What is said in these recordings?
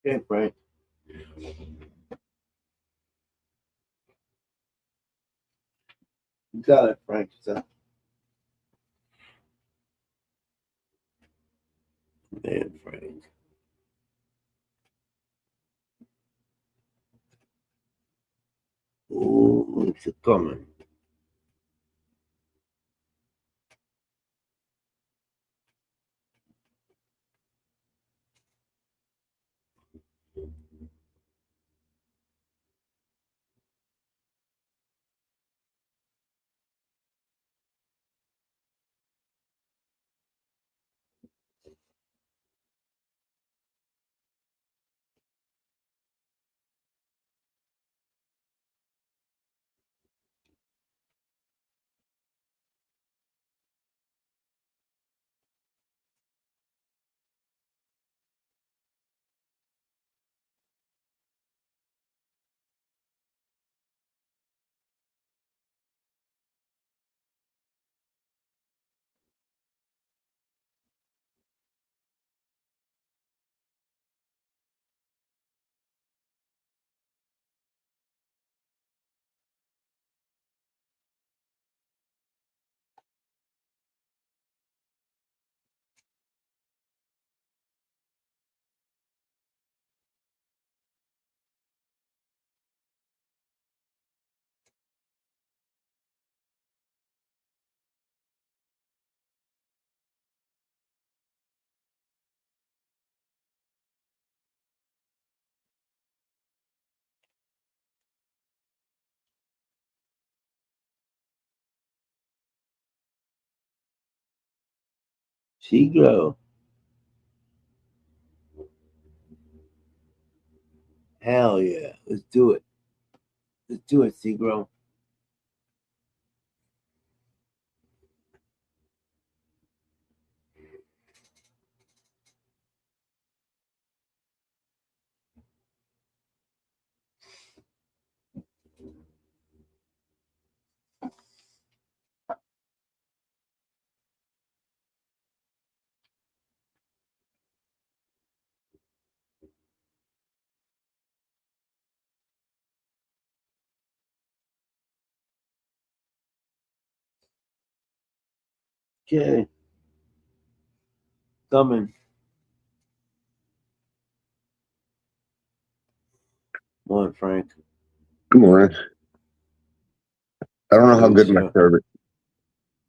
Okay, Frank. You got it, Frank. Man, Frank. Oh, it's a coming. Segro. Hell yeah. Let's do it. Let's do it, Segro. Okay. Coming. Come on, Frank. Good morning. I don't know How how you, good my sir? service.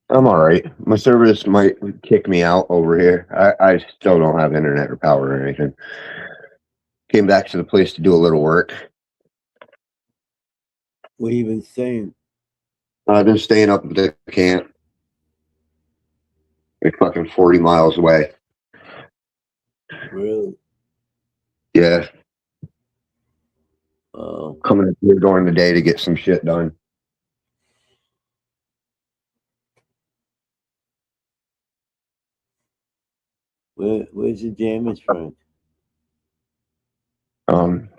I'm all right. My service might kick me out over here. I still don't have internet or power or anything. Came back to the place to do a little work. What you been saying? I've been staying up at the camp, like fucking 40 miles away. Really? Yeah, Oh. coming up here during the day to get some shit done. Where's the damage, Frank? Um,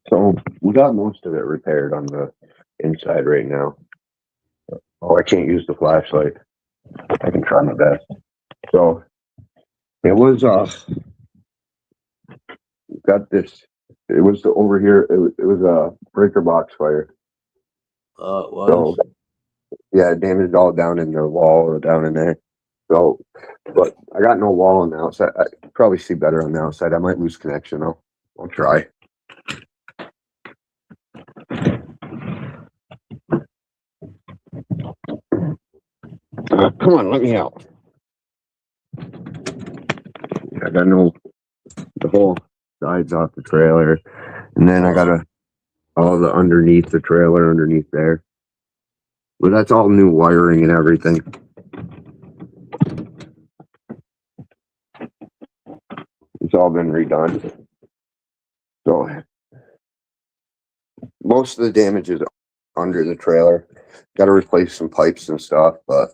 so we got most of it repaired on the inside right now. Oh, I can't use the flashlight. I can try my best. So it was got this. It was over here. It was a breaker box fire. Oh, it So was? yeah, it damaged all down in the wall or down in there. So, but I got no wall on the outside. I probably see better on the outside. I might lose connection though. I'll try. Come on, let me out. I got no the whole sides off the trailer, and then I got Oh. a all the underneath the trailer underneath there. But that's all new wiring and everything. It's all been redone. So most of the damage is under the trailer. Got to replace some pipes and stuff, but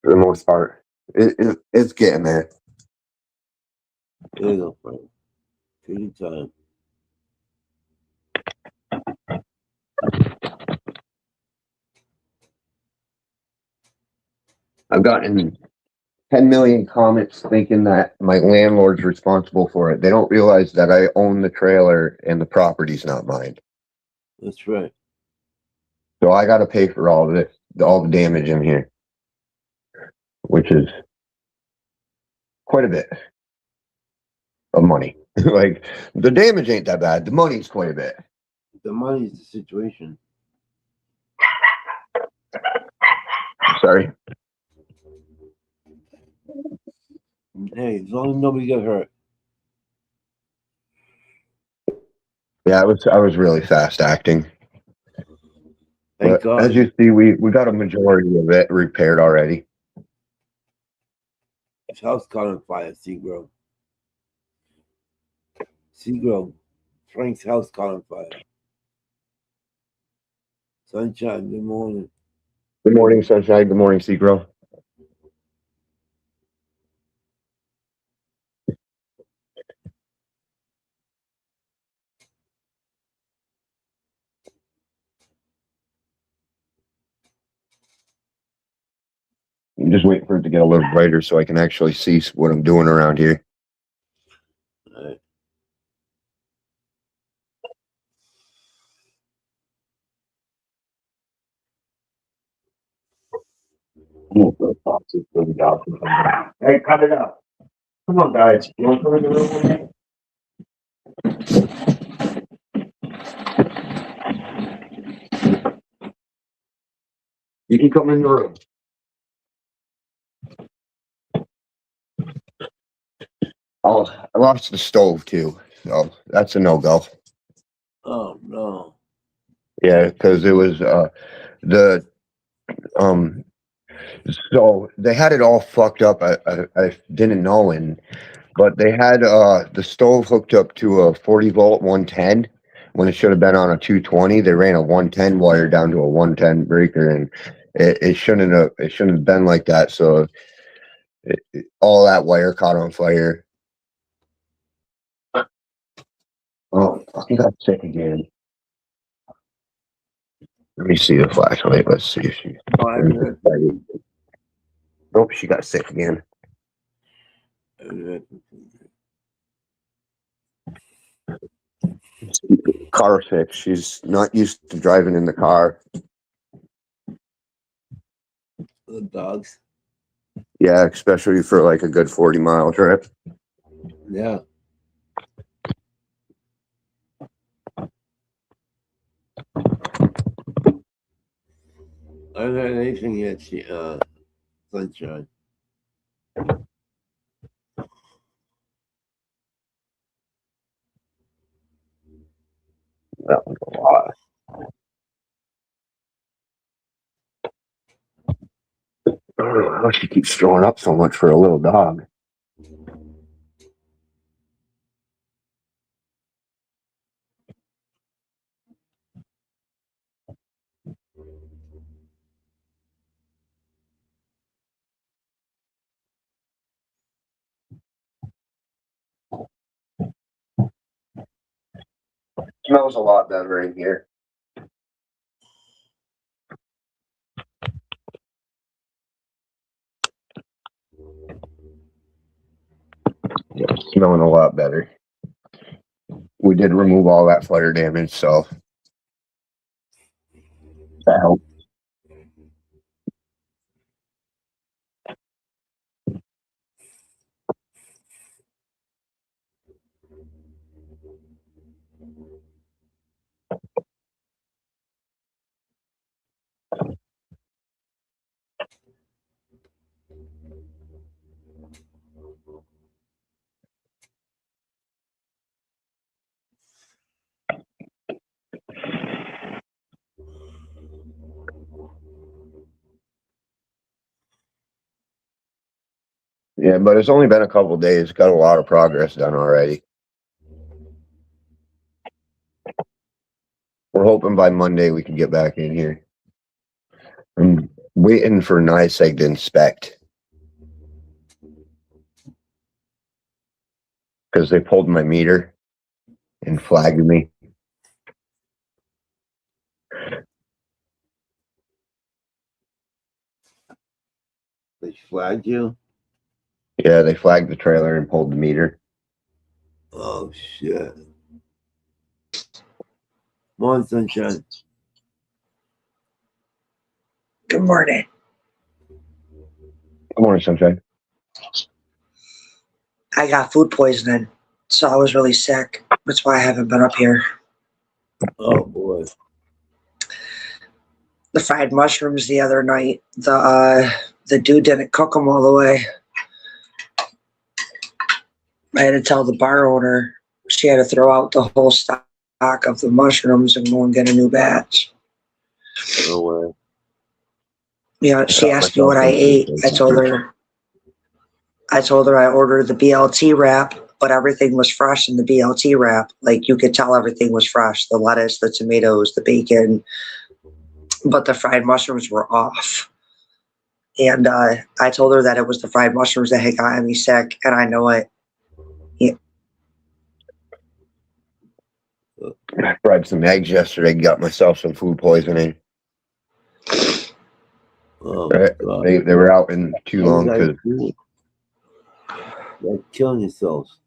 for the most part, it's getting there. There you go, Frank. Take your time. I've gotten 10 million comments thinking that my landlord's responsible for it. They don't realize that I own the trailer and the property's not mine. That's right. So I got to pay for all of this, all the damage in here, which is quite a bit of money. Like the damage ain't that bad. The money's quite a bit. The money's the situation. Sorry. Hey, as long as nobody got hurt. Yeah, I was really fast acting. Thank But God. as you see, we got a majority of it repaired already. His house caught on fire, Seagrove. Seagrove. Frank's house caught on fire. Sunshine, good morning. Good morning, Sunshine. Good morning, Seagrove. I'm just waiting for it to get a little brighter so I can actually see what I'm doing around here. All right. Hey, cut it out. Come on, guys. You want to come in the room with me? You can come in the room. Oh, I lost the stove too, so that's a no-go. Oh, no. Yeah, because it was the um so they had it all fucked up. I didn't know, but they had the stove hooked up to a 40-volt 110 when it should have been on a 220. They ran a 110 wire down to a 110 breaker, and it shouldn't have been like that. So all that wire caught on fire. Oh, I got sick again. Let me see the flashlight. Let's see if she. Oh, I heard. Nope, she got sick again. Car fix. She's not used to driving in the car. The dogs. Yeah, especially for like a good 40-mile trip. Yeah. I haven't heard anything yet, Sunshine. That was a lot. I don't know how she keeps throwing up so much for a little dog. Smells a lot better in here. Yeah, smelling a lot better. We did remove all that fire damage, so that helped. Yeah, but it's only been a couple days. Got a lot of progress done already. We're hoping by Monday we can get back in here. I'm waiting for NYSEG to inspect because they pulled my meter and flagged me. They flagged you? Yeah, they flagged the trailer and pulled the meter. Oh shit. Morning, sunshine. Good morning. Good morning, Sunshine. I got food poisoning, so I was really sick. That's why I haven't been up here. Oh boy. The fried mushrooms the other night, the dude didn't cook them all the way. I had to tell the bar owner she had to throw out the whole stock of the mushrooms and go and get a new batch. No way. Yeah, she got asked me what I myself some ate. food I told poisoning. her I ordered the BLT wrap, but everything was fresh in the BLT wrap. Like you could tell everything was fresh. The lettuce, the tomatoes, the bacon, but the fried mushrooms were off. And I told her that it was the fried mushrooms that had gotten me sick, and I know it. I fried some eggs yesterday. Got myself some food poisoning. Oh Right. god. They were out in too long What did I because do? You're killing yourselves.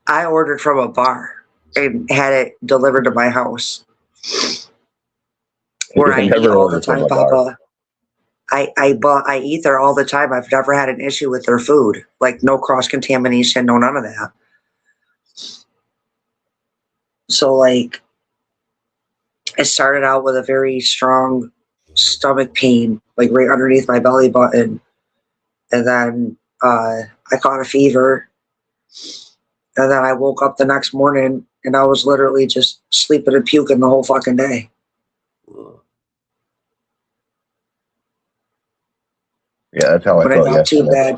I ordered from a bar and had it delivered to my house, where I eat never all the ordered from time, a bar. Papa. I eat there all the time. I've never had an issue with their food. Like no cross contamination, no none of that. So like it started out with a very strong stomach pain, like right underneath my belly button. And then I caught a fever. And then I woke up the next morning and I was literally just sleeping and puking the whole fucking day. Yeah, that's how I When I felt got too yesterday.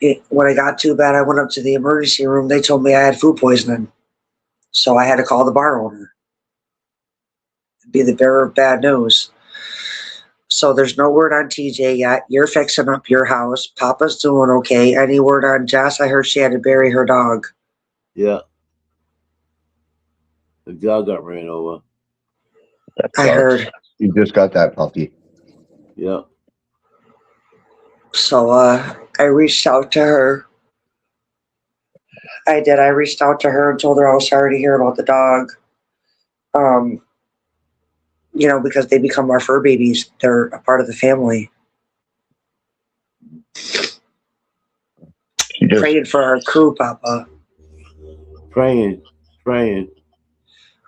bad, I went up to the emergency room. They told me I had food poisoning. So I had to call the bar owner. Be the bearer of bad news. So there's no word on TJ yet. You're fixing up your house. Papa's doing okay. Any word on Jess? I heard she had to bury her dog. Yeah. The dog got ran over. That I sucks. heard. You just got that puppy. Yeah. So I reached out to her. I did. I reached out to her and told her I was sorry to hear about the dog. Because they become our fur babies. They're a part of the family. You just Praying for our crew, Papa. Praying. Praying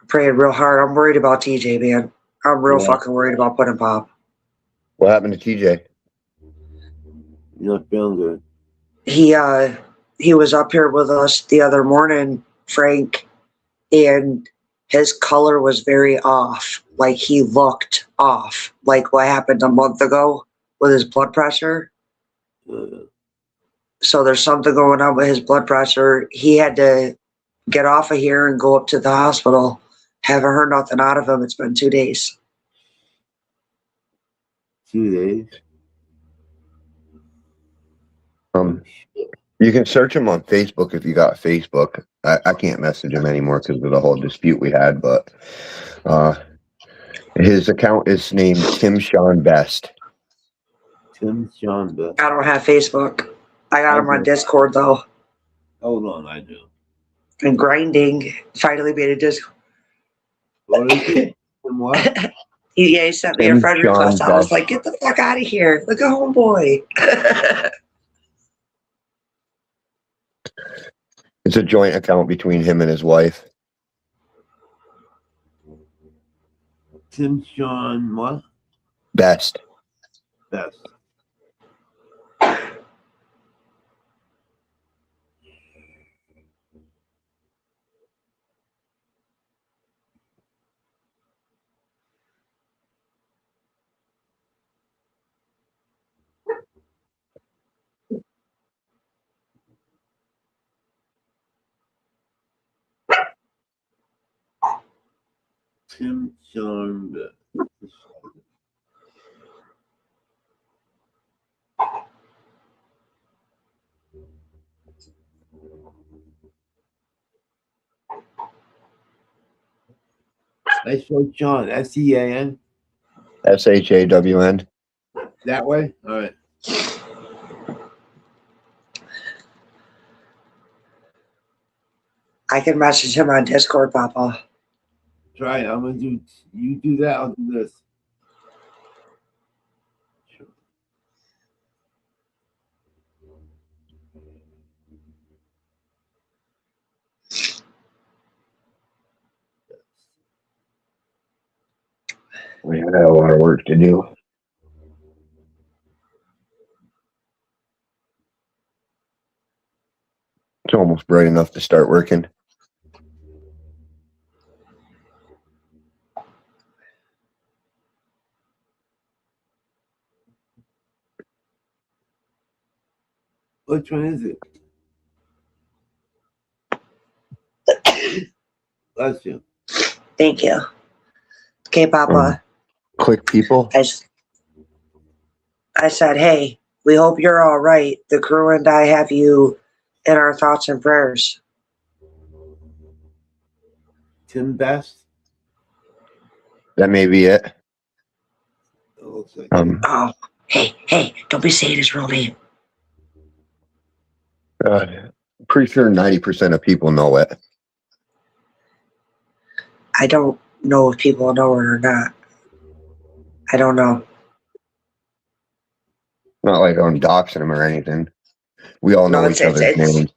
real hard. I'm worried about TJ, man. I'm real Yeah. fucking worried about Puddin' Pop. what happened to TJ? You're not feeling good. He was up here with us the other morning, Frank, and his color was very off. Like he looked off. Like what happened a month ago with his blood pressure. So there's something going on with his blood pressure. He had to get off of here and go up to the hospital. Haven't heard nothing out of him. It's been 2 days. 2 days. You can search him on Facebook if you got Facebook. I can't message him anymore because of the whole dispute we had, but his account is named Tim Sean Best. Tim Sean Best. I don't have Facebook. I got him on Okay. Discord though. Hold on, I do. And grinding finally made a Discord. What is it? Tim what? He sent me a Tim friend Sean request. I was Best. like, get the fuck out of here. Look at homeboy. It's a joint account between him and his wife. Tim Sean what? Best. Best. Tim Sean Best. I spelled Sean. S-E-A-N. SHAWN. That way? All right. I can message him on Discord, Papa. Try it. I'm gonna do. You do that. I'll do this. We had a lot of work to do. It's almost bright enough to start working. Which one is it? Bless you. Thank you. Okay, Papa. Click people. I said, hey, we hope you're all right. The crew and I have you in our thoughts and prayers. Tim Best. That may be it. It looks like. Oh, hey, don't be saying his real name. Pretty sure 90% of people know it. I don't know if people know it or not. I don't know. Not like I'm doxing them or anything. We all know No, each other's names.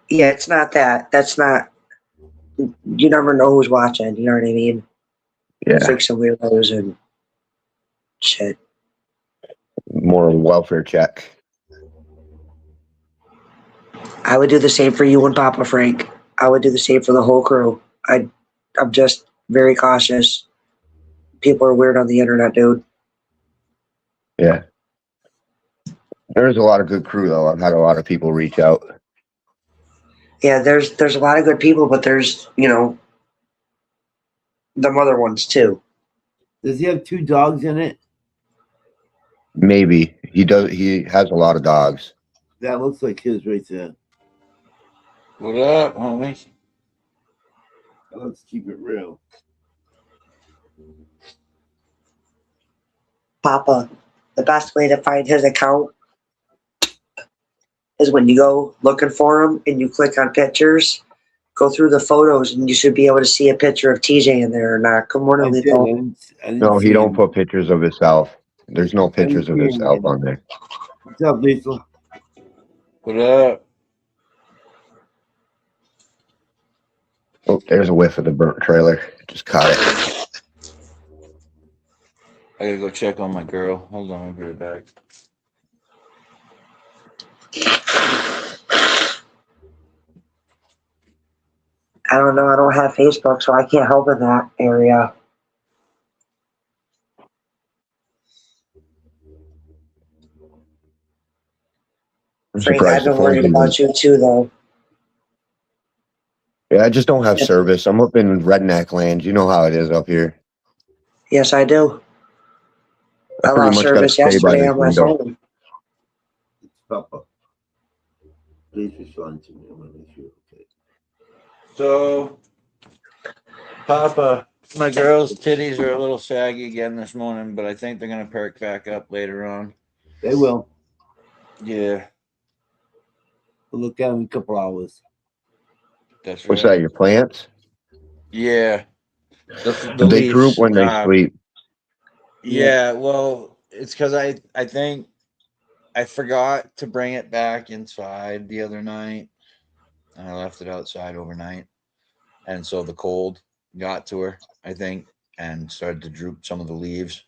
Yeah, it's not that. That's not. You never know who's watching. You know what I mean? Yeah, It's like some weirdos and shit. more welfare check. I would do the same for you and Papa Frank. I would do the same for the whole crew. I'm just very cautious. People are weird on the internet, dude. Yeah. There's a lot of good crew though. I've had a lot of people reach out. Yeah, there's a lot of good people, but there's, them other ones too. Does he have 2 dogs in it? Maybe he does. He has a lot of dogs. That looks like his right there. What up, homie? Let's keep it real. Papa, the best way to find his account is when you go looking for him and you click on pictures, go through the photos, and you should be able to see a picture of TJ in there or not. Good morning, I Lethal. didn't No, he see don't him. put pictures of himself. There's no pictures of see him. himself on there. What's up, Lethal? What up? Oh, there's a whiff of the burnt trailer. Just caught it. I gotta go check on my girl. Hold on, I'll be right back. I don't know. I don't have Facebook, so I can't help in that area. I'm Frank, I've surprised the been phone's worried even. about you too, though. Yeah, I just don't have service. I'm up in redneck land. You know how it is up here. Yes, I do. I pretty lost much gotta service stay by yesterday this on my window. phone. It's Papa. Please respond to me. I want to make sure you're okay. So, Papa, my girl's titties are a little saggy again this morning, but I think they're gonna perk back up later on. They will. Yeah, We'll look at them in a couple hours. that's right. What's that? Your plants? Yeah, the They leaves, droop when they sleep. Yeah, well, it's because I think I forgot to bring it back inside the other night, and I left it outside overnight, and so the cold got to her, I think, and started to droop some of the leaves.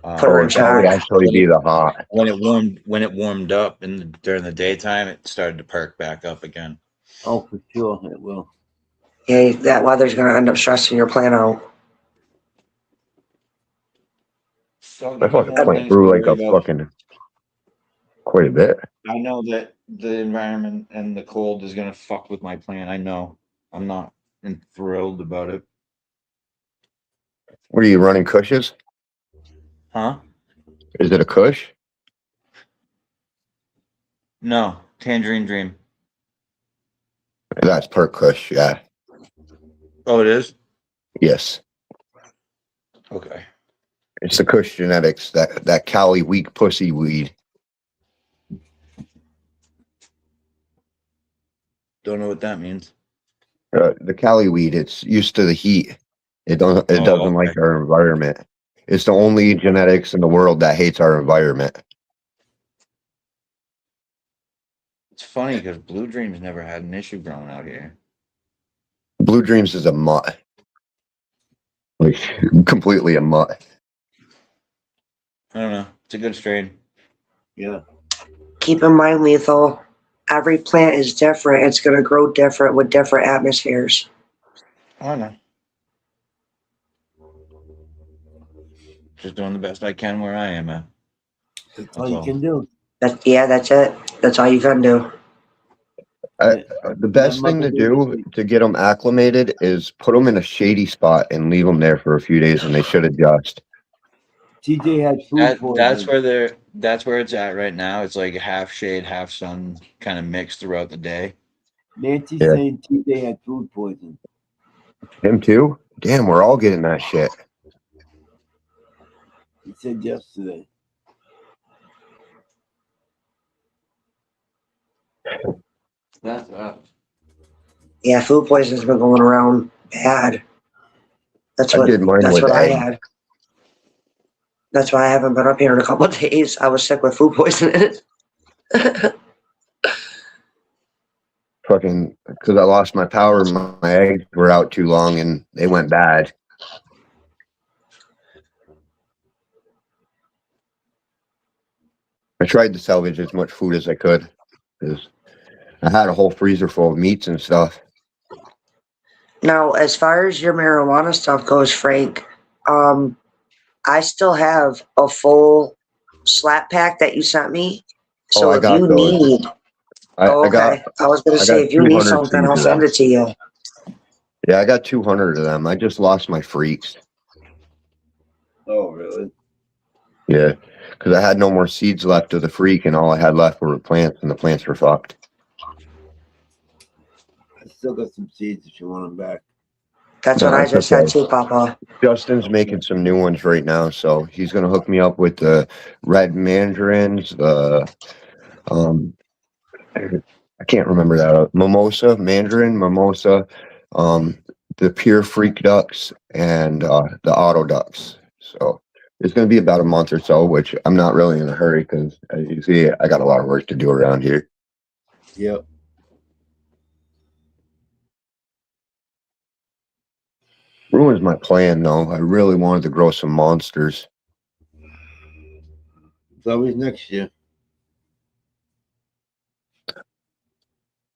Put her in It'd probably shock. actually be the hot. When it warmed up during the daytime, it started to perk back up again. Oh, for sure it will. Yeah, that weather's going to end up stressing your plant out. I fucking plant grew like a fucking quite a bit. I know that the environment and the cold is gonna fuck with my plant. I know. I'm not thrilled about it. What are you running, Cushes? Huh? Is it a Cush? No, Tangerine Dream. That's per Kush, yeah. Oh, it is? Yes. Okay. It's the Kush genetics, that Cali weak pussy weed. Don't know what that means. The Cali weed, it's used to the heat. It doesn't. It Oh, doesn't okay. like our environment. It's the only genetics in the world that hates our environment. It's funny because Blue Dreams never had an issue growing out here. Blue Dreams is a mutt, like completely a mutt. I don't know. It's a good strain. Yeah. Keep in mind, Lethal, every plant is different. It's going to grow different with different atmospheres. I don't know. Just doing the best I can where I am, man. That's all you can do. That's it. That's all you can do. The best thing to do to get them acclimated is put them in a shady spot and leave them there for a few days, and they should adjust. TJ had food That's poisoning. that's where it's at right now. It's like half shade, half sun, kind of mixed throughout the day. Nancy Yeah. saying TJ had food poisoning. Him too? Damn, we're all getting that shit. He said yesterday. That's up. Yeah, food poisoning's been going around bad. That's I what did mine that's with what I egg. had. That's why I haven't been up here in a couple of days. I was sick with food poisoning. Fucking, because I lost my power. My eggs were out too long and they went bad. I tried to salvage as much food as I could because I had a whole freezer full of meats and stuff. Now, as far as your marijuana stuff goes, Frank, I still have a full slap pack that you sent me. So I if got you those. need, I okay, I was gonna I say got if you need 200 something, seeds I'll of send them. it to you. Yeah, I got 200 of them. I just lost my freaks. Oh, really? Yeah, because I had no more seeds left of the freak, and all I had left were the plants, and the plants were fucked. I still got some seeds if you want them back. That's No, what I that's just okay. said too, Papa. Justin's making some new ones right now, so he's gonna hook me up with the red mandarins, the I can't remember that mimosa, the pure freak ducks, and the auto ducks. So it's gonna be about a month or so, which I'm not really in a hurry because, as you see, I got a lot of work to do around here. Yep. Ruins my plan though. I really wanted to grow some monsters. It's always next year.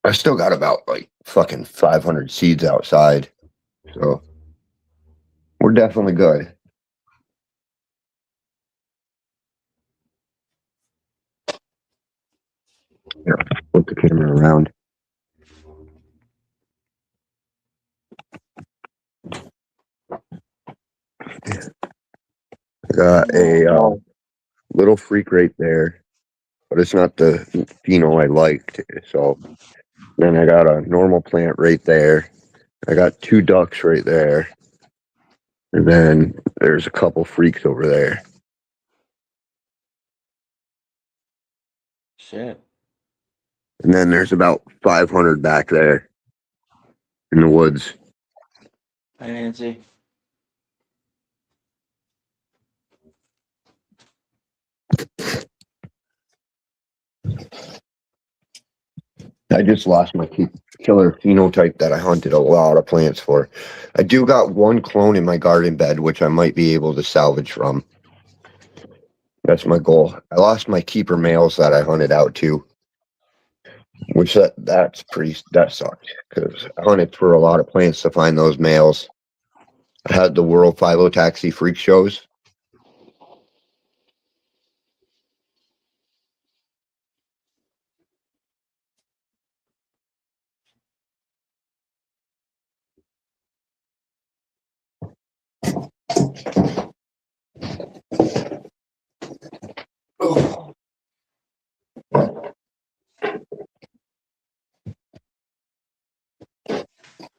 I still got about like fucking 500 seeds outside. So we're definitely good. Here, flip the camera around. I got a little freak right there, but it's not the pheno I liked. So then I got a normal plant right there. I got 2 ducks right there. And then there's a couple freaks over there. Shit. And then there's about 500 back there in the woods. Hi, Nancy. I just lost my killer phenotype that I hunted a lot of plants for. I do got one clone in my garden bed, which I might be able to salvage from. That's my goal. I lost my keeper males that I hunted out too, which that sucked because I hunted for a lot of plants to find those males. I had the World Phyllotaxy freak shows.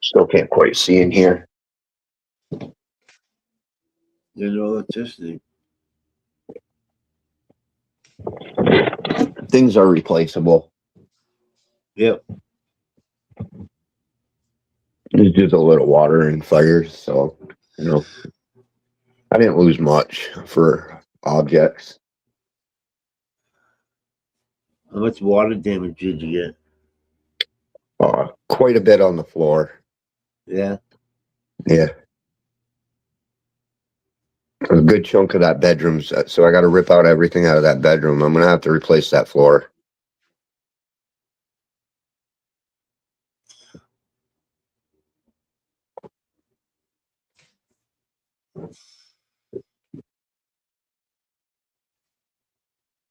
Still can't quite see in here. There's no electricity. Things are replaceable. Yep. It's just a little water and fire, so you know, I didn't lose much for objects. How much water damage did you get? Quite a bit on the floor. Yeah. Yeah. A good chunk of that bedroom's so I got to rip out everything out of that bedroom. I'm gonna have to replace that floor.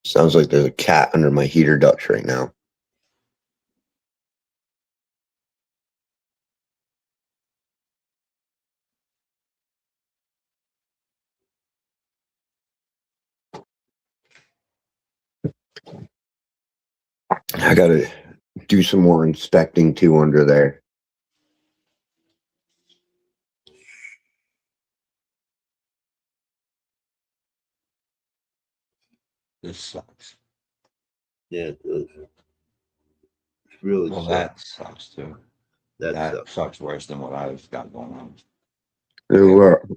Sounds like there's a cat under my heater ducts right now. I gotta do some more inspecting too under there. This sucks. Yeah, it does. It's really Well, sucks. that sucks too. That That sucks. sucks worse than what I've got going on.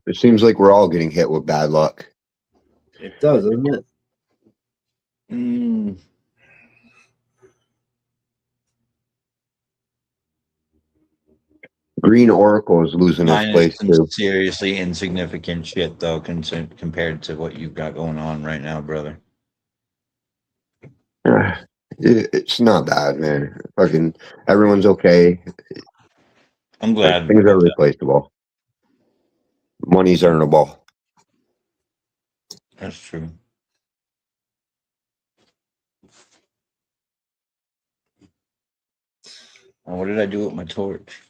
It seems like we're all getting hit with bad luck. It does, doesn't it? Mm, Green Oracle is losing its mine is place some too. seriously insignificant shit though, compared to what you've got going on right now, brother. It's not bad, man. Fucking everyone's okay. I'm Like, glad. things are replaceable. Money's earnable. That's true. Now, what did I do with my torch?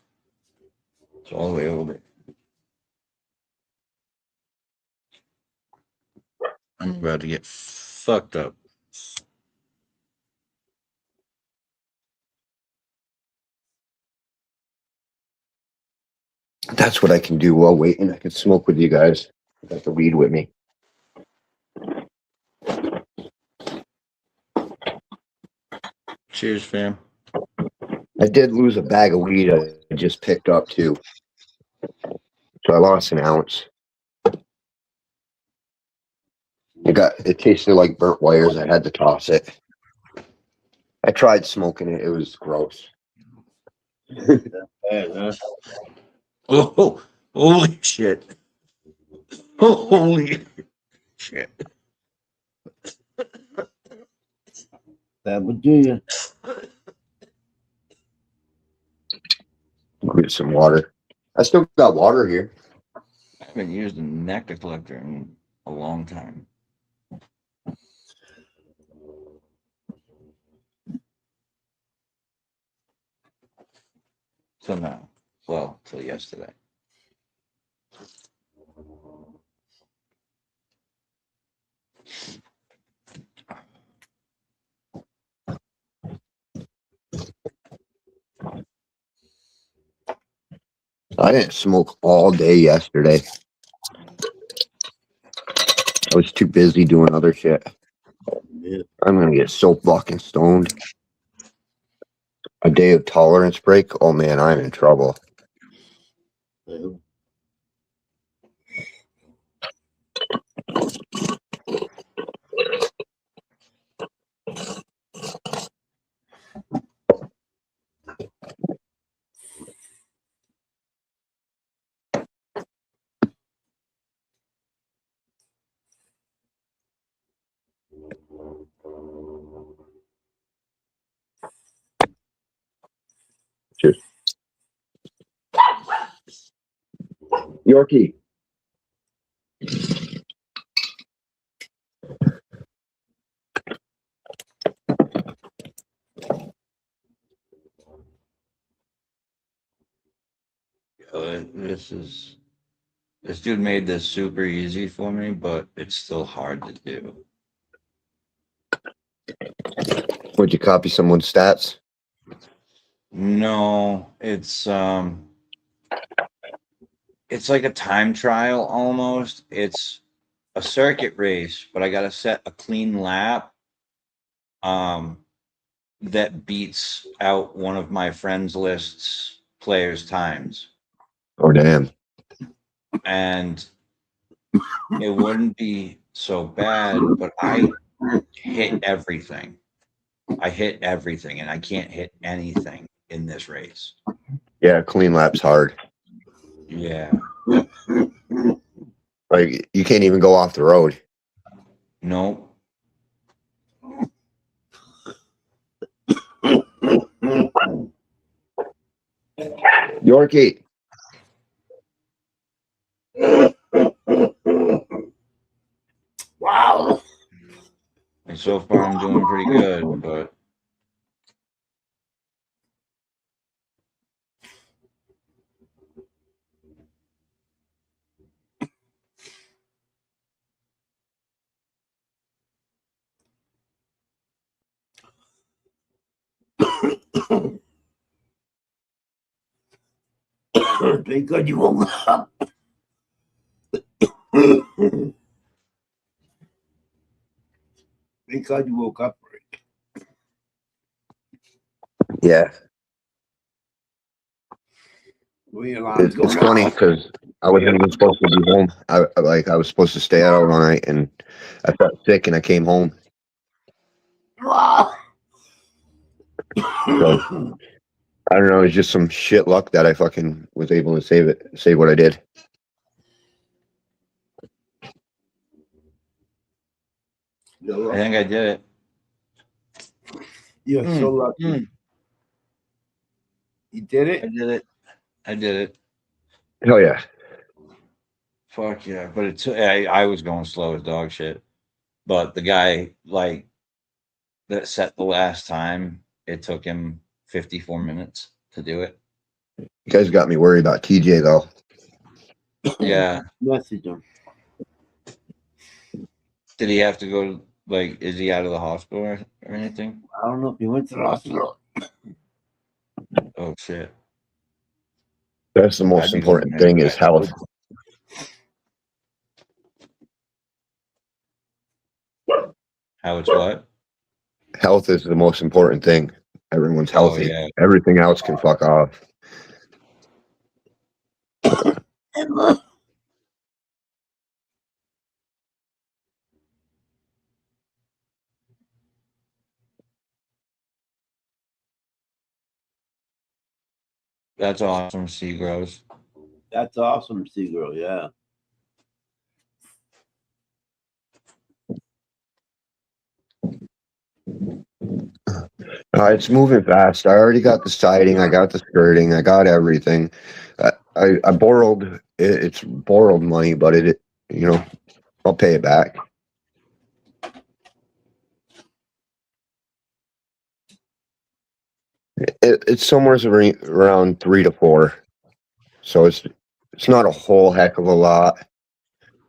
It's all the way over. I'm about to get fucked up. That's what I can do while waiting. I can smoke with you guys. I got the weed with me. Cheers, fam. I did lose a bag of weed I just picked up too. So I lost an ounce. It tasted like burnt wires. I had to toss it. I tried smoking it. It was gross. Bad, huh? Oh, holy shit. Holy shit. That would do you. Get some water. I still got water here. I haven't used a nectar collector in a long time. So now, well, till yesterday. I didn't smoke all day yesterday. I was too busy doing other shit. Yeah. I'm gonna get so fucking stoned. A day of tolerance break. Oh man, I'm in trouble. Yeah. Cheers. Yorkie. This dude made this super easy for me, but it's still hard to do. Would you copy someone's stats? No, it's like a time trial almost. It's a circuit race, but I gotta set a clean lap that beats out one of my friends' list's players' times, Oh, damn. and it wouldn't be so bad, but I hit everything. I hit everything, and I can't hit anything in this race. Yeah, clean lap's hard. Yeah. Like, you can't even go off the road. Nope. Yorkie. Wow. And so far, I'm doing pretty good, but Thank God you woke up. Thank God you woke up. Yeah. Well, your alarm's It's going funny off. because I wasn't even supposed to be home. I was supposed to stay out all night, and I felt sick, and I came home. Wow. So, I don't know. It's just some shit luck that I fucking was able to save what I did. I think I did it. You're so lucky. You did I it? did it. I did it. Hell yeah. Fuck yeah. But it's I was going slow as dog shit. But the guy like that set the last time, it took him 54 minutes to do it. You guys got me worried about TJ though. Yeah. Message him. Did he have to go like is he out of the hospital or anything? I don't know if he went to the hospital. Oh shit. That's the most I'd be important looking thing at is that. health. How it's what? Health is the most important thing. Everyone's Oh, healthy. yeah. Everything else can fuck off. That's awesome, Seagrows. That's awesome, Seagirl. Yeah. It's moving fast. I already got the siding. I got the skirting. I got everything. I borrowed. It's borrowed money, but I'll pay it back. It's somewhere around 3 to 4. So it's not a whole heck of a lot.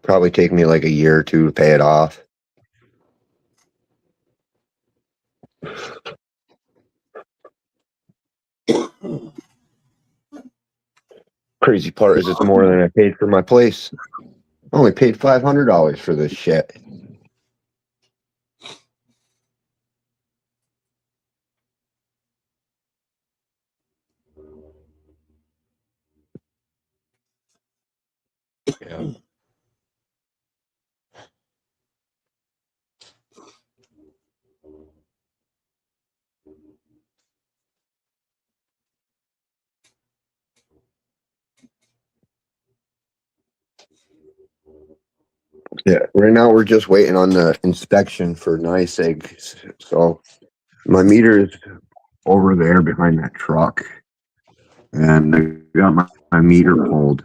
Probably take me like a year or two to pay it off. Crazy part is it's more than I paid for my place. I only paid $500 for this shit. Yeah. Yeah, right now we're just waiting on the inspection for NYSEG. So my meter is over there behind that truck, and I got my meter pulled.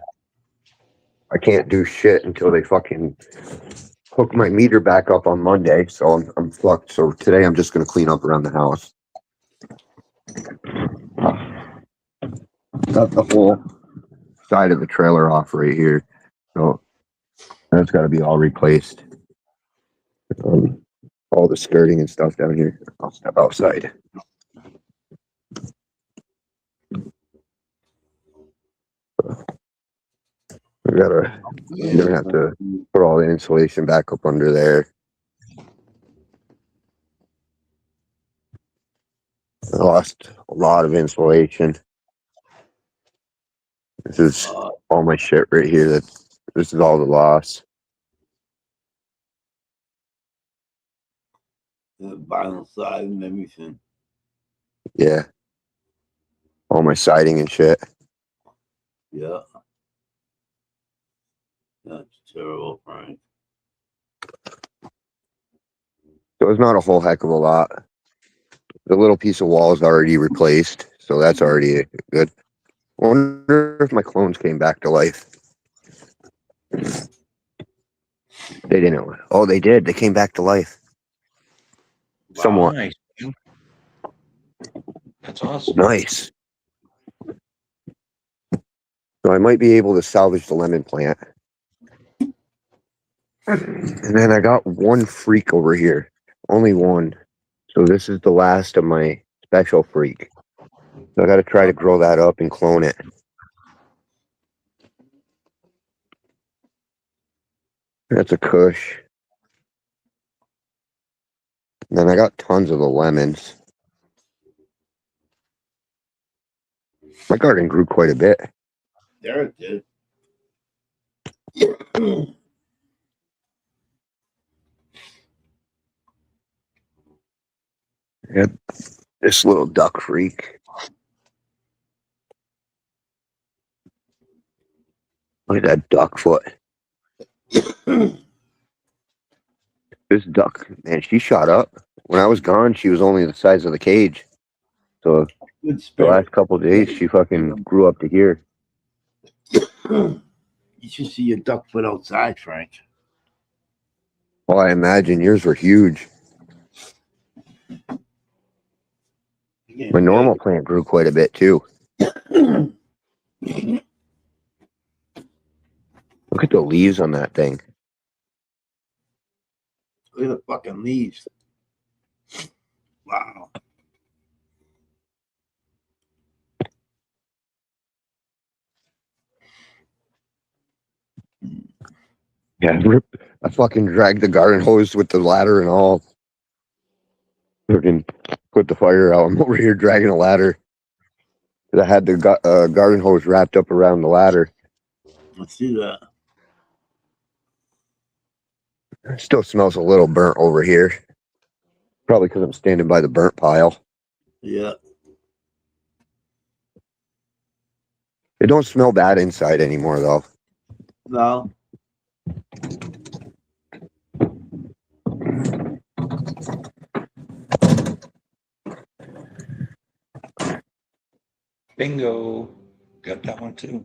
I can't do shit until they fucking hook my meter back up on Monday. So I'm fucked. So today I'm just gonna clean up around the house. Got the whole side of the trailer off right here, so that's got to be all replaced. All the skirting and stuff down here. I'll step outside. You're gonna have to put all the insulation back up under there. I lost a lot of insulation. This is all my shit right here. This is all the loss. The vinyl side and everything. Yeah. All my siding and shit. Yeah. That's terrible, Frank. So it's not a whole heck of a lot. The little piece of wall is already replaced, so that's already good. I wonder if my clones came back to life. They didn't. Oh, they did. They came back to life. Wow. Somewhat. Nice. That's awesome. Nice. So I might be able to salvage the lemon plant. And then I got one freak over here. Only one. So this is the last of my special freak. So I got to try to grow that up and clone it. That's a kush. And then I got tons of the lemons. My garden grew quite a bit. There it did. Yep. This little duck freak. Look at that duck foot. This duck, man, she shot up. When I was gone, she was only the size of the cage. So Good the spirit. last couple of days, she fucking grew up to here. You should see your duck foot outside, Frank. Well, I imagine yours were huge. My normal plant grew quite a bit too. Look at the leaves on that thing. Look at the fucking leaves. Wow. Yeah, I fucking dragged the garden hose with the ladder and all. Fucking put the fire out. I'm over here dragging a ladder. I had the garden hose wrapped up around the ladder. I see that. It still smells a little burnt over here. Probably because I'm standing by the burnt pile. Yeah. It don't smell bad inside anymore, though. No. Bingo. Got that one too.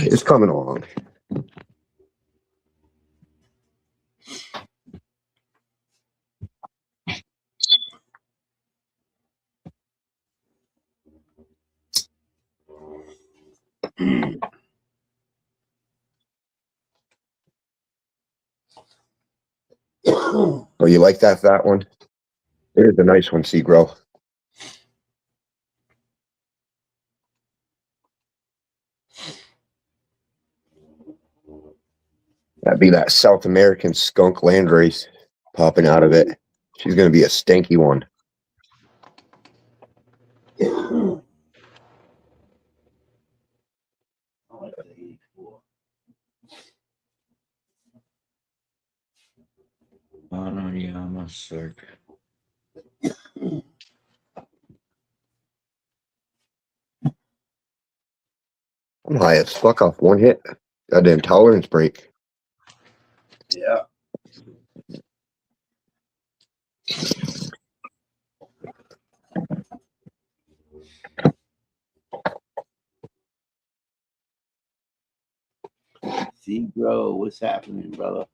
It's coming along. Oh, you like that fat one? There's a nice one, Seagrow. That'd be that South American skunk landrace popping out of it. She's going to be a stanky one. Anayama circ. I'm high as fuck off one hit. Goddamn tolerance break. Yeah. See, bro, what's happening, brother?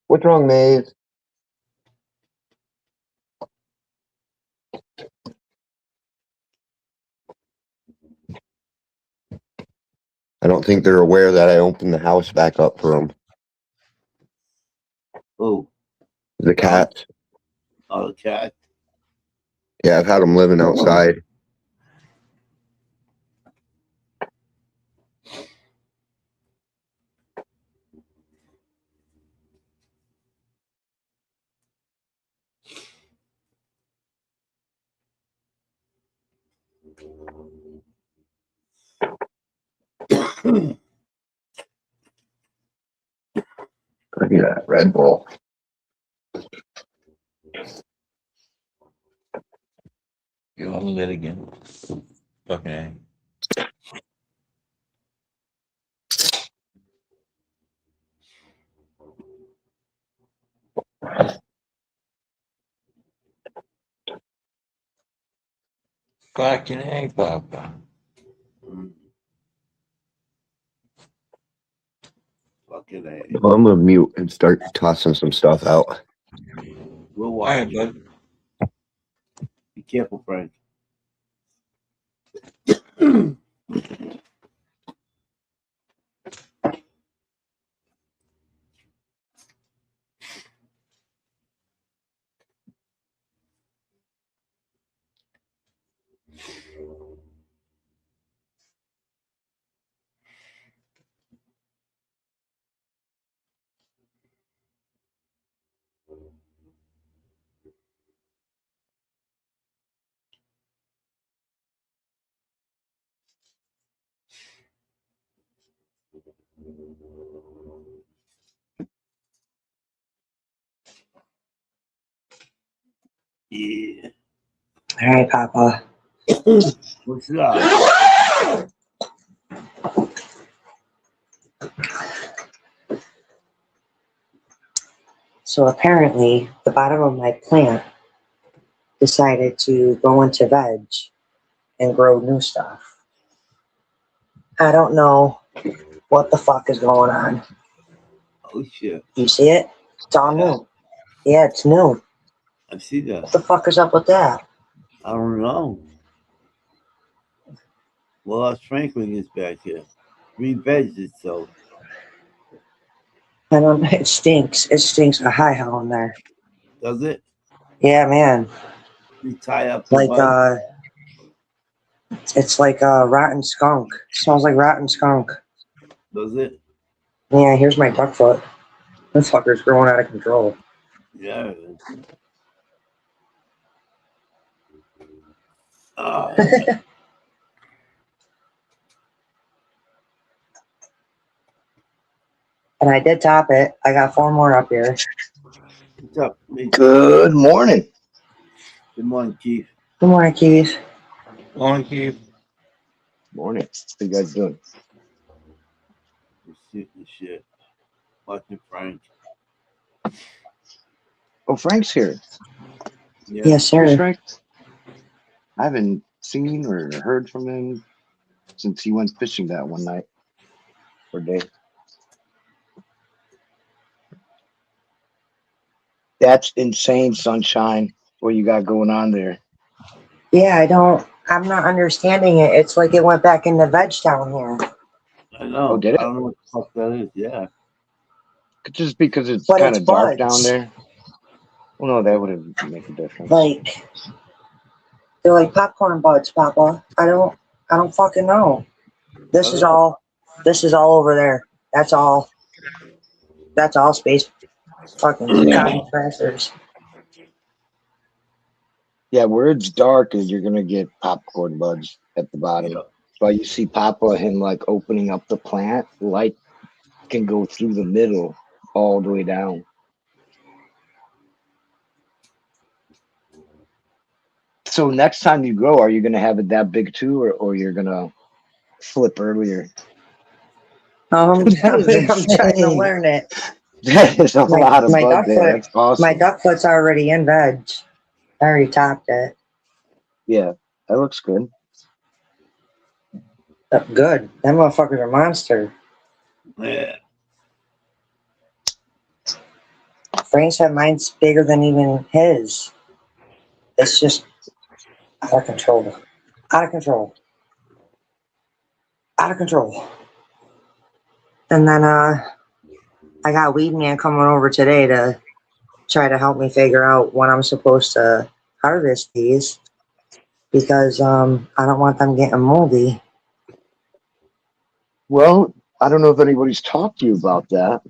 What's wrong, Maze? I don't think they're aware that I opened the house back up for them. Oh, The cat. oh, the cat. Yeah, I've had them living outside. Look at that Red Bull. You on the lid again. Fucking A. Fucking A, Papa. Fucking A. Well, I'm gonna mute and start tossing some stuff out. We'll All watch. right, bud. Be careful, Frank. Yeah. All right, Papa. What's up? So apparently, the bottom of my plant decided to go into veg and grow new stuff. I don't know what the fuck is going on. Oh shit. You see it? It's all new. Yeah, it's new. I see that. What the fuck is up with that? I don't know. Well, us Franklin is back here. Re-veg itself. I don't. It stinks. It stinks a high hell in there. Does it? Yeah, man. We tie up the Like bud. it's like a rotten skunk. It smells like rotten skunk. Does it? Yeah, here's my duck foot. This fucker's growing out of control. Yeah. Oh, And I did top it. I got 4 more up here. what's up? Hey, Good morning. good morning, Keith. Good morning, Keith. On Keith. Morning. What you guys doing? We're shooting shit. Watching Frank. Oh, Frank's here. Yeah. Yes, Where's sir. Frank? I haven't seen or heard from him since he went fishing that one night or day. That's insane, Sunshine. What you got going on there? Yeah, I'm not understanding it. It's like it went back into veg down here. I know. Oh, did it? I don't know what the fuck that is. Yeah. Just because it's But kind it's of dark down buds. there. Well, no, that wouldn't make a difference. Like they're like popcorn buds, Papa. I don't fucking know. This is all over there. That's all space fucking cotton crashers. Yeah, where it's dark is you're gonna get popcorn buds at the bottom. Yeah. But you see Papa him like opening up the plant, light can go through the middle all the way down. So next time you grow, are you gonna have it that big too, or you're gonna flip earlier? I'm trying to insane. learn it. That is a lot of My bud duck there. foot. That's awesome. My duck foot's already in veg. I already topped it. Yeah, that looks good. Good. That motherfucker's a monster. Yeah. Frank said mine's bigger than even his. It's just out of control. Out of control. Out of control. And then I got Weed Man coming over today to try to help me figure out when I'm supposed to harvest these. because I don't want them getting moldy. Well, I don't know if anybody's talked to you about that,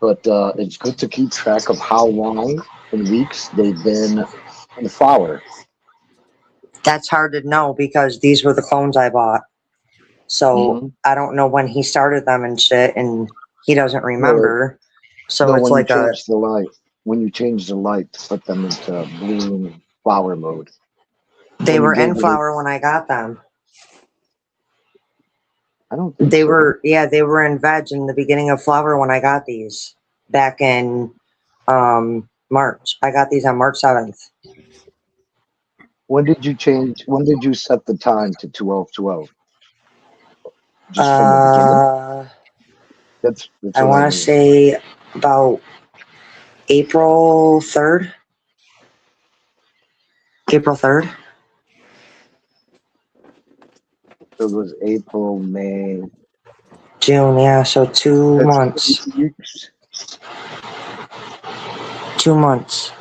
but it's good to keep track of how long in weeks they've been in flower. That's hard to know because these were the clones I bought. So Mhm. I don't know when he started them and shit, and he doesn't Well, remember. So no, it's when you like a change the light, when you change the light to put them into bloom flower mode. they When you were gave in it a, flower when I got them. I don't think so. They were in veg in the beginning of flower when I got these back in March. I got these on March 7th. When did you change? When did you set the time to 12:12? Just from the beginning. Uh, That's I what I want to mean. say about April 3rd. April 3rd. So it was April, May. June, yeah, so 2 That's months. 8 weeks. 2 months.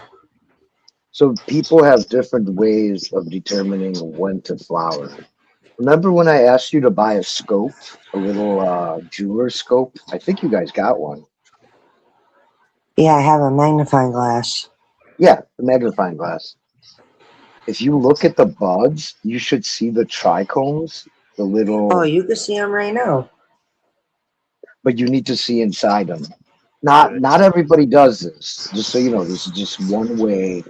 So people have different ways of determining when to flower. Remember when I asked you to buy a scope, a little jeweler scope? I think you guys got one. Yeah, I have a magnifying glass. Yeah, the magnifying glass. If you look at the buds, you should see the trichomes, the Oh, little, you can see them right now. but you need to see inside them. Not everybody does this. Just so you know, this is just one way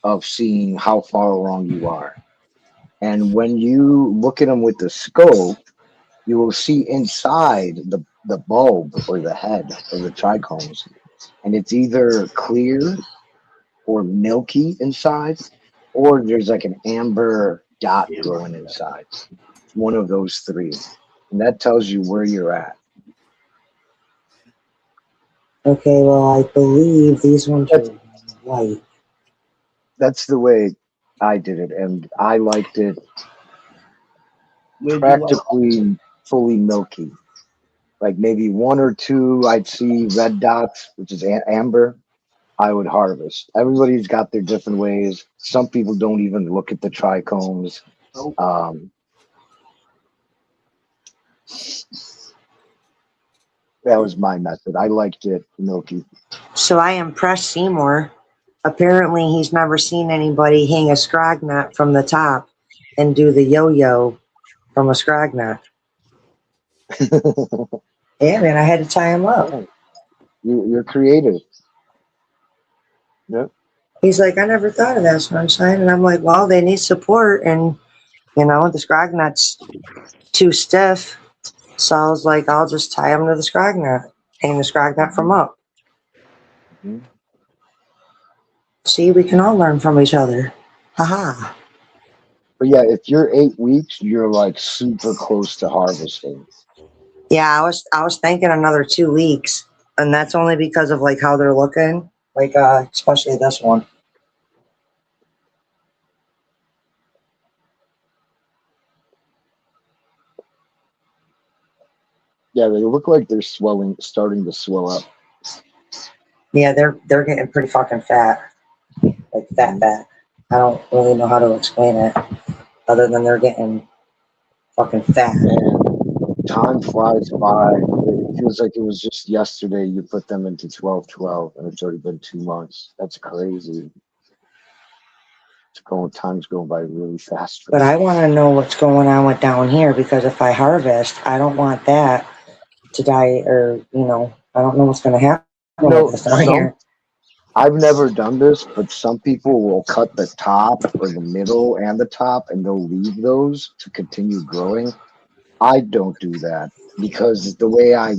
of seeing how far along you are. And when you look at them with the scope, you will see inside the bulb or the head of the trichomes. And it's either clear or milky inside, or there's like an amber dot going inside. One of those three. And that tells you where you're at. Okay, well, I believe these ones are white. That's the way I did it. And I liked it Where'd you like? practically fully milky. Like maybe one or two, I'd see red dots, which is amber. I would harvest. Everybody's got their different ways. Some people don't even look at the trichomes. Oh, Um, that was my method. I liked it milky. So I impressed Seymour. Apparently, he's never seen anybody hang a scrag nut from the top and do the yo-yo from a scrag nut. Yeah, man, I had to tie him up. You're creative. Yep. He's like, I never thought of that, Sunshine. And I'm like, well, they need support, and the scrag nut's too stiff. So I was like, I'll just tie him to the scrag nut, hang the scrag nut from up. Mhm. See, we can all learn from each other. Haha. But yeah, if you're 8 weeks, you're like super close to harvesting. Yeah, I was thinking another 2 weeks, and that's only because of like how they're looking, like especially this one. Yeah, they look like they're swelling, starting to swell up. Yeah, they're getting pretty fucking fat, like fat. I don't really know how to explain it, other than they're getting fucking fat. Man, time flies by. It feels like it was just yesterday you put them into 12:12, and it's already been 2 months. That's crazy. Time's going by really fast. But I want to know what's going on with down here, because if I harvest, I don't want that to die, or I don't know what's going to happen with this down here. I've never done this, but some people will cut the top or the middle and the top, and they'll leave those to continue growing. I don't do that because the way I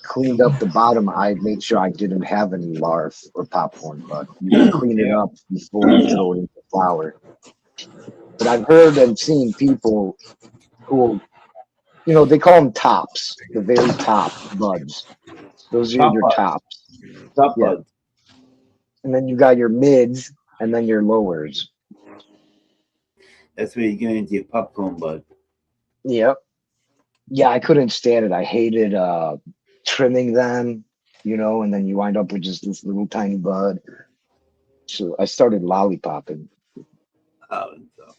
cleaned up the bottom, I made sure I didn't have any larvae or popcorn, but you clean it up before you throw it into flour. But I've heard and seen people who, they call them tops, the very top buds. Those are top your bud. tops. Top Yeah. bud. And then you got your mids and then your lowers. That's where you get into your popcorn bud. Yep. Yeah, I couldn't stand it. I hated trimming them, and then you wind up with just this little tiny bud. So I started lollipopping. and stuff.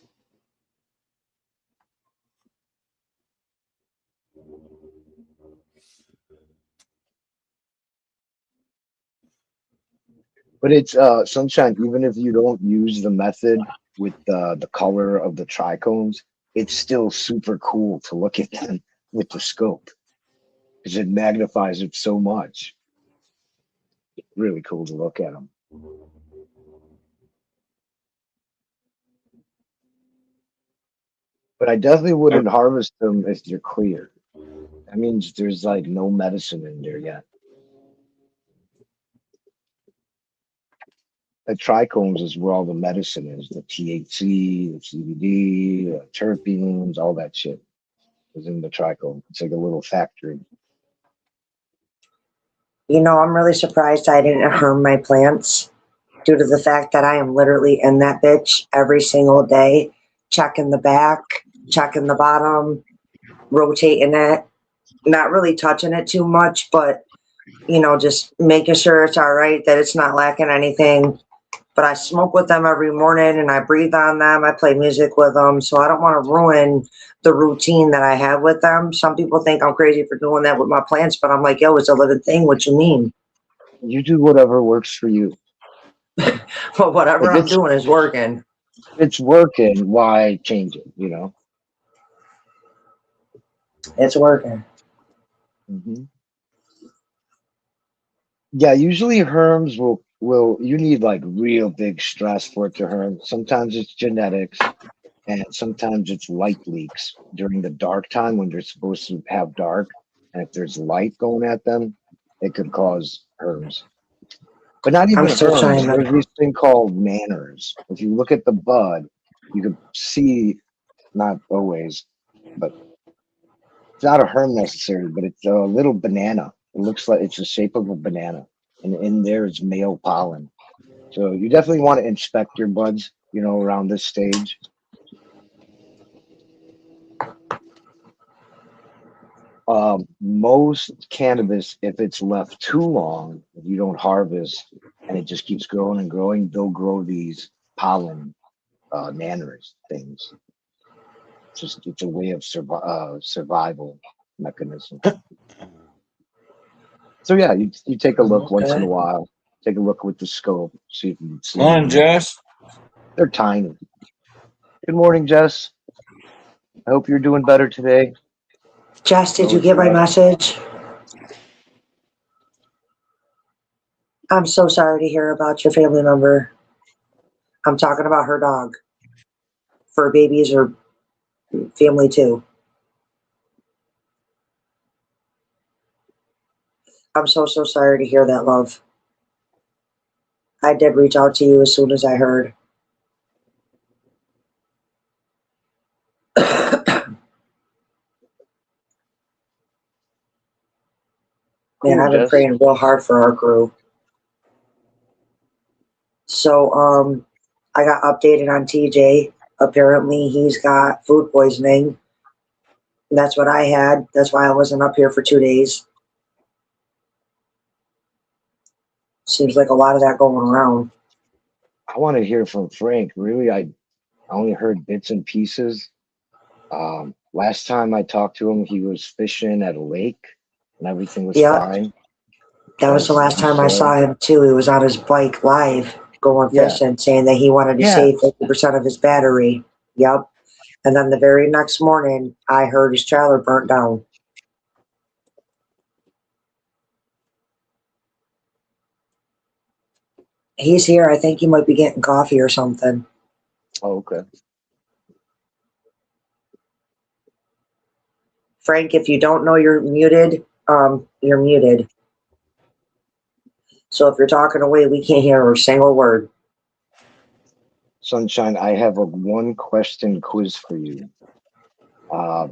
But it's sunshine. Even if you don't use the method with the color of the trichomes, it's still super cool to look at them with the scope because it magnifies it so much. Really cool to look at them. But I definitely wouldn't harvest them if they're clear. That means there's like no medicine in there yet. The trichomes is where all the medicine is, the THC, the CBD, the terpenes, all that shit is in the trichome. It's like a little factory. You know, I'm really surprised I didn't harm my plants due to the fact that I am literally in that bitch every single day, checking the back, checking the bottom, rotating it, not really touching it too much, but, you know, just making sure it's all right, that it's not lacking anything. But I smoke with them every morning and I breathe on them. I play music with them. So I don't want to ruin the routine that I have with them. Some people think I'm crazy for doing that with my plants, but I'm like, yo, it's a living thing. What you mean? You do whatever works for you. Well, whatever If I'm doing is working. it's working, why change it? You know. It's working. Mm-hmm. Yeah, usually herms will you need like real big stress for it to herm. Sometimes it's genetics, and sometimes it's light leaks during the dark time when they're supposed to have dark. And if there's light going at them, it could cause herms. But not even I'm still herms. trying There's to. this thing called manners. If you look at the bud, you can see, not always, but it's not a herm necessarily, but it's a little banana. It looks like it's the shape of a banana, and in there is male pollen. So you definitely want to inspect your buds, you know, around this stage. Most cannabis, if it's left too long, if you don't harvest and it just keeps growing and growing, they'll grow these pollen nanners things. It's a way of survival mechanism. So yeah, you take a look once in a Okay. while. Take a look with the scope, see if you can see Morning, anything. Jess. They're tiny. Good morning, Jess. I hope you're doing better today. Jess, did you Always get my glad. message? I'm so sorry to hear about your family member. I'm talking about her dog. Fur babies or family too. I'm so sorry to hear that, love. I did reach out to you as soon as I heard. Man, Cool, I've been Jess. praying real hard for our crew. So, I got updated on TJ. Apparently, he's got food poisoning. That's what I had. That's why I wasn't up here for 2 days. Seems like a lot of that going around. I want to hear from Frank. Really, I only heard bits and pieces. Last time I talked to him, he was fishing at a lake and everything was Yeah, fine. that was the As last he time I said, saw him too. He was on his bike live going yeah, fishing, saying that he wanted to yeah. save 50% of his battery. Yep. And then the very next morning, I heard his trailer burnt down. He's here. I think he might be getting coffee or something. Oh, okay. Frank, if you don't know you're muted, you're muted. So if you're talking away, we can't hear a single word. Sunshine, I have a one question quiz for you.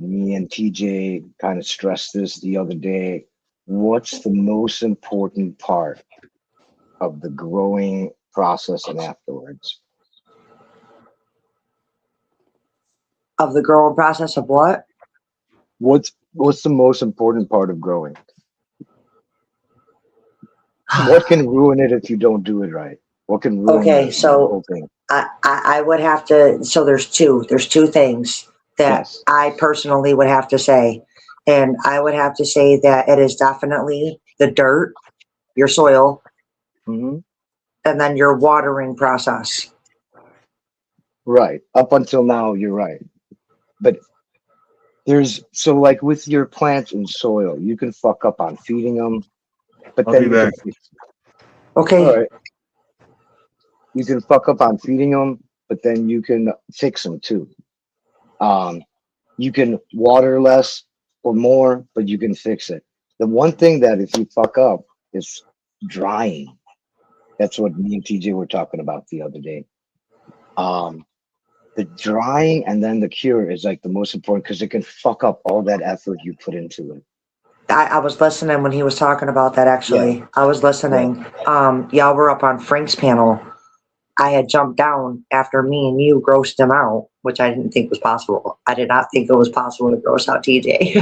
Me and TJ kind of stressed this the other day. What's the most important part of the growing process and afterwards? Of the growing process of what? What's the most important part of growing? What can ruin it if you don't do it right? What can ruin Okay, that so whole thing? I would have to, so there's two things that Yes. I personally would have to say. And I would have to say that it is definitely the dirt, your soil, Hmm. and then your watering process. Right. Up until now, you're right. But so like with your plants and soil, you can fuck up on feeding them, but I'll then be you can back. fix Okay. all right. You can fuck up on feeding them, but then you can fix them too. You can water less or more, but you can fix it. The one thing that if you fuck up is drying. That's what me and TJ were talking about the other day. The drying and then the cure is like the most important because it can fuck up all that effort you put into it. I was listening when he was talking about that actually. I was listening. Y'all were up on Frank's panel. I had jumped down after me and you grossed him out, which I didn't think was possible. I did not think it was possible to gross out TJ.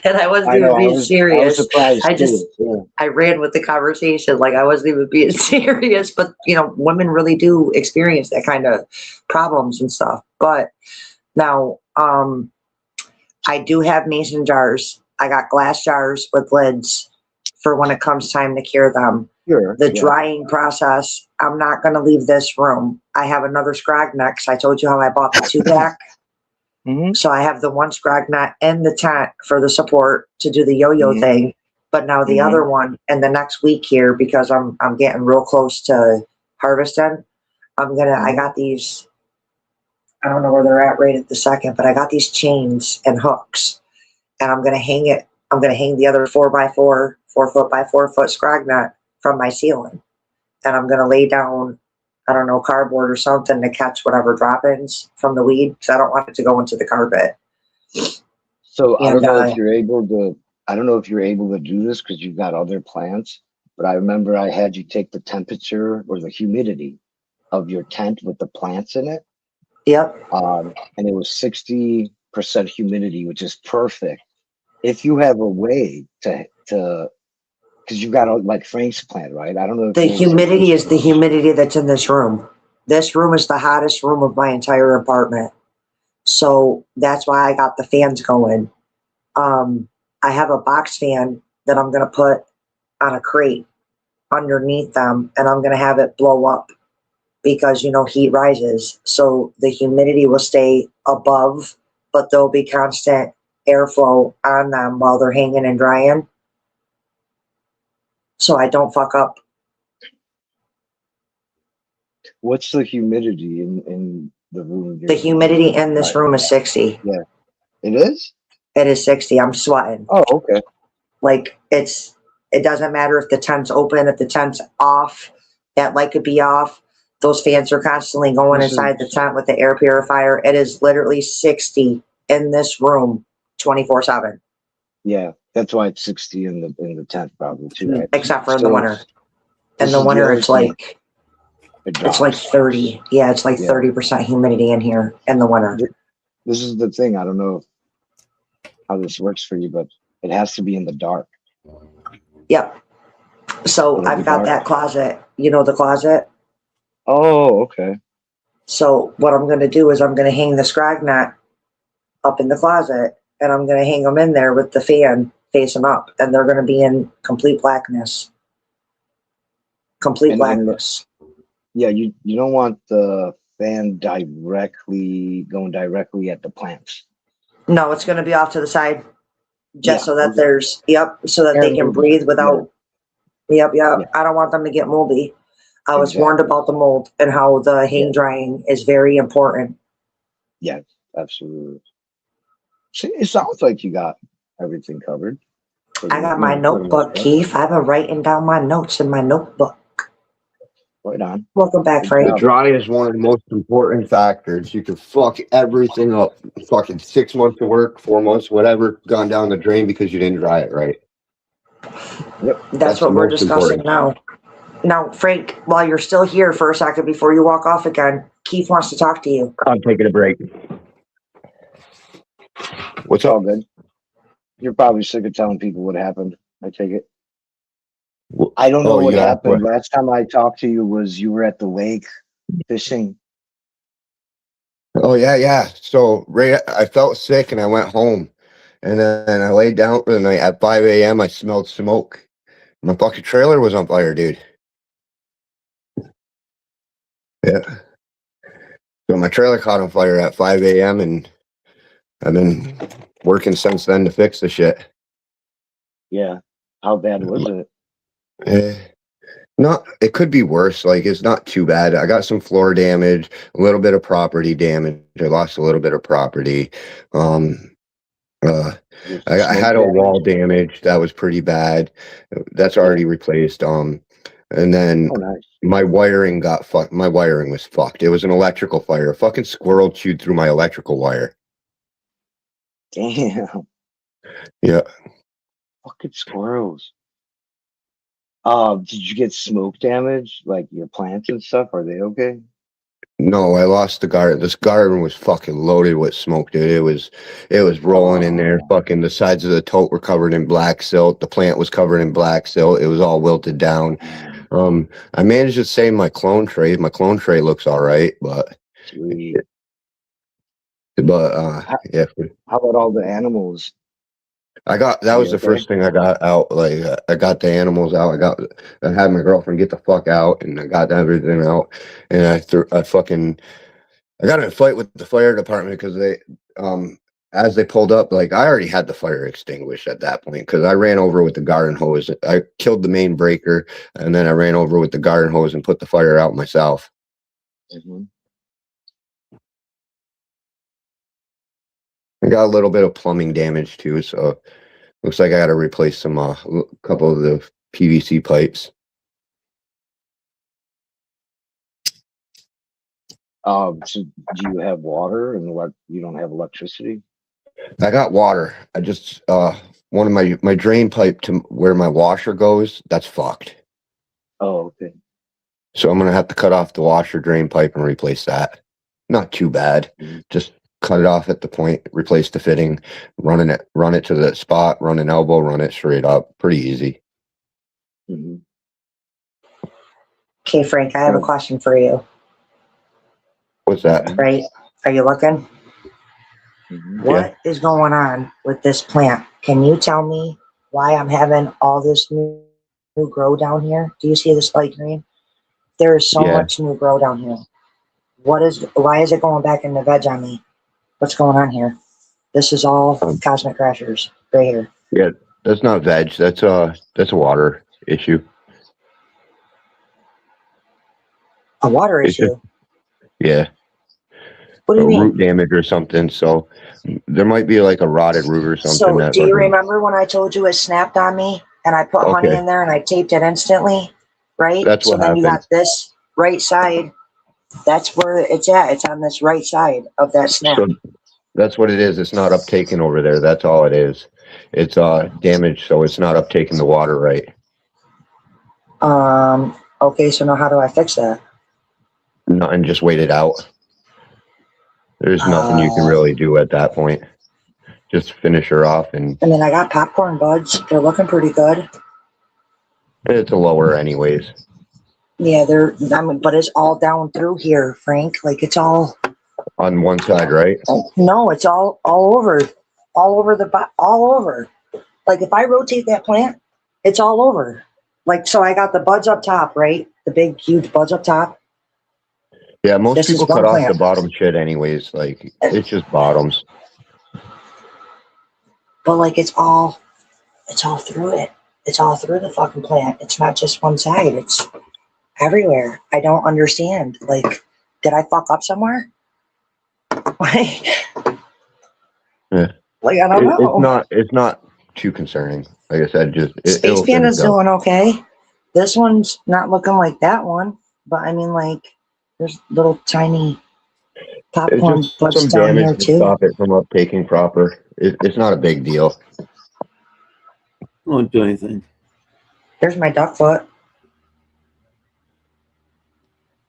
And I wasn't I know. even being I was serious. surprised I too. just I ran with the conversation like I wasn't even being serious. But you know, women really do experience that kind of problems and stuff. But now, I do have mason jars. I got glass jars with lids for when it comes time to cure them. Sure. The Yeah. drying process, I'm not going to leave this room. I have another scrag net 'cause I told you how I bought the 2-pack. Mhm. So I have the one scrag net in the tent for the support to do the yo-yo Mhm. thing. But now the Mhm. other one in the next week here, because I'm getting real close to harvesting, I got these, I don't know where they're at right at the second, but I got these chains and hooks and I'm gonna hang it. I'm gonna hang the other 4x4, 4 foot by 4 foot scrag net from my ceiling, and I'm gonna lay down, I don't know, cardboard or something to catch whatever drop-ins from the weed because I don't want it to go into the carpet. So I don't And know if you're able to. I don't know if you're able to do this because you've got other plants. But I remember I had you take the temperature or the humidity of your tent with the plants in it, yep, and it was 60% humidity, which is perfect. If you have a way to, because you've got like Frank's plant, right? I don't know if the yours is humidity is the humidity that's in this room. This room is the hottest room of my entire apartment, so that's why I got the fans going. I have a box fan that I'm gonna put on a crate underneath them, and I'm gonna have it blow up because you know heat rises, so the humidity will stay above, but there'll be constant airflow on them while they're hanging and drying, so I don't fuck up. What's the humidity in the room? The humidity in this room is 60. Yeah, it is. It is 60. I'm sweating. Oh, okay. Like it doesn't matter if the tent's open, if the tent's off, that light could be off. Those fans are constantly going inside the tent with the air purifier. It is literally 60 in this room 24/7. Yeah, that's why it's 60 in the tent probably too, right? Except for in the So, winter. In this the is winter other it's thing. like It it's like drops. 30. Yeah, it's like Yeah. 30% humidity in here in the winter. This is the thing. I don't know how this works for you, but it has to be in the dark. Yep. So It'll I've be got dark. that closet. You know the closet? Oh, okay. So what I'm going to do is I'm going to hang the scrag net up in the closet, and I'm going to hang them in there with the fan facing up, and they're going to be in complete blackness. Complete And blackness. Yeah, you don't want the fan going directly at the plants. No, it's going to be off to the side, just Yeah, so that okay. so that Air they can movement, breathe without. Yep. Yeah. I don't want them to get moldy. I was Exactly. warned about the mold and how the hang drying is very important. Yeah, absolutely. See, it sounds like you got everything covered. I got my notebook, Keith. I've been writing down my notes in my notebook. Right on. Welcome back, The Frank. dry is one of the most important factors. You can fuck everything up. Fucking 6 months of work, 4 months, whatever, gone down the drain because you didn't dry it right. Yep. That's what we're discussing now. Now, Frank, while you're still here for a second before you walk off again, Keith wants to talk to you. I'm taking a break. What's All up? good. You're probably sick of telling people what happened. I take it. I don't know Oh, what you asked happened. Last time I talked to you was you were at the lake fishing. Oh yeah. So I felt sick and I went home, and then I laid down for the night. At 5 a.m., I smelled smoke. My fucking trailer was on fire, dude. Yeah. So my trailer caught on fire at 5 a.m. and I've been working since then to fix the shit. Yeah. How bad was it? Eh, not. It could be worse. Like it's not too bad. I got some floor damage, a little bit of property damage. I lost a little bit of property. Um. Just I smoke had a damage? wall damage that was pretty bad. That's already replaced. And then Oh, nice. my wiring got fucked. My wiring was fucked. It was an electrical fire. A fucking squirrel chewed through my electrical wire. Damn. Yeah. Fucking squirrels. Did you get smoke damage? Like your plants and stuff? Are they okay? No, I lost the garden. This garden was fucking loaded with smoke, dude. It was rolling in there. Fucking the sides of the tote were covered in black silt. The plant was covered in black silt. It was all wilted down. I managed to save my clone tray. My clone tray looks all right, but Sweet. yeah. How about all the animals? That was You the okay? first thing I got out. Like I got the animals out. I had my girlfriend get the fuck out, and I got everything out. And I got in a fight with the fire department because as they pulled up, like I already had the fire extinguished at that point because I ran over with the garden hose. I killed the main breaker, and then I ran over with the garden hose and put the fire out myself. Mm-hmm. I got a little bit of plumbing damage too, so looks like I got to replace some couple of the PVC pipes. So do you have water and you don't have electricity? I got water. I just one of my drain pipe to where my washer goes, that's fucked. Oh, okay. So I'm gonna have to cut off the washer drain pipe and replace that. Not too bad. Just cut it off at the point, replace the fitting, run it to the spot, run an elbow, run it straight up. Pretty easy. Mm-hmm. Okay, Frank, I have a question for you. What's that? Right? Are you looking? Mm-hmm. What is going on with this plant? Can you tell me why I'm having all this new grow down here? Do you see this light green? There is so Yeah. much new grow down here. Why is it going back in the veg on me? What's going on here? This is all Cosmic Crashers right here. Yeah, that's not veg. That's a water issue. A water It's issue? Yeah. What do you mean? Root damage or something. So there might be like a rotted root or something. So do you remember when I told you it snapped on me and I put honey in there and I taped it instantly? Right? That's what then happened. You got this right side. That's where it's at. It's on this right side of that snap. So that's what it is. It's not uptaking over there. That's all it is. It's damaged, so it's not uptaking the water right. Okay, so now how do I fix that? And just wait it out. There's nothing you can really do at that point. Just finish her off, and then I got popcorn buds. They're looking pretty good. it's a lower anyways. Yeah, but it's all down through here, Frank. Like it's all on one side, right? No, it's all over all over. Like if I rotate that plant, it's all over. Like so, I got the buds up top, right? The big, huge buds up top. Yeah, most people cut off the bottom shit anyways. Like it's just bottoms. But like it's all through it. It's all through the fucking plant. It's not just one side. It's everywhere. I don't understand. Like, did I fuck up somewhere? Like, yeah. Like I don't know. It's not too concerning. Like I said, just Space Panda's doing okay. This one's not looking like that one, but I mean, like, there's little tiny popcorn buds down here too. Stop it from uptaking proper. It's not a big deal. Won't do anything. There's my duck foot.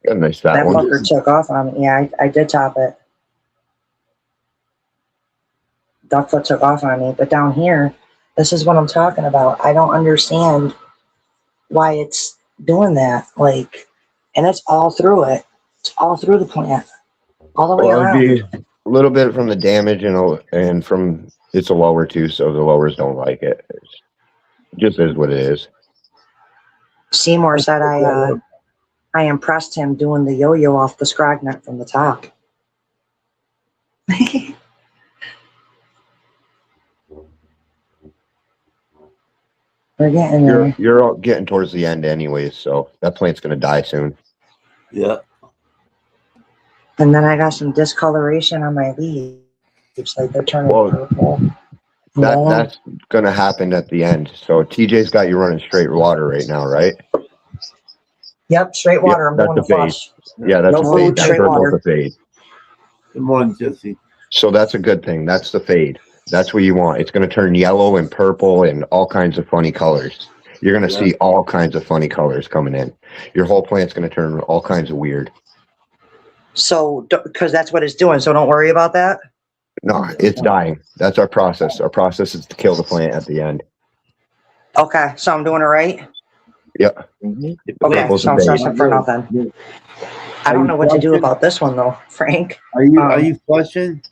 Got a nice fat one. That fucker took off on me. Yeah, I did top it. Duck foot took off on me, but down here, this is what I'm talking about. I don't understand why it's doing that. Like, and it's all through it. It's all through the plant, all the way Well, it'd around. be a little bit from the damage and from it's a lower too, so the lowers don't like it. It just is what it is. Seymour said I impressed him doing the yo-yo off the Scragnet from the top. We're getting there. You're all getting towards the end anyways, so that plant's gonna die soon. Yeah. And then I got some discoloration on my leaves. Like they're turning Well, purple. That's gonna happen at the end. So TJ's got you running straight water right now, right? Yep, straight water. I'm that's going the to flush. Yeah, that's No a food, fade. That straight purple's water. a fade. Good morning, Jesse. So that's a good thing. That's the fade. That's what you want. It's gonna turn yellow and purple and all kinds of funny colors. You're gonna Yeah. see all kinds of funny colors coming in. Your whole plant's gonna turn all kinds of weird. So, because that's what it's doing. So don't worry about that. No, it's dying. That's our process. Our process is to kill the plant at the end. Okay, so I'm doing it right. Yep. Mhm. Okay, Purple's so I'm the fade. stressing for nothing. I don't know what to do about this one though, Frank. Are you flushing?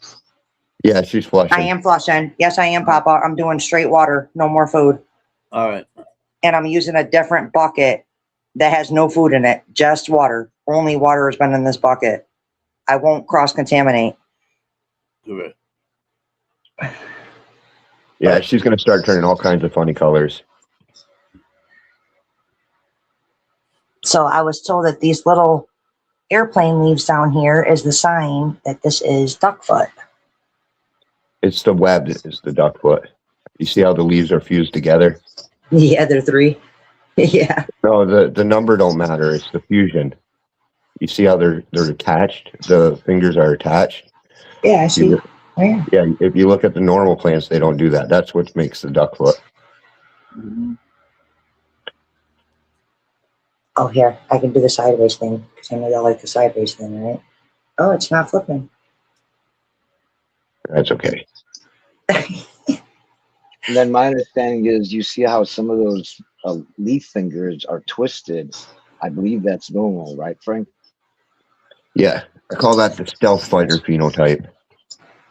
Yeah, she's flushing. I am flushing. Yes, I am, Papa. I'm doing straight water, no more food. All right. And I'm using a different bucket that has no food in it, just water. Only water has been in this bucket. I won't cross contaminate. Do it. Yeah, she's gonna start turning all kinds of funny colors. So I was told that these little airplane leaves down here is the sign that this is duckfoot. It's the web that is the duckfoot. You see how the leaves are fused together? Yeah, they're 3. Yeah. No, the number don't matter. It's the fusion. You see how they're attached? The fingers are attached. Yeah, I see. Yeah. Yeah, if you look at the normal plants, they don't do that. That's what makes the duckfoot. Mhm. Oh, here, I can do the sideways thing because I know y'all like the sideways thing, right? Oh, it's not flipping. That's okay. And then my understanding is you see how some of those leaf fingers are twisted. I believe that's normal, right, Frank? Yeah, I call that the stealth fighter phenotype.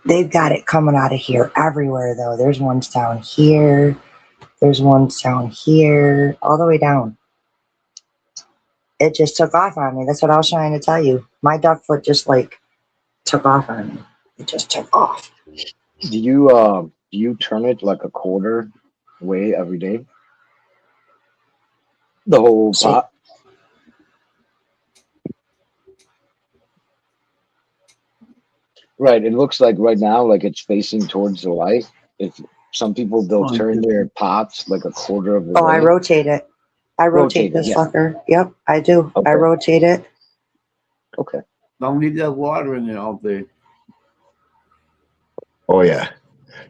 They've got it coming out of here everywhere, though. There's ones down here. There's ones down here, all the way down. It just took off on me. That's what I was trying to tell you. My duckfoot just like took off on me. It just took off. Do you turn it like a quarter way every day? The whole So- pot? Right. It looks like right now, like it's facing towards the light. If some people they'll turn their pots like a quarter of the Oh, I way. rotate it. I rotate Rotate it, this yeah. fucker. Yep, I do. Okay. I rotate it. Okay. Don't leave that water in there all day. Oh yeah,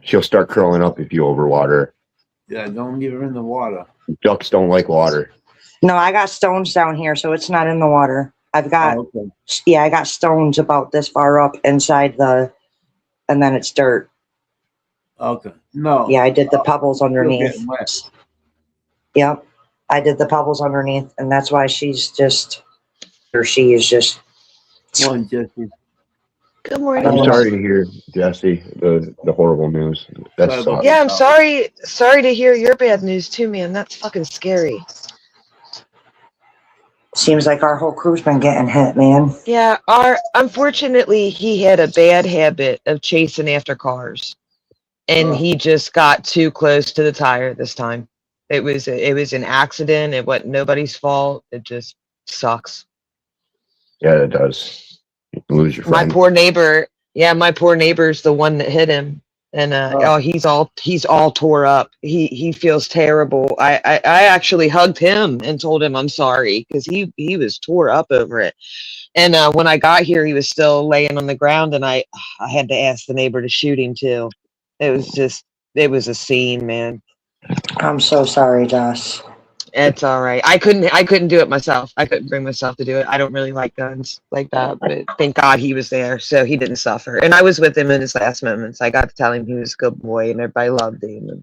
she'll start curling up if you overwater. Yeah, don't leave her in the water. Ducks don't like water. No, I got stones down here, so it's not in the water. I've got, Oh, okay. yeah, I got stones about this far up inside and then it's dirt. Okay. No. Yeah, I did the pebbles Still underneath. getting wet. Yep, I did the pebbles underneath, and that's why she is just. Come on, Jesse. Good morning. I'm sorry to hear, Jesse, the horrible news. That Sorry about sucks. Yeah, I'm sorry to hear your bad news too, man. That's fucking scary. Seems like our whole crew's been getting hit, man. Yeah, unfortunately he had a bad habit of chasing after cars. And he just got too close to the tire this time. It was an accident. It wasn't nobody's fault. It just sucks. Yeah, it does. You can lose your My friend. poor neighbor. Yeah, my poor neighbor's the one that hit him. And he's all tore up. He feels terrible. I actually hugged him and told him I'm sorry because he was tore up over it. And when I got here, he was still laying on the ground, and I had to ask the neighbor to shoot him too. It was a scene, man. I'm so sorry, Josh. It's all right. I couldn't do it myself. I couldn't bring myself to do it. I don't really like guns like that, but thank God he was there, so he didn't suffer. And I was with him in his last moments. I got to tell him he was a good boy, and everybody loved him.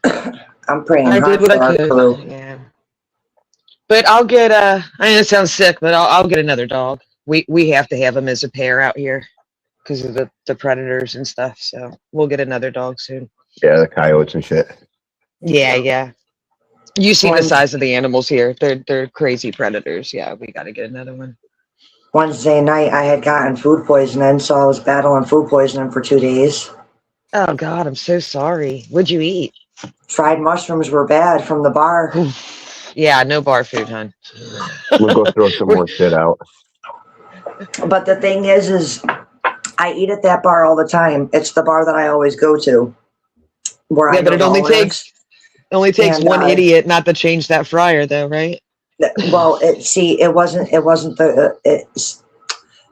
And I'm praying I hard did what for I our could. crew. Yeah. But I'll get I know it sounds sick, but I'll get another dog. We have to have them as a pair out here because of the predators and stuff. So we'll get another dog soon. Yeah, the coyotes and shit. Yeah, yeah. You see the One- size of the animals here. They're crazy predators. Yeah, we got to get another one. Wednesday night, I had gotten food poisoning, so I was battling food poisoning for 2 days. Oh God, I'm so sorry. What'd you eat? Fried mushrooms were bad from the bar. Yeah, no bar food, hon. We'll go throw some more shit out. But the thing is I eat at that bar all the time. It's the bar that I always go to. Where Yeah, I but know it the only owners. takes And, one idiot not to change that fryer, though, right? Well, it wasn't the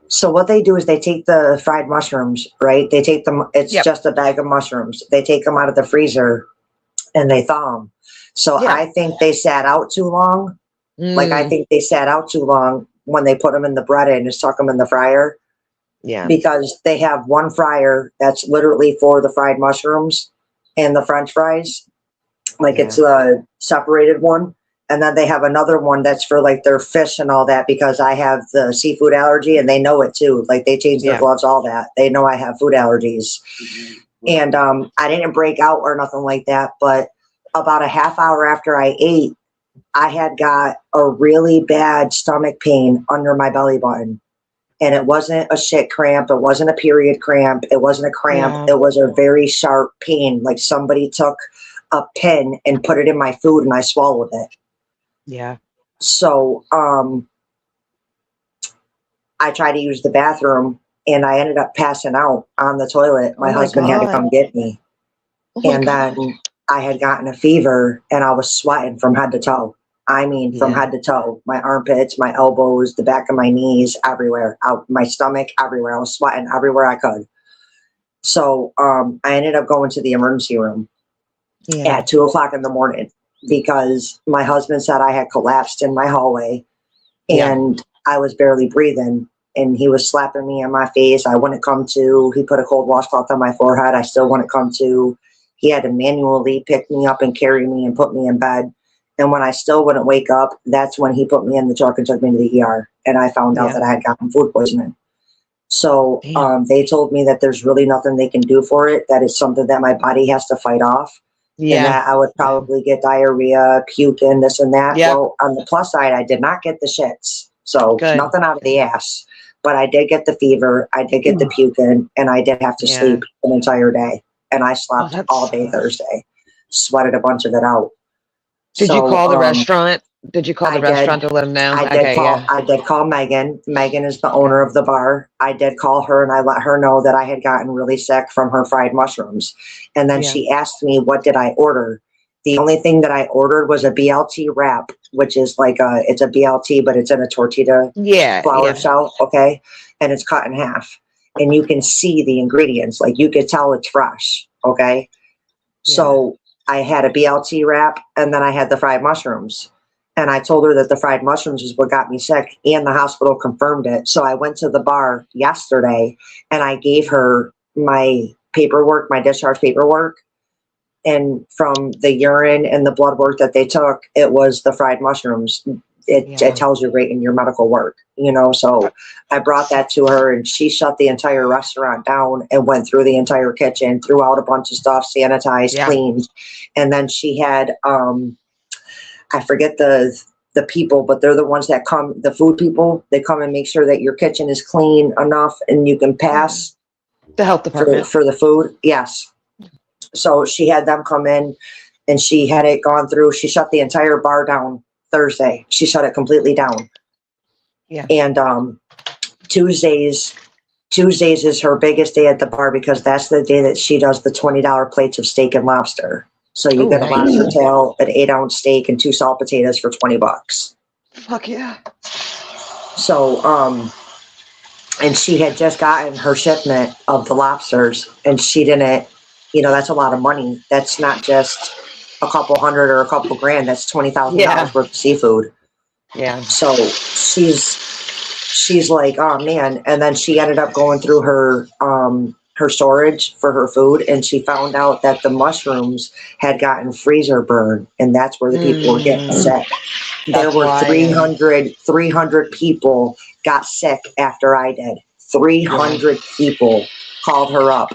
so what they do is they take the fried mushrooms, right? They take them. It's Yep. just a bag of mushrooms. They take them out of the freezer and they thaw them. So Yeah. I think they sat out too long. Like I Mm, think they sat out too long when they put them in the bread and just stuck them in the fryer, yeah, because they have one fryer that's literally for the fried mushrooms and the French fries. Like Yeah. it's a separated one. And then they have another one that's for like their fish and all that, because I have the seafood allergy and they know it too. Like they change their Yeah. gloves, all that. They know I have food allergies. And I didn't break out or nothing like that. But about a half hour after I ate, I had got a really bad stomach pain under my belly button. And it wasn't a shit cramp. It wasn't a period cramp. It wasn't a cramp. Yeah. It was a very sharp pain. Like somebody took a pin and put it in my food and I swallowed it. yeah. So I tried to use the bathroom and I ended up passing out on the toilet. My Oh my husband had to God. come get me. Oh my And God. then I had gotten a fever and I was sweating from head to toe. I mean, from Yeah. head to toe, my armpits, my elbows, the back of my knees, everywhere, out my stomach, everywhere. I was sweating everywhere I could. So I ended up going to the emergency room Yeah. at 2:00 in the morning because my husband said I had collapsed in my hallway Yeah. and I was barely breathing. And he was slapping me in my face. I wouldn't come to. He put a cold washcloth on my forehead. I still wouldn't come to. He had to manually pick me up and carry me and put me in bed. And when I still wouldn't wake up, that's when he put me in the truck and took me to the ER. And I found out Yeah. that I had gotten food poisoning. So Damn. they told me that there's really nothing they can do for it. That it's something that my body has to fight off. And Yeah. that I would probably get diarrhea, puking, this and that. Yep. Well, on the plus side, I did not get the shits. So Good. nothing out of the ass. But I did get the fever, I did get the puking, and I did have to Yeah. sleep an entire day. And I slept that's- all day Thursday. Sweated a bunch of it out. Did you So, call the restaurant? Did you call I the did. restaurant to let them know? I did Okay. call. Yeah. I did call Megan. Megan is the owner of the bar. I did call her and I let her know that I had gotten really sick from her fried mushrooms. And then Yeah. she asked me, what did I order? The only thing that I ordered was a BLT wrap, which is like it's a BLT, but it's in a tortilla Yeah. flour Yeah. shell, okay? And it's cut in half. And you can see the ingredients. Like you could tell it's fresh, okay? So I had a BLT wrap and then I had the fried mushrooms. And I told her that the fried mushrooms is what got me sick, and the hospital confirmed it. So I went to the bar yesterday and I gave her my paperwork, my discharge paperwork. And from the urine and the blood work that they took, it was the fried mushrooms. It tells you right in your medical work, you know. So I brought that to her and she shut the entire restaurant down and went through the entire kitchen, threw out a bunch of stuff, sanitized, Yeah. cleaned. And then she had I forget the people, but they're the ones that come, the food people. They come and make sure that your kitchen is clean enough and you can pass The health department. for the food. Yes. So she had them come in and she had it gone through. She shut the entire bar down Thursday. She shut it completely down. Yeah. And Tuesdays is her biggest day at the bar because that's the day that she does the $20 plates of steak and lobster. So you Oh, get a nice. lobster tail, an 8-ounce steak, and 2 salt potatoes for $20. Fuck yeah. So and she had just gotten her shipment of the lobsters and she didn't, you know, that's a lot of money. That's not just a couple hundred or a couple grand. That's $20,000 Yeah. worth of seafood. Yeah. So she's like, oh man. And then she ended up going through her her storage for her food, and she found out that the mushrooms had gotten freezer burn, and that's where the people were getting sick. There That's were why. 300 people got sick after I did. 300 people called her up,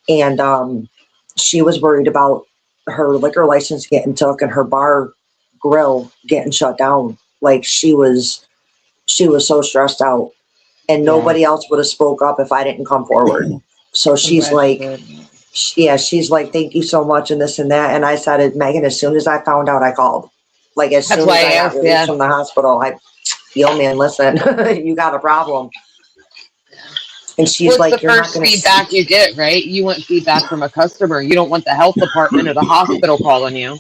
and she was worried about her liquor license getting took and her bar grill getting shut down. Like she was so stressed out, and nobody else would have spoke up if I didn't come forward. So she's like, she's like, thank you so much, and this and that. And I said, Megan, as soon as I found out, I called. Like as That's soon as why I I got asked, released from the hospital, yo man, listen, you got a problem. And she's What's like, the you're not first going to feedback you get, right? You want feedback from a customer. You don't want the health department or the hospital calling you.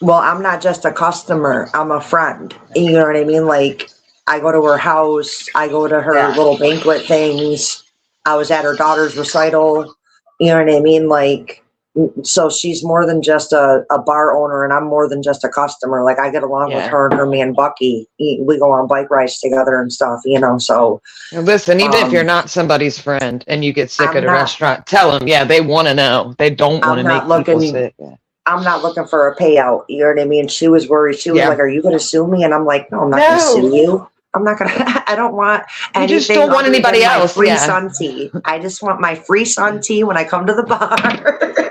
Well, I'm not just a customer. I'm a friend. You know what I mean? Like, I go to her house. I go to her little banquet things. I was at her daughter's recital. You know what I mean? Like, so she's more than just a bar owner, and I'm more than just a customer. Like, I get along with her and her man, Bucky. We go on bike rides together and stuff, you know, so. Now listen, even if you're not somebody's friend and you get sick I'm at a not- restaurant, tell them, they want to know. They don't want to I'm make not people looking- sick. I'm not looking for a payout. You know what I mean? She was worried. She was like, are you going to sue me? And I'm like, no, I'm not going to sue you. I'm not going to, I don't want You anything. just don't want other anybody than my else, free sun tea. I just want my free sun tea when I come to the bar.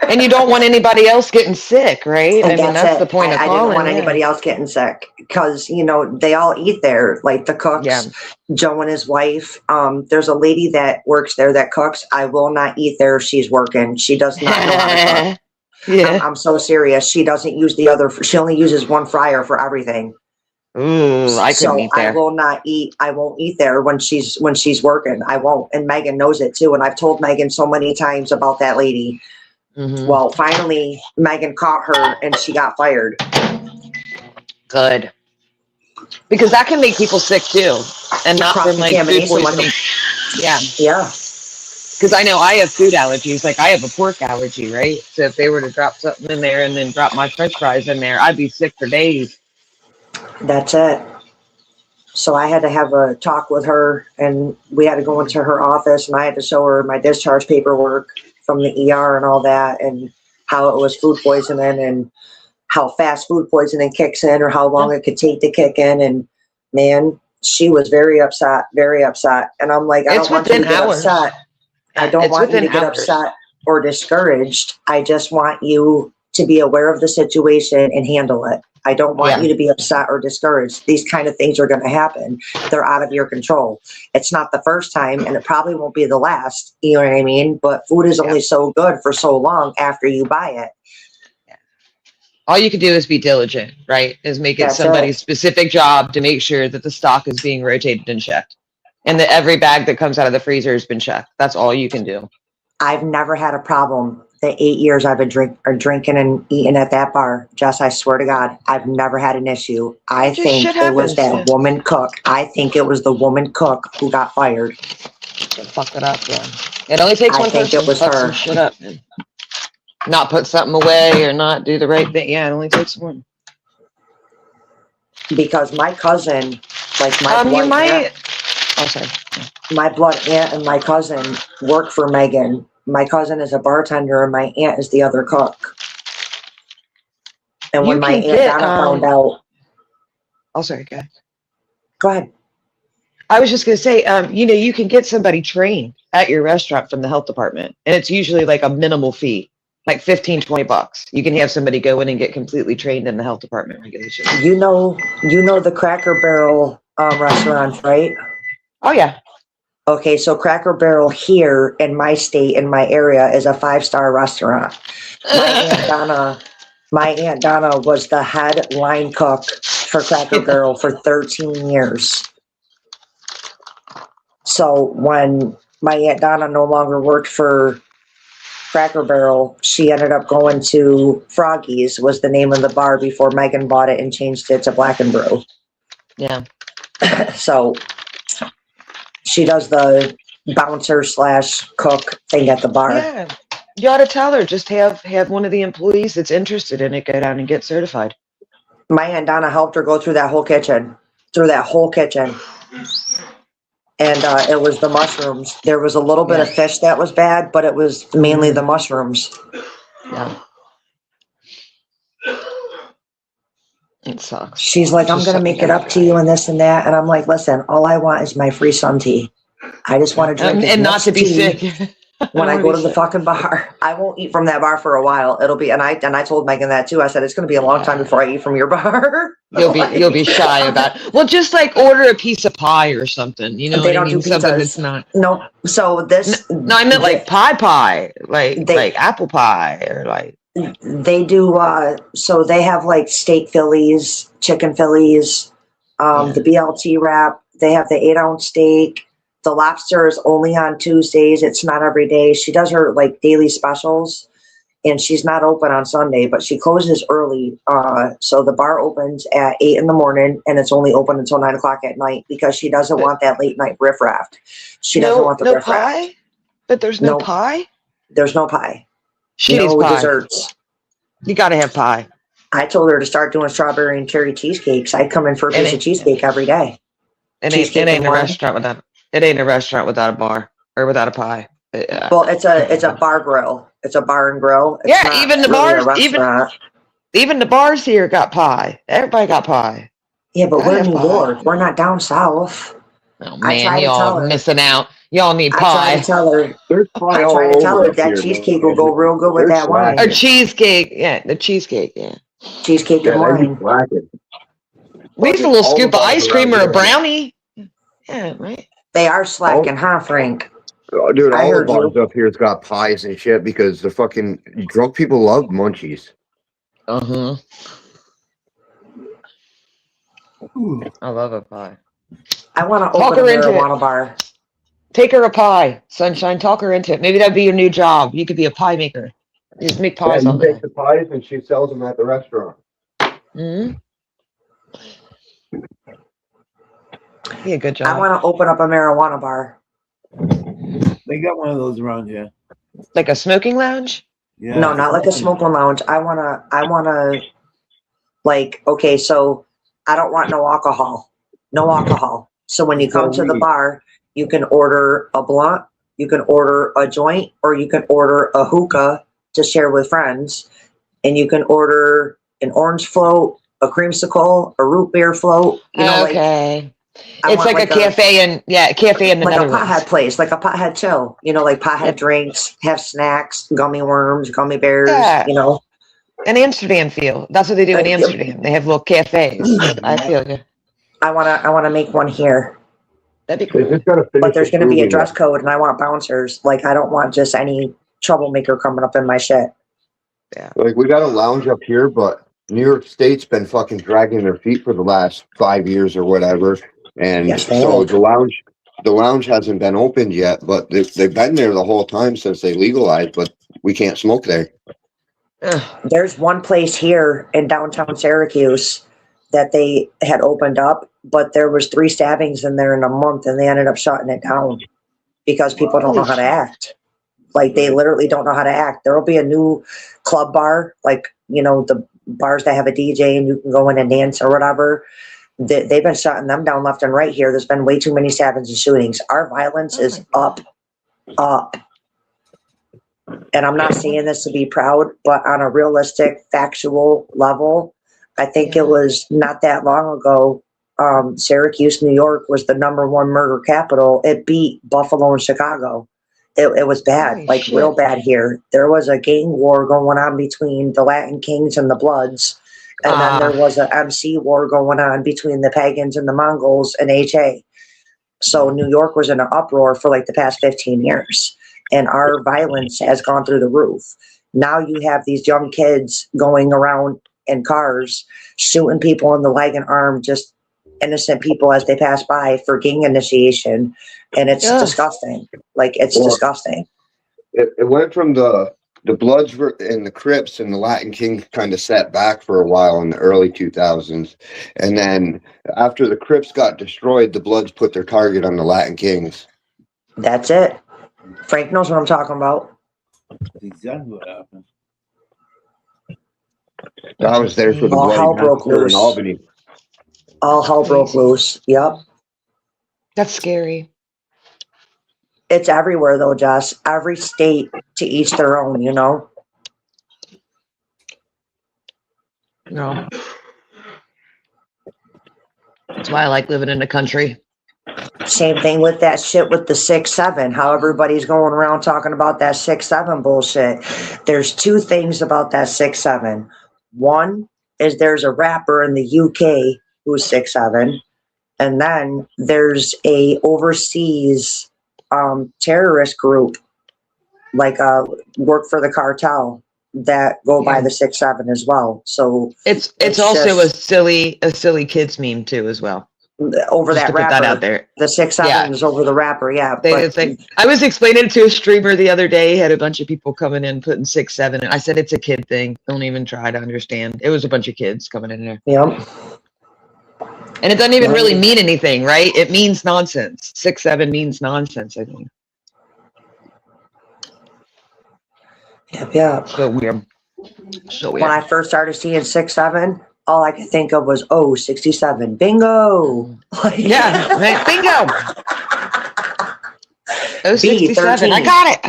And you don't want anybody else getting sick, right? And I mean, that's the point of I calling. didn't want anybody else getting sick because, you know, they all eat there, like the cooks, Joe and his wife. There's a lady that works there that cooks. I will not eat there if she's working. She does not know how to cook. I'm so serious. She doesn't use she only uses one fryer for everything. Ooh, I couldn't eat there. I will not eat. I won't eat there when she's working. I won't. And Megan knows it too. And I've told Megan so many times about that lady. Mm-hmm. Well, finally, Megan caught her and she got fired. Good. Because that can make people sick too. And not from like food poisoning. Yeah. Because I know I have food allergies. Like I have a pork allergy, right? So if they were to drop something in there and then drop my French fries in there, I'd be sick for days. That's it. So I had to have a talk with her, and we had to go into her office, and I had to show her my discharge paperwork from the ER and all that, and how it was food poisoning and how fast food poisoning kicks in or how long it could take to kick in. And man, she was very upset. And I'm like, I don't want you to get upset. I don't want you to get upset or discouraged. I just want you to be aware of the situation and handle it. I don't want you to be upset or discouraged. These kind of things are going to happen. They're out of your control. It's not the first time, and it probably won't be the last. You know what I mean? But food is only so good for so long after you buy it. All you can do is be diligent, right? Is make it somebody's specific job to make sure that the stock is being rotated and checked. And that every bag that comes out of the freezer has been checked. That's all you can do. I've never had a problem. The 8 years I've been drinking and eating at that bar, Jess, I swear to God, I've never had an issue. I think it was that woman cook. I think it was the woman cook who got fired. Fuck it up, yeah. It only takes one person. I think it was her. Shut up. Not put something away or not do the right thing. Yeah, it only takes one. Because my cousin, like my blood aunt, my blood aunt and my cousin work for Megan. My cousin is a bartender and my aunt is the other cook. And when my aunt Donna found out. Oh, sorry, go ahead. Go ahead. I was just going to say, you can get somebody trained at your restaurant from the health department. And it's usually like a minimal fee, like $15-20. You can have somebody go in and get completely trained in the health department regulations. You know the Cracker Barrel restaurant, right? Oh, yeah. Okay, so Cracker Barrel here in my state, in my area, is a 5-star restaurant. My Aunt Donna was the head line cook for Cracker Barrel for 13 years. So when my Aunt Donna no longer worked for Cracker Barrel, she ended up going to Froggy's, was the name of the bar before Megan bought it and changed it to Black and Brew. Yeah. So she does the bouncer / cook thing at the bar. Yeah. You ought to tell her, just have one of the employees that's interested in it go down and get certified. My Aunt Donna helped her go through that whole kitchen. and it was the mushrooms. There was a little bit of fish that was bad, but it was mainly the mushrooms. Yeah. It sucks. She's like, I'm Just gonna make it up to you and this and that, and I'm like, listen, all I want is my free sun tea. I just want to drink as And not much to be tea sick. when I wanna go be to the sick. fucking bar. I won't eat from that bar for a while. It'll be, and I told Megan that too. I said it's gonna be a long time before I eat from your bar. You'll be shy about it. Well, just like order a piece of pie or something. You know They what I don't do mean? Something pizzas. that's not. No, so this No, I meant like pie, They- like apple pie or like. they do. So they have like steak Phillies, chicken Phillies, the BLT wrap. They have the 8-ounce steak. The lobster is only on Tuesdays. It's not every day. She does her like daily specials, and she's not open on Sunday, but she closes early. So the bar opens at 8 in the morning, and it's only open until 9 o'clock at night because she doesn't want that late night riffraff. She doesn't want the no riffraff. pie, but there's no Nope. pie. There's no pie. She needs No pie. desserts. You got to have pie. I told her to start doing strawberry and cherry cheesecakes. I'd come in for a And piece of it- cheesecake every day. Cheesecake It ain't and a wine. restaurant without. It ain't a restaurant without a bar or without a pie. Well, it's a bar grill. It's a bar and grill. It's Yeah, not even the really a bars- restaurant. Even the bars here got pie. Everybody got pie. Yeah, but I we're in have New pie. York. We're not down south. Oh I try man, to tell y'all her. missing out. Y'all need I try to pie tell her. There's pie I all try to tell over her up that here, cheesecake man. will go real good with There's that wine. or cheesecake. Yeah, the cheesecake. Yeah. Cheesecake Yeah, and they wine. just black it. We used a Fucking little all scoop the of ice bars cream or around a here. brownie. Yeah, right. They are slacking, huh, Frank? Oh, dude, I all the heard you. bars up here's got pies and shit because the fucking drunk people love munchies. Uh huh. I love a pie. I want to Talk open a her into it. marijuana bar. Take her a pie, Sunshine. Talk her into it. Maybe that'd be your new job. You could be a pie maker. Just make pies Yeah, all you day. make the pies and she sells them at the restaurant. Hmm. Be a good I job. want to open up a marijuana bar. They got one of those around here. Like a smoking lounge. Yeah. No, not like a smoking lounge. I wanna like, okay, so I don't want no alcohol. No alcohol. So when you come to the bar, you can order a blunt, you can order a joint, or you can order a hookah to share with friends. And you can order an orange float, a creamsicle, a root beer float. You know, Okay. I It's want like a cafe in the like a Netherlands. pothead place, like a pothead chill. You know, like pothead drinks, have snacks, gummy worms, gummy bears. Yeah. You know. An Amsterdam feel. That's what they do in Yep. Amsterdam. They have little cafes. I feel you. I wanna make one here. That'd be They cool. just gotta finish But there's going to be a approving dress it. code, and I want bouncers. Like, I don't want just any troublemaker coming up in my shit. Like, we got a lounge up here, but New York State's been fucking dragging their feet for the last 5 years or whatever. And Yes, they so have. the lounge hasn't been opened yet, but they've been there the whole time since they legalized, but we can't smoke there. Ugh. There's one place here in downtown Syracuse that they had opened up, but there was 3 stabbings in there in a month, and they ended up shutting it down because people don't know how to act. Like, they literally don't know how to act. There will be a new club bar, like, you know, the bars that have a DJ and you can go in and dance or whatever. They've been shutting them down left and right here. There's been way too many stabbings and shootings. Our violence is up. And I'm not saying this to be proud, but on a realistic, factual level, I think it was not that long ago. Syracuse, New York was the #1 murder capital. It beat Buffalo and Chicago. It was bad, Holy like shit. real bad here. There was a gang war going on between the Latin Kings and the Bloods. And then there was a MC war going on between the Pagans and the Mongols and HA. So New York was in an uproar for like the past 15 years. And our violence has gone through the roof. Now you have these young kids going around in cars, shooting people in the leg and arm, just innocent people as they pass by for gang initiation. And it's Ugh. disgusting. Like, it's Well, disgusting. It went from the Bloods and the Crips and the Latin Kings kind of sat back for a while in the early 2000s. And then after the Crips got destroyed, the Bloods put their target on the Latin Kings. That's it. Frank knows what I'm talking about. That's exactly what happened. I was there for the All Bloody hell broke Massacre in loose. Albany. All hell broke loose. Yep. That's scary. It's everywhere though, Jess. Every state to each their own, you know? No. That's why I like living in the country. Same thing with that shit with the 6-7. How everybody's going around talking about that 6-7 bullshit. There's two things about that 6-7. One is there's a rapper in the UK who's 6-7, and then there's a overseas terrorist group, like work for the cartel, that go by the 6-7 as well. So It's also a silly kids meme too as well. over Just that to put rapper, that out there. the 6-7 Yeah. is over the rapper. Yeah, It's like, I was explaining it to a streamer the other day. Had a bunch of people coming in putting 6-7, and I said it's a kid thing. Don't even try to understand. It was a bunch of kids coming in there, yep. and it doesn't even really mean anything, right? It means nonsense. 6-7 means nonsense, I think. Yep, yep. So weird. So When weird. I first started seeing 6-7, all I could think of was 67. Bingo. Like, Yeah, right. Bingo. Oh, 67. I got it.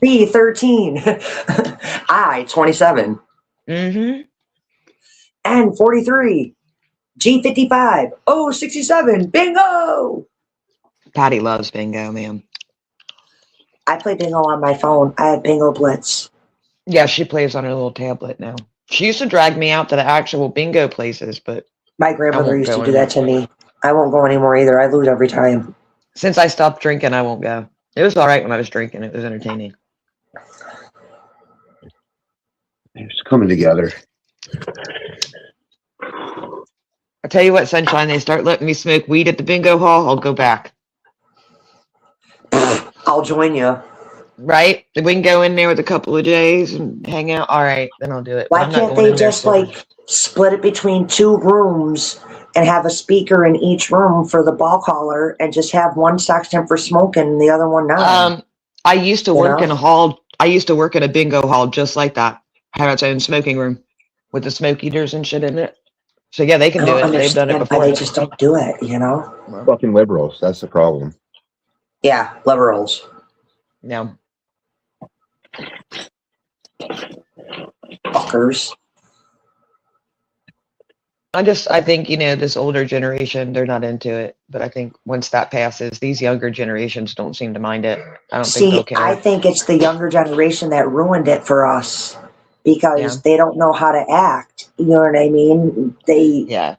B13. I-27. Mm-hmm. N43. G55. 67. Bingo. Patty loves bingo, man. I play bingo on my phone. I have Bingo Blitz. Yeah, she plays on her little tablet now. She used to drag me out to the actual bingo places, but My grandmother won't used go to do that to me. I won't go anymore either. I lose every time. since I stopped drinking, I won't go. It was all right when I was drinking. It was entertaining. It's coming together. I tell you what, Sunshine, they start letting me smoke weed at the bingo hall, I'll go back. I'll join you. Right? We can go in there with a couple of J's and hang out. All right, then I'll do it. Why I'm not can't going they in there just sober. like split it between two rooms and have a speaker in each room for the ball caller and just have one section for smoking and the other one not? I used to You work know? in a hall. I used to work in a bingo hall just like that. Had its own smoking room with the smoke eaters and shit in it. So yeah, they can I do don't it. They've done it understand why before. they just don't do it, you know? Fucking liberals. That's the problem. Yeah, liberals. Yeah. Fuckers. I think, this older generation, they're not into it. But I think once that passes, these younger generations don't seem to mind it. I don't think See, they'll care. I think it's the younger generation that ruined it for us because Yeah. they don't know how to act. You know what I mean? They Yeah.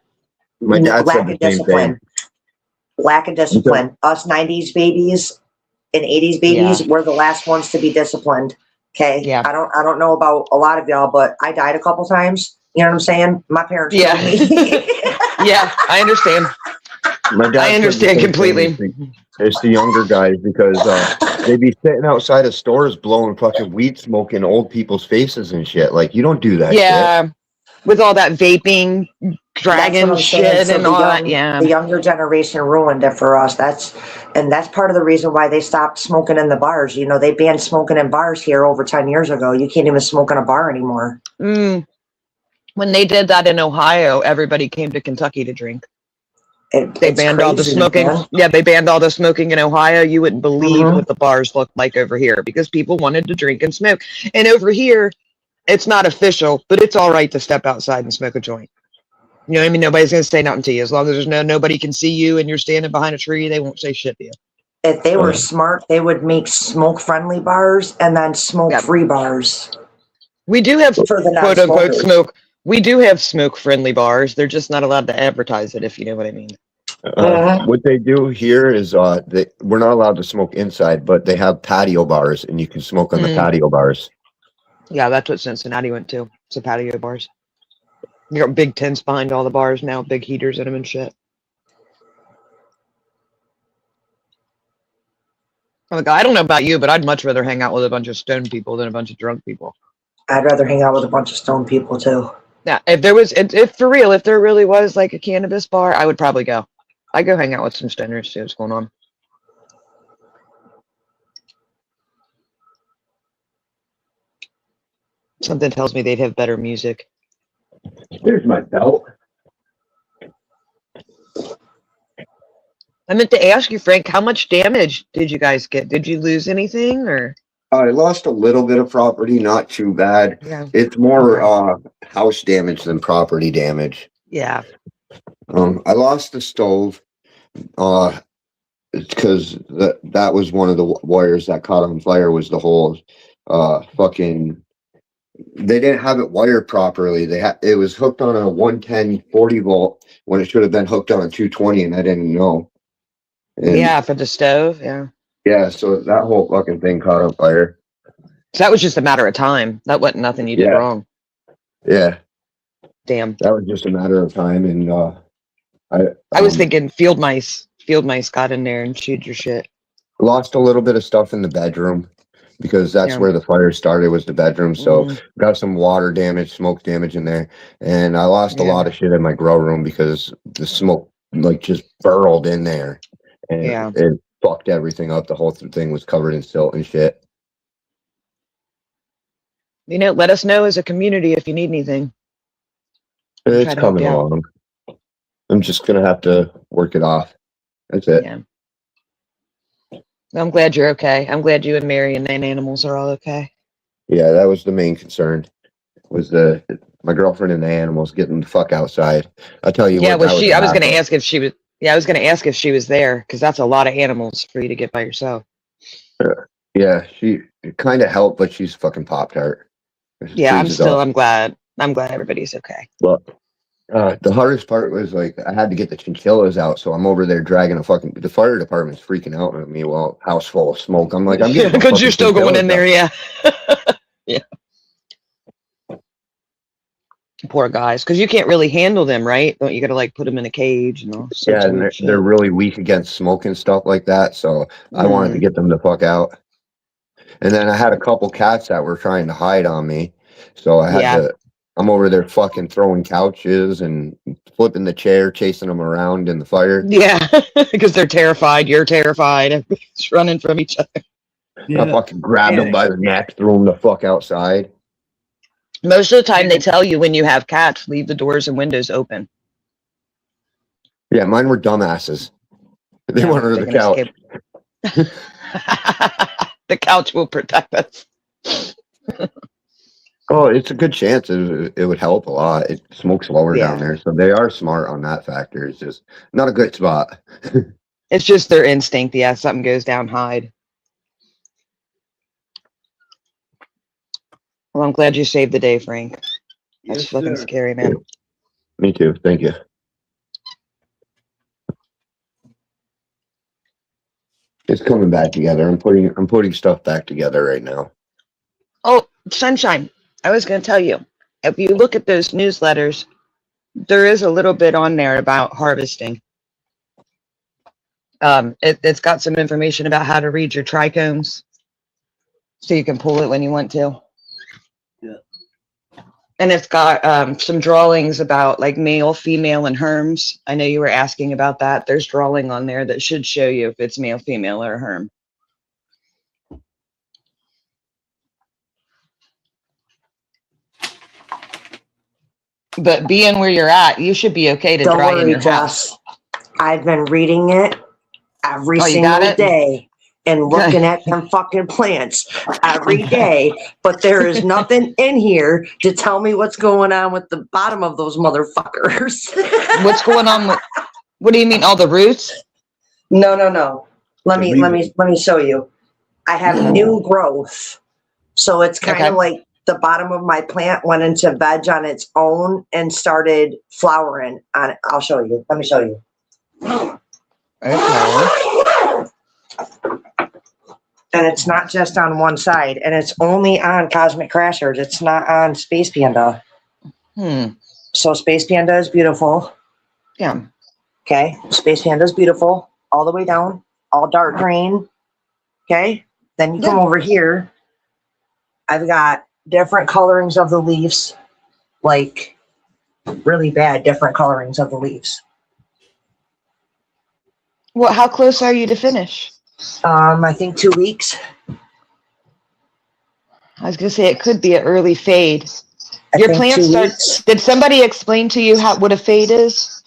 My dad lack said of the same discipline. thing. Lack of discipline. Us 90s babies and 80s babies were the last ones to be disciplined. Okay. Yeah. I don't know about a lot of y'all, but I died a couple times. You know what I'm saying? My parents Yeah. killed me. Yeah, I understand. My dad I said the understand same completely. thing. It's the younger guys because they be sitting outside of stores blowing fucking weed smoke in old people's faces and shit. Like, you don't do that shit. Yeah. With all that vaping, That's what dragon I'm saying. shit So and the all that. young- Yeah. The younger generation ruined it for us. That's part of the reason why they stopped smoking in the bars. You know, they banned smoking in bars here over 10 years ago. You can't even smoke in a bar anymore. When they did that in Ohio, everybody came to Kentucky to drink. They It's banned all the crazy, smoking. man. Yeah, they banned all the smoking in Ohio. You wouldn't believe Mhm. what the bars looked like over here because people wanted to drink and smoke. And over here, it's not official, but it's all right to step outside and smoke a joint. You know what I mean? Nobody's going to say nothing to you. As long as nobody can see you and you're standing behind a tree, they won't say shit to you. If they were smart, they would make smoke-friendly bars and then smoke-free bars We do have for the quote unquote non-smokers. smoke. We do have smoke friendly bars. They're just not allowed to advertise it, if you know what I mean. What they do here is we're not allowed to smoke inside, but they have patio bars and you can smoke on the patio bars. Yeah, that's what Cincinnati went to. It's the patio bars. You got big tents behind all the bars now, big heaters in them and shit. Look, I don't know about you, but I'd much rather hang out with a bunch of stoned people than a bunch of drunk people. I'd rather hang out with a bunch of stoned people too. Yeah, if there really was like a cannabis bar, I would probably go. I'd go hang out with some stoners, see what's going on. Something tells me they'd have better music. Here's my belt. I meant to ask you, Frank, how much damage did you guys get? Did you lose anything or? I lost a little bit of property, not too bad. Yeah. It's more house damage than property damage. Yeah. I lost the stove. It's because that was one of the wires that caught on fire. Was the whole fucking. They didn't have it wired properly. It was hooked on a 110 40 volt when it should have been hooked on a 220, and I didn't know. And Yeah, for the stove. Yeah. yeah, so that whole fucking thing caught on fire. So that was just a matter of time. That wasn't nothing you did Yeah. wrong. Yeah, Damn. that was just a matter of time, and I was thinking field mice. Field mice got in there and chewed your shit. lost a little bit of stuff in the bedroom because that's Yeah. where the fire started, was the bedroom. So Mhm. got some water damage, smoke damage in there, and I lost a Yeah. lot of shit in my grow room because the smoke like just burrowed in there, and Yeah. it fucked everything up. The whole thing was covered in silt and shit. You know, let us know as a community if you need anything. Try It's to help coming you out. along. I'm just gonna have to work it off. That's it. Yeah. I'm glad you're okay. I'm glad you and Mary and the animals are all okay. Yeah, that was the main concern. Was my girlfriend and the animals getting the fuck outside. I tell you Yeah, what. was that she? I was going to hassle. ask if she was. Yeah, I was going to ask if she was there because that's a lot of animals for you to get by yourself. Yeah, she kind of helped, but she's fucking Pop-Tart. Yeah, Freezes up. I'm glad. I'm glad everybody's okay. But the hardest part was like I had to get the chinchillas out, so I'm over there dragging the fire department's freaking out at me while house full of smoke. I'm like, I'm Yeah, getting the because you're fucking still going in chinchillas there. Yeah. Yeah. Poor guys, because you can't really handle them, right? Don't you got to like put them in a cage and all out. sorts Yeah, of and weird they're shit. really weak against smoke and stuff like that. So I wanted to get them the fuck out. And then I had a couple cats that were trying to hide on me, so I had Yeah. to. I'm over there fucking throwing couches and flipping the chair, chasing them around in the fire. Yeah, because they're terrified. You're terrified. Everybody's running from each other. I fucking grabbed them by the neck, threw them the fuck outside. Most of the time, they tell you when you have cats, leave the doors and windows open. Yeah, mine were dumbasses. They Yeah, went under they're the gonna couch. escape. The couch will protect us. Oh, it's a good chance. It would help a lot. It smokes lower down Yeah. there, so they are smart on that factor. It's just not a good spot. It's just their instinct. Yeah, something goes down, hide. Well, I'm glad you saved the day, Frank. That's Yes, fucking sir. scary, man. Me too. Thank you. It's coming back together. I'm putting stuff back together right now. Oh, Sunshine, I was going to tell you, if you look at those newsletters, there is a little bit on there about harvesting. It's got some information about how to read your trichomes so you can pull it when you want to. Yeah. And it's got some drawings about like male, female, and herms. I know you were asking about that. There's drawing on there that should show you if it's male, female, or a herm. But being where you're at, you should be okay to Don't dry in worry, your house. Jess. I've been reading it every Oh, you got single it? day and looking at them fucking plants every day. But there is nothing in here to tell me what's going on with the bottom of those motherfuckers. What's going on with? What do you mean, all the roots? No. Let me show you. I have new growth. So it's kind Okay. of like the bottom of my plant went into veg on its own and started flowering on it. I'll show you. Let me show you. Okay. And it's not just on one side, and it's only on Cosmic Crashers. It's not on Space Panda. So Space Panda is beautiful. Yeah. Okay. Space Panda is beautiful all the way down, all dark green. Okay. Then you come over here. I've got different colorings of the leaves, like really bad different colorings of the leaves. Well, how close are you to finish? I think 2 weeks. I was gonna say it could be an early fade. I Your think plants 2 start. weeks. Did somebody explain to you what a fade is?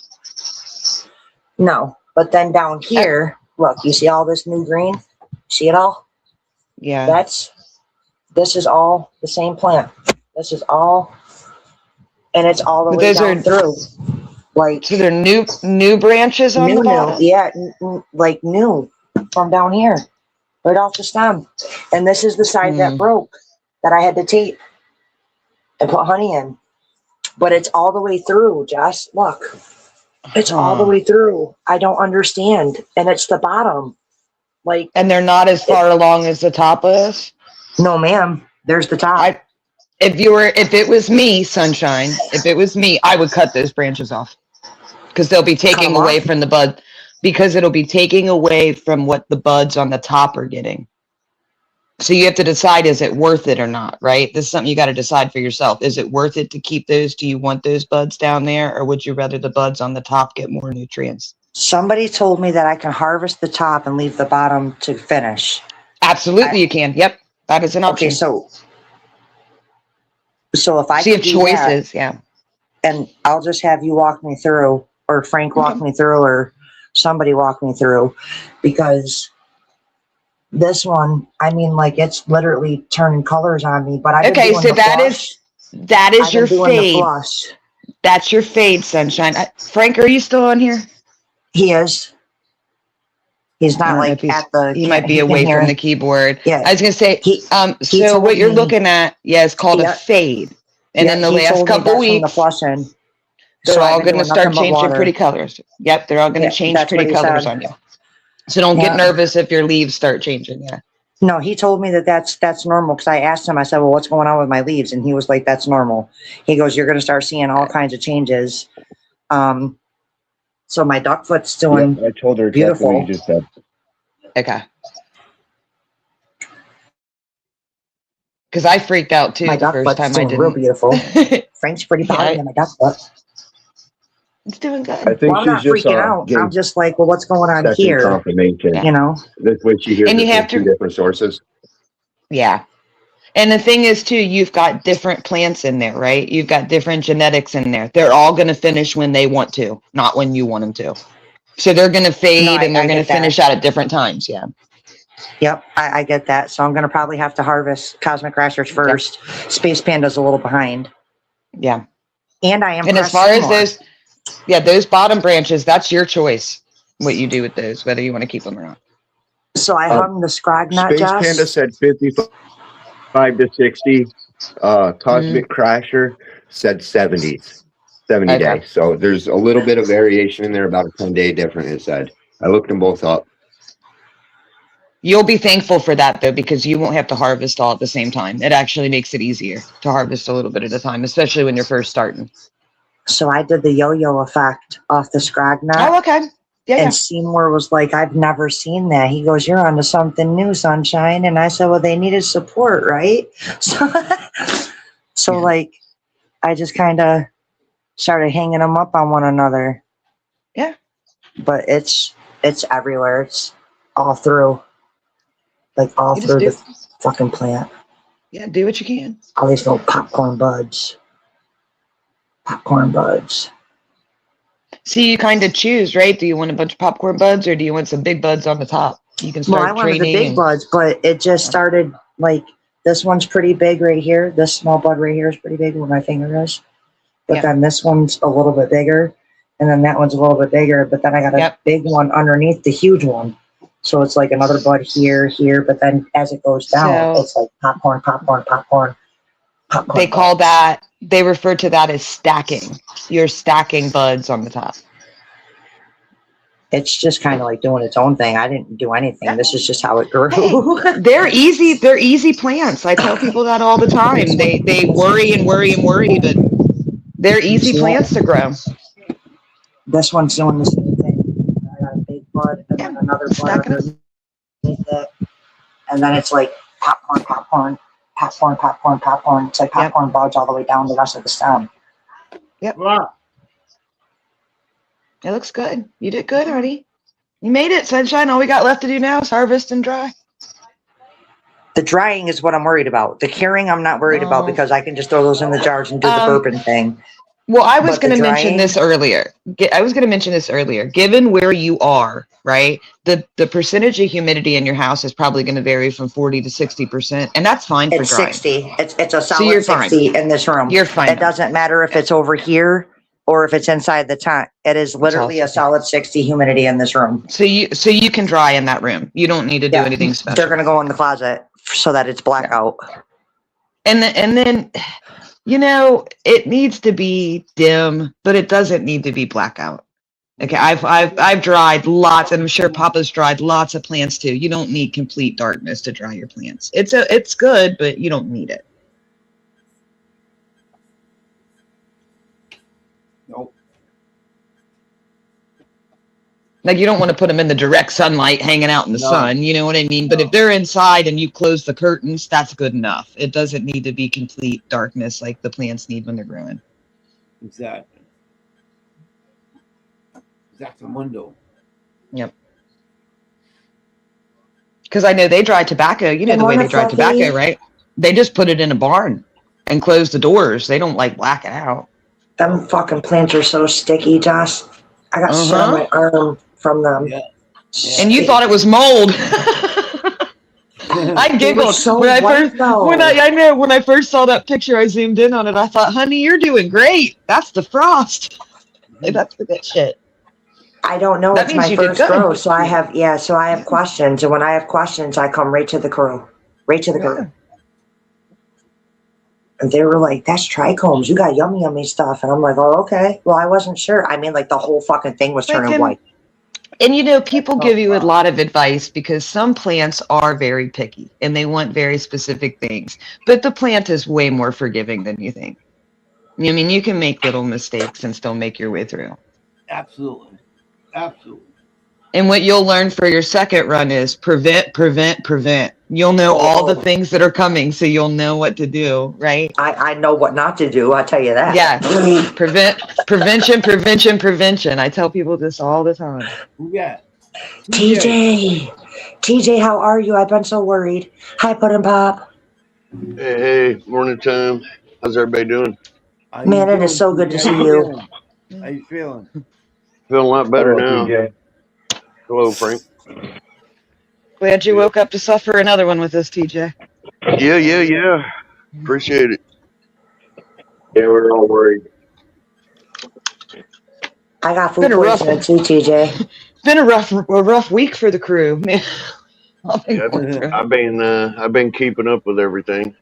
No, But then down here, look, you see all this new green? See it all? Yeah. This is all the same plant. This is all, and it's all the But way those down are- through. Like So they're new branches on the bottom? yeah, like new from down here, right off the stem. And this is the side that broke that I had to tape and put honey in. But it's all the way through, Jess. Look, it's all the way through. I don't understand, and it's the bottom. Like, And they're not as far along as the top is? no, ma'am. There's the top. If it was me, Sunshine, if it was me, I would cut those branches off. Because they'll be taking them away off? from the bud. Because it'll be taking away from what the buds on the top are getting. So you have to decide, is it worth it or not, right? This is something you got to decide for yourself. Is it worth it to keep those? Do you want those buds down there? Or would you rather the buds on the top get more nutrients? Somebody told me that I can harvest the top and leave the bottom to finish. Absolutely, you can. Yep. That is an option. Okay, so if I So you have could do that, choices, yeah. and I'll just have you walk me through, or Frank walk me through, or somebody walk me through, because this one, I mean, like, it's literally turning colors on me. But I've been Okay, doing so the that flush. is I've your been doing the fade. flush. That's your fade, Sunshine. Frank, are you still on here? He is. He's I not don't know like if he's- at the. He might be can away hear from it. the keyboard. Yeah. I was gonna say, He so told what you're me- looking at, is called Yeah. a fade. And yeah, in the he last told me couple that's from the weeks, flushing. they're So I've all been gonna doing start nothing but changing water. pretty colors. Yep, they're all gonna Yeah, change that's what pretty he colors said. on you. So don't get Yeah. nervous if your leaves start changing. Yeah. No, he told me that that's normal, because I asked him, I said, well, what's going on with my leaves? And he was like, that's normal. He goes, you're going to start seeing all kinds of changes. So my duckfoot's doing, Yeah, I told her exactly what you just said. Okay. Because I freaked out too my the first duckfoot's time I doing real didn't. beautiful. Frank's pretty Yeah, proud of my duckfoot. It's doing good. I think Well, I'm not she's just freaking out. getting I'm just like, well, what's going on second here? confirmation. Yeah. You know? That's when she hears And it you from have to- two different sources. Yeah. And the thing is too, you've got different plants in there, right? You've got different genetics in there. They're all going to finish when they want to, not when you want them to. So they're going to fade No, and they're I going to get that. finish out at different times. Yeah. Yep, I get that. So I'm going to probably have to harvest Cosmic Crashers first. Space Panda's a little behind. Yeah. And I am. And as far as those bottom branches, that's your choice what you do with those, whether you want to keep them or not. So I hung the Scrognut, Space Josh. Panda said 55 to 60. Cosmic Crasher said 70s, 70 Okay. days. So there's a little bit of variation in there, about a 10-day difference, it said. I looked them both up. You'll be thankful for that though, because you won't have to harvest all at the same time. It actually makes it easier to harvest a little bit at a time, especially when you're first starting. So I did the yo-yo effect off the Scrognut. Oh, okay. Yeah, And Seymour was like, I've never seen that. He goes, you're onto something new, Sunshine. And I said, well, they needed support, right? So Yeah. like, I just kind of started hanging them up on one another. Yeah. But it's everywhere. It's all through. Like all You through just the fucking plant. Yeah, do what you can. All these little popcorn buds. Popcorn buds. See, you kind of choose, right? Do you want a bunch of popcorn buds or do you want some big buds on the top? You can Well, start I wanted the training. big buds, but it just started like this one's pretty big right here. This small bud right here is pretty big where my finger is. But Yeah. then this one's a little bit bigger. And then that one's a little bit bigger. But then I got a Yep. big one underneath the huge one. So it's like another bud here. But then as it goes down, So- it's like popcorn. They call that, they refer to that as stacking. You're stacking buds on the top. It's just kind of like doing its own thing. I didn't do anything. Yeah. This is just how it grew. They're easy plants. I tell people that all the time. They worry and worry and worry, but they're easy Yeah. plants to grow. This one's doing the same thing. I got a big bud and then another bud Stacking up. underneath it. And then it's like popcorn. It's like popcorn buds all the way down the rest of the stem. It looks good. You did good, Artie. You made it, Sunshine. All we got left to do now is harvest and dry. The drying is what I'm worried about. The curing I'm not worried about Oh. because I can just throw those in the jars and do the Um, bourbon thing. Well, I was But the going to mention drying? this earlier. I was going to mention this earlier. Given where you are, right? The percentage of humidity in your house is probably going to vary from 40 to 60%, and that's fine for It's drying. 60. It's a So you're solid fine. 60 in this room. You're fine. It doesn't matter if it's over here or if it's inside the tent. It is literally a solid 60 humidity in this room. So you can dry in that room. You don't need to do Yeah. anything special. They're gonna go in the closet so that it's blackout. And then, you know, it needs to be dim, but it doesn't need to be blackout. Okay, I've dried lots, and I'm sure Papa's dried lots of plants too. You don't need complete darkness to dry your plants. It's good, but you don't need it. Nope. Like, you don't want to put them in the direct sunlight hanging out in the No. sun, you know what I mean? But if they're inside and you close the curtains, that's good enough. It doesn't need to be complete darkness like the plants need when they're growing. Exactly. That's a window. Because I know they dry tobacco. You know And the way one they dry of tobacco, Fluffy- right? They just put it in a barn and close the doors. They don't like black it out. Them fucking plants are so sticky, Josh. I got shit on my arm from them. Yeah. And you thought it was mold. I They were giggled so when I white, first though. when I first saw that picture. I zoomed in on it. I thought, honey, you're doing great. That's the frost. Like, that's the good shit. I don't know. That It's means my you did first good. grow, so I have questions. And when I have questions, I come right to the crew. Right to the crew. And they were like, that's trichomes. You got yummy stuff. And I'm like, oh, okay. Well, I wasn't sure. I mean, like, the whole fucking thing was turning Like, white. And you know, people give you a lot of advice because some plants are very picky and they want very specific things. But the plant is way more forgiving than you think. I mean, you can make little mistakes and still make your way through. Absolutely. Absolutely. And what you'll learn for your second run is prevent. You'll know all the things that are coming, so you'll know what to do, right? I know what not to do. I'll tell you that. Yeah. Prevention. I tell people this all the time. Who got? TJ, how are you? I've been so worried. Hi, Puddin' Pop. Hey, morning time. How's everybody doing? How you Man, it doing, is so good to TJ? see you. How you feeling? Feeling a lot better Hello, now. TJ. Hello, Frank. Glad you woke up to suffer another one with us, TJ. Yeah. Appreciate it. Yeah, we were all worried. I got food Been a rough poisoning too, TJ. Been a rough week for the crew, man. I've been going through it. I've been keeping up with everything.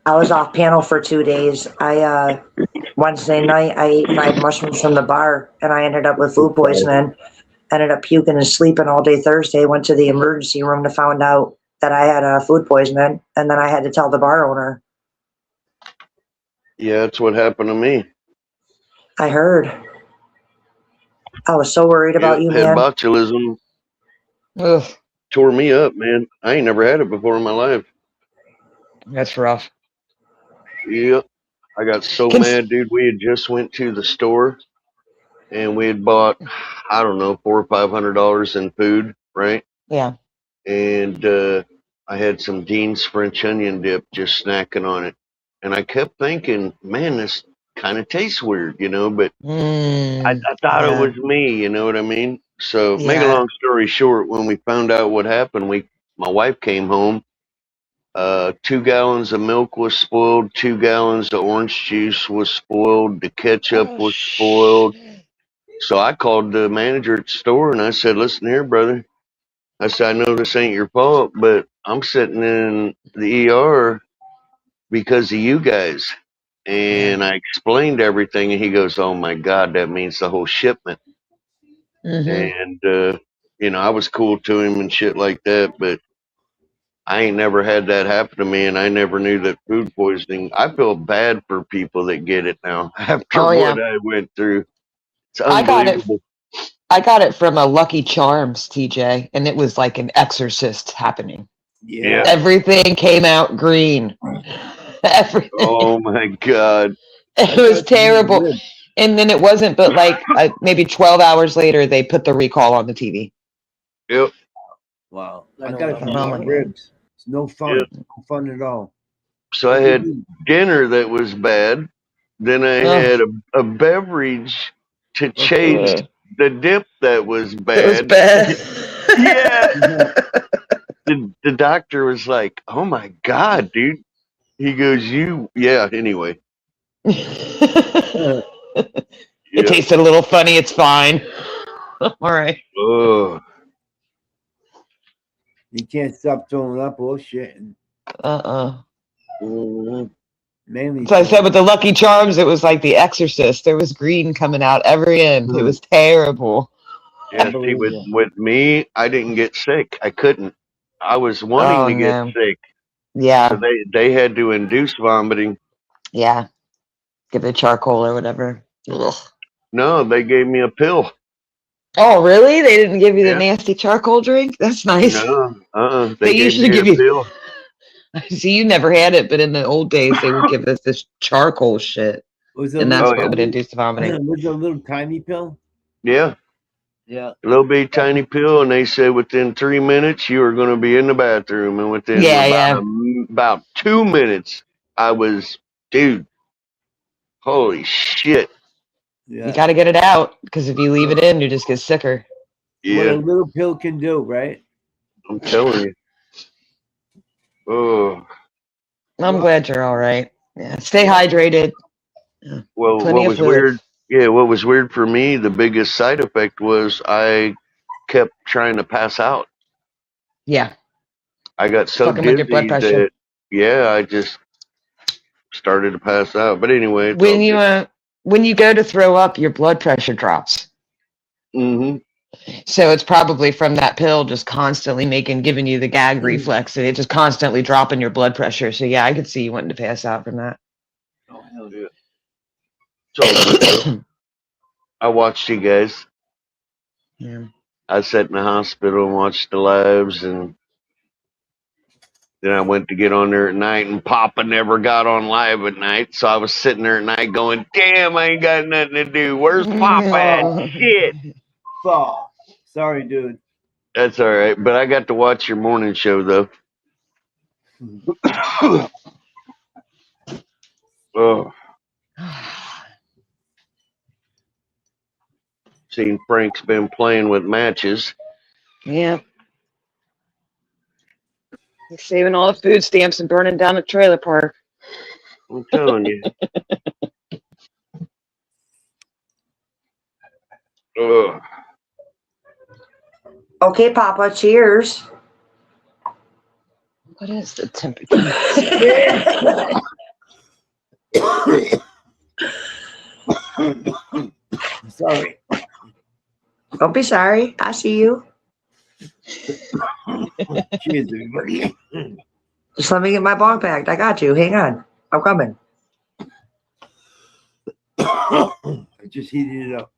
I was off panel for 2 days. Wednesday night, I ate fried mushrooms from the bar, and I ended up with food poisoning. Ended up puking and sleeping all day Thursday. Went to the emergency room to find out that I had food poisoning, and then I had to tell the bar owner. Yeah, that's what happened to me. I heard. I was so worried about you, Had man. botulism. Ugh, Tore me up, man. I ain't never had it before in my life. that's rough. Yeah. I got so Can- mad, dude. We had just went to the store and we had bought, I don't know, $400 or $500 in food, right? Yeah. And I had some Dean's French onion dip just snacking on it. And I kept thinking, man, this kind of tastes weird, you know, but I thought yeah. it was me, you know what I mean? So make a Yeah. long story short, when we found out what happened, my wife came home. 2 gallons of milk was spoiled. 2 gallons of orange juice was spoiled. The ketchup Oh, was spoiled. So I called the manager at the store and I said, listen here, brother. I said, I know this ain't your fault, but I'm sitting in the ER because of you guys. And I explained everything and he goes, oh my God, that means the whole shipment. Mhm. And, I was cool to him and shit like that, but I ain't never had that happen to me, and I never knew that food poisoning. I feel bad for people that get it now after Oh, yeah. what I went through. It's I got it. unbelievable. I got it from a Lucky Charms, TJ, and it was like an exorcist happening. Yeah. Everything came out green. Everything. Oh my God. It was terrible. And then it wasn't, but like maybe 12 hours later, they put the recall on the TV. Yep. Wow. I I know got it what from I'm my talking ribs. It's no fun. Yeah. No fun at all. So I had dinner that was bad. Then I had a beverage to chase Ugh. the dip that was It was bad. bad. Yeah. The doctor was like, "Oh my god, dude." He goes, yeah, anyway. It Yeah. tasted a little funny. It's fine. All right. Ugh. You can't stop throwing up bullshit. And Mhm. mainly So I said throwing with the Lucky Charms, it was like The Exorcist. There was green coming out every end. It was terrible. Yeah, see, Unbelievable. with me, I didn't get sick. I couldn't. I was wanting Oh to get no. sick, Yeah. so they had to induce vomiting. Yeah. Give it charcoal or whatever. Ugh. No, they gave me a pill. Oh, really? They didn't give you the Yeah. nasty charcoal drink? That's nice. No, They they gave usually me a give you. pill. See, you never had it, but in the old days, they would give us this charcoal shit, Was it a and little, that's Oh, what would induce the vomiting. was it a little tiny pill? Yeah, Yeah. a little bitty tiny pill, and they said within 3 minutes you were going to be in the bathroom, and within Yeah, about 2 minutes, I was, dude, holy shit. Yeah. you got to get it out because if you leave it in, you just get sicker. What a Yeah, little pill can do, right? I'm telling you. Oh, I'm glad you're all right. Yeah, stay hydrated. well, Plenty what of was fluid. weird? Yeah, what was weird for me, the biggest side effect was I kept trying to pass out. Yeah, I got so fucking with your blood dizzy pressure. that, yeah, I just started to pass out. But anyway, it's all good. When you go to throw up, your blood pressure drops. Mm-hmm. So it's probably from that pill just constantly giving you the gag reflex, and it just constantly dropping your blood pressure. So yeah, I could see you wanting to pass out from that. Oh, hell yeah. It's all good, though. I watched you guys. Yeah. I sat in the hospital and watched the lives, and then I went to get on there at night, and Papa never got on live at night, so I was sitting there at night going, "Damn, I ain't got nothing to do. Where's Papa at? Shit." Fuck. Sorry, dude. That's all right, but I got to watch your morning show though. Oh, seen Frank's been playing with matches. Yeah. He's saving all the food stamps and burning down the trailer park. I'm telling you. Ugh. Okay, Papa, cheers. What is the temperature? Sorry. Don't be sorry. I see you. Cheers, everybody. Just let me get my bong packed. I got you. Hang on. I'm coming. I just heated it up.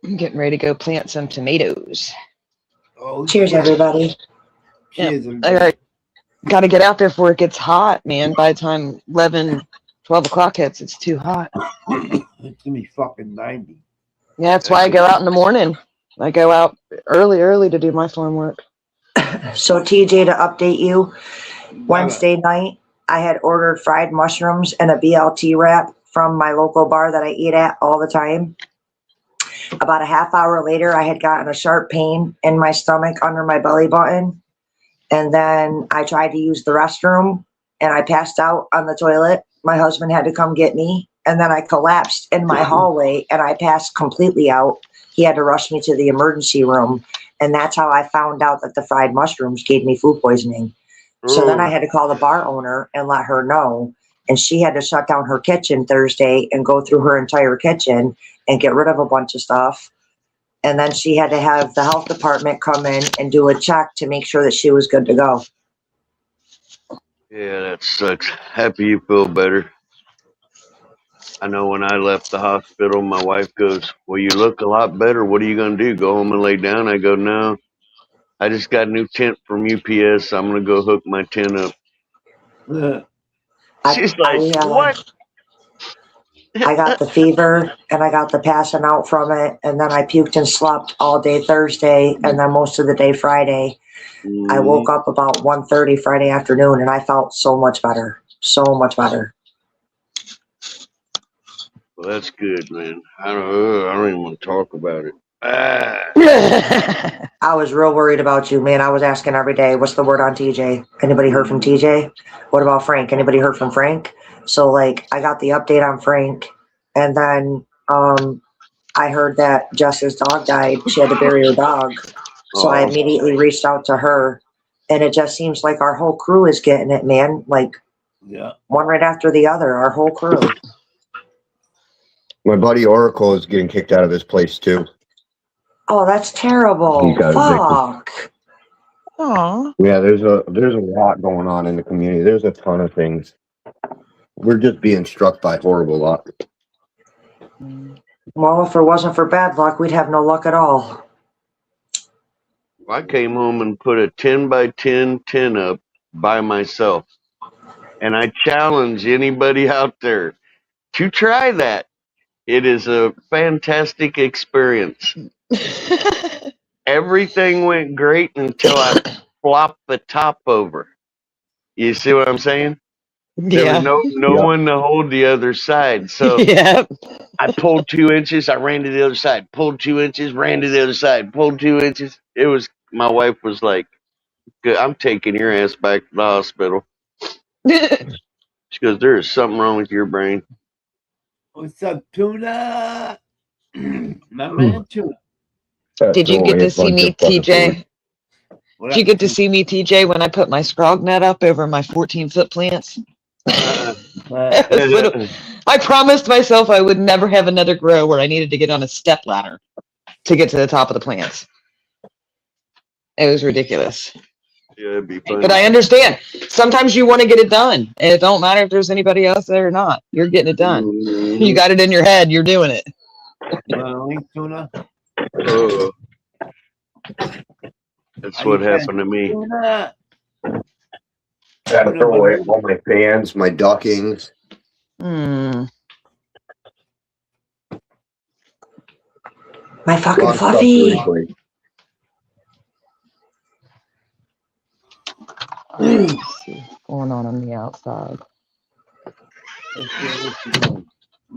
I'm getting ready to go plant some tomatoes. Oh, Cheers, shit. everybody. Cheers, everybody. I got to get out there before it gets hot, man. By the time 11, 12 o'clock hits, it's too hot. It's gonna be fucking 90. Yeah, that's why I go out in the morning. I go out early to do my farm work. So, TJ, to update you, Wednesday night, I had ordered fried mushrooms and a BLT wrap from my local bar that I eat at all the time. About a half hour later, I had gotten a sharp pain in my stomach under my belly button. And then I tried to use the restroom and I passed out on the toilet. My husband had to come get me. And then I collapsed in my hallway and I passed completely out. He had to rush me to the emergency room. And that's how I found out that the fried mushrooms gave me food poisoning. So then I had to call the bar owner and let her know. And she had to shut down her kitchen Thursday and go through her entire kitchen and get rid of a bunch of stuff. And then she had to have the health department come in and do a check to make sure that she was good to go. Yeah, that sucks. Happy you feel better. I know when I left the hospital, my wife goes, "Well, you look a lot better. What are you going to do? Go home and lay down?" I go, "No. I just got a new tent from UPS. I'm going to go hook my tent up." She's like, "What?" I got the fever and I got the passing out from it, and then I puked and slept all day Thursday and then most of the day Friday. I woke up about 1:30 Friday afternoon and I felt so much better. So much better. Well, that's good, man. I don't even want to talk about it. Ah. I was real worried about you, man. I was asking every day, what's the word on TJ? Anybody heard from TJ? What about Frank? Anybody heard from Frank? So like I got the update on Frank, and then I heard that Jess's dog died. She had to bury her dog. So I immediately reached out to her, and it just seems like our whole crew is getting it, man. Like Yeah. one right after the other, our whole crew. My buddy Oracle is getting kicked out of his place too. Oh, that's terrible. He got Fuck. Aw. Yeah, there's a lot going on in the community. There's a ton of things. We're just being struck by horrible luck. Well, if it wasn't for bad luck, we'd have no luck at all. I came home and put a 10 by 10 tent up by myself. And I challenge anybody out there to try that. It is a fantastic experience. Everything went great until I flopped the top over. You see what I'm saying? There Yeah. was no one to hold the other side. So Yep. I pulled 2 inches, I ran to the other side, pulled 2 inches, ran to the other side, pulled 2 inches. My wife was like, "Good, I'm taking your ass back to the hospital." She goes, "There is something wrong with your brain." What's up, Tuna? My man, Tuna. Did you get to see me, TJ? What Did you up, get to see me, TJ, when I put my scrog net up over my 14-foot plants? Tuna? I promised myself I would never have another grow where I needed to get on a step ladder to get to the top of the plants. It was ridiculous. Yeah, it'd be fun. But I understand. Sometimes you want to get it done. And it don't matter if there's anybody else there or not. You're getting it done. You got it in your head. You're doing it. Tuna? Oh. That's what happened to me. Tuna? Gotta throw away all my fans, my duckings. Hmm. My fucking Lots of stuff fluffy. really quick. Let's see what's going on the outside.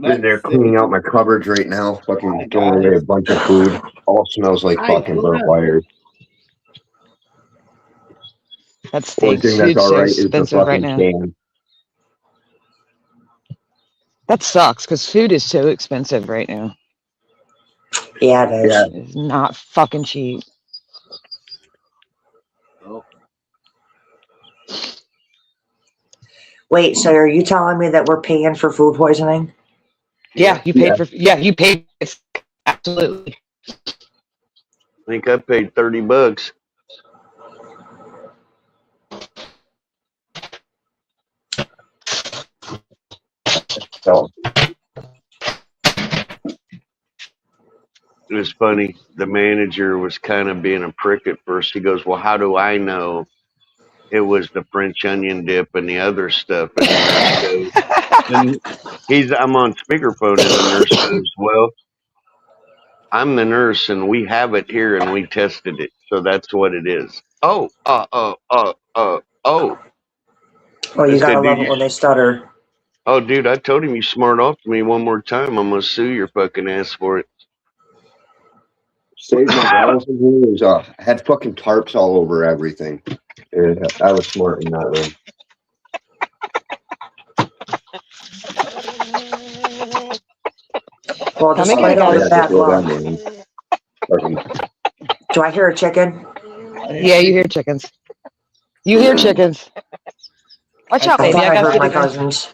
Sitting there cleaning out my cupboards right now, fucking throwing away a bunch of food. All smells like fucking burnt wires. That Only stinks. thing that's Food's so alright is the expensive right fucking now. can. That sucks because food is so expensive right now. Yeah, it is. Yeah. It's not fucking cheap. Wait, so are you telling me that we're paying for food poisoning? Yeah, you paid for. Yeah, you paid. Absolutely. I think I paid $30. So It was funny. The manager was kind of being a prick at first. He goes, "Well, how do I know it was the French onion dip and the other stuff?" And the nurse goes, I'm on speakerphone, and the nurse goes, "Well, I'm the nurse, and we have it here, and we tested it, so that's what it is." Oh. Oh, you I said, gotta "Dude, love it when they stutter. Oh, dude, I told him you smart off to me one more time, I'm gonna sue your fucking ass for it." saved my house in here. It was, had fucking tarps all over everything. I was smart in that room. Well, Coming despite in, all guys. the bad luck, Fucking do I hear a chicken? Yeah, you hear chickens. You hear chickens. Watch out, I baby. thought I I got heard my chickens. cousins.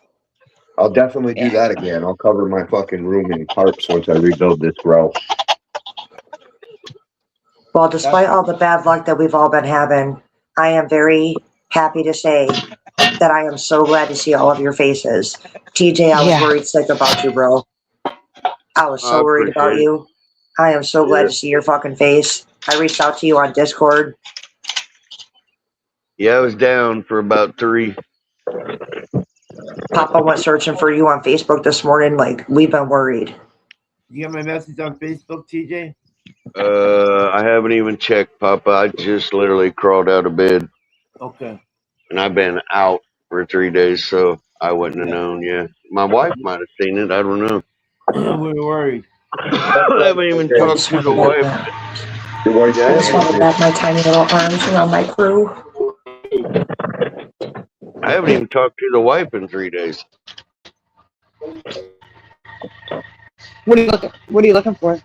I'll definitely do that again. I'll cover my fucking room in tarps once I rebuild this grow. Well, despite all the bad luck that we've all been having, I am very happy to say that I am so glad to see all of your faces. TJ, I was Yeah. worried sick about you, bro. I was I so worried about appreciate it. you. I am so glad Yeah. to see your fucking face. I reached out to you on Discord. Yeah, I was down for about 3. Papa went searching for you on Facebook this morning. Like, we've been worried. You got my message on Facebook, TJ? I haven't even checked, Papa. I just literally crawled out of bed, Okay. and I've been out for 3 days, so I wouldn't have known. Yeah, my wife might have seen it. I don't know. We were worried. I haven't even I talked just to the wanted wife. that. Your wife, I just want to wrap my tiny little arms around my crew. I haven't even talked to the wife in 3 days. What are you looking for?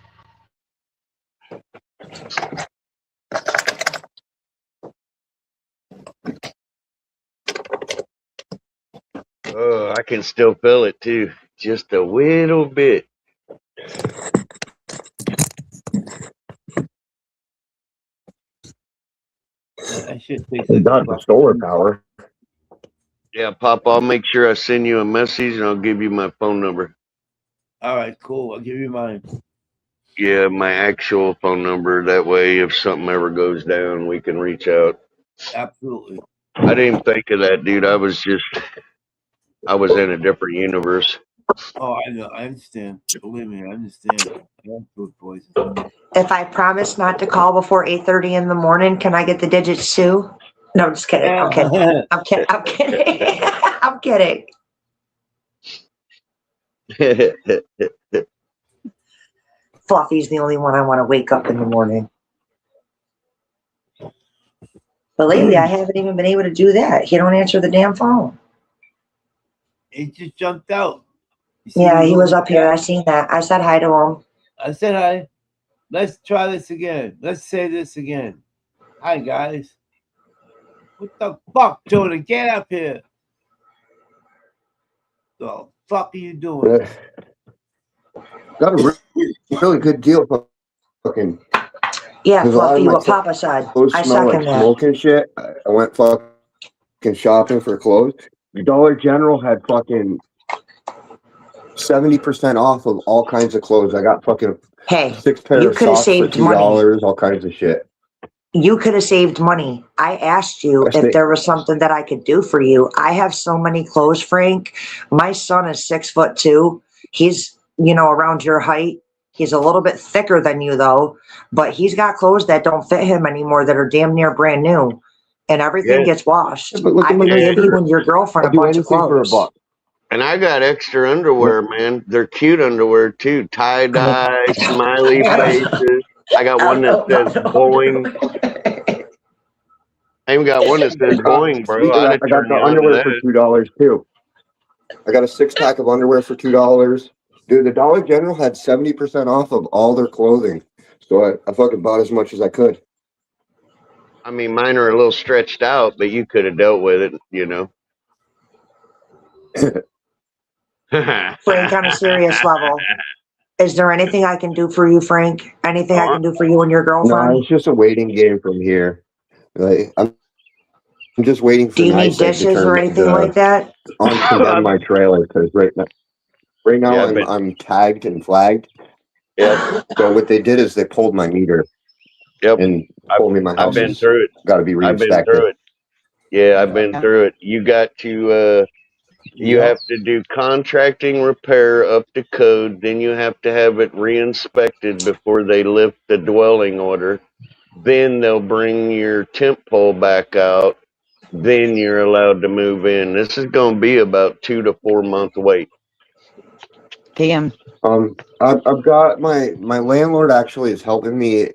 Oh, I can still feel it too, just a little bit. I should take they got the solar power. Yeah, Papa, I'll make sure I send you a message, and I'll give you my phone number. All right, cool. I'll give you mine. Yeah, my actual phone number. That way, if something ever goes down, we can reach out. Absolutely. I didn't even think of that, dude. I was in a different universe. Oh, I know. I understand. Believe me, I understand. I have food poisoning. If I promise not to call before 8:30 in the morning, can I get the digits too? No, I'm just kidding. I'm kidding. I'm kidding. I'm kidding. I'm kidding. Fluffy's the only one I want to wake up in the morning. But lately, I haven't even been able to do that. He don't answer the damn phone. It just jumped out. You see Yeah, the he little was up here. cat? I seen that. I said hi to him. I said hi. Let's try this again. Let's say this again. Hi, guys. What the fuck, Jonah? Get up here. The fuck are you doing? Got a really good deal for fucking. Yeah, There's a lot of Fluffy, my what Papa said. clothes I smell like second that. smoke and shit. I went fucking shopping for clothes. Dollar General had fucking 70% off of all kinds of clothes. I got fucking Hey, 6 pair you of could have socks for saved money. $2, all kinds of shit. You could have saved money. I asked you I if see. there was something that I could do for you. I have so many clothes, Frank. My son is 6'2". He's, around your height. He's a little bit thicker than you though, but he's got clothes that don't fit him anymore that are damn near brand new. And everything Yeah. gets washed. Yeah, but look I at my can give you shirt. and your girlfriend I'll a do bunch of anything for a clothes. buck. And I got extra underwear, man. They're cute underwear too. Tie dye, smiley faces. I got one that says Boeing. I even got one that says Boeing, bro. Speaking of I'd that, have I got turned the you on to underwear for that. $2 too. I got a 6-pack of underwear for $2. Dude, the Dollar General had 70% off of all their clothing. So I fucking bought as much as I could. I mean, mine are a little stretched out, but you could have dealt with it, Frank, on a serious level, is there anything I can do for you, Frank? Anything I can do for you and your No, girlfriend? it's just a waiting game from here. Like I'm just waiting for Do you need NYSEG to dishes turn or anything like that? uncondemn my trailer because right now Yeah, I've been- I'm tagged and flagged. Yep, So what they did is they pulled my meter yep. and told me my I've house been has through it. got to be I've been reinspected. through it. Yeah, I've been Yeah. through it. You got to, you have to do contracting repair up to code. Then you have to have it re-inspected before they lift the dwelling order. Then they'll bring your temp pole back out. Then you're allowed to move in. This is going to be about 2 to 4 month wait. Damn. I've got my landlord actually is helping me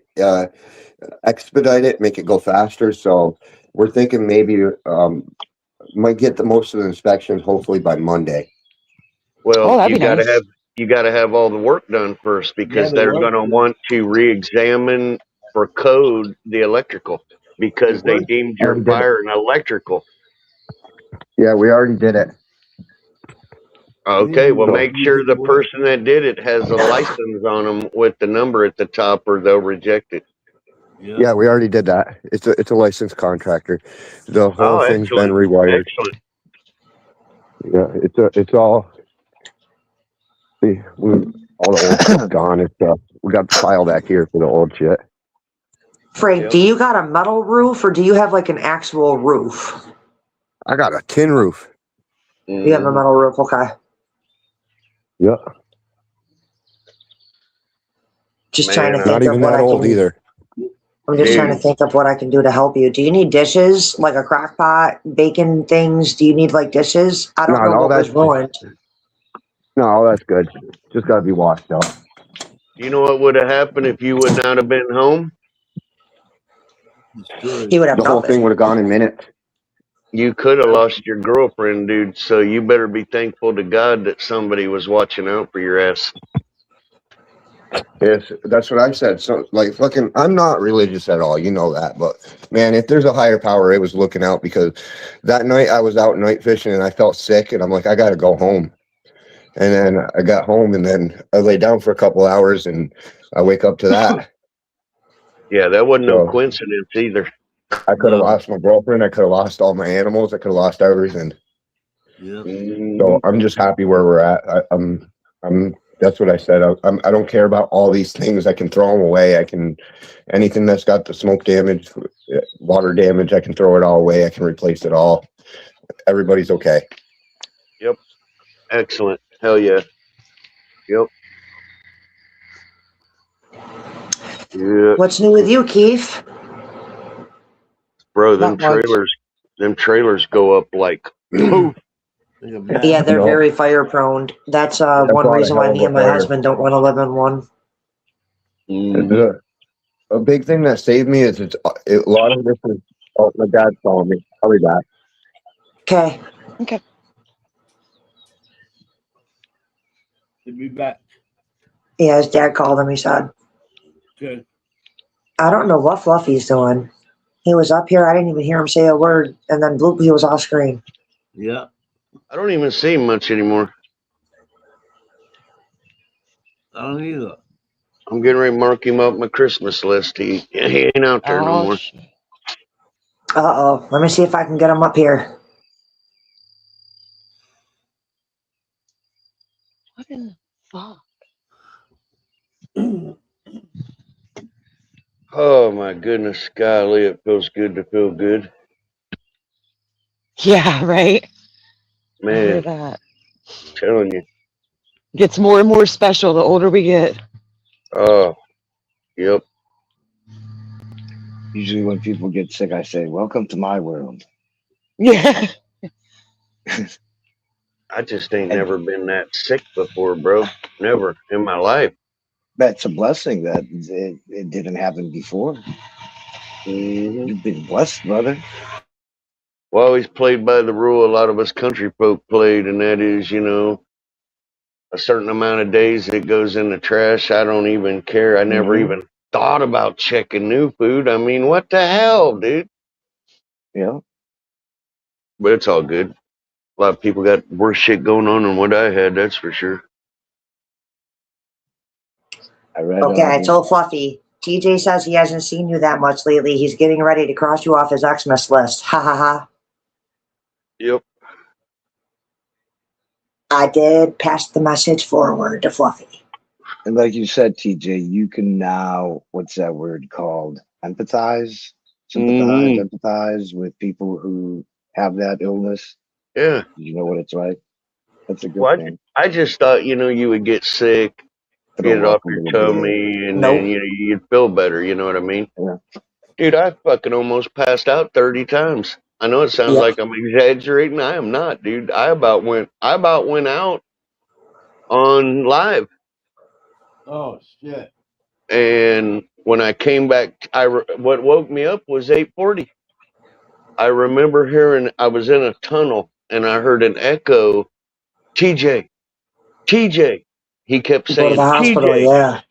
expedite it, make it go faster. So we're thinking maybe might get the most of the inspections hopefully by Monday. Well, Oh, that'd be nice. you got to have all the work done first because the they're work- going to want to re-examine for code the electrical because The they work- deemed your Already did it. fire an electrical. Yeah, we already did it. Okay, well, So- make sure the person that did it has a license on them with the number at the top, or they'll reject it. Yeah, we already did that. It's a licensed contractor. The whole Oh, thing's been excellent. rewired. Excellent. Yeah, it's all. See, all the old stuff's gone. We got the file back here for the old shit. Frank, Yep. do you got a metal roof or do you have like an actual roof? I got a tin roof. You have a metal roof, okay. Yeah. Just Man, trying to I'm think Not of even what that I old can. either. I'm just trying to Dude. think of what I can do to help you. Do you need dishes, like a crock pot, bacon things? Do you need like dishes? I don't No, know all what was that's ruined. no, all that's good. Just gotta be washed out. You know what would have happened if you would not have been home? Destroyed. He would have The whole thing nothing. would have gone in minutes. You could have lost your girlfriend, dude. So you better be thankful to God that somebody was watching out for your ass. Yes, that's what I said. So, like, fucking, I'm not religious at all. You know that. But, man, if there's a higher power, it was looking out because that night I was out night fishing and I felt sick and I'm like, I got to go home. And then I got home and then I lay down for a couple hours and I wake up to that. Yeah, that wasn't no So coincidence either. I could have No. lost my girlfriend. I could have lost all my animals. I could have lost everything. Yeah. So I'm just happy where we're at. I'm. That's what I said. I don't care about all these things. I can throw them away. I can, anything that's got the smoke damage, water damage, I can throw it all away. I can replace it all. Everybody's okay. Yep. Excellent. Hell yeah. Yep. Yeah. What's new with you, Keith? Bro, Not much. them trailers go up like poof. Like a man. Yeah, they're No. very fire prone. That's That's one a reason why hell of me a and my fire. husband don't want to live in one. A big thing that saved me is a lot of this is. Oh, my dad's calling me. I'll be back. Okay. He'll be back. Yeah, his dad called him. He said, Okay. I don't know what Fluffy's doing. He was up here. I didn't even hear him say a word. And then bloop, he was off screen. Yeah. I don't even see him much anymore. I don't either. I'm getting ready to mark him up my Christmas list. He ain't out there no Oh, more. Uh-oh. Let me see if I can get him up here. what in the fuck? Oh my goodness, golly, it feels good to feel good. Yeah, right. I hear Man, that. telling you. Gets more and more special the older we get. Oh, yep. Usually when people get sick, I say, welcome to my world. Yeah. I just ain't And never been that sick before, bro. Never in my life. that's a blessing that it didn't happen before. Hmm. You've been blessed, brother. Well, always played by the rule a lot of us country folk played, and that is, a certain amount of days it goes in the trash. I don't even care. I never even thought about checking new food. I mean, what the hell, dude? Yeah. But it's all good. A lot of people got worse shit going on than what I had, that's for sure. I read Okay, I told Fluffy. TJ says he hasn't seen you that much lately. He's getting ready to cross you off his Xmas list. Ha ha ha. Yep. I did pass the message forward to Fluffy. and like you said, TJ, you can now, what's that word called? Sympathize with people who have that illness. Yeah. You know what it's like. That's a good Well, thing. I just thought, you would get sick, get it Throw off up a your little bit. tummy, and Nope. then, you'd feel better. You know what I mean? Yeah. Dude, I fucking almost passed out 30 times. I know it sounds Yep. like I'm exaggerating. I am not, dude. I about went out on live. Oh shit. And when I came back, what woke me up was 8:40. I remember I was in a tunnel and I heard an echo, TJ, TJ. He kept Go to the saying, hospital, TJ, yeah.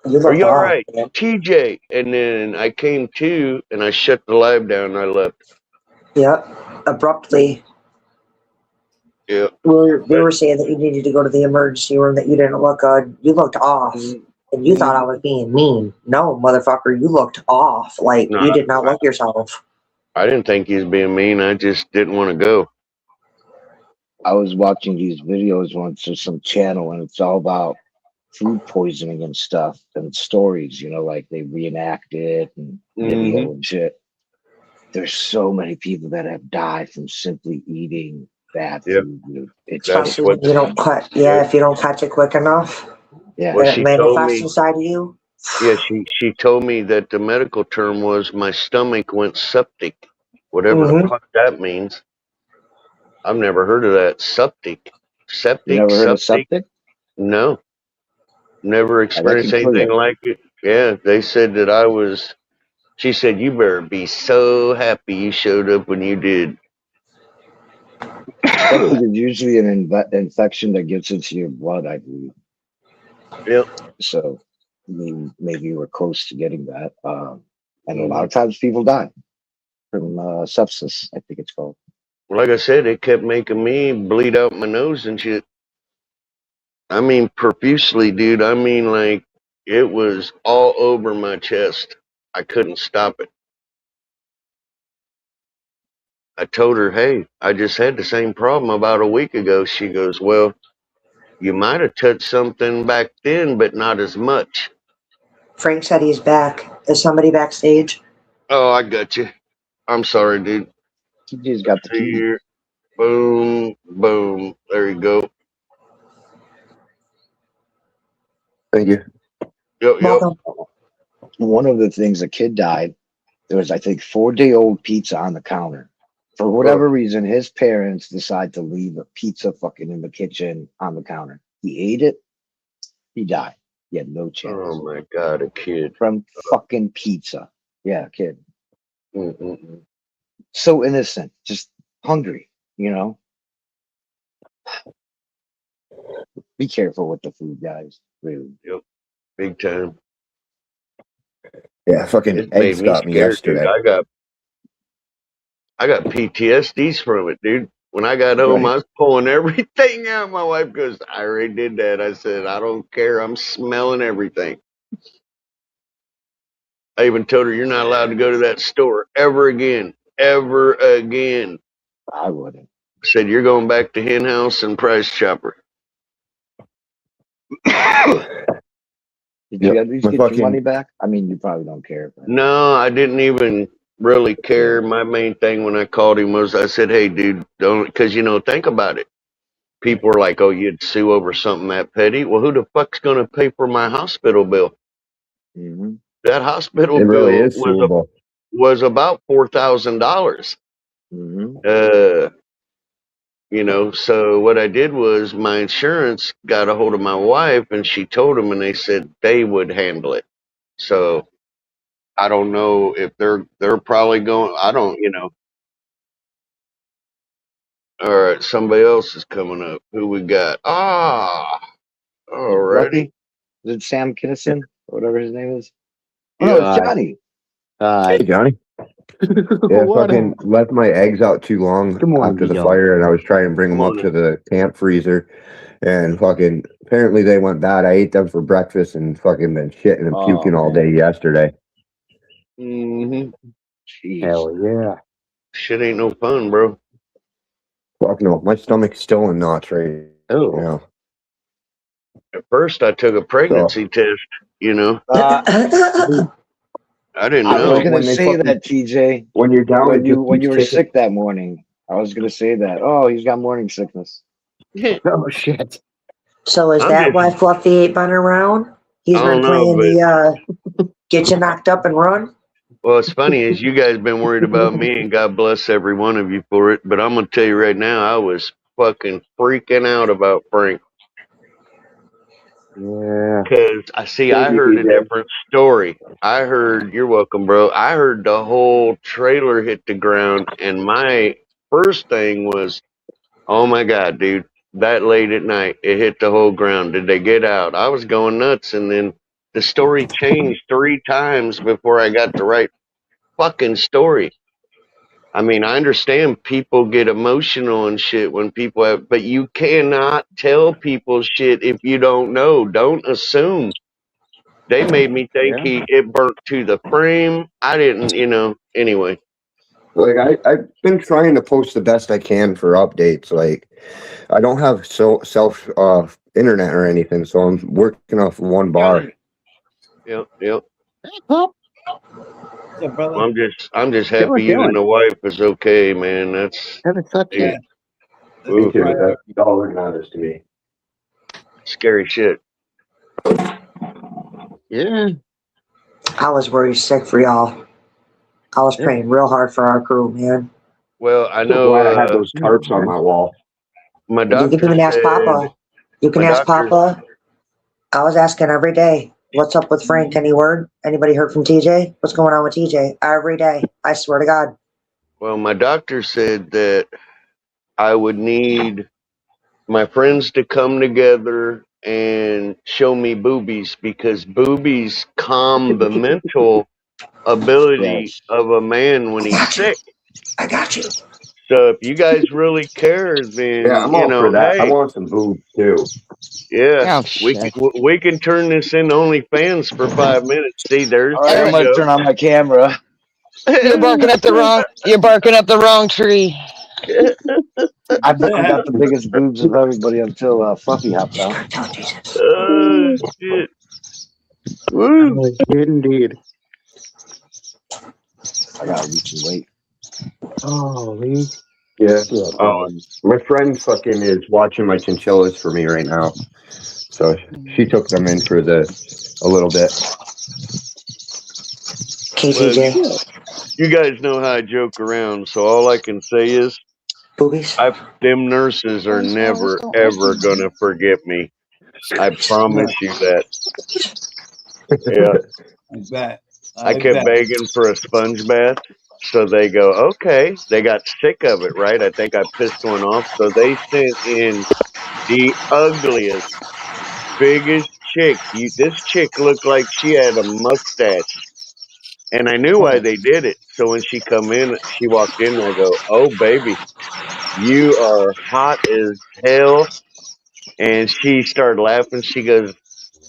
You are looked you all off, right? man. TJ. And then I came to and I shut the live down and I left. Yep. Abruptly. Yeah. We were saying that you needed to go to the emergency room, that you didn't look good. You looked off. And you thought I was being mean. No, motherfucker, you looked off. Like, No, you did not look yourself. I didn't think he was being mean. I just didn't want to go. I was watching these videos once on some channel, and it's all about food poisoning and stuff and stories, like they reenact it and video and shit. There's so many people that have died from simply eating bad Yep. food, dude. It's That's Especially what if you don't cut. Yeah, if you don't catch it quick enough, yeah. Well, and it she told manifests me. inside of you. Yeah, she told me that the medical term was my stomach went septic, whatever the Mm-hmm. fuck that means. I've never heard of that. You Septic, never heard of septic. septic? No, never Yeah, that experienced can kill anything you. like it. Yeah, they said that I was. She said you better be so happy you showed up when you did. Septic is usually an infection that gets into your blood, I believe. Yep. So, I mean, maybe you were close to getting that. And a Mm-hmm. lot of times people die from sepsis, I think it's called. Like I said, it kept making me bleed out my nose and shit. I mean, profusely, dude. I mean, like, it was all over my chest. I couldn't stop it. I told her, hey, I just had the same problem about a week ago. She goes, well, you might have touched something back then, but not as much. Frank said he's back. Is somebody backstage? Oh, I got you. I'm sorry, dude. TJ's got the See key. here. Boom, boom. There you go. Thank you. Yep, yep. Welcome. One of the things, a kid died. There was, I think, 4-day-old pizza on the counter. For whatever reason, his parents decide to leave a pizza fucking in the kitchen on the counter. He ate it. He died. He had no chance. Oh my God, a kid. From fucking pizza. Yeah, kid. Mm-mm. So innocent. Just hungry, you know? Be careful with the food, guys. Really. Yep, big time. Yeah, fucking It made eggs me got me scared, dude. yesterday. I got PTSDs from it, dude. When I got home, Right. I was pulling everything out. My wife goes, I already did that. I said, I don't care. I'm smelling everything. I even told her, you're not allowed to go to that store ever again. Ever again. I wouldn't. I said, you're going back to Hen House and Price Chopper. Did Yep, you at least my get your fucking- money back? I mean, you probably don't care. But No, I didn't even really care. My main thing when I called him was I said, hey, dude, don't, because, think about it. People are like, oh, you'd sue over something that petty. Well, who the fuck's going to pay for my hospital bill? Mhm. That hospital It really bill is suable. was about $4,000. Mhm. So what I did was my insurance got a hold of my wife and she told them and they said they would handle it. So I don't know if they're probably going, I don't, All right, somebody else is coming up. Who we got? Alrighty. Lucky? Is it Sam Kinnison? Or whatever his name is? Oh, Yeah. no, it's Johnny. Hey, Johnny. Yeah, What fucking left my eggs out too long Good morning, after the Miguel. fire, and I was trying to bring them up Morning. to the camp freezer, and fucking apparently they went bad. I ate them for breakfast and fucking been shitting and Oh, puking all day yesterday. Mm-hmm. Jeez. Hell yeah. Shit ain't no fun, bro. Fuck no, my stomach's still in knots right Oh. now. At first, I took a pregnancy test. I didn't I was know. gonna When they say fucking- that, TJ. When you're down, When it you just when you keeps were ticking. sick that morning, I was gonna say that. Oh, he's got morning sickness. Oh shit. So is I'm that just- why Fluffy ain't been around? He's I been don't know, playing the get you knocked up and run. Well, it's funny is you guys been worried about me, and God bless every one of you for it. But I'm gonna tell you right now, I was fucking freaking out about Frank Yeah. because I Thank you, heard a DJ. different story. I heard, you're welcome, bro. I heard the whole trailer hit the ground, and my first thing was, oh my God, dude, that late at night, it hit the whole ground. Did they get out? I was going nuts, and then the story changed 3 times before I got the right fucking story. I mean, I understand people get emotional and shit when people have, but you cannot tell people shit if you don't know. Don't assume. They made me think it burnt to the frame. I didn't, anyway. Like I've been trying to post the best I can for updates. Like I don't have self internet or anything, so I'm working off one bar. Yep. Yeah, brother. I'm just happy you and the wife is okay, man. That's Haven't slept yeah. yet. Me too. That's all that matters to me. Scary shit. Yeah. I was worried sick for y'all. I was praying real hard for our crew, man. Well, I I'm so know glad I had those tarps on my wall. my You can doctor even ask said Papa. You can my ask doctor- Papa. I was asking every day, what's up with Frank? Any word? Anybody heard from TJ? What's going on with TJ? Every day. I swear to God. well, my doctor said that I would need my friends to come together and show me boobies because boobies calm the mental ability Yes. of a man when he's sick. I got you. So if you guys really care, then Yeah, I'm all for that. I hey, want some boobs too. yeah, Oh shit. we can turn this into OnlyFans for 5 minutes. See, All right, I'm there gonna you turn on my camera. You're barking up the wrong tree. I got the biggest boobs of everybody until Fluffy hopped out. Start telling Jesus. Oh shit! Woo! Oh, shit, indeed. I gotta lose some weight. Holy Yeah. shit. My friend fucking is watching my chinchillas for me right now. So she took them in for a little bit. KTJ. You guys know how I joke around, so all I can say is, Boobies. them nurses are never ever gonna forget me. I promise you that. Yeah, I bet. I kept begging for a sponge bath, so they go, okay. They got sick of it, right? I think I pissed one off, so they sent in the ugliest, biggest chick. This chick looked like she had a mustache, and I knew why they did it. So when she walked in, I go, oh baby, you are hot as hell. And she started laughing. She goes,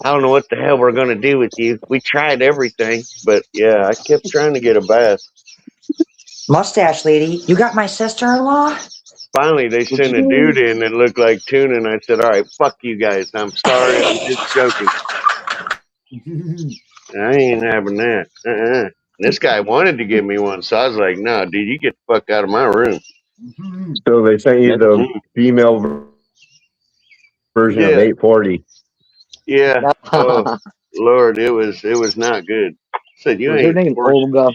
I don't know what the hell we're going to do with you. We tried everything. But yeah, I kept trying to get a bath. Mustache lady. You got my sister-in-law? Finally, they sent a dude in that looked like Tuna, and I said, all right, fuck you guys. I'm sorry. I'm just joking. I ain't having that. And this guy wanted to give me one. So I was like, no, dude, you get the fuck out of my room. So they sent you the female version of 840. Yeah. Oh, Lord, it was not good. I said, you Was her ain't name forced Olga?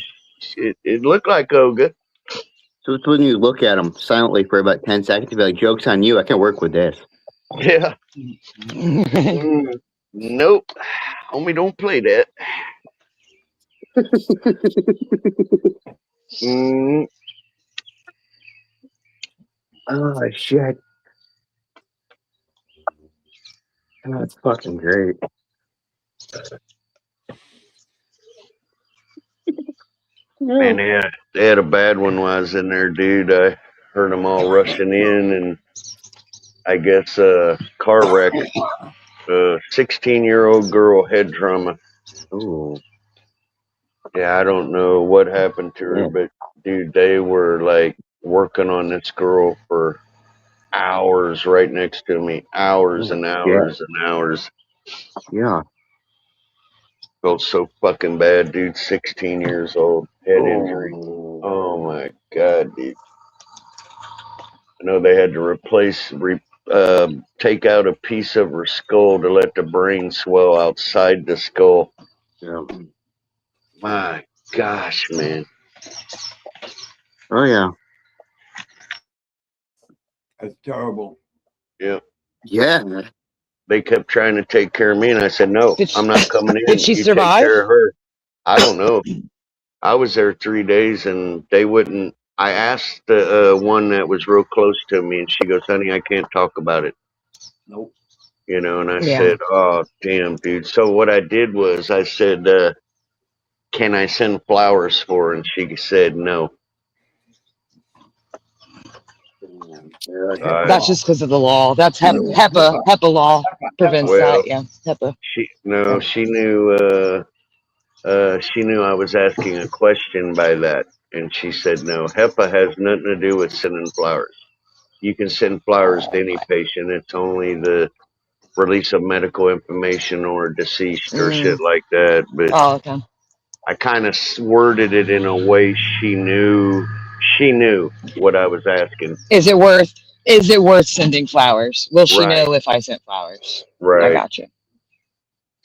It looked like Olga. So it's when you look at them silently for about 10 seconds, you be like, joke's on you. I can't work with this. Yeah. Nope. Homie, don't play that. Oh, shit. Oh, that's fucking great. Man, they had a bad one while I was in there, dude. I heard them all rushing in, and I guess car wreck. 16-year-old girl head trauma. Ooh. Yeah, I don't know what happened to her, Yeah. but dude, they were like working on this girl for hours right next to me. Hours and hours and hours. Yeah. Felt so fucking bad, dude. 16 years old, head injury. Oh my god, dude. I know they had to take out a piece of her skull to let the brain swell outside the skull. Yeah. My gosh, man. Oh, yeah. That's terrible. Yeah. Yeah. They kept trying to take care of me, and I said, no, I'm not coming in. Did she You survive? take care of her. I don't know. I was there 3 days, and they wouldn't. I asked the one that was real close to me, and she goes, honey, I can't talk about it. Nope. You know, and I Yeah. said, oh, damn, dude. So what I did was I said, can I send flowers for her? And she said no. That's just because of the law. That's HEPA law prevents Well, that. Yeah, HEPA. She knew I was asking a question by that, and she said no. HEPA has nothing to do with sending flowers. You can send flowers to any patient. It's only the release of medical information or deceased or shit like that. But Oh, okay. I kind of worded it in a way she knew what I was asking. Is it worth Is it worth sending flowers? Will she Right. know if I sent flowers? I Right. got you.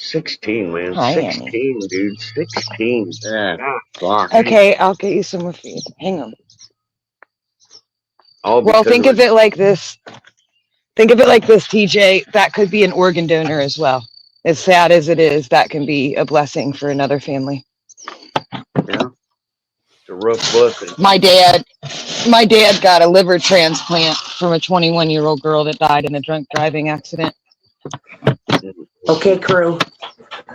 16, man. Hi, 16, dude. 16. Yeah. God, Fuck. dang. Okay, I'll get you some more feed. Hang on. All Well, because think of it like this. Think of it like this, TJ. That could be an organ donor as well. As sad as it is, that can be a blessing for another family. Yeah. it's a rough blessing. My dad got a liver transplant from a 21-year-old girl that died in a drunk driving accident. Okay, crew.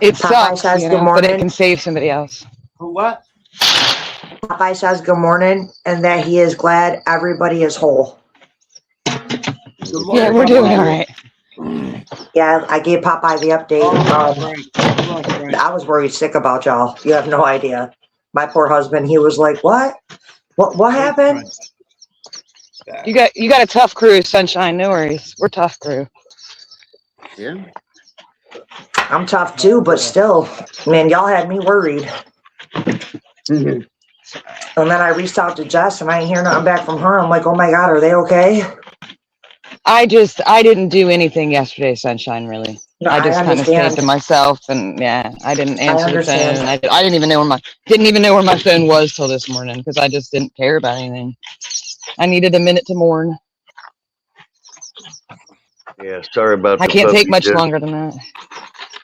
It Popeye sucks, says you good know, but it morning. can save somebody else. For what? Popeye says good morning and that he is glad everybody is whole. Good Yeah, morning, we're doing Popeye. all right. Yeah, I gave Popeye the update. Oh, Frank. Come on, Frank. I was worried sick about y'all. You have no idea. My poor husband, he was like, what? What happened? You got a tough crew, Sunshine. No worries. We're tough crew. Yeah. I'm tough too, but still, man, y'all had me worried. And then I reached out to Jess and I ain't hear nothing back from her. I'm like, oh my God, are they okay? I didn't do anything yesterday, Sunshine, really. No, I just kind of stayed to myself, and yeah, I didn't answer the understand. phone. I didn't even know where my phone was till this morning because I just didn't care about anything. I needed a minute to mourn. Yeah, sorry about I the can't take puppy, much Jeff. longer than that.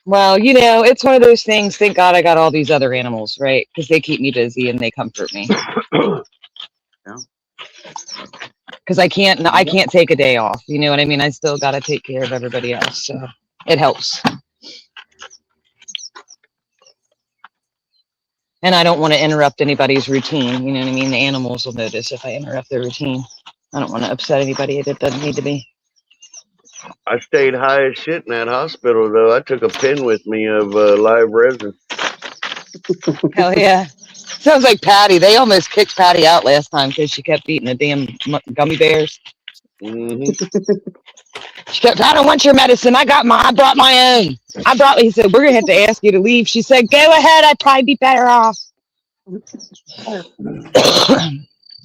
Well, you know, it's one of those things. Thank God I got all these other animals, right? Because they keep me busy and they comfort me. Because I can't take a day off. You know what I mean? I still got to take care of everybody else, so it helps. And I don't want to interrupt anybody's routine. You know what I mean? The animals will notice if I interrupt their routine. I don't want to upset anybody that doesn't need to be. I stayed high as shit in that hospital, though. I took a pin with me of live resin. Hell yeah. Sounds like Patty. They almost kicked Patty out last time because she kept eating the damn gummy bears. Mm-hmm. She kept, I don't want your medicine. I brought my own. He said, we're going to have to ask you to leave. She said, go ahead. I'd probably be better off.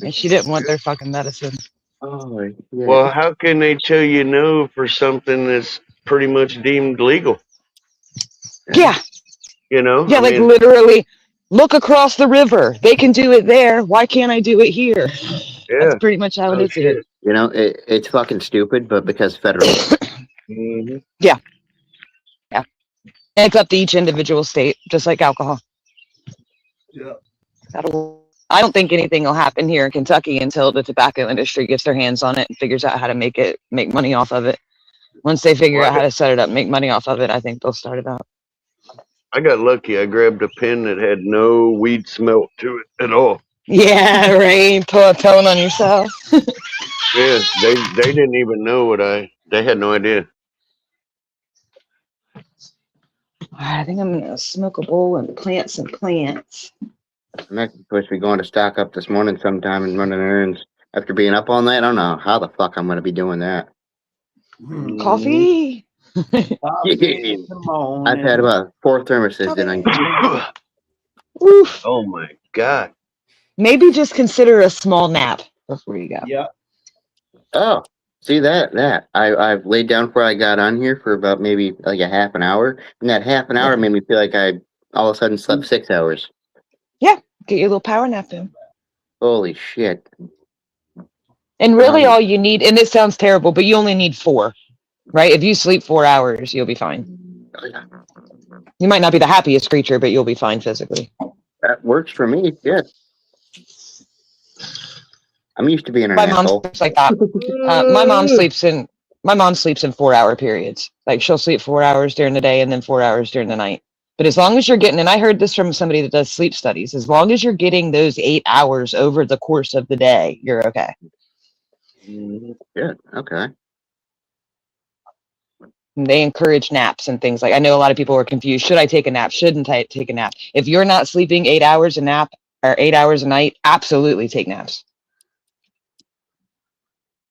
And she didn't want their fucking medicine. Oh, yeah. Well, how can they tell you no for something that's pretty much deemed legal? Yeah. You know? Yeah, I like mean, literally look across the river. They can do it there. Why can't I do it here? yeah. That's pretty much how it Oh, is here. shit. You know, it's fucking stupid, but because federal. Mm-hmm. Yeah. And it's up to each individual state, just like alcohol. Yeah. I don't think anything will happen here in Kentucky until the tobacco industry gets their hands on it and figures out how to make money off of it. Once they figure out how to set it up, make money off of it, I think they'll start it out. I got lucky. I grabbed a pin that had no weed smell to it at all. Yeah, right. Pull a tone on yourself. Yeah, they didn't even know they had no idea. I think I'm gonna smoke a bowl and plant some plants. I'm actually supposed to be going to stock up this morning sometime and running errands. After being up all night, I don't know how the fuck I'm going to be doing that. Hmm. Coffee. Coffee in the morning. I've had about 4 thermoses tonight. Oof. Oh my God. Maybe just consider a small nap before you go. Yeah. Oh, see that. I've laid down before I got on here for about maybe like a half an hour. And that half an hour made me feel like I all of a sudden slept 6 hours. Get your little power nap in. Holy shit. And really all you need, and it sounds terrible, but you only need 4, right? If you sleep 4 hours, you'll be fine. You might not be the happiest creature, but you'll be fine physically. That works for me, shit. I'm used to being an My mom asshole. sleeps like that. My mom sleeps in 4-hour periods. Like she'll sleep 4 hours during the day and then 4 hours during the night. But as long as you're getting, and I heard this from somebody that does sleep studies, as long as you're getting those 8 hours over the course of the day, you're okay. Good. Okay. And they encourage naps and things like. I know a lot of people are confused. Should I take a nap? Shouldn't I take a nap? If you're not sleeping 8 hours a nap or 8 hours a night, absolutely take naps.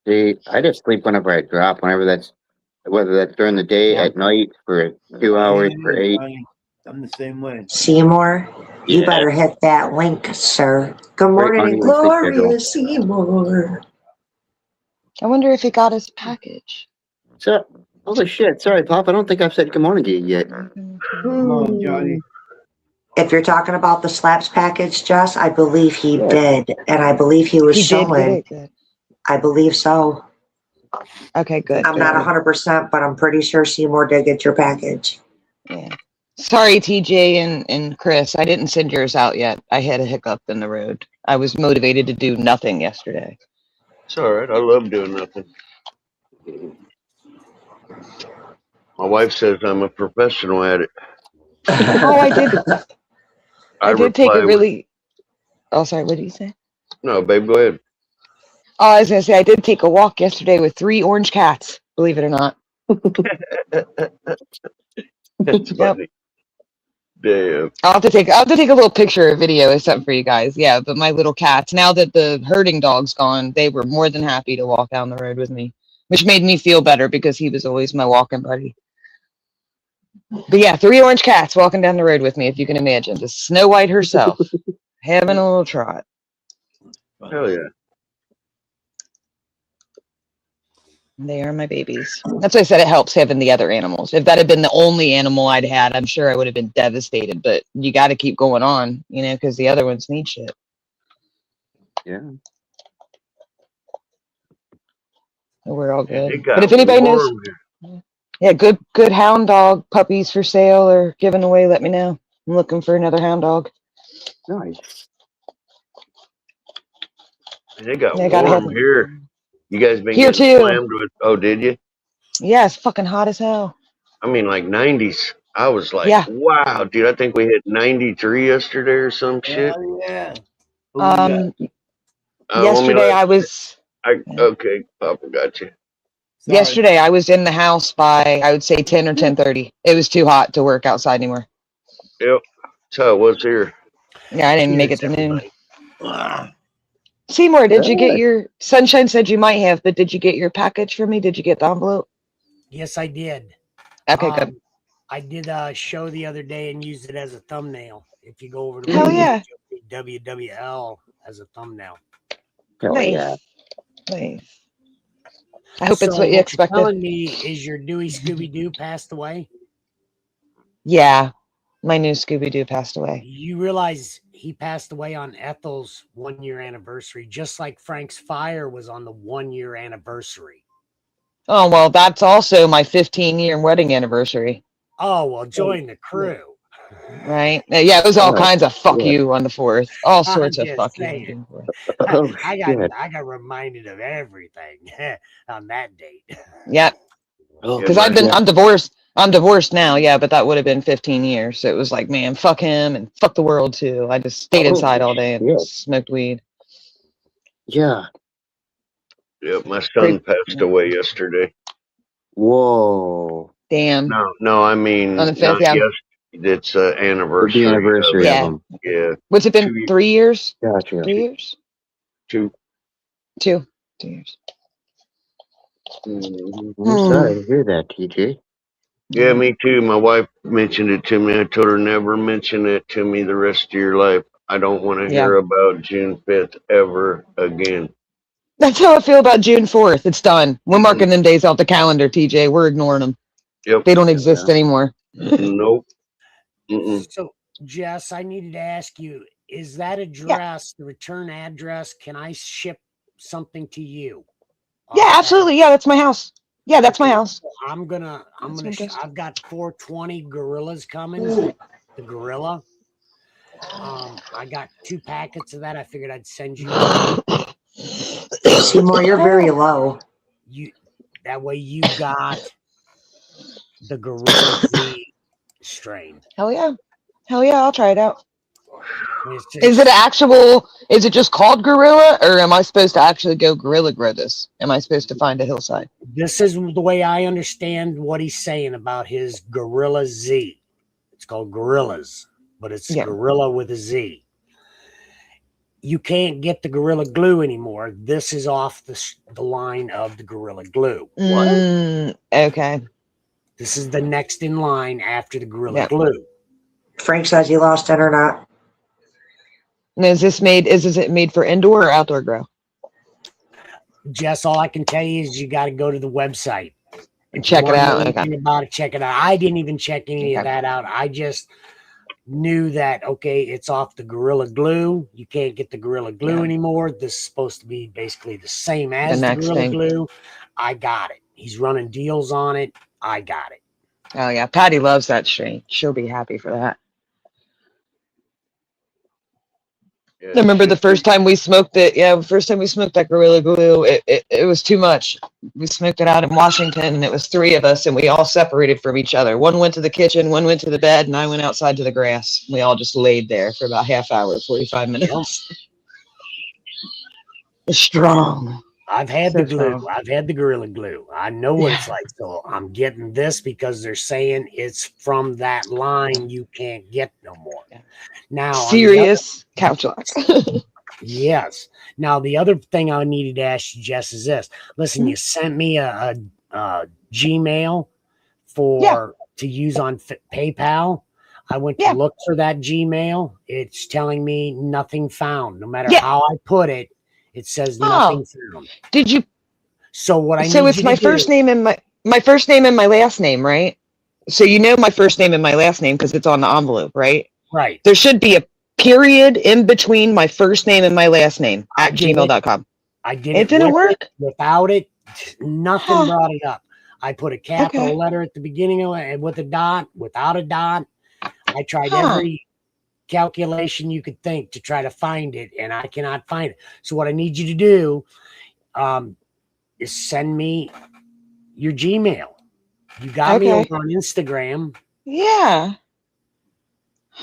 See, I just sleep whenever I drop, whether that's during the day, at night, for 2 hours, for 8. I'm the same way. Seymour, you Yeah. better hit that link, sir. Good Great morning, money and with the Gloria Seymour. I wonder if he got his package. So, holy shit. Sorry, Pop. I don't think I've said good morning to you yet. Come on, Johnny. If you're talking about the slaps package, Jess, I believe he Yeah. did, and I believe he was He did get showing. it. Good. I believe so. Okay, good. I'm not 100%, but I'm pretty sure Seymour did get your package. Yeah. Sorry, TJ and Chris. I didn't send yours out yet. I had a hiccup in the road. I was motivated to do nothing yesterday. It's all right. I love doing nothing. My wife says I'm a professional at it. Oh, I did. I did take reply a with- really. Oh, sorry. What did you say? No, babe, go ahead. Oh, I was gonna say I did take a walk yesterday with 3 orange cats. Believe it or not. That's Yep. funny. Damn. I'll have to take a little picture or video or something for you guys. Yeah, but my little cats. Now that the herding dog's gone, they were more than happy to walk down the road with me, which made me feel better because he was always my walking buddy. But yeah, 3 orange cats walking down the road with me, if you can imagine. The Snow White herself having a little trot. Hell yeah. They are my babies. That's why I said it helps having the other animals. If that had been the only animal I'd had, I'm sure I would have been devastated. But you got to keep going on, because the other ones need shit. Yeah. We're all It good. got But if anybody knows, warm here. yeah, good hound dog puppies for sale or given away, let me know. I'm looking for another hound dog. Nice. It got Yeah, I gotta warm have- here. You guys been Here getting too. slammed with? Oh, did you? Yeah, it's fucking hot as hell. I mean, like 90s. I was like, Yeah. wow, dude. I think we hit 93 yesterday or some shit. Hell yeah. Who we got? Yesterday I was Okay, Papa got you. Sorry. yesterday I was in the house by I would say 10 or 10:30. It was too hot to work outside anymore. Yep. That's how it was here. Yeah, I didn't make it to Cheers, noon. everybody. Ah, Seymour, did you get your Sunshine said you might have, but did you get your package for me? Did you get the envelope? Yes, I did. Okay, good. I did a show the other day and used it as a thumbnail. If you go over to Hell my yeah. page, it'll be WWL as a thumbnail. Hell Nice. yeah. Nice. I hope it's So what you you're expected. telling me is your Dewey Scooby Doo passed away? Yeah. My new Scooby Doo passed away. You realize he passed away on Ethel's 1-year anniversary, just like Frank's fire was on the 1-year anniversary. Oh, well, that's also my 15-year wedding anniversary, Oh, well, join the crew. right? Yeah, it was all Oh, kinds of fuck yeah. you on the 4th. All I'm sorts of just fuck you. saying. on the 4th. Oh, I shit. got reminded of everything on that date. Yep. Oh, Because Yeah, I'm divorced. I'm divorced now, yeah, but that would have been 15 years. So it was like, man, fuck him and fuck the world too. I just stayed Oh, inside all day and shit. smoked weed. yeah. Yep. My son Great. passed away yesterday. Whoa. Damn. No, I mean, On the 5th, not yeah. yes. It's anniversary. The anniversary Yeah. of them. Yeah. What's it been? 2 years. 3 years? Gotcha. 3 years? 2. 2 years. I'm sorry to hear that, TJ. Yeah, me too. My wife mentioned it to me. I told her never mention it to me the rest of your life. I don't want to Yeah. hear about June 5th ever again. That's how I feel about June 4th. It's done. We're marking them days off the calendar, TJ. We're ignoring them. Yep. They don't exist anymore. Nope. Mm-mm. So, Jess, I needed to ask you, is that address, the return address, can I ship something to you? Yeah, absolutely. Yeah, that's my house. Yeah, that's my house. I'm gonna That's my address. I've got 420 gorillas coming. The gorilla. I got 2 packets of that. I figured I'd send you Seymour, you're very low. that way you got the Gorilla Z strain. Hell yeah. Hell yeah, I'll try it out. It's just- Is it just called Gorilla, or am I supposed to actually go Gorilla grow this? Am I supposed to find a hillside? This is the way I understand what he's saying about his Gorilla Z. It's called Gorillas, but it's Yeah. Gorilla with a Z. You can't get the Gorilla Glue anymore. This is off the line of the Gorilla Glue. Okay. This is the next in line after the Gorilla Yeah. Glue. Frank says he lost internet. And is it made for indoor or outdoor grow? Jess, all I can tell you is you got to go to the website. If Check you it wanna know out. Okay. anything about it, check it out. I didn't even check any of Okay. that out. I just knew that, okay, it's off the Gorilla Glue. You can't get the Gorilla Glue Yeah. anymore. This is supposed to be basically the same The as the next Gorilla thing. Glue. I got it. He's running deals on it. I got it. Oh yeah, Patty loves that strain. She'll be happy for that. Yeah, I remember the she's first time we smoked it. Yeah, the first time we smoked that Gorilla Glue, it was too much. We smoked it out in Washington, and it was 3 of us, and we all separated from each other. One went to the kitchen, one went to the bed, and I went outside to the grass. We all just laid there for about half hour, 45 minutes. It's strong. I've had So the glue. strong. I've had the Gorilla Glue. I know what it's Yeah. like. So I'm getting this because they're saying it's from that line you can't get no more. Yeah. Now, on the other, Serious couch lock. yes. Now, the other thing I needed to ask you, Jess, is this. Listen, you sent me a Gmail to use on PayPal. I went to Yeah. look for that Gmail. It's telling me nothing found. No matter Yeah. how I put it, it says Oh. nothing found. Did you? So what I So need it's you my to first do, name and my first name and my last name, right? So you know my first name and my last name because it's on the envelope, right? right? There should be a period in between my first name and my last name I at did it. gmail.com. I did It didn't with work? it, without it. Nothing Huh. brought it up. I put a capital Okay. letter at the beginning of it and with a dot, without a dot. I tried Huh. every calculation you could think to try to find it, and I cannot find it. So what I need you to do is send me your Gmail. You got me Okay. over on Instagram. Yeah.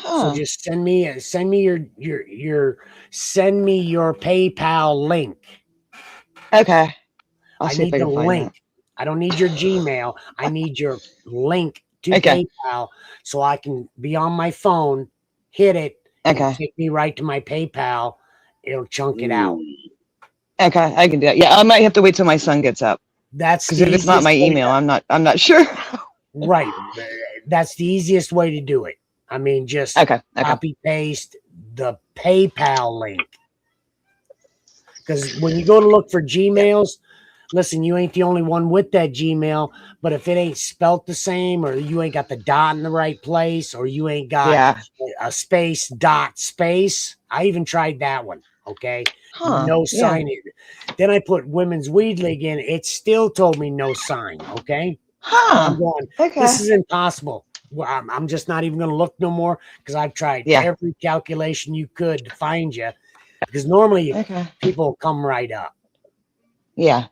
So Huh. just send me your PayPal link. Okay. I'll I see if need I the can find link. I don't need your Gmail. I need your link to Okay. PayPal so I can be on my phone, hit it, that. it'll Okay. take me right to my PayPal. It'll chunk it out. Okay. I can do that. Yeah, I might have to wait till my son gets up That's because the if it's not my easiest way email, I'm not sure. right. That's the easiest way to do it. I mean, just Okay. Okay. copy paste the PayPal link. Because when you go to look for Gmails, listen, you ain't the only one with that Gmail, but if it ain't spelt the same, or you ain't got the dot in the right place, or you ain't got Yeah. a space, dot, space, I even tried that one. Okay. Huh. No Yeah. sign. Then I put Women's Weed League in. It still told me no sign. Okay. Huh. I'm going, Okay. this is impossible. Well, I'm just not even going to look no more because I've tried Yeah. every calculation you could to find you. Because normally Okay. people come right up. Yeah.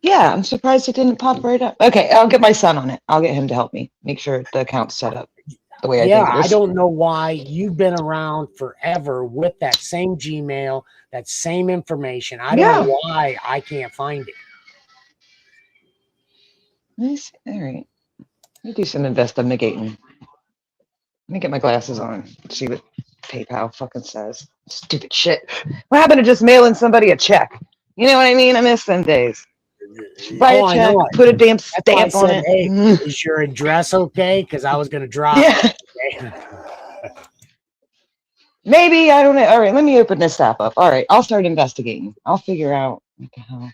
Yeah. I'm surprised it didn't pop right up. Okay. I'll get my son on it. I'll get him to help me make sure the account's set up the way I Yeah, think it I is. don't know why you've been around forever with that same Gmail, that same information. I don't know why I can't find it. Nice. All right. Let me do some investigating. Let me get my glasses on. See what PayPal fucking says. Stupid shit. What happened to just mailing somebody a check? You know what I mean? I miss them days. Buy Oh, a I check, know it. put a damn That's why I stamp on said, it. hey, is your address okay? Because I was going to drop Yeah. it. Okay? Maybe, I don't know. All right, let me open this app up. All right, I'll start investigating. I'll figure out what the hell.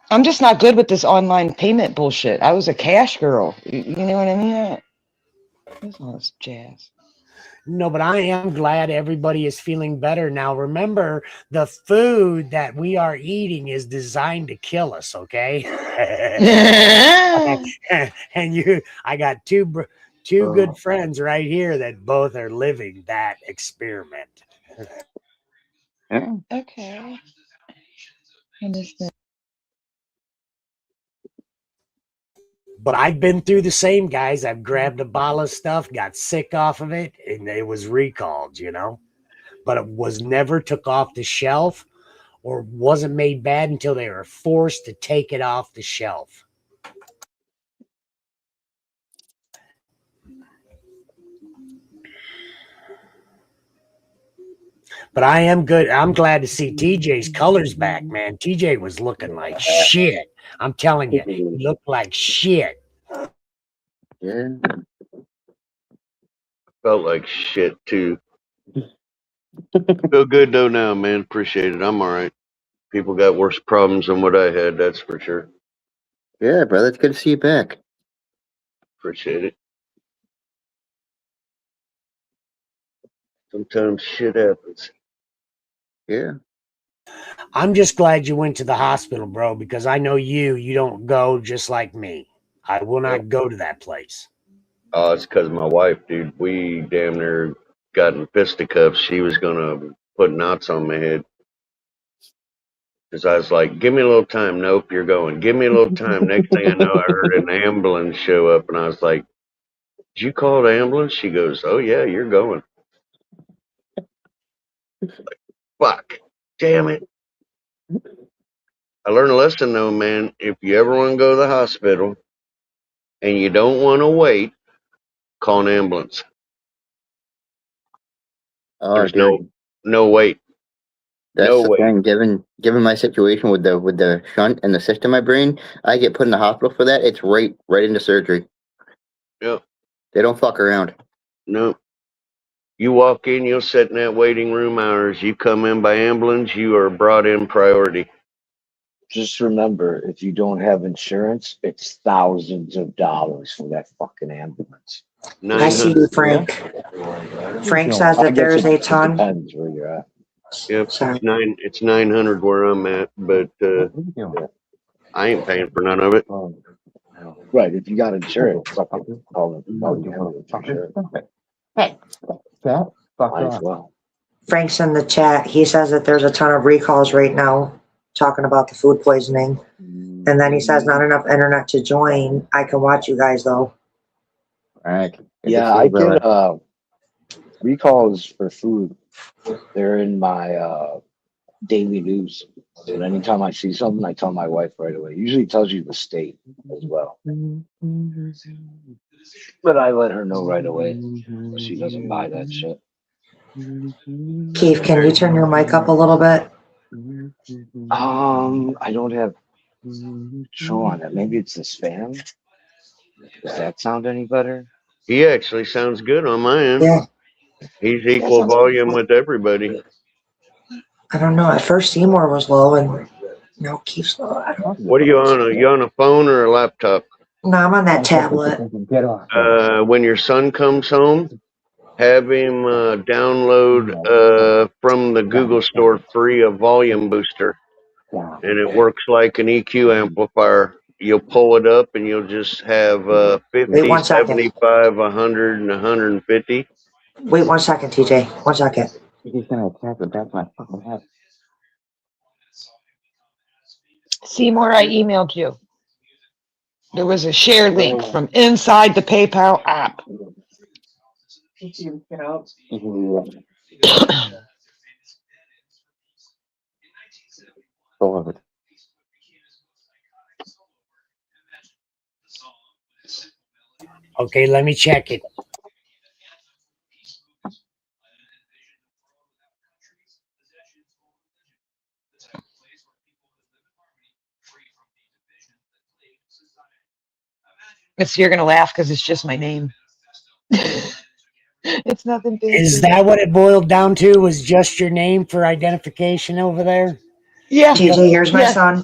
I'm just not good with this online payment bullshit. I was a cash girl. You know what I mean? There's all this jazz. No, but I am glad everybody is feeling better now. Remember, the food that we are eating is designed to kill us, okay? And I got two good friends right here that both are living that experiment. Okay. Understand. But I've been through the same, guys. I've grabbed a bottle of stuff, got sick off of it, and it was recalled, but it was never took off the shelf or wasn't made bad until they were forced to take it off the shelf. But I am good. I'm glad to see TJ's colors back, man. TJ was looking like shit. I'm telling you, he looked like shit. Yeah. Felt like shit too. Feel good though now, man. Appreciate it. I'm all right. People got worse problems than what I had, that's for sure. Yeah, brother, it's good to see you back. Appreciate it. Sometimes shit happens. Yeah. I'm just glad you went to the hospital, bro, because I know you don't go just like me. I will not go to that place. Oh, it's because of my wife, dude. We damn near got in fisticuffs. She was gonna put knots on my head. Because I was like, give me a little time. Nope, you're going. Give me a little time. Next thing I know, I heard an ambulance show up, and I was like, did you call the ambulance? She goes, oh, yeah, you're going. Like, fuck. Damn it. I learned a lesson, though, man. If you ever want to go to the hospital and you don't want to wait, call an ambulance. Oh, There's dude. no wait. That's No the wait. thing. Given my situation with the shunt and the cyst in my brain, I get put in the hospital for that. It's right into surgery. Yep. They don't fuck around. No. You walk in, you'll sit in that waiting room hours. You come in by ambulance, you are brought in priority. Just remember, if you don't have insurance, it's thousands of dollars for that fucking ambulance. I see you, Frank. Frank says that there is a ton. Depends where you're at. Yep, Sorry. it's 900 where I'm at, but I ain't paying for none of it. Right, if you got insurance, fucking call it. Might as well. Frank's in the chat. He says that there's a ton of recalls right now talking about the food poisoning. And then he says not enough internet to join. I can watch you guys though. All right. Yeah, I get recalls for food. They're in my daily news. And anytime I see something, I tell my wife right away. Usually tells you the state as well. But I let her know right away. She doesn't buy that shit. Keith, can you turn your mic up a little bit? I don't have show on it. Maybe it's the spam. Does that sound any better? He actually sounds good on my end. Yeah. He's equal volume with everybody. I don't know. At first Seymour was low and now Keith's low. I don't know. What are you on? Are you on a phone or a laptop? No, I'm on that tablet. When your son comes home, have him download from the Google store free a volume booster. And it works like an EQ amplifier. You'll pull it up and you'll just have 50, Wait 1 second. 75, 100, and 150. Wait 1 second, TJ. 1 second. He's gonna attack the back of my fucking head. Seymour, I emailed you. There was a share link from inside the PayPal app. Beloved. Okay, let me check it. You're gonna laugh because it's just my name. It's nothing big. Is that what it boiled down to? Was just your name for identification over there? Yeah. TJ, here's my son.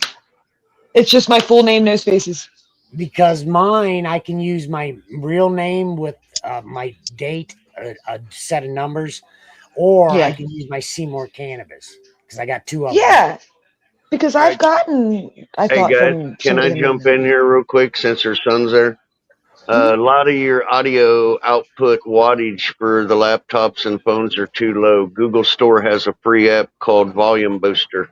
It's just my full name, no spaces. Because mine, I can use my real name with my date, a set of numbers, or I can use my Seymour Cannabis because I got 2 of them. Yeah, because I've gotten. Hey guys, can I jump in here real quick since her son's there? A lot of your audio output wattage for the laptops and phones are too low. Google Store has a free app called Volume Booster.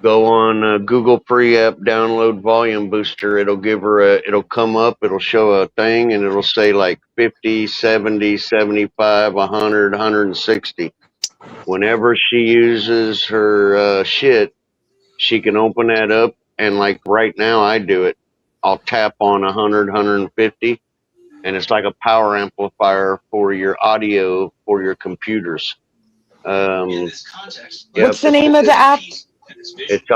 Go on Google free app, download Volume Booster. It'll give her it'll come up, it'll show a thing, and it'll say like 50, 70, 75, 100, 160. Whenever she uses her shit, she can open that up, and like right now I do it. I'll tap on 100, 150, and it's like a power amplifier for your audio for your computers. What's the name of the app? It's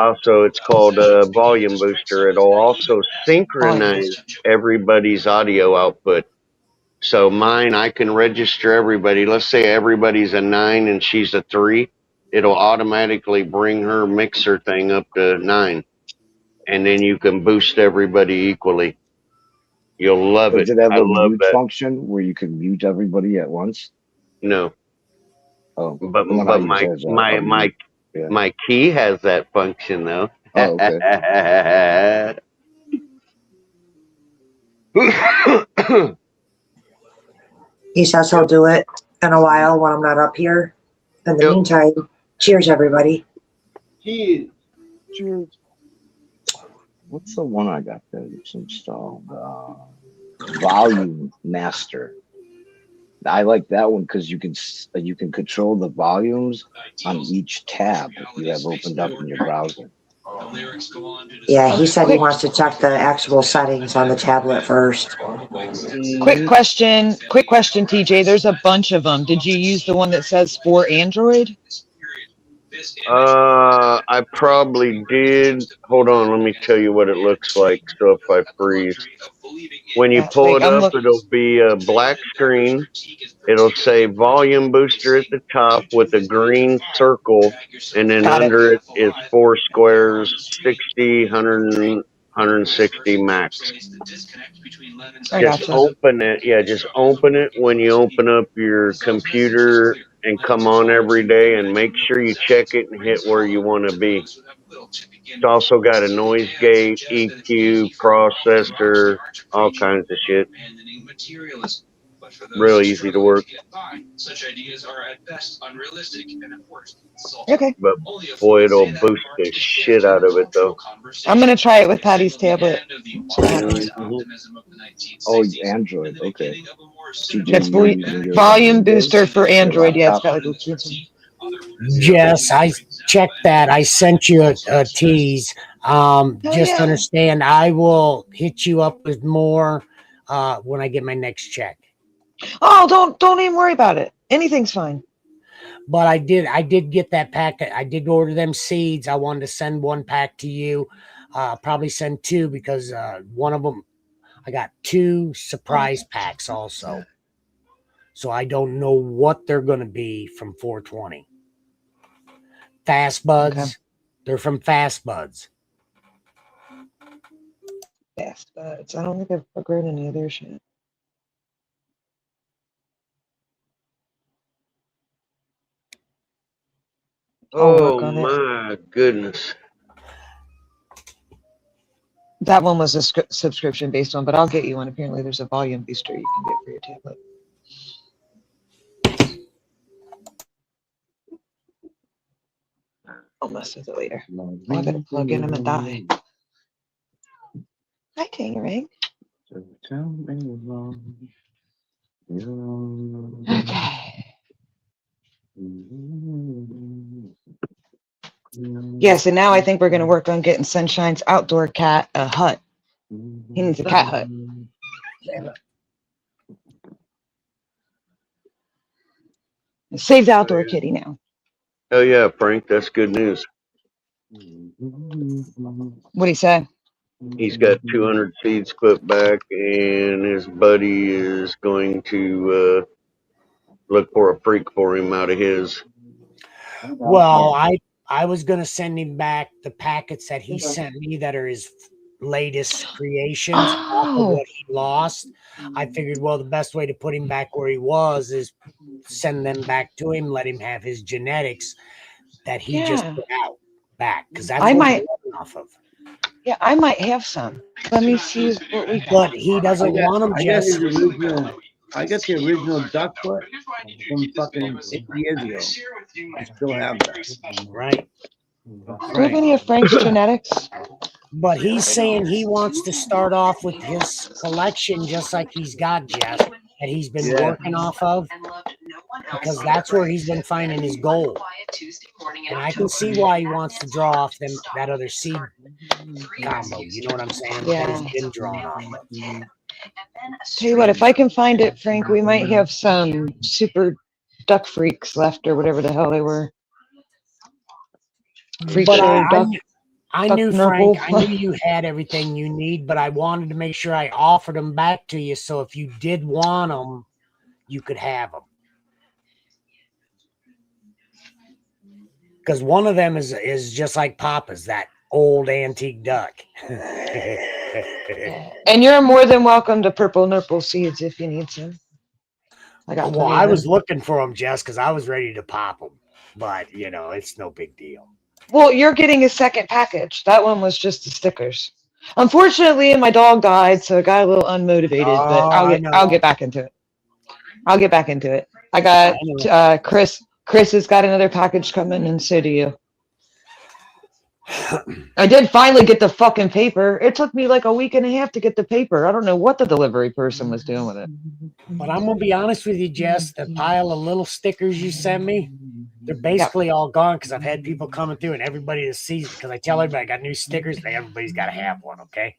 called Volume Booster. It'll also synchronize everybody's audio output. So mine, I can register everybody. Let's say everybody's a 9 and she's a 3. it'll automatically bring her mixer thing up to 9, and then you can boost everybody equally. You'll love Does it. it have I a love mute that. function where you can mute everybody at once? No, Oh, but the one I use has a mute. Yeah. my key has that function though. Oh, okay. He says he'll do it in a while when I'm not up here. In the Yep. meantime, cheers, everybody. Cheers. What's the one I got that's installed? Volume Master. I like that one because you can control the volumes on each tab you have opened up in your browser. Yeah, he said he wants to check the actual settings on the tablet first. Quick question, TJ. There's a bunch of them. Did you use the one that says for Android? I probably did. Hold on, let me tell you what it looks like. So if I freeze, when you That's pull big. it up, it'll be a black screen. It'll say volume booster at the top with a green circle, and then Got it. under it is 4 squares, 60, 100, 160 max. I Just gotcha. open it. Yeah, just open it when you open up your computer and come on every day, and make sure you check it and hit where you want to be. It's also got a noise gate, EQ, processor, all kinds of shit. Real easy to work. Okay. But boy, it'll boost the shit out of it though. I'm gonna try it with Patty's tablet. See what happens. Oh, Android. Okay. That's volume booster for Android. Yeah, it's got like a key. Jess, I checked that. I sent you a tease. Just yeah. understand, I will hit you up with more when I get my next check. Oh, don't even worry about it. Anything's fine. But I did get that pack. I did order them seeds. I wanted to send one pack to you. Probably send 2 because one of them, I got 2 surprise packs also. So I don't know what they're going to be from 420. Fast Buds. Okay. They're from Fast Buds. Fast Buds. I don't think I've upgraded any of their shit. Oh my goodness. That one was a subscription based on, but I'll get you one. Apparently there's a volume booster you can get for your tablet. I'll mess with it later. I'm gonna plug in them and die. Hi, Tangerang. Okay. Yeah, so now I think we're going to work on getting Sunshine's outdoor cat a hut. He needs a cat hut. Save the outdoor kitty now. Oh yeah, Frank, that's good news. What'd he say? He's got 200 seeds put back, and his buddy is going to look for a freak for him out of his. Well, I was going to send him back the packets that he sent me that are his latest creations off of what he lost. I figured, well, the best way to put him back where he was is send them back to him, let him have his genetics that he just put out back, because that's what he's off of. Yeah, I might have some. Let me see what we got. But he doesn't want them, Jess. I got the original duck foot from fucking 8 years ago. I still have that. Right. Do you have any of Frank's genetics? But he's saying he wants to start off with his collection just like he's got, Jeff, that he's been working off of, because that's where he's been finding his gold. And I can see why he wants to draw off that other seed combo. You know what I'm saying? Yeah. That he's been drawing off of. Tell you what, if I can find it, Frank, we might have some super duck freaks left or whatever the hell they were. Freak But show duck. I knew, Frank, I knew you had everything you need, but I wanted to make sure I offered them back to you, so if you did want them, you could have them. because one of them is just like Papa's, that old antique duck. And you're more than welcome to purple nurple seeds if you need some. I got Well, plenty I of was them. looking for them, Jess, because I was ready to pop them, but it's no big deal. Well, you're getting a second package. That one was just the stickers. Unfortunately, my dog died, so I got a little unmotivated. But Oh, I'll get back into it. I'll get back into it. I I got know. Chris. Chris has got another package coming, and so do you. I did finally get the fucking paper. It took me like a week and a half to get the paper. I don't know what the delivery person was doing with it. But I'm gonna be honest with you, Jess. The pile of little stickers you sent me, they're basically all gone because I've had people coming through and everybody that sees because I tell everybody I got new stickers. Everybody's got to have one. Okay.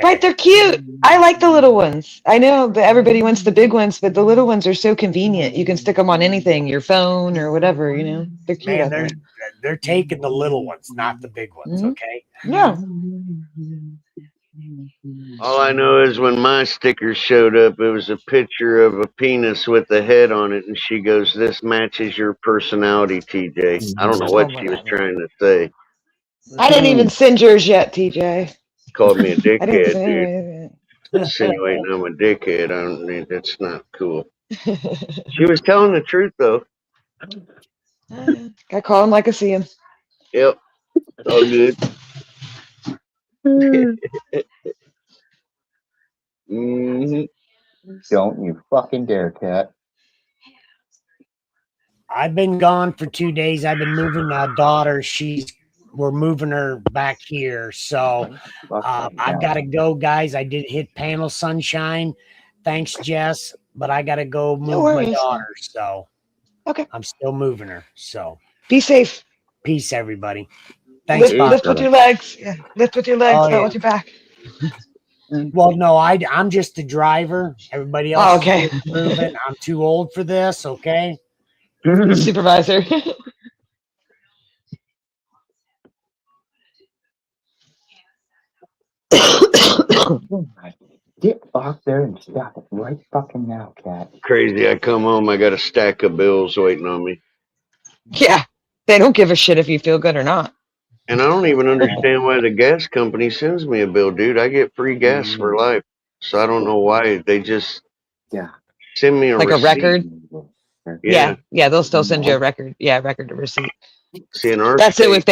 Right, they're cute. I like the little ones. I know that everybody wants the big ones, but the little ones are so convenient. You can stick them on anything, your phone or whatever. They're cute. Man, they're taking the little ones, not the big ones. Mhm. Okay. Yeah. All I know is when my sticker showed up, it was a picture of a penis with the head on it, and she goes, "This matches your personality, TJ." I don't know what Oh, she was whatever. trying to say. I didn't even send yours yet, TJ. Called me a I didn't dickhead, send dude. it. Insinuating I'm a dickhead. I don't mean that's not cool. She was telling the truth though. I call him like I see him. Yep. All good. hmm Don't you fucking dare, Cat. I've been gone for 2 days. I've been moving my daughter. We're moving her back here. So I've got to go, guys. I did hit panel sunshine. Thanks, Jess. But I got to go move my worries. daughter. So Okay. I'm still moving her. So Be safe. peace, everybody. Thanks, Bob. Lift with your legs. Yeah. Lift with your legs, Oh, not yeah. with your back. Well, no, I'm just the driver. Everybody else Oh, okay. is moving. I'm too old for this. Okay. Supervisor. Get off there and stop it right fucking now, Cat. Crazy. I come home, I got a stack of bills waiting on me. Yeah. They don't give a shit if you feel good or not. And I don't even understand why the gas company sends me a bill, dude. I get free gas for life. So I don't know why they just send me a Like receipt. a record. Yeah. Yeah, they'll still send you a record. Yeah, record of receipt. See, in our That's state, who if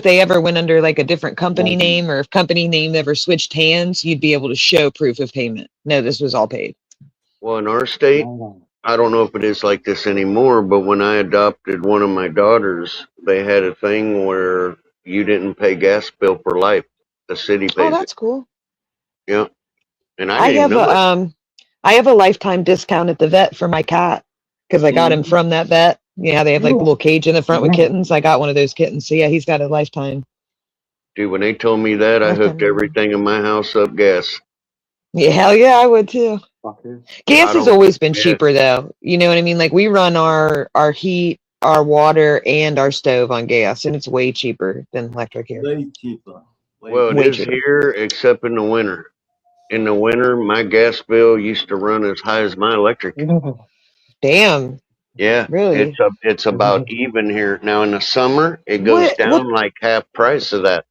they ever went under like a different company name or if company name ever switched hands, you'd be able to show proof of payment. No, this was all paid. well, in our state, I don't know if it is like this anymore, but when I adopted one of my daughters, they had a thing where you didn't pay gas bill for life. The city Oh, pays it. that's cool. Yeah. And I I didn't have know it. I have a lifetime discount at the vet for my cat because I got him from that vet. Yeah, they have like a little cage in the front with kittens. I got one of those kittens. So yeah, he's got a lifetime. Dude, when they told me that, I hooked everything in my house up gas. Yeah, hell yeah, I would too. Gas I has don't always been gas. cheaper though. You know what I mean? Like we run our heat, our water, and our stove on gas, and it's way cheaper than electric here. Way cheaper. Well, it Way is cheaper. here, except in the winter. In the winter, my gas bill used to run as high as my electric. Damn. Yeah, Really? it's about even here now. In the summer, it goes down like half price of that.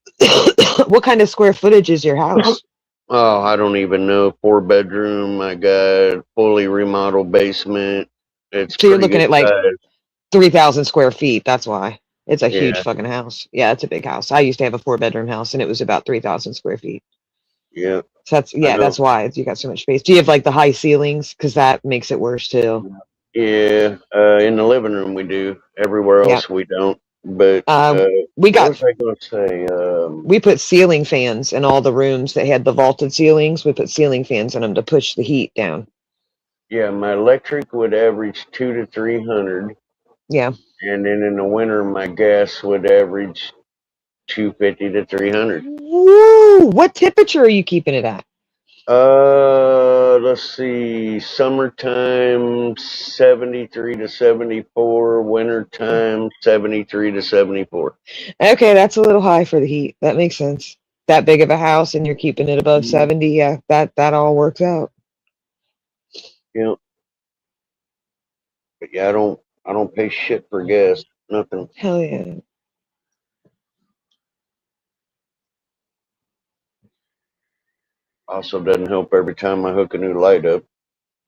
What kind of square footage is your house? Oh, I don't even know. 4-bedroom. I got fully remodeled basement. It's So you're pretty looking good at like size. 3,000 square feet. That's why it's a huge Yeah. fucking house. Yeah, it's a big house. I used to have a 4-bedroom house, and it was about 3,000 square feet. Yeah. So that's why you got so much space. Do you have like the high ceilings? Because that makes it worse too. Yeah. In the living room we do. Everywhere else we don't. But we got. what was I going to say? We put ceiling fans in all the rooms that had the vaulted ceilings. We put ceiling fans in them to push the heat down. Yeah, my electric would average 200 to 300. Yeah. And then in the winter, my gas would average 250 to 300. Woo! What temperature are you keeping it at? Let's see. Summertime 73 to 74. Wintertime 73 to 74. Okay, that's a little high for the heat. That makes sense. That big of a house and you're keeping it above 70. Yeah, that all works out. Yeah. But yeah, I don't pay shit for gas. Nothing. Hell yeah. Also doesn't help every time I hook a new light up.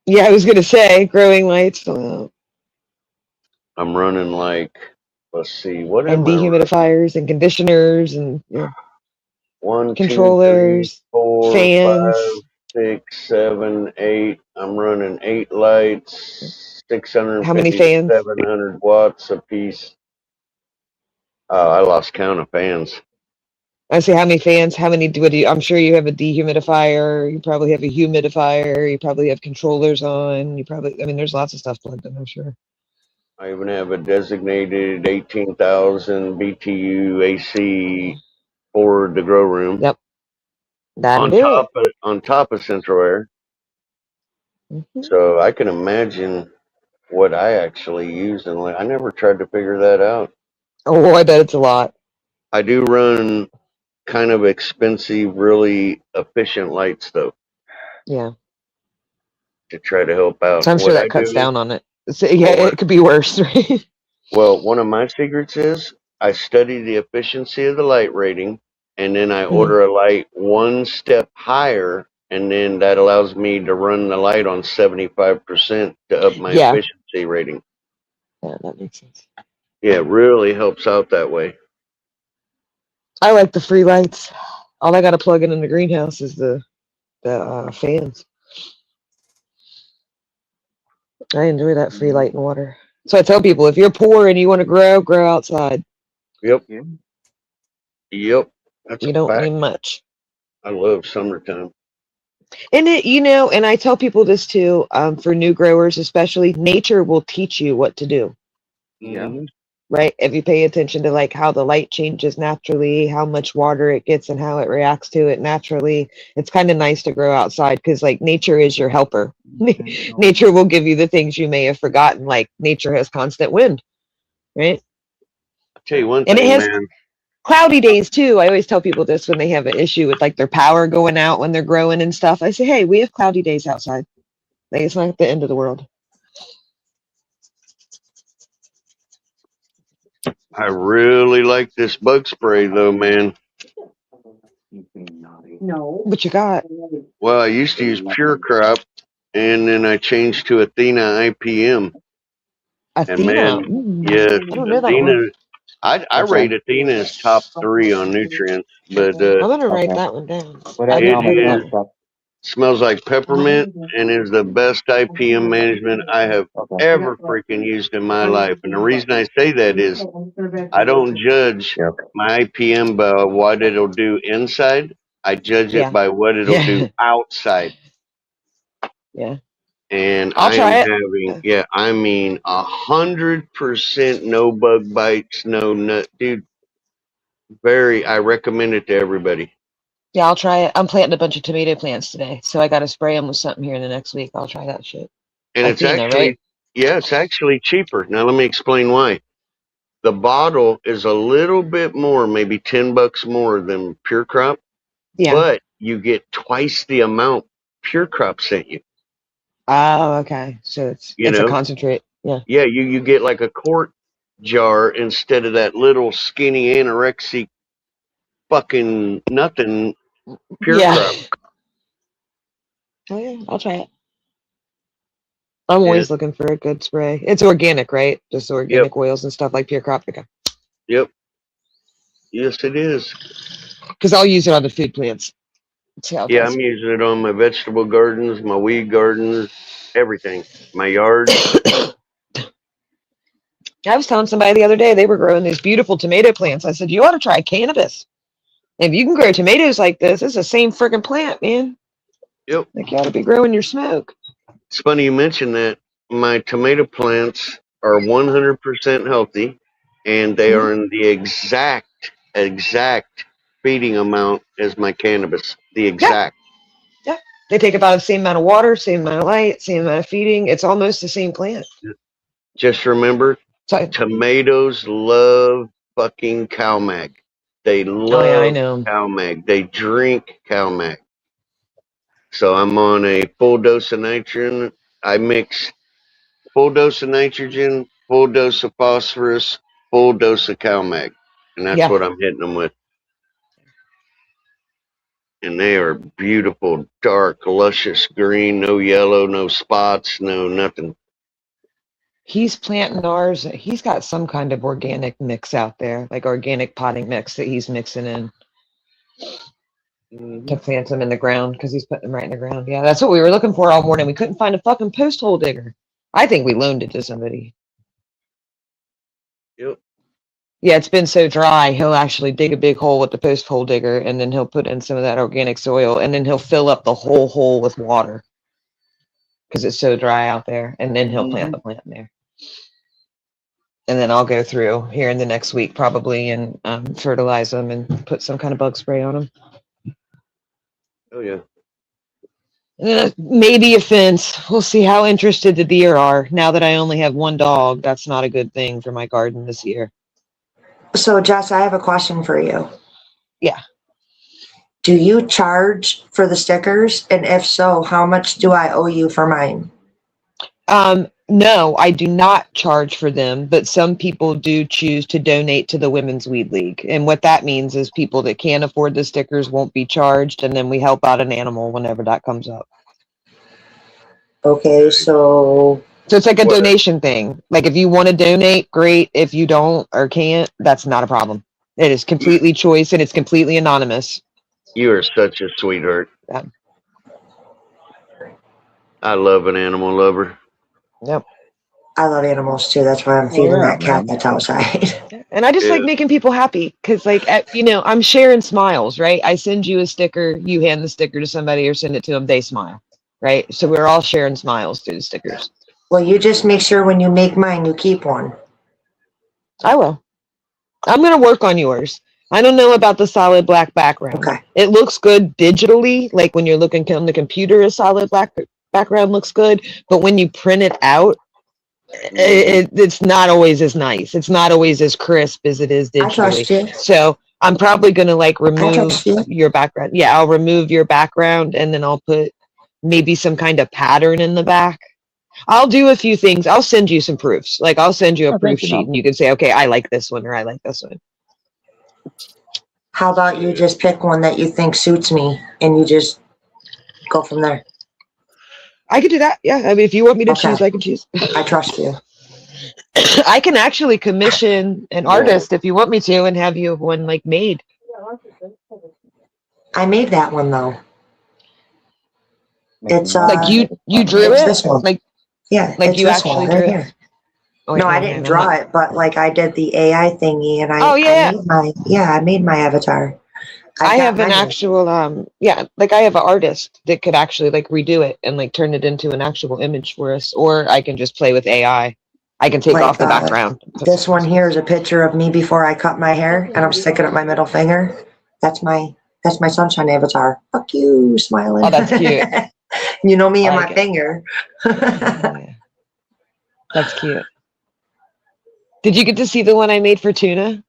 Yeah, I was gonna say growing lights I'm running like, let's see, what and am I running? dehumidifiers and conditioners and 1, 2, 3, controllers, 4, 5, fans. 6, 7, 8. I'm running 8 lights, How many 650 to fans? 700 watts a piece. I lost count of fans. I say how many fans, how many what do you I'm sure you have a dehumidifier, you probably have a humidifier, you probably have controllers on, you probably I mean there's lots of stuff plugged in, I'm sure. I even have a designated 18,000 BTU AC for the grow room. Yep. That'll do it. On top of central air. Mhm. So I can imagine what I actually use, and I never tried to figure that out. Oh, I bet it's a lot. I do run kind of expensive, really efficient lights though, Yeah. to try to help out. So I'm sure What I that cuts do, down on it. So, yeah, well, it could be worse, right? well, one of my secrets is I study the efficiency of the light rating, and then I order a light one step higher, and then that allows me to run the light on 75% to up my Yeah. efficiency rating. Yeah, that makes sense. Yeah, it really helps out that way. I like the free lights. All I got to plug in the greenhouse is the fans. I enjoy that free light and water. So I tell people, if you're poor and you want to grow outside. Yep. Yep. That's You a don't need fact. much. I love summertime. And and I tell people this too, for new growers especially, nature will teach you what to do. Mhm. Right? If you pay attention to like how the light changes naturally, how much water it gets and how it reacts to it naturally, it's kind of nice to grow outside because like nature is your helper. Nature will give you the things you may have forgotten, like nature has constant wind, right? I'll tell you one And it thing, has man. cloudy days too. I always tell people this when they have an issue with like their power going out when they're growing and stuff. I say, hey, we have cloudy days outside. Like it's not the end of the world. I really like this bug spray though, man. What you got? Well, I used to use Pure Crop, and then I changed to Athena IPM. And Athena. man, yes, I don't know that Athena. one. I rate Athena as top 3 on nutrients, but I'm gonna write that one down. What I've it never heard of that is one. smells like peppermint and is the best IPM management I have ever freaking used in my life. And the reason I say that is I don't judge Yep. my IPM by what it'll do inside. I judge it Yeah. by what it'll do outside. Yeah. And I'll I am try it. having, yeah, I mean, 100% no bug bites, no nut, dude. I recommend it to everybody. Yeah, I'll try it. I'm planting a bunch of tomato plants today, so I gotta spray them with something here in the next week. I'll try that shit. And it's Athena, right? actually, yeah, it's actually cheaper. Now let me explain why. The bottle is a little bit more, maybe $10 more than Pure Crop, Yeah. but you get twice the amount Pure Crop sent you. Oh, okay. So it's a concentrate. Yeah. Yeah, you get like a quart jar instead of that little skinny anorexic fucking nothing Pure Yeah. Crop. Oh yeah, I'll try it. I'm Yeah. always looking for a good spray. It's organic, right? Just organic oils and stuff like Pure Crop. Okay. Yep. Yes, it is. Because I'll use it on the food plants. See how it Yeah, does. I'm using it on my vegetable gardens, my weed gardens, everything. My yard. I was telling somebody the other day they were growing these beautiful tomato plants. I said, you ought to try cannabis. If you can grow tomatoes like this, it's the same freaking plant, man. Yep. Like you ought to be growing your smoke. It's funny you mentioned that. My tomato plants are 100% healthy, and they are in the exact feeding amount as my cannabis. The exact. Yeah. They take about the same amount of water, same amount of light, same amount of feeding. It's almost the same plant. Just remember, So, tomatoes love fucking CalMag. They love I know. CalMag. They drink CalMag. So I'm on a full dose of nitrogen. I mix full dose of nitrogen, full dose of phosphorus, full dose of Calmag, and that's Yeah. what I'm hitting them with. And they are beautiful, dark, luscious green, no yellow, no spots, no nothing. He's planting ours. He's got some kind of organic mix out there, like organic potting mix that he's mixing in to plant them in the ground because he's putting them right in the ground. Yeah, that's what we were looking for all morning. We couldn't find a fucking post hole digger. I think we loaned it to somebody. Yep. Yeah, it's been so dry. He'll actually dig a big hole with the post hole digger, and then he'll put in some of that organic soil, and then he'll fill up the whole hole with water because it's so dry out there, and then he'll plant the plant in there. And then I'll go through here in the next week probably and fertilize them and put some kind of bug spray on them. Oh yeah. Maybe a fence. We'll see how interested the deer are. Now that I only have one dog, that's not a good thing for my garden this year. So, Jess, I have a question for you. Yeah. Do you charge for the stickers? And if so, how much do I owe you for mine? No, I do not charge for them, but some people do choose to donate to the Women's Weed League. And what that means is people that can't afford the stickers won't be charged, and then we help out an animal whenever that comes up. Okay, so it's like a donation thing. Like if you want to donate, great. If you don't or can't, that's not a problem. It is completely choice and it's completely anonymous. You are such a sweetheart. Yeah. I love an animal lover. Yep. I love animals too. That's why I'm feeding that cat that's outside. And I just like making people happy because, like, I'm sharing smiles, right? I send you a sticker, you hand the sticker to somebody or send it to them, they smile, right? So we're all sharing smiles through the stickers. Well, you just make sure when you make mine, you keep one. I will. I'm going to work on yours. I don't know about the solid black background. Okay. It looks good digitally, like when you're looking on the computer, a solid black background looks good, but when you print it out, it's not always as nice. It's not always as crisp as it is digitally. I trust you. So I'm probably going to remove your background. Yeah, I'll remove your background and then I'll put maybe some kind of pattern in the back. I'll do a few things. I'll send you some proofs. Like I'll send you a proof sheet and you can say, okay, I like this one or I like this one. How about you just pick one that you think suits me and you just go from there? I could do that. Yeah. I mean, if you want me to choose, I can choose. I trust you. I can actually commission an artist if you want me to and have you have one made. I made that one though. It's like you drew it? This one. Yeah. Like you actually drew it? Oh, no, I didn't draw it, but I did the AI thingy and I made my avatar. I have an actual I have an artist that could actually redo it and turn it into an actual image for us, or I can just play with AI. I can take off the background. This one here is a picture of me before I cut my hair and I'm sticking up my middle finger. That's my sunshine avatar. Fuck you, smiling. Oh, that's cute. You know me and my finger. That's cute. Did you get to see the one I made for Tuna?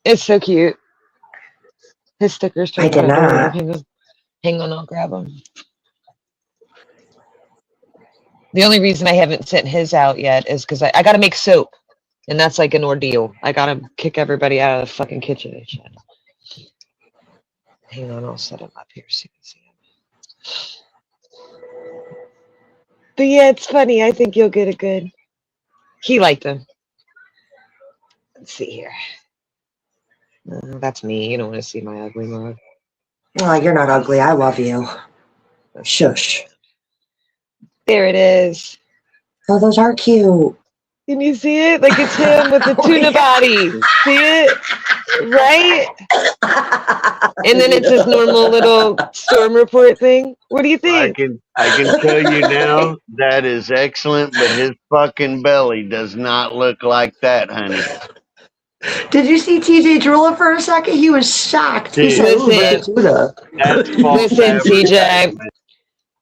It's so cute. His stickers. I did not. Hang on, I'll grab them. The only reason I haven't sent his out yet is because I got to make soap, and that's an ordeal. I got to kick everybody out of the fucking kitchen and shit. Hang on, I'll set him up here so you can see him. But yeah, it's funny. I think you'll get a good. He liked them. Let's see here. That's me. You don't want to see my ugly mug. Oh, you're not ugly. I love you. Shush. There it is. Oh, those are cute. Can you see it? It's him with the tuna body. See it? Right? And then it's his normal little storm report thing. What do you think? I can tell you now that is excellent, but his fucking belly does not look like that, honey. Did you see TJ drooling for a second? He was shocked. He said, Listen, TJ.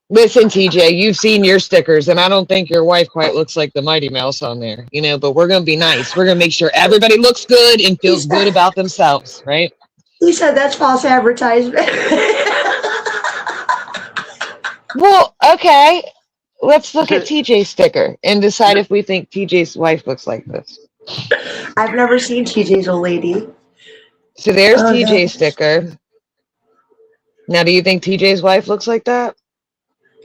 Listen, TJ, you've seen your stickers, and I don't think your wife quite looks like the Mighty Mouse on there, but we're going to be nice. We're going to make sure everybody looks good and feels good about themselves, right? He said that's false advertisement. Well, okay. Let's look at TJ's sticker and decide if we think TJ's wife looks like this. I've never seen TJ's old lady. So there's Oh, TJ's gosh. sticker. Now, do you think TJ's wife looks like that?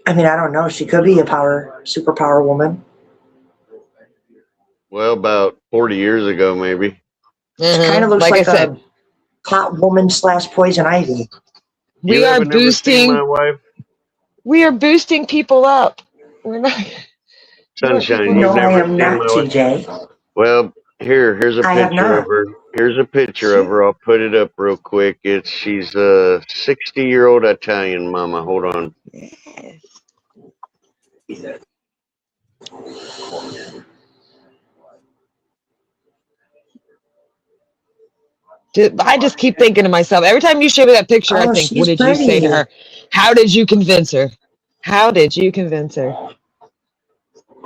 I mean, I don't know. She could be a superpower woman. Well, about 40 years ago, maybe. She kind of looks Like I like said, a hot woman / poison ivy. we You are haven't ever seen my boosting. wife? We are boosting people up. We're not. We want Sunshine, people you've No, I never am seen not, my wife? TJ. Well, here's a I have picture of not. her. Here's a picture of She, her. I'll put it up real quick. She's a 60-year-old Italian mama. Hold on. Yes. Dude, I just keep thinking to myself, every time you show me that picture, I oh, think, what she's did you say to pretty. her? How did you convince her? How did you convince her?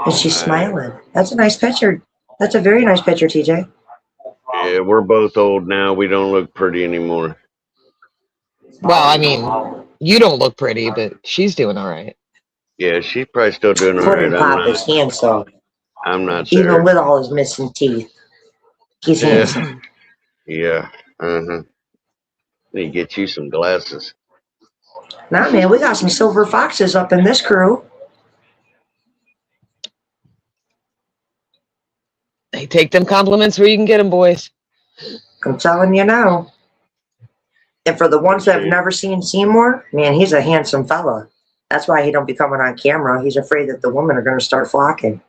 And she's smiling. That's a nice picture. That's a very nice picture, TJ. Yeah, we're both old now. We don't look pretty anymore. Well, I mean, you don't look pretty, but she's doing all right. Yeah, she's probably still doing all Pudding right. Pop is handsome. I'm not Even there. with all his missing teeth. He's Yeah. handsome. Yeah. Uh-huh. Need to get you some glasses. Nah, man, we got some silver foxes up in this crew. Hey, take them compliments where you can get them, boys. I'm telling you now. And for the ones that have never seen Seymour, man, he's a handsome fella. That's why he don't be coming on camera. He's afraid that the women are going to start flocking.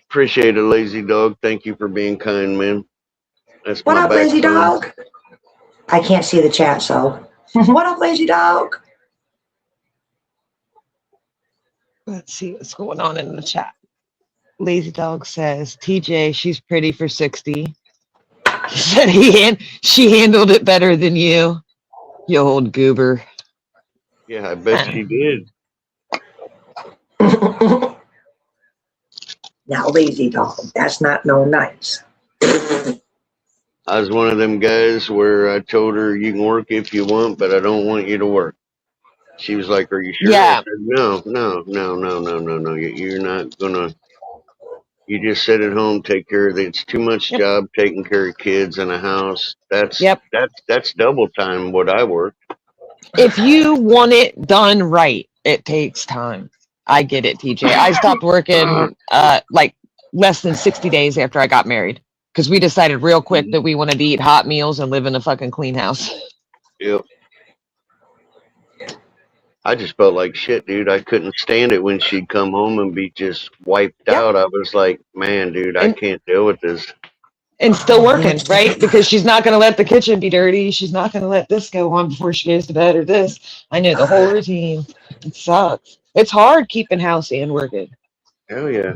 Appreciate it, Lazy Dog. Thank you for being kind, man. That's What my up, Lazy backbone. Dog? I can't see the chat, so. What up, Lazy Dog? Let's see what's going on in the chat. Lazy Dog says, TJ, she's pretty for 60. He said she handled it better than you old goober. Yeah, I bet she did. Now, Lazy Dog, that's not no nice. I was one of them guys where I told her you can work if you want, but I don't want you to work. She was like, "Are you sure?" Yeah. I said, No. You're not gonna. You just sit at home, take care of it. It's too much job taking care of kids and a house. That's double time what I work. If you want it done right, it takes time. I get it, TJ. I stopped working like less than 60 days after I got married because we decided real quick that we wanted to eat hot meals and live in a fucking clean house. Yep. I just felt like shit, dude. I couldn't stand it when she'd come home and be just wiped out. I was like, man, dude, I can't deal with this. And still working, right? Because she's not going to let the kitchen be dirty. She's not going to let this go on before she goes to bed or this. I know the whole routine. It sucks. It's hard keeping house and working. Hell yeah.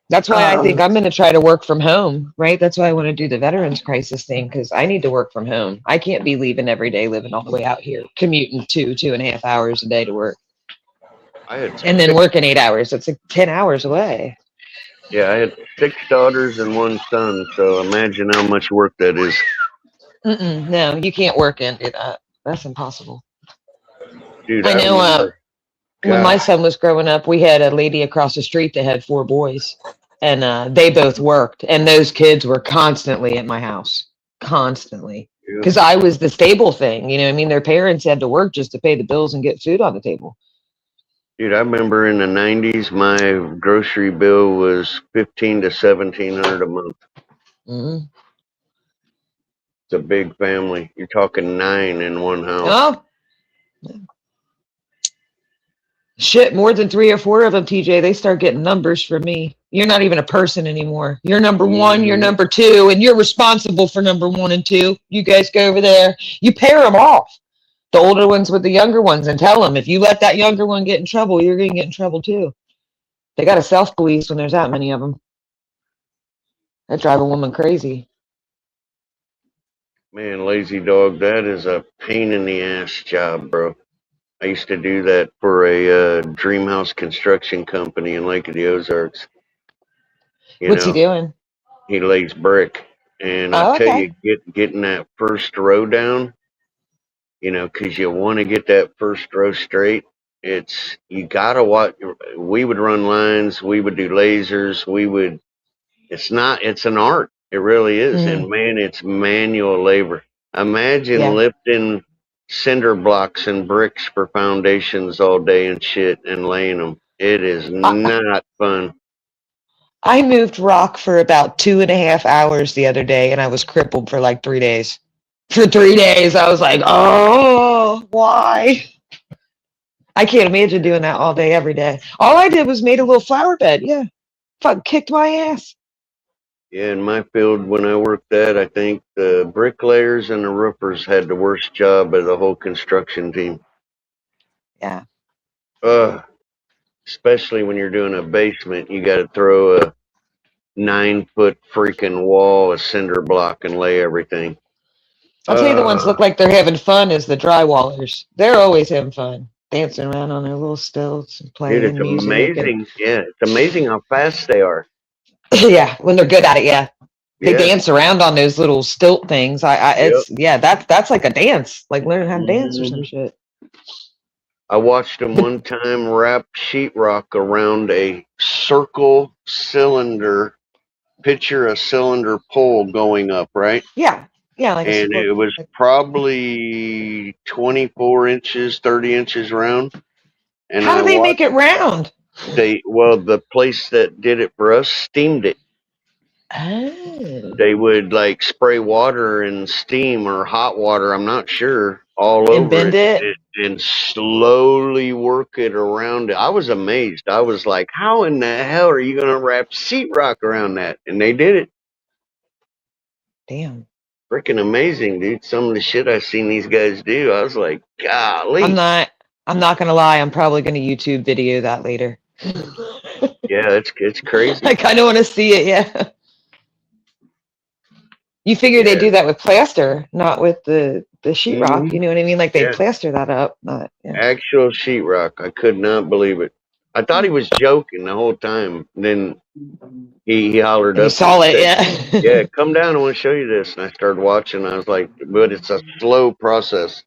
That's why I think I'm going to try to work from home, right? That's why I want to do the veterans crisis thing because I need to work from home. I can't be leaving every day, living all the way out here, commuting 2.5 hours a day to work. And then working 8 hours. It's like 10 hours away. Yeah, I had 6 daughters and 1 son, so imagine how much work that is. No, you can't work and do that. That's impossible. Dude, I know when my son was growing up, we had a lady across the street that had 4 boys, and they both worked, and those kids were constantly at my house, constantly. Because I was the stable thing, you know what I mean? Their parents had to work just to pay the bills and get food on the table. Dude, I remember in the 90s, my grocery bill was $1,500 to $1,700 a month. Mm-hmm. It's a big family. You're talking 9 in one house. Oh, shit, more than 3 or 4 of them, TJ, they start getting numbers from me. You're not even a person anymore. You're number 1, you're number 2, and you're responsible for number 1 and 2. You guys go over there. You pair them off. The older ones with the younger ones and tell them, if you let that younger one get in trouble, you're going to get in trouble too. They got to self-police when there's that many of them. That drive a woman crazy. Man, Lazy Dog, that is a pain in the ass job, bro. I used to do that for a dream house construction company in Lake of the Ozarks. What's he doing? He lays brick. And I tell you, getting that first row down, you know, because you want to get that first row straight. It's you gotta watch. We would run lines. We would do lasers. We would. It's not. It's an art. It really is. And man, it's manual labor. Imagine Yeah. lifting cinder blocks and bricks for foundations all day and shit and laying them. It is not fun. I moved rock for about 2.5 hours the other day, and I was crippled for like 3 days. For 3 days, I was like, "Oh, why?" I can't imagine doing that all day, every day. All I did was made a little flower bed. Yeah, fuck, kicked my ass. Yeah, in my field, when I worked that, I think the bricklayers and the roofers had the worst job of the whole construction team. Yeah. Especially when you're doing a basement, you got to throw a 9-foot freaking wall of cinder block and lay everything. I'll tell you, the ones look like they're having fun is the drywallers. They're always having fun, dancing around on their little stilts and playing Dude, it's music. amazing. Yeah, it's amazing how fast they are. Yeah, when they're good at it, yeah. They Yeah. dance around on those little stilt things. That's like a dance, like learning how to dance or some shit. I watched them one time wrap sheetrock around a circle cylinder, picture a cylinder pole going up, right? Yeah, yeah, like And it was probably 24 inches, 30 inches round. And how do they make it round? The place that did it for us steamed it. Oh. They would like spray water and steam or hot water, I'm not sure, all And over bend it? and slowly work it around it. I was amazed. I was like, how in the hell are you going to wrap sheetrock around that? And they did it. Damn. Freaking amazing, dude. Some of the shit I've seen these guys do, I was like, golly. I'm not gonna lie, I'm probably gonna YouTube video that later. Yeah, it's crazy. I kind of want to see it, yeah. You figure they do that with plaster, not with the sheetrock. You know what I mean? Like they plaster that up. Not, yeah. Actual sheetrock. I could not believe it. I thought he was joking the whole time. Then he hollered up. You saw it, yeah. Yeah, come down. I want to show you this. And I started watching. I was like, but it's a slow process.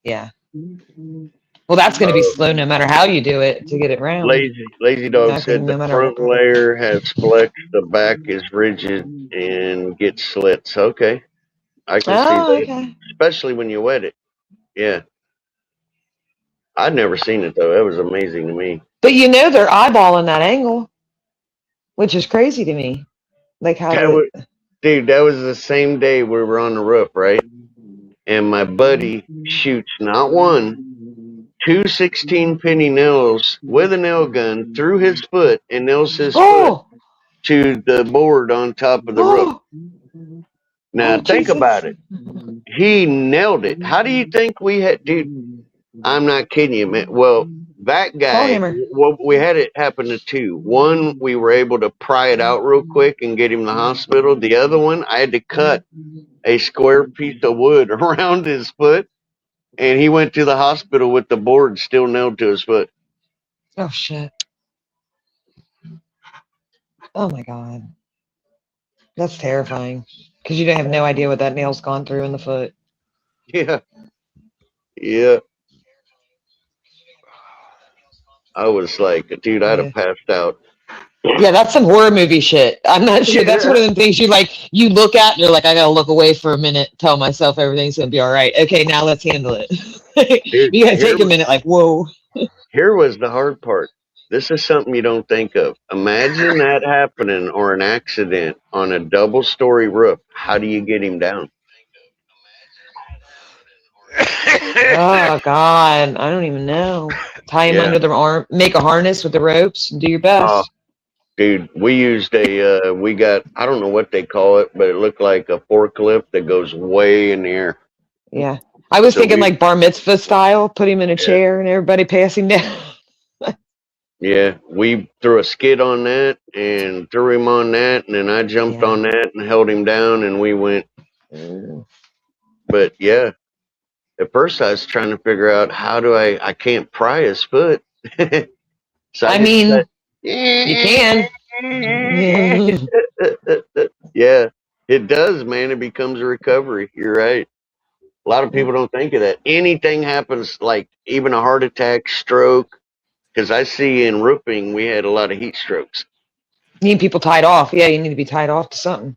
Yeah. Well, that's going to be slow no matter how you do it to get it round. Lazy Dog said the front layer has flex, the back is rigid and gets slits. Okay. I can see that. Okay. Especially when you wet it. Yeah. I'd never seen it though. That was amazing to me. But you know they're eyeballing that angle, which is crazy to me. Like how dude, that was the same day we were on the roof, right? And my buddy shoots not one, 2 16-penny nails with a nail gun through his foot and nails his foot to the board on top of the roof. Now think about it. He nailed it. How do you think we had, dude? I'm not kidding you, man. Well, that guy, well, we had it happen to two. One, we were able to pry it out real quick and get him to the hospital. The other one, I had to cut a square piece of wood around his foot, and he went to the hospital with the board still nailed to his foot. Oh, shit. Oh, my God. That's terrifying. Because you don't have no idea what that nail's gone through in the foot. Yeah. Yeah. I was like, dude, I'd have passed out. Yeah, that's some horror movie shit. I'm not sure. That's one of the things you look at and you're like, I gotta look away for a minute, tell myself everything's gonna be all right. Okay, now let's handle it. Dude, you gotta take a minute, like, whoa. Here was the hard part. This is something you don't think of. Imagine that happening or an accident on a double-story roof. How do you get him down? Oh, God. I don't even know. Tie him under the arm, make a harness with the ropes, and do your best. Dude, we used I don't know what they call it, but it looked like a forklift that goes way in the air. Yeah. I was thinking like bar mitzvah style, put him in a chair and everybody passing down. Yeah, we threw a skid on that and threw him on that, and then I jumped on that and held him down, and we went. But yeah, at first I was trying to figure out how do I can't pry his foot. So I mean, you can. Yeah, it does, man. It becomes a recovery. You're right. A lot of people don't think of that. Anything happens, like even a heart attack, stroke, because I see in roofing we had a lot of heat strokes. You need people tied off. Yeah, you need to be tied off to something.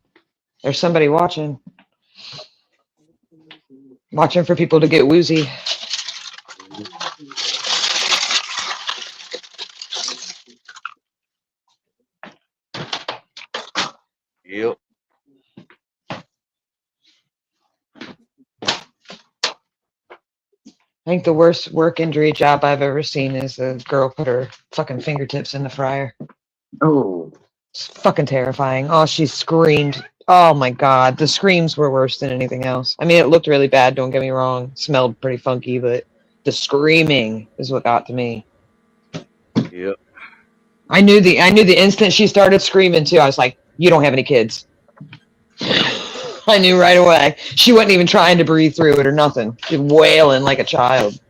There's somebody watching. Watching for people to get woozy. Yep. I think the worst work injury job I've ever seen is a girl put her fucking fingertips in the fryer. Oh, It's fucking terrifying. Oh, she screamed. Oh my God. The screams were worse than anything else. I mean, it looked really bad, don't get me wrong. Smelled pretty funky, but the screaming is what got to me. Yep. I knew the instant she started screaming too. I was like, you don't have any kids. I knew right away. She wasn't even trying to breathe through it or nothing. She was wailing like a child.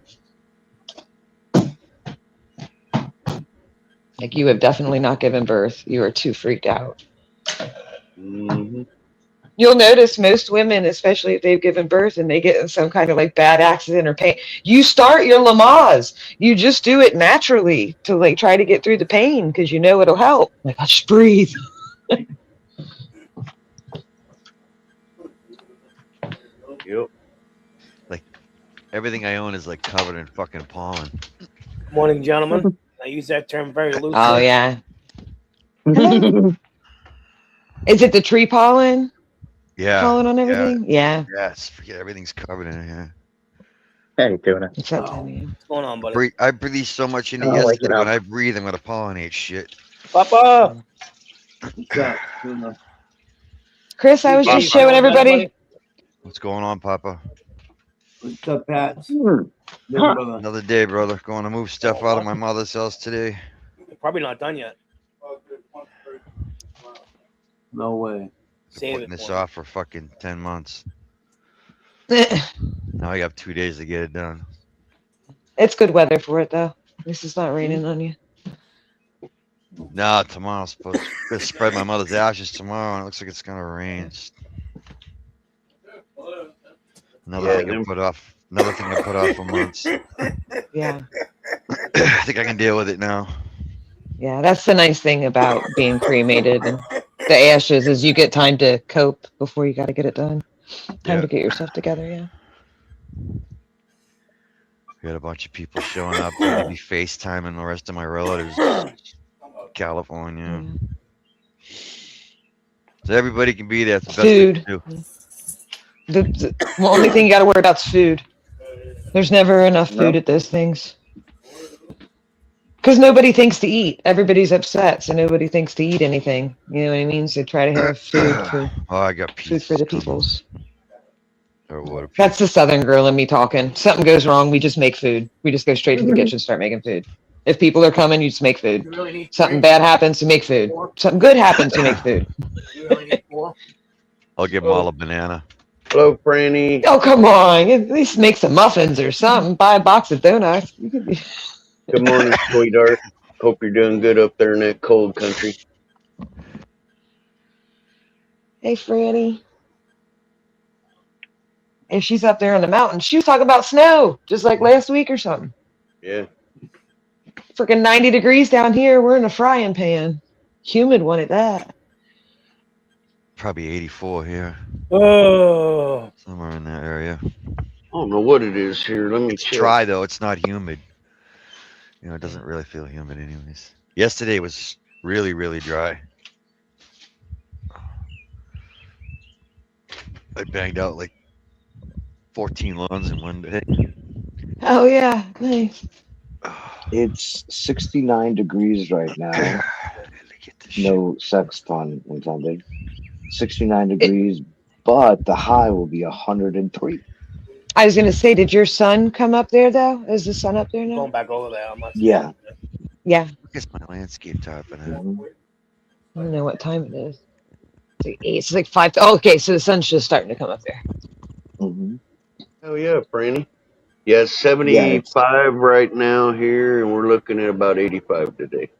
Like, you have definitely not given birth. You are too freaked out. Mm-hmm. You'll notice most women, especially if they've given birth and they get in some kind of like bad accident or pain, you start your Lamaze. You just do it naturally to like try to get through the pain because you know it'll help. Like, I just breathe. Yep. Like, everything I own is like covered in fucking pollen. Morning, gentlemen. I use that term very loosely. Oh, yeah. Is it the tree pollen? Yeah. Pollen on everything? Yeah. Yes. Forget everything's covered in it. Yeah. hey, Tuna. It's that time of year. What's going on, buddy? I breathed so much in it Oh, wake yesterday. it When up. I breathe, I'm gonna pollinate shit. Papa! What's up, Tuna? Chris, I was Papa, just showing buddy. everybody. What's going on, Papa? What's up, Pat? Hmm. Another day, brother. Going to move stuff out of my mother's house today. You're probably not done yet. No way. Save Putting it. this for me. off for fucking 10 months. Now I have 2 days to get it done. It's good weather for it, though. This is not raining on you. Nah, tomorrow's supposed to spread my mother's ashes tomorrow, and it looks like it's gonna rain. Another Yeah, thing I them- put off. Another thing I put off for months. Yeah. I think I can deal with it now. Yeah, that's the nice thing about being cremated and the ashes is you get time to cope before you got to get it done. Time Yeah. to get yourself together, yeah. We had a bunch of people showing up. I'm gonna be FaceTiming the rest of my relatives. in California. So everybody can be there. It's the best thing to Food. do. The only thing you got to worry about is food. There's never enough food at those things. Because nobody thinks to eat. Everybody's upset, so nobody thinks to eat anything. You know what I mean? So try to have food for Oh, I got food for the peoples. Or water. That's the Southern girl in me talking. Something goes wrong, we just make food. We just go straight to the kitchen, start making food. If people are coming, you just make food. You really need Something bad happens, you make food. Something good happens, you make food. You really need 4? I'll give them all a banana. Hello, Franny. Oh, come on. At least make some muffins or something. Buy a box of donuts. You could be... Good morning, sweetheart. Hope you're doing good up there in that cold country. Hey, Franny. If she's up there on the mountain, she was talking about snow, just like last week or something. Yeah. Freaking 90 degrees down here. We're in a frying pan. Humid one at that. Probably 84 here. Oh. Somewhere in that area. I don't know what it is here. Let me It's check. dry though. It's not humid. You know, it doesn't really feel humid anyways. Yesterday was really, really dry. I banged out like 14 lawns in one day. Oh, yeah. Nice. It's 69 degrees right now. No sex pun intended. 69 degrees, but the high will be 103. I was going to say, did your son come up there, though? Is the sun up there now? Going back over there. I'm not Yeah. Yeah. Look at my landscape tarpon. Mhm. I don't know what time it is. It's like 8. It's like 5. Oh, okay, so the sun's just starting to come up there. Mhm. Oh yeah, Franny. Yeah, it's 75 right now here, and we're looking at about 85 today.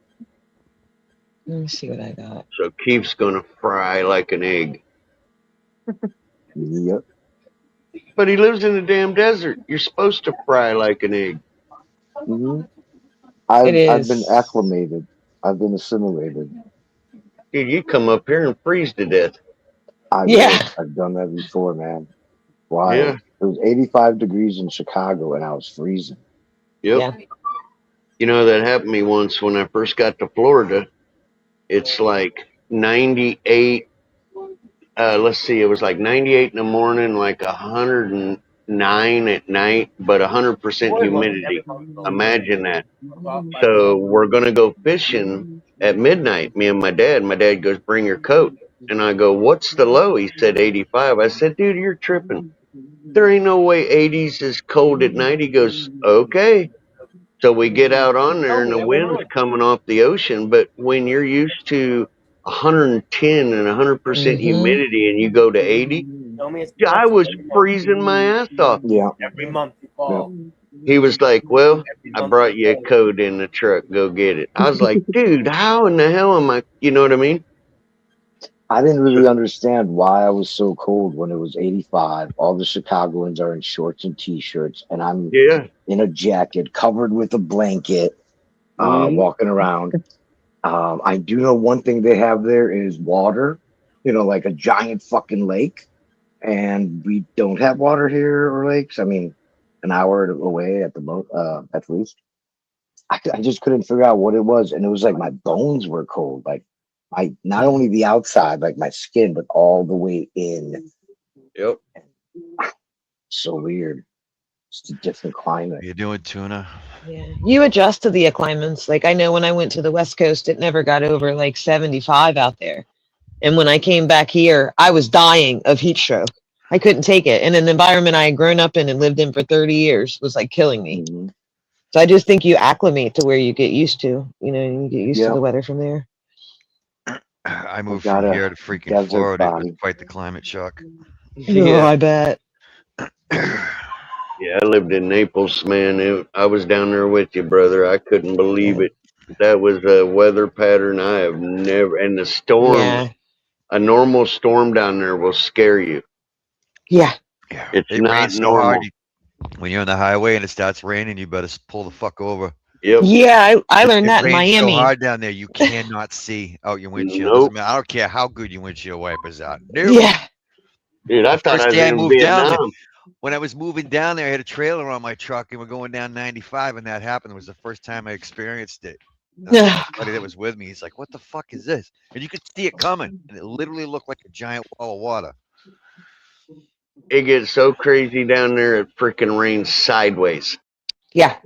Let me see what I got. So Keith's gonna fry like an egg. Yep. But he lives in the damn desert. You're supposed to fry like an egg. hmm It I've been is. acclimated. I've been assimilated. Dude, you come up here and freeze to death. I Yeah. will. I've done that before, man. Wild. Yeah. It was 85 degrees in Chicago and I was freezing. Yep. Yeah. You know, that happened to me once when I first got to Florida. It's like 98. Let's see, it was like 98 in the morning, like 109 at night, but 100% humidity. Imagine that. So we're going to go fishing at midnight, me and my dad. My dad goes, bring your coat. And I go, what's the low? He said 85. I said, dude, you're tripping. There ain't no way 80s is cold at night. He goes, okay. So we get out on there and the wind's coming off the ocean. But when you're used to 110 and 100% Mhm. humidity and you go to 80, I was freezing my ass off. Yeah. Every month you call. He was like, well, I brought you a coat in the truck. Go get it. I was like, dude, how in the hell am I? You know what I mean? I didn't really understand why I was so cold when it was 85. All the Chicagoans are in shorts and t-shirts, and I'm Yeah. in a jacket covered with a blanket, walking around. I do know one thing they have there is water, like a giant fucking lake. And we don't have water here or lakes. I mean, an hour away at at least. I just couldn't figure out what it was. And it was like my bones were cold. Like not only the outside, like my skin, but all the way in. Yep. So weird. It's a different climate. You doing, Tuna? Yeah. You adjust to the climates. Like I know when I went to the West Coast, it never got over like 75 out there. And when I came back here, I was dying of heat stroke. I couldn't take it. And an environment I had grown up in and lived in for 30 years was like killing me. Mhm. So I just think you acclimate to where you get used to, you get used to the weather from there. I moved got from a here to freaking desert Florida. It body. was quite the climate shock. Oh, I bet. Yeah, I lived in Naples, man. I was down there with you, brother. I couldn't believe it. That was a weather pattern I have never. And the storms, Yeah. a normal storm down there will scare you. Yeah. It's It not rains so normal. hard. When you're on the highway and it starts raining, you better pull the fuck over. Yep. Yeah, I learned It that in rains Miami. so hard down there, you cannot see out your windshield. Nope. Doesn't matter. I don't care how good your windshield wipers are. Nope. Yeah. Dude, I The thought first I was day I in moved down there, Vietnam. when I was moving down there, I had a trailer on my truck and we're going down 95 and that happened. It was the first time I experienced it. Somebody that was with me, he's like, what the fuck is this? And you could see it coming. And it literally looked like a giant wall of water. It gets so crazy down there, it freaking rains sideways. Yeah.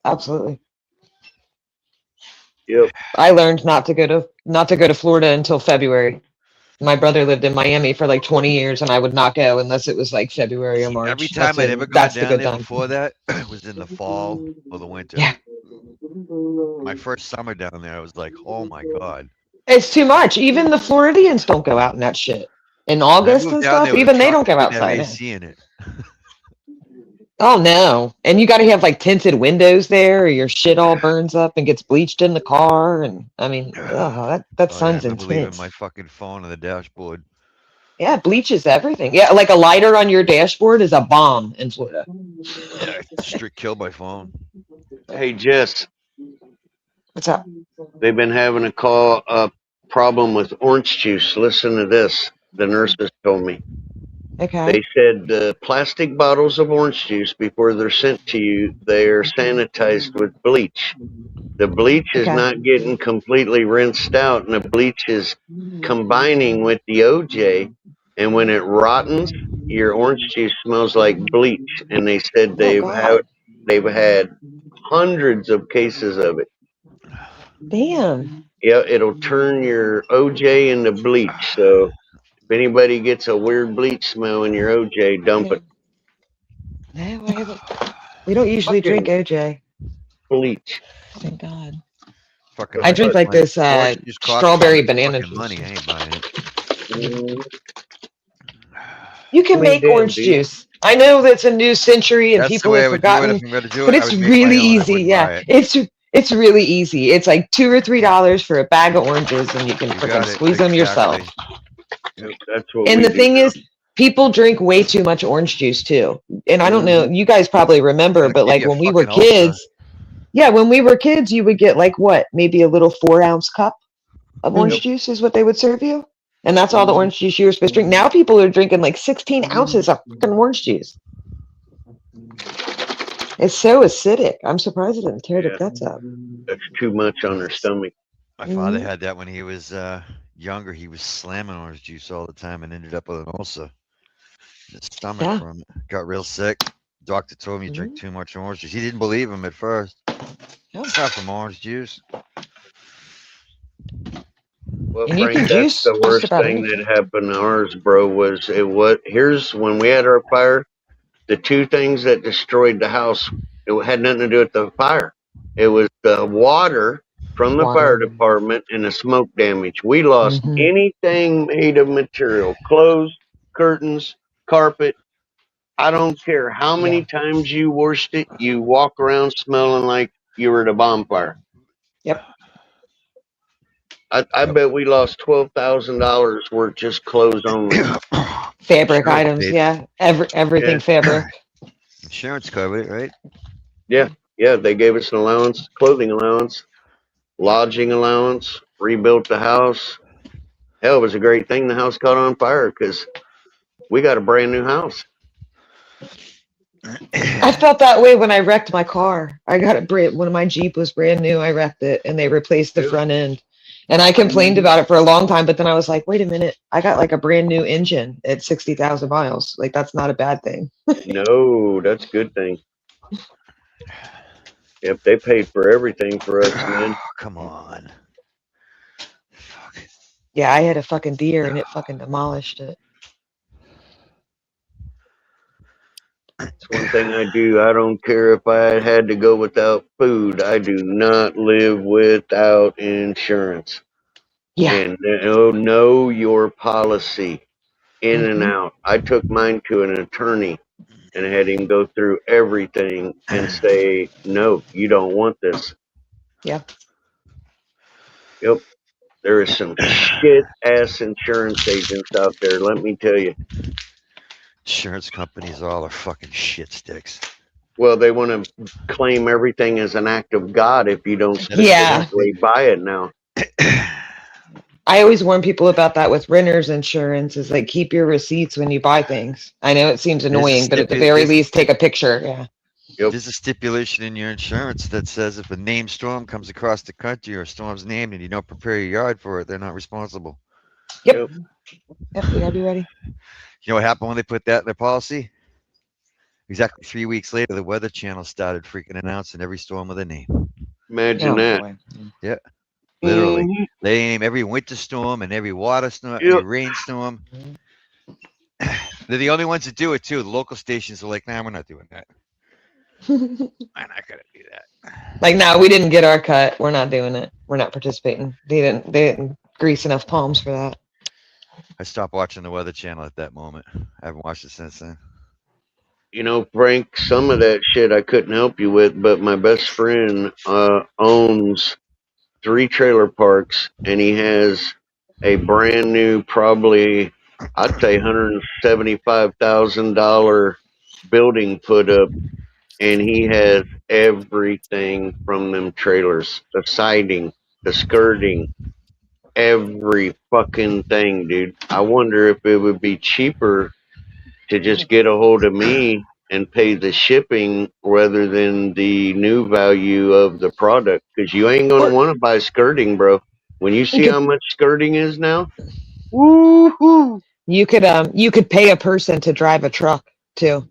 Absolutely. Yep. I learned not to go to Florida until February. My brother lived in Miami for like 20 years and I would not go unless it was like February or March. Every time I'd ever gone That's the down good there time. before that was in the fall or the winter. Yeah. My first summer down there, I was like, oh my God. It's too much. Even the Floridians don't go out in that shit. In When I August moved and down stuff, there with a even they truck, don't go I didn't have outside. AC in it. Oh no. And you gotta have like tinted windows there or your shit all burns up and gets bleached in the car. And I mean, that Oh, yeah, sun's I remember leaving intense. my fucking phone on the dashboard. Yeah, it bleaches everything. Yeah, like a lighter on your dashboard is a bomb in Florida. Yeah, I straight killed my phone. Hey, Jess, What's up? they've been having a problem with orange juice. Listen to this. The nurses told me. Okay. They said the plastic bottles of orange juice, before they're sent to you, they are sanitized with bleach. The bleach is Okay. not getting completely rinsed out, and the bleach is combining with the OJ. And when it rottens, your orange juice smells like bleach. And they said they've had hundreds of cases of it. Damn. Yeah, it'll turn your OJ into bleach. So if anybody gets a weird bleach smell in your OJ, dump it. No, we don't usually drink OJ. Bleach. Thank God. Fucking I drink like this orange juice costs strawberry fucking banana juice. money. I ain't buying it. You can make orange juice. I know that's a new century and That's the people way I have would do it forgotten, if I'm going to do it. but I it's would make my really own. I easy. wouldn't Yeah, buy it. it's really easy. It's like $2 or $3 for a bag of oranges, and you can You freaking got it. squeeze them yourself. Exactly. That's what And we the do thing now. is, People drink way too much orange juice too. And I don't know, you guys probably remember, It'll but give like you a when we were fucking ulcer. kids, yeah, when we were kids, you would get like what, maybe a little 4-ounce cup of orange juice is what they would serve you. And that's all the orange juice you were supposed to drink. Now people are drinking like 16 ounces of fucking orange juice. It's so acidic. I'm surprised it didn't tear the Yeah. guts out. That's too much on their stomach. My father Mhm. had that when he was younger. He was slamming orange juice all the time and ended up with an ulcer in his stomach Yeah. from it. Got real sick. Doctor told me you drink too much orange juice. He didn't believe him at first. Yeah. Not from orange juice. Well, And you Frank, can that's juice the just worst about thing anything. that happened to ours, bro. Was here's when we had our fire. The two things that destroyed the house, it had nothing to do with the fire. It was the water from the fire Water. department and the smoke damage. We lost Mhm. anything made of material, clothes, curtains, carpet. I don't care how many times you washed it, you walk around smelling like you were at a bonfire. Yep. I bet we lost $12,000 worth just clothes only. Fabric Insurance items, paid. yeah. Everything Yeah. fabric. Insurance covered it, right? Yeah, they gave us an allowance, clothing allowance, lodging allowance, rebuilt the house. Hell, it was a great thing the house caught on fire because we got a brand new house. I felt that way when I wrecked my car. I got a when my Jeep was brand new. I wrecked it and they replaced the Yep. front end. And I complained about it for a long time, but then I was like, wait a minute, I got like a brand new engine at 60,000 miles. Like that's not a bad thing. No, that's a good thing. Yep, they paid for everything for us, man. Come on. Fuck. Yeah, I had a fucking deer and it fucking demolished it. It's one thing I do. I don't care if I had to go without food. I do not live without insurance. Yeah. And know your policy in and out. I took mine to an attorney and had him go through everything and say, no, you don't want this. Yeah. Yep. There is some shit ass insurance agents out there, let me tell you. Insurance companies all are fucking shit sticks. Well, they want to claim everything as an act of God if you don't Yeah. specifically buy it now. I always warn people about that with renter's insurance is like keep your receipts when you buy things. I know it seems annoying, but at the very least take a picture. Yeah. Yep. There's a stipulation in your insurance that says if a named storm comes across the country or a storm's named and you don't prepare your yard for it, they're not responsible. Yep. Yep, we gotta be ready. You know what happened when they put that in their policy? Exactly 3 weeks later, the Weather Channel started freaking announcing every storm with a name. Imagine that. Yeah. Literally. Mhm. They name every winter storm and every water storm, Yep. every rainstorm. They're the only ones that do it too. The local stations are like, nah, we're not doing that. I'm not gonna do that. Like, no, we didn't get our cut. We're not doing it. We're not participating. They didn't grease enough palms for that. I stopped watching the Weather Channel at that moment. I haven't watched it since then. You know, Frank, some of that shit I couldn't help you with, but my best friend owns 3 trailer parks, and he has a brand new, probably, I'd say $175,000 building put up, and he has everything from them trailers, the siding, the skirting, every fucking thing, dude. I wonder if it would be cheaper to just get a hold of me and pay the shipping rather than the new value of the product, because you ain't gonna want to buy skirting, bro. When you see how much skirting is now, woo-hoo. You could pay a person to drive a truck too.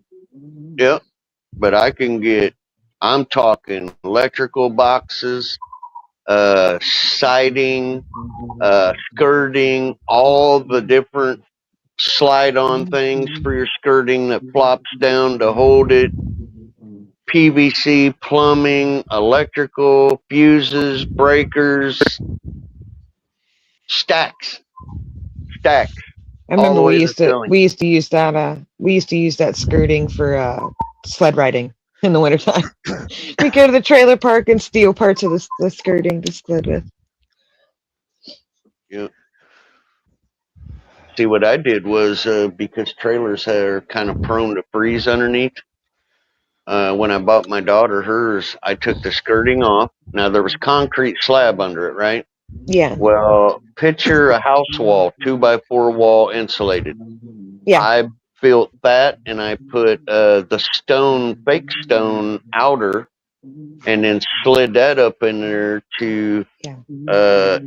Yep. But I'm talking electrical boxes, siding, skirting, all the different slide-on things for your skirting that flops down to hold it, PVC, plumbing, electrical, fuses, breakers, stacks. I all the remember way we to used the to ceiling. use that skirting for sled riding in the wintertime. We go to the trailer park and steal parts of the skirting to sled with. Yeah. See, what I did was because trailers are kind of prone to freeze underneath. When I bought my daughter hers, I took the skirting off. Now there was concrete slab under it, right? Yeah. Well, picture a house wall, 2x4 wall insulated. Yeah. I built that and I put the stone, fake stone outer, and then slid that up in there to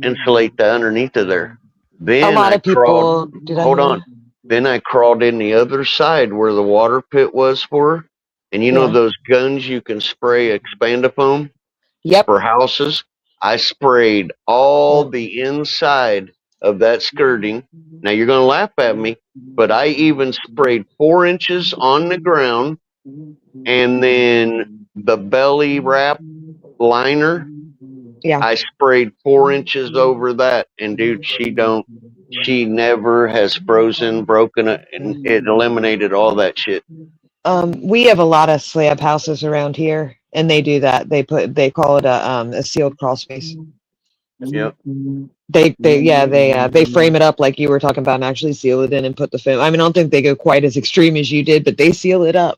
insulate the underneath of there. Then A lot I of crawled. people do that Hold here. on. Then I crawled in the other side where the water pit was for her. And you know Yeah. those guns you can spray expandafoam Yep. for houses? I sprayed all the inside of that skirting. Now you're going to laugh at me, but I even sprayed 4 inches on the ground, and then the belly wrap liner, Yeah. I sprayed 4 inches over that. And dude, she never has frozen, broken it, and it eliminated all that shit. We have a lot of slab houses around here, and they do that. They call it a sealed crawl space. Yep. They frame it up like you were talking about and actually seal it in and put the foam. I mean, I don't think they go quite as extreme as you did, but they seal it up.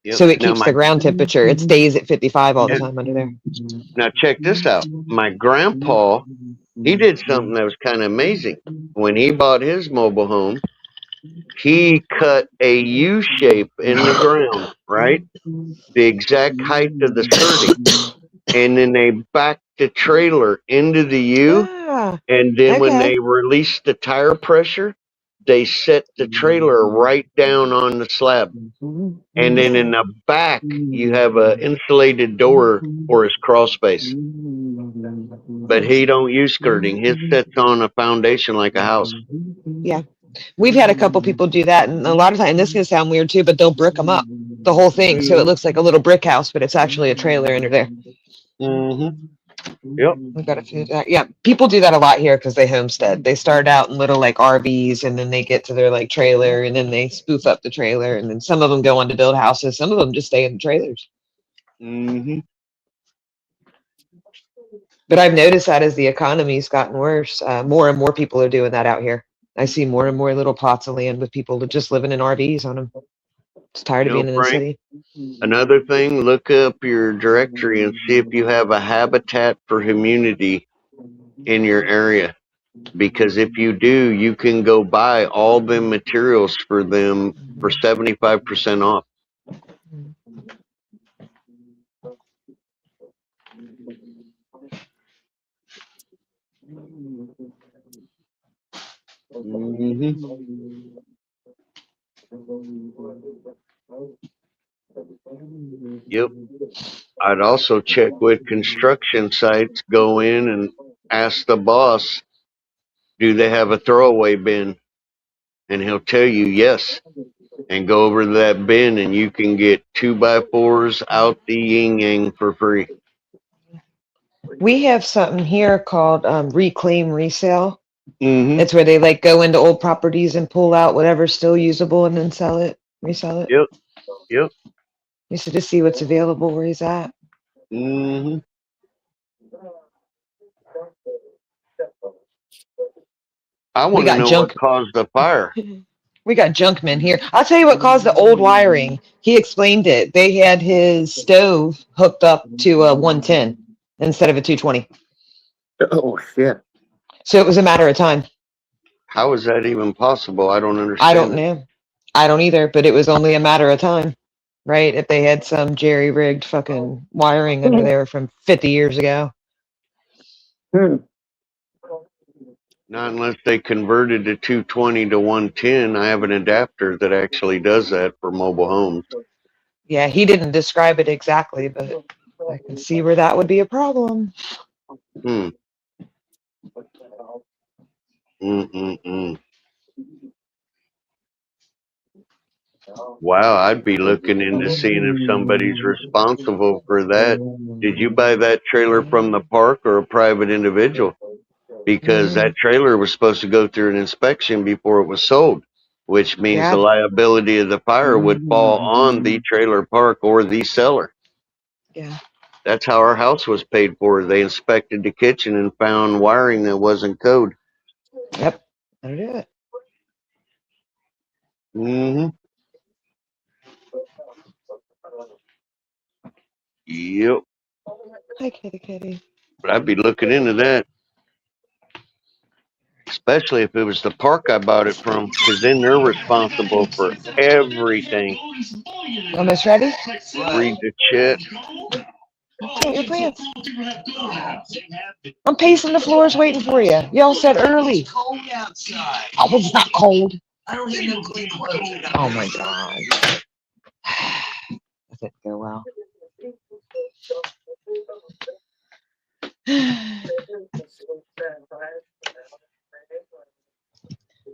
Yep. So it Now keeps the ground temperature. It stays at 55 all the Yeah. time under there. Now check this out. My grandpa, he did something that was kind of amazing. When he bought his mobile home, he cut a U shape in the ground, right? The exact height of the skirting. And then they backed the trailer into the U. Ah, And then when okay. they released the tire pressure, they set the trailer right down on the slab. And then in the back, you have an insulated door for his crawl space. But he don't use skirting. His sets on a foundation like a house. Yeah. We've had a couple people do that, and a lot of times, and this is going to sound weird too, but they'll brick them up, the whole thing, so it looks like a little brick house, but it's actually a trailer under there. Mm-hmm. Yep. We've got a few. Yeah, people do that a lot here because they homestead. They start out in little like RVs, and then they get to their like trailer, and then they spoof up the trailer, and then some of them go on to build houses. Some of them just stay in the trailers. Mm-hmm. But I've noticed that as the economy's gotten worse, more and more people are doing that out here. I see more and more little plots of land with people just living in RVs on them. Just tired of being in the Frank, city. another thing, look up your directory and see if you have a Habitat for Humanity in your area. Because if you do, you can go buy all the materials for them for 75% off. Mm-hmm. Yep. I'd also check with construction sites, go in and ask the boss, do they have a throwaway bin? And he'll tell you yes. And go over to that bin and you can get 2x4s out the yin yang for free. We have something here called Reclaim Resale. Mm-hmm. It's where they like go into old properties and pull out whatever's still usable and then resell it. Yep. Yep. You should just see what's available where he's at. Mm-hmm. I want to know what caused the fire. We got Junkman here. I'll tell you what caused the old wiring. He explained it. They had his stove hooked up to a 110 instead of a 220. Oh, shit. So it was a matter of time. How is that even possible? I don't understand. I don't know. I don't either, but it was only a matter of time, right? If they had some jerry-rigged fucking wiring under there from 50 years ago. Not unless they converted the 220 to 110. I have an adapter that actually does that for mobile homes. Yeah, he didn't describe it exactly, but I can see where that would be a problem. Hmm. Mm-mm-mm. Wow, I'd be looking into seeing if somebody's responsible for that. Did you buy that trailer from the park or a private individual? Because that trailer was supposed to go through an inspection before it was sold, which means the liability of the fire would fall on the trailer park or the seller. Yeah. That's how our house was paid for. They inspected the kitchen and found wiring that wasn't code. Yep. That'll do it. Mm-hmm. Yep. Hi, kitty kitty. But I'd be looking into that, especially if it was the park I bought it from, because then they're responsible for everything. Almost ready? Read the chat. Get your pants. I'm pacing the floors waiting for you. Y'all said early. Oh, it's not cold. Oh my god. That didn't go well.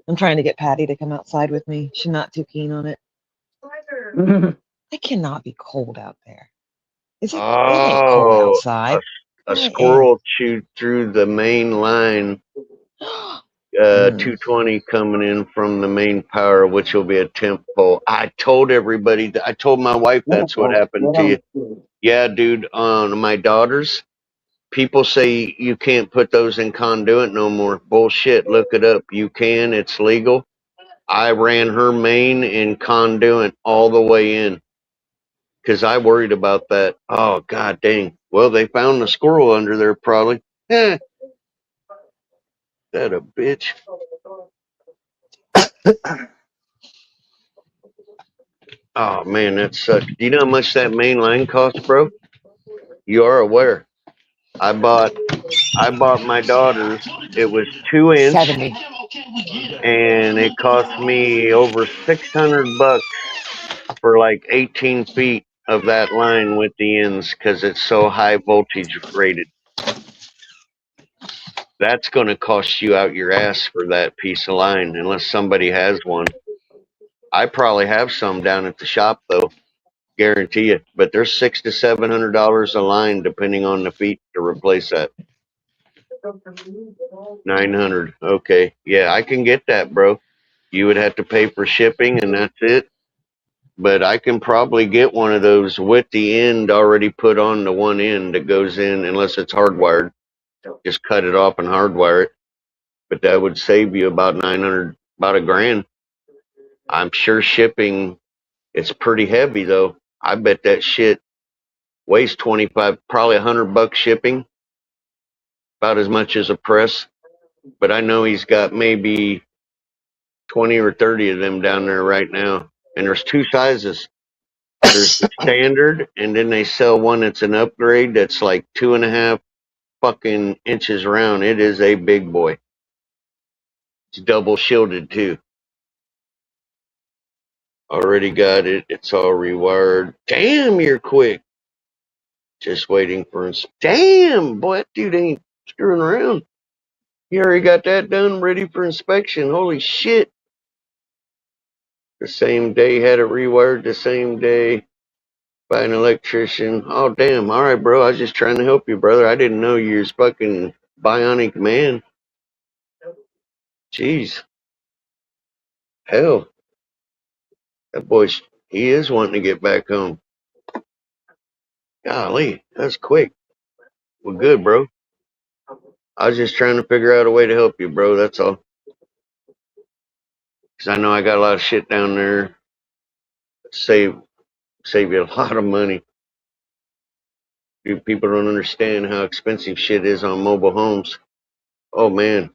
I'm trying to get Patty to come outside with me. She's not too keen on it. It cannot be cold out there. Is it? It ain't cold Oh, outside. a squirrel chewed through the main line. 220 coming in from the main power, which will be a temp pole. I told everybody, I told my wife that's what happened to you. Yeah, dude, on my daughters, people say you can't put those in conduit no more. Bullshit, look it up. You can, it's legal. I ran her main in conduit all the way in because I worried about that. Oh, god dang. Well, they found the squirrel under there probably. Eh, that a bitch. Oh man, that sucks. Do you know how much that main line costs, bro? You are aware. I bought my daughter's. It was 2 inch, 70. and it cost me over $600 for like 18 feet of that line with the ends because it's so high voltage rated. That's going to cost you out your ass for that piece of line unless somebody has one. I probably have some down at the shop though. Guarantee you. But there's $600 to $700 a line depending on the feet to replace that. 900. Okay. Yeah, I can get that, bro. You would have to pay for shipping and that's it. But I can probably get one of those with the end already put on the one end that goes in unless it's hardwired. Just cut it off and hardwire it. But that would save you about 900, about $1,000. I'm sure shipping, it's pretty heavy though. I bet that shit weighs 25, probably $100 shipping, about as much as a press. But I know he's got maybe 20 or 30 of them down there right now. And there's two sizes. There's the standard, and then they sell one that's an upgrade that's like 2.5 fucking inches round. It is a big boy. It's double shielded too. Already got it. It's all rewired. Damn, you're quick. Just waiting for us. Damn, boy, that dude ain't screwing around. You already got that done, ready for inspection. Holy shit. The same day, had it rewired the same day by an electrician. Oh, damn. All right, bro. I was just trying to help you, brother. I didn't know you was fucking bionic man. Jeez. Hell. That boy, he is wanting to get back home. Golly, that's quick. Well, good, bro. I was just trying to figure out a way to help you, bro. That's all. Because I know I got a lot of shit down there. Save you a lot of money. Dude, people don't understand how expensive shit is on mobile homes. Oh, man.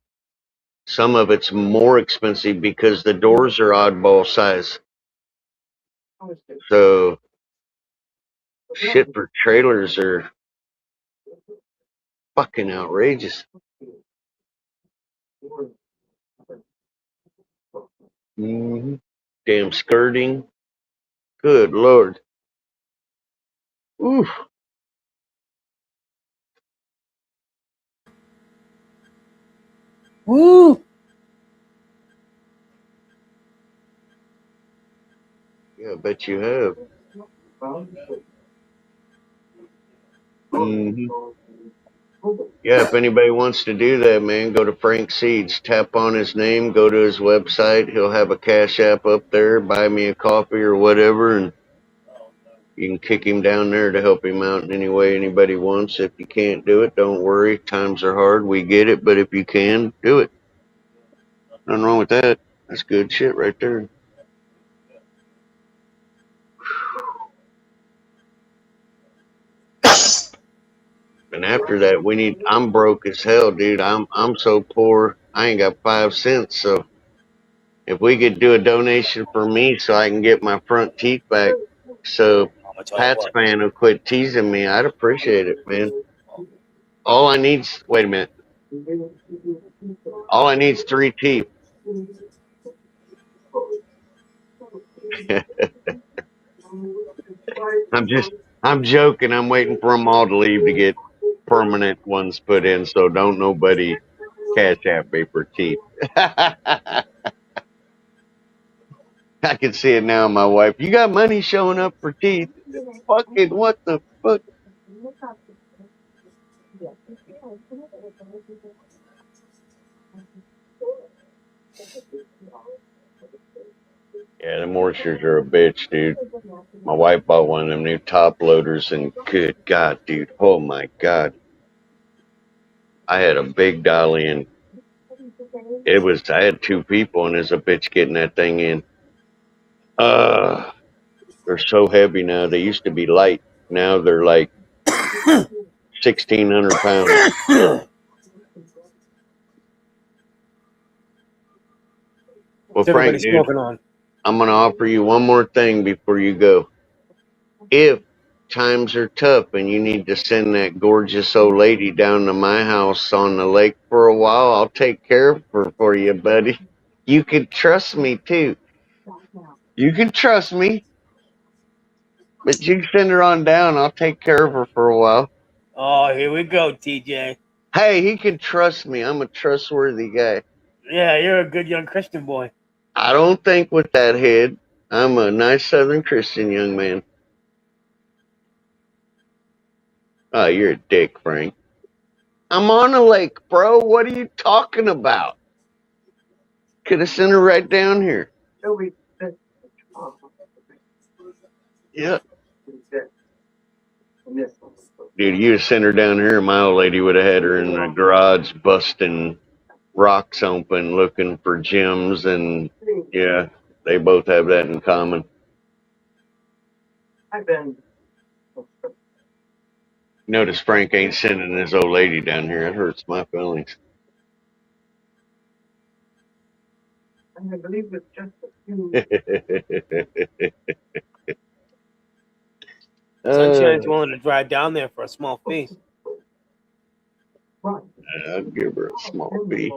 Some of it's more expensive because the doors are oddball size. So, shit for trailers are fucking outrageous. Mm-hmm. Damn skirting. Good Lord. Oof. Woo! Yeah, I bet you have. Mm-hmm. Yeah, if anybody wants to do that, man, go to Frank Seeds. Tap on his name, go to his website. He'll have a Cash App up there. Buy me a coffee or whatever, and you can kick him down there to help him out in any way anybody wants. If you can't do it, don't worry. Times are hard. We get it. But if you can, do it. Nothing wrong with that. That's good shit right there. And after that, I'm broke as hell, dude. I'm so poor. I ain't got 5 cents. So if we could do a donation for me so I can get my front teeth back, so I'm gonna tell you Pat's what. fan will quit teasing me, I'd appreciate it, man. All I need's, wait a minute. All I need's 3 teeth. I'm joking. I'm waiting for them all to leave to get permanent ones put in. So don't nobody cash out me for teeth. I can see it now. My wife, you got money showing up for teeth. Fucking what the fuck? Yeah, the moistures are a bitch, dude. My wife bought one of them new top loaders, and good God, dude. Oh my God. I had a big dolly, and I had 2 people, and there's a bitch getting that thing in. They're so heavy now. They used to be light. Now they're like 1,600 pounds. Well, What's everybody Frank, dude, smoking on? I'm going to offer you one more thing before you go. If times are tough and you need to send that gorgeous old lady down to my house on the lake for a while, I'll take care of her for you, buddy. You can trust me, too. You can trust me, but you can send her on down. I'll take care of her for a while. Oh, here we go, TJ. Hey, he can trust me. I'm a trustworthy guy. Yeah, you're a good young Christian boy. I don't think with that head. I'm a nice Southern Christian young man. Oh, you're a dick, Frank. I'm on a lake, bro. What are you talking about? Could have sent her right down here. Yeah. Dude, you sent her down here, my old lady would have had her in the garage busting rocks open looking for gems, and yeah, they both have that in common. Notice Frank ain't sending his old lady down here. It hurts my feelings. I believe it's just a few. Sunshine's willing to drive down there for a small fee. I'll give her a small fee.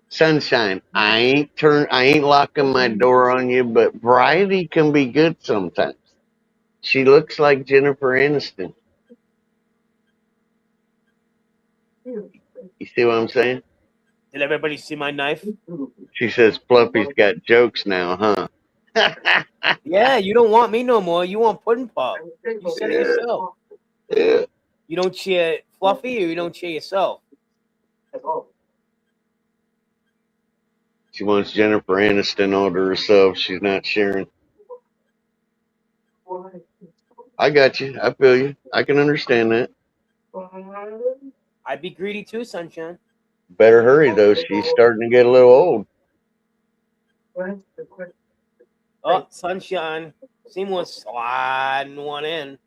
Sunshine, I ain't locking my door on you, but variety can be good sometimes. She looks like Jennifer Aniston. You see what I'm saying? Did everybody see my knife? She says Fluffy's got jokes now, huh? Yeah, you don't want me no more. You want Puddin' Pop. You said it yourself. Yeah. You don't cheer Fluffy or you don't cheer yourself. She wants Jennifer Aniston all to herself. She's not sharing. I got you. I feel you. I can understand that. I'd be greedy too, Sunshine. Better hurry, though. She's starting to get a little old. Oh, Sunshine. Seymour's sliding one in.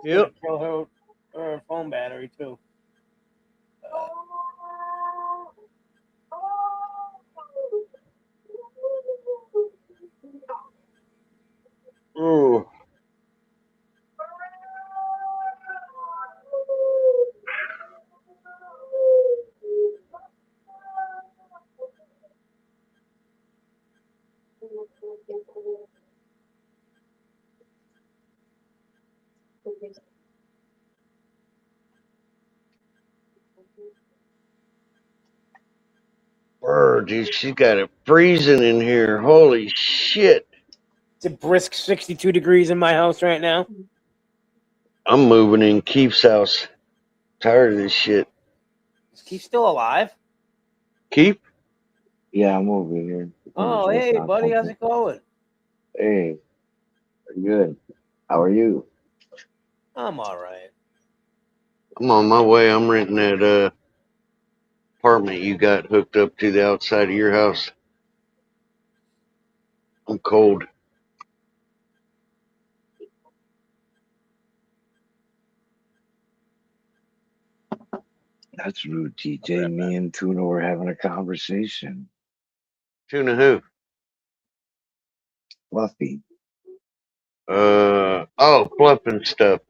Yep. Kill her phone battery too. Ooh. Dude, she got it freezing in here. Holy shit. It's a brisk 62 degrees in my house right now. I'm moving in Keith's house. Tired of this shit. Is Keith still alive? Keith? Yeah, I'm over here. Oh, hey, buddy, how's it going? Hey, good. How are you? I'm all right. I'm on my way. I'm renting that apartment you got hooked up to the outside of your house. I'm cold. That's rude, TJ. Me and Tuna were having a conversation. Tuna who? Fluffy. Oh, fluffing stuff.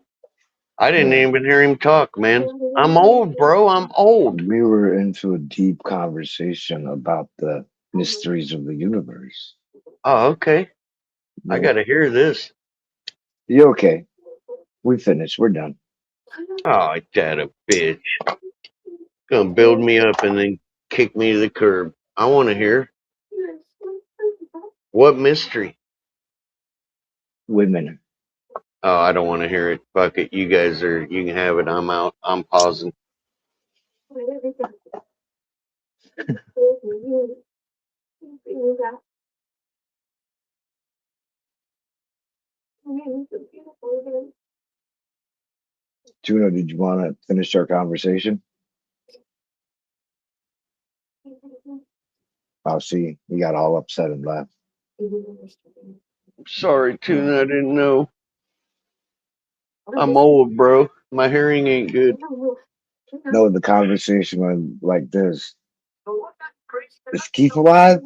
I didn't Yeah. even hear him talk, man. I'm old, bro. I'm old. We were into a deep conversation about the mysteries of the universe. Oh, okay. I Yeah. gotta hear this. You okay? We finished. We're done. Oh, that a bitch. Gonna build me up and then kick me to the curb. I want to hear. What mystery? Women. Oh, I don't want to hear it. Fuck it. You guys are. You can have it. I'm out. I'm pausing. Tuna, did you want to finish our conversation? Oh, see, he got all upset and left. Sorry, Tuna. I didn't know. I'm old, bro. My hearing ain't good. No, the conversation went like this. Is Keith alive?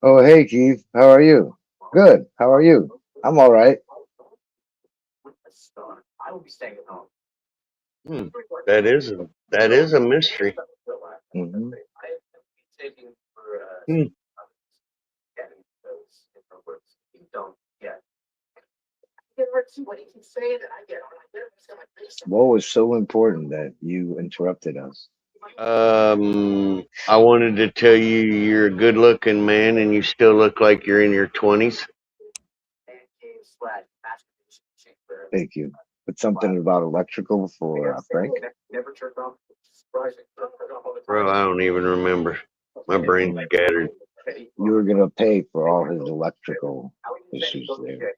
Oh, hey, Keith. How are you? Good. How are you? I'm all right. That is a mystery. Mm-hmm. Hmm. What was so important that you interrupted us? I wanted to tell you you're a good-looking man and you still look like you're in your 20s. Thank you. But something about electrical for Frank? Bro, I don't even remember. My brain's scattered. You were going to pay for all his electrical issues there.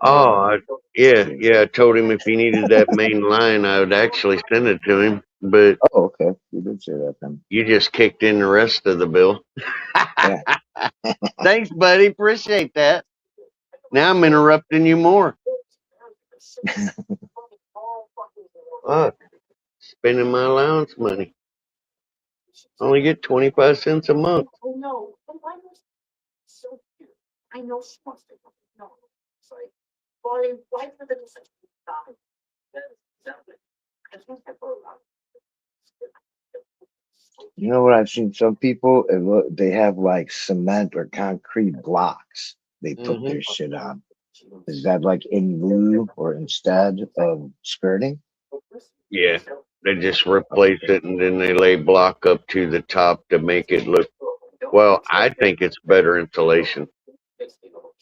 Oh, yeah. I told him if he needed that main line, I would actually send it to him. But Oh, okay. You did say that then. you just kicked in the rest of the bill. Yeah. Thanks, buddy. Appreciate that. Now I'm interrupting you more. Fuck. Spending my allowance money. Only get 25 cents a month. You know what I've seen some people, they have like cement or concrete blocks they put Mm-hmm. their shit on. Is that like in lieu or instead of skirting? Yeah. They just replace it and then they lay block up to the top to make it look. Well, I think it's better insulation.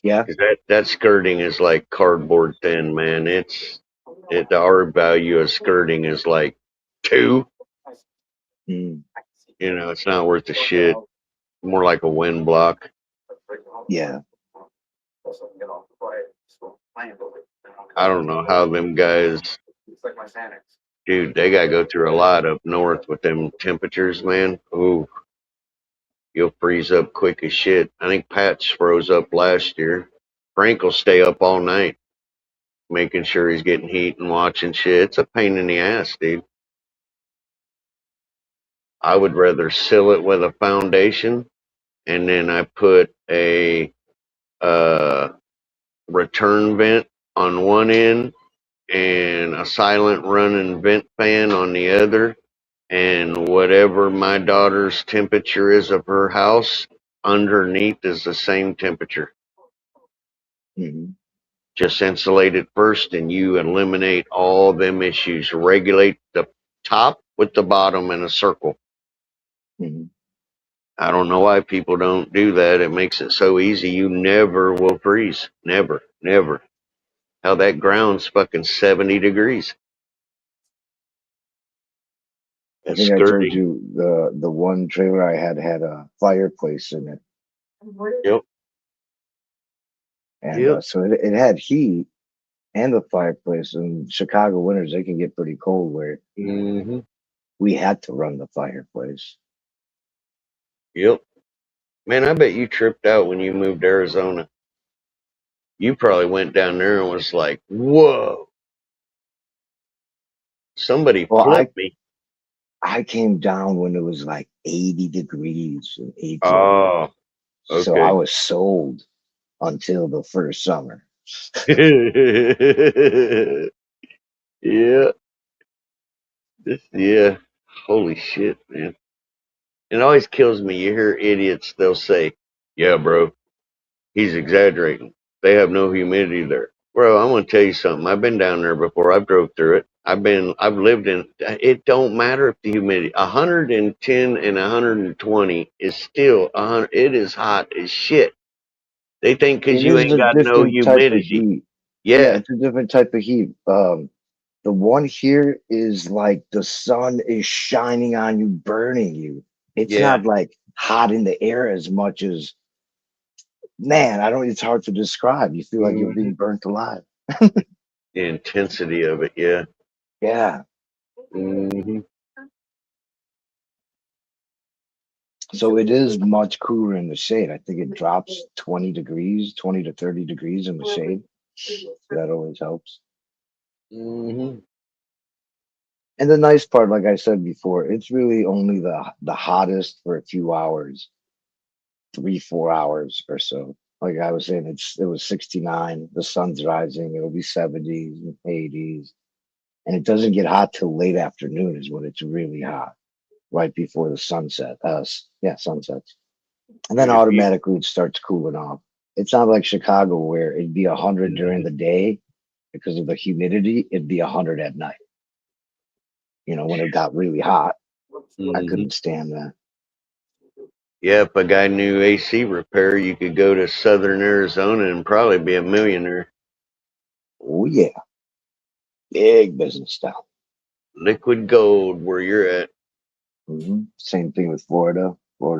Yeah. 'Cause that skirting is like cardboard thin, man. The R value of skirting is like 2. Mm, You know, it's not worth the shit. More like a wind block. yeah. I don't know how them guys, dude, they gotta go through a lot up north with them temperatures, man. Ooh, you'll freeze up quick as shit. I think Pat's froze up last year. Frank will stay up all night, making sure he's getting heat and watching shit. It's a pain in the ass, dude. I would rather seal it with a foundation and then I put a return vent on one end and a silent running vent fan on the other. And whatever my daughter's temperature is of her house, underneath is the same temperature. Mm-hmm. Just insulate it first and you eliminate all them issues. Regulate the top with the bottom in a circle. Mm-hmm. I don't know why people don't do that. It makes it so easy. You never will freeze. Never, never. Hell, that ground's fucking 70 degrees. I It's think I told sturdy. you the one trailer I had a fireplace in it, Yep. and Yep. so it had heat and the fireplace. In Chicago winters, they can get pretty cold where Mm-hmm. we had to run the fireplace. Yep. Man, I bet you tripped out when you moved to Arizona. You probably went down there and was like, whoa, somebody Well, flipped me. I came down when it was like 80 degrees in April, Oh, so I okay. was sold until the first summer. Yeah. Yeah. Holy shit, man. It always kills me. You hear idiots, they'll say, yeah, bro, he's exaggerating. They have no humidity there. Bro, I'm gonna tell you something. I've been down there before. I've drove through it. I've lived in it. Don't matter if the humidity 110 and 120 is still 100. It is hot as shit. They think because It you is ain't a got no different type of humidity. heat. Yeah, Yeah, it's a different type of heat. The one here is like the sun is shining on you, burning you. It's yeah. not like hot in the air as much as, man, I don't, it's hard to describe. You feel like you're Mhm. being burnt alive. The intensity of it. Yeah. Yeah. Hmm. So it is much cooler in the shade. I think it drops 20 degrees, 20 to 30 degrees in the shade. That always helps. Hmm. And the nice part, like I said before, it's really only the hottest for a few hours, 3-4 hours or so. Like I was saying, it was 69. The sun's rising. It'll be 70s and 80s, and it doesn't get hot till late afternoon is when it's really hot, right before the sunset. Sunsets, and then If you, automatically it starts cooling off. It's not like Chicago where it'd be 100 during the day because of the humidity. It'd be 100 at night. You know, when it got really hot, I Mhm. couldn't stand that. Yeah, if a guy knew AC repair, you could go to southern Arizona and probably be a millionaire. Oh yeah, big business down. Liquid gold where you're at. Same thing with Florida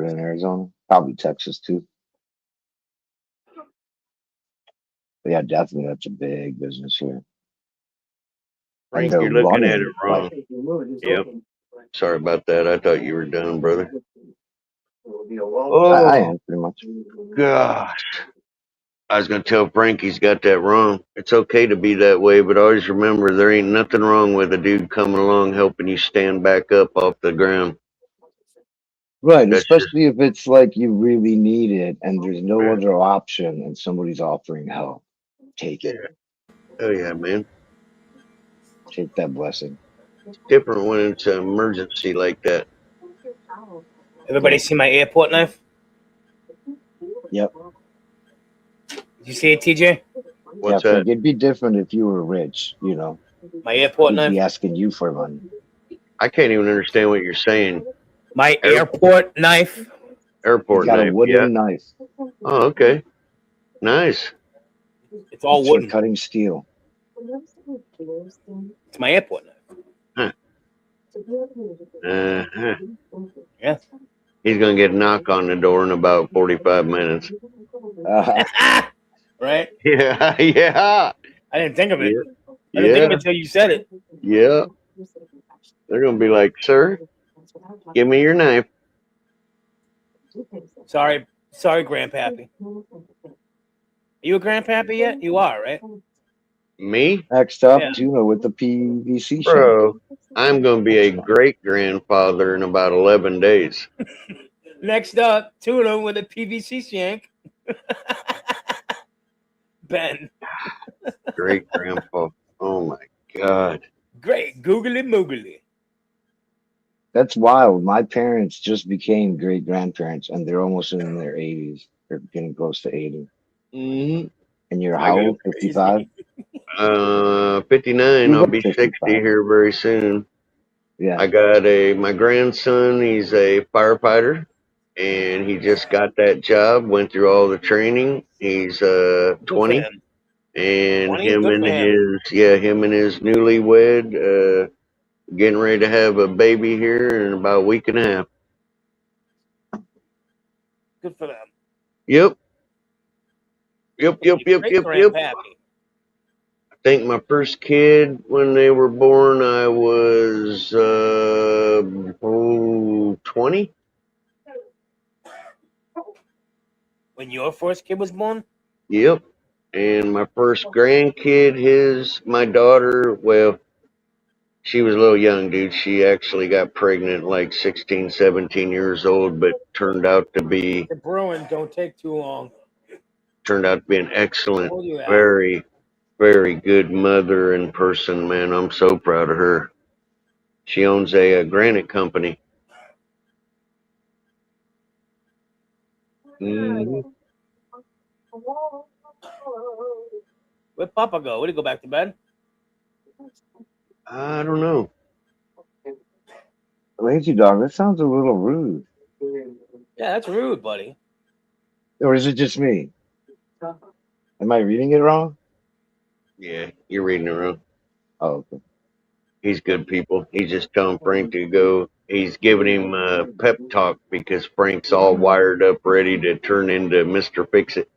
and Arizona, probably Texas too. But yeah, definitely that's a big business here, and Frank, they're you're looking at it running wrong. Yep. Sorry about that. I thought you were done, brother. I Oh, am pretty much. gosh. I was going to tell Frank he's got that wrong. It's okay to be that way, but always remember there ain't nothing wrong with a dude coming along helping you stand back up off the ground. Right, That's just, especially if it's like you really need it and there's no yeah. other option and somebody's offering help. Take it. Oh, yeah, man. Take that blessing. It's different when it's an emergency like that. Everybody see my airport knife? Yep. Did you see it, TJ? Yeah, What's Frank, that? it'd be different if you were rich, you know. My airport He'd knife? be asking you for money. I can't even understand what you're saying. My airport knife? He's Airport got a knife, yeah. wooden knife. Oh, okay. Nice. It's all It's for wooden. cutting steel. It's my airport knife. Uh-huh. Yeah. He's going to get a knock on the door in about 45 minutes. Right? Yeah, yeah. I didn't think of it. Yeah. I didn't think of Yeah. it until you said it. Yeah. They're going to be like, sir, give me your knife. Sorry, Grandpappy. Are you a Grandpappy yet? You are, right? Me? Next up, Yeah. Tuna with the PVC shank. Bro, I'm going to be a great grandfather in about 11 days. Next up, Tuna with a PVC shank. Ben. Great grandpa. Oh my God. Great googly moogly. That's wild. My parents just became great grandparents and they're almost in their 80s. They're getting close to 80. Mm-hmm. And you're I how got old? 55? 59. You I'll look be 60 55. here very soon. Yeah. I got my grandson, he's a firefighter and he just got that job, went through all the training. He's Good for 20 him. and 20 is good for him. him and his newlywed Getting ready to have a baby here in about a week and a half. Good for them. Yep. Yep. Great grandpappy. I think my first kid, when they were born, I was 20. When your first kid was born? Yep. And my first grandkid, my daughter, well, she was a little young, dude. She actually got pregnant like 16, 17 years old, but turned out to be The Bruins don't take too long. an excellent, Told you that. very, very good mother and person, man. I'm so proud of her. She owns a granite company. Mhm. Where'd Papa go? Would he go back to bed? I don't know. Lazy dog, that sounds a little rude. Yeah, that's rude, buddy. Or is it just me? Am I reading it wrong? Yeah, you're reading it wrong. Oh, okay. He's good people. He's just telling Frank to go. He's giving him a pep talk because Frank's all wired up, ready to turn into Mr. Fix-It.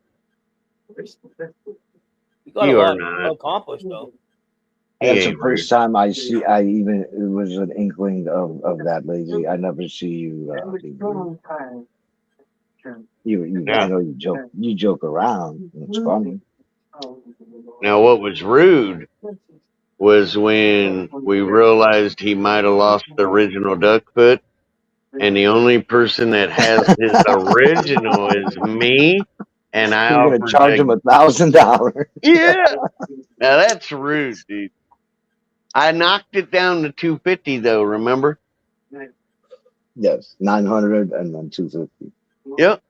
You got You a are lot not. accomplished, though. He That's the ain't first time it was an inkling of that, Lazy. I never see you. Yeah. I know you joke around. It's funny. Now, what was rude was when we realized he might have lost the original duck foot, and the only person that has his original is me, and I You're gonna offered charge him $1,000. Yeah. Now that's rude, dude. I knocked it down to $250 though, remember? Yes, 900 and then 250. Yep.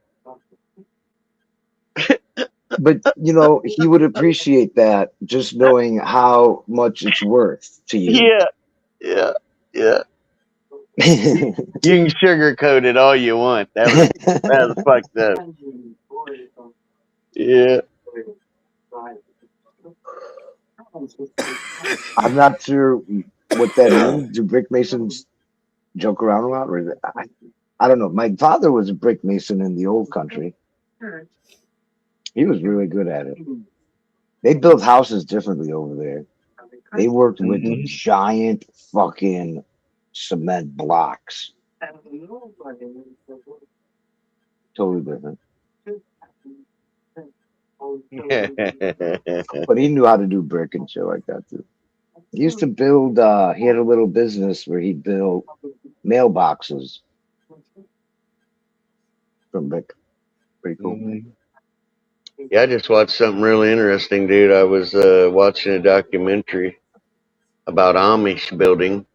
But he would appreciate that, just knowing how much it's worth to you. Yeah. You can sugarcoat it all you want. That was fucked up. Yeah. I'm not sure what that means. Do brick masons joke around a lot, or is it, I don't know. My father was a brick mason in the old country. He was really good at it. They built houses differently over there. They worked with giant fucking cement blocks. Totally different. But he knew how to do brick and shit like that too. He used to build, he had a little business where he built mailboxes from brick. Pretty cool. Yeah, I just watched something really interesting, dude. I was watching a documentary about Amish building,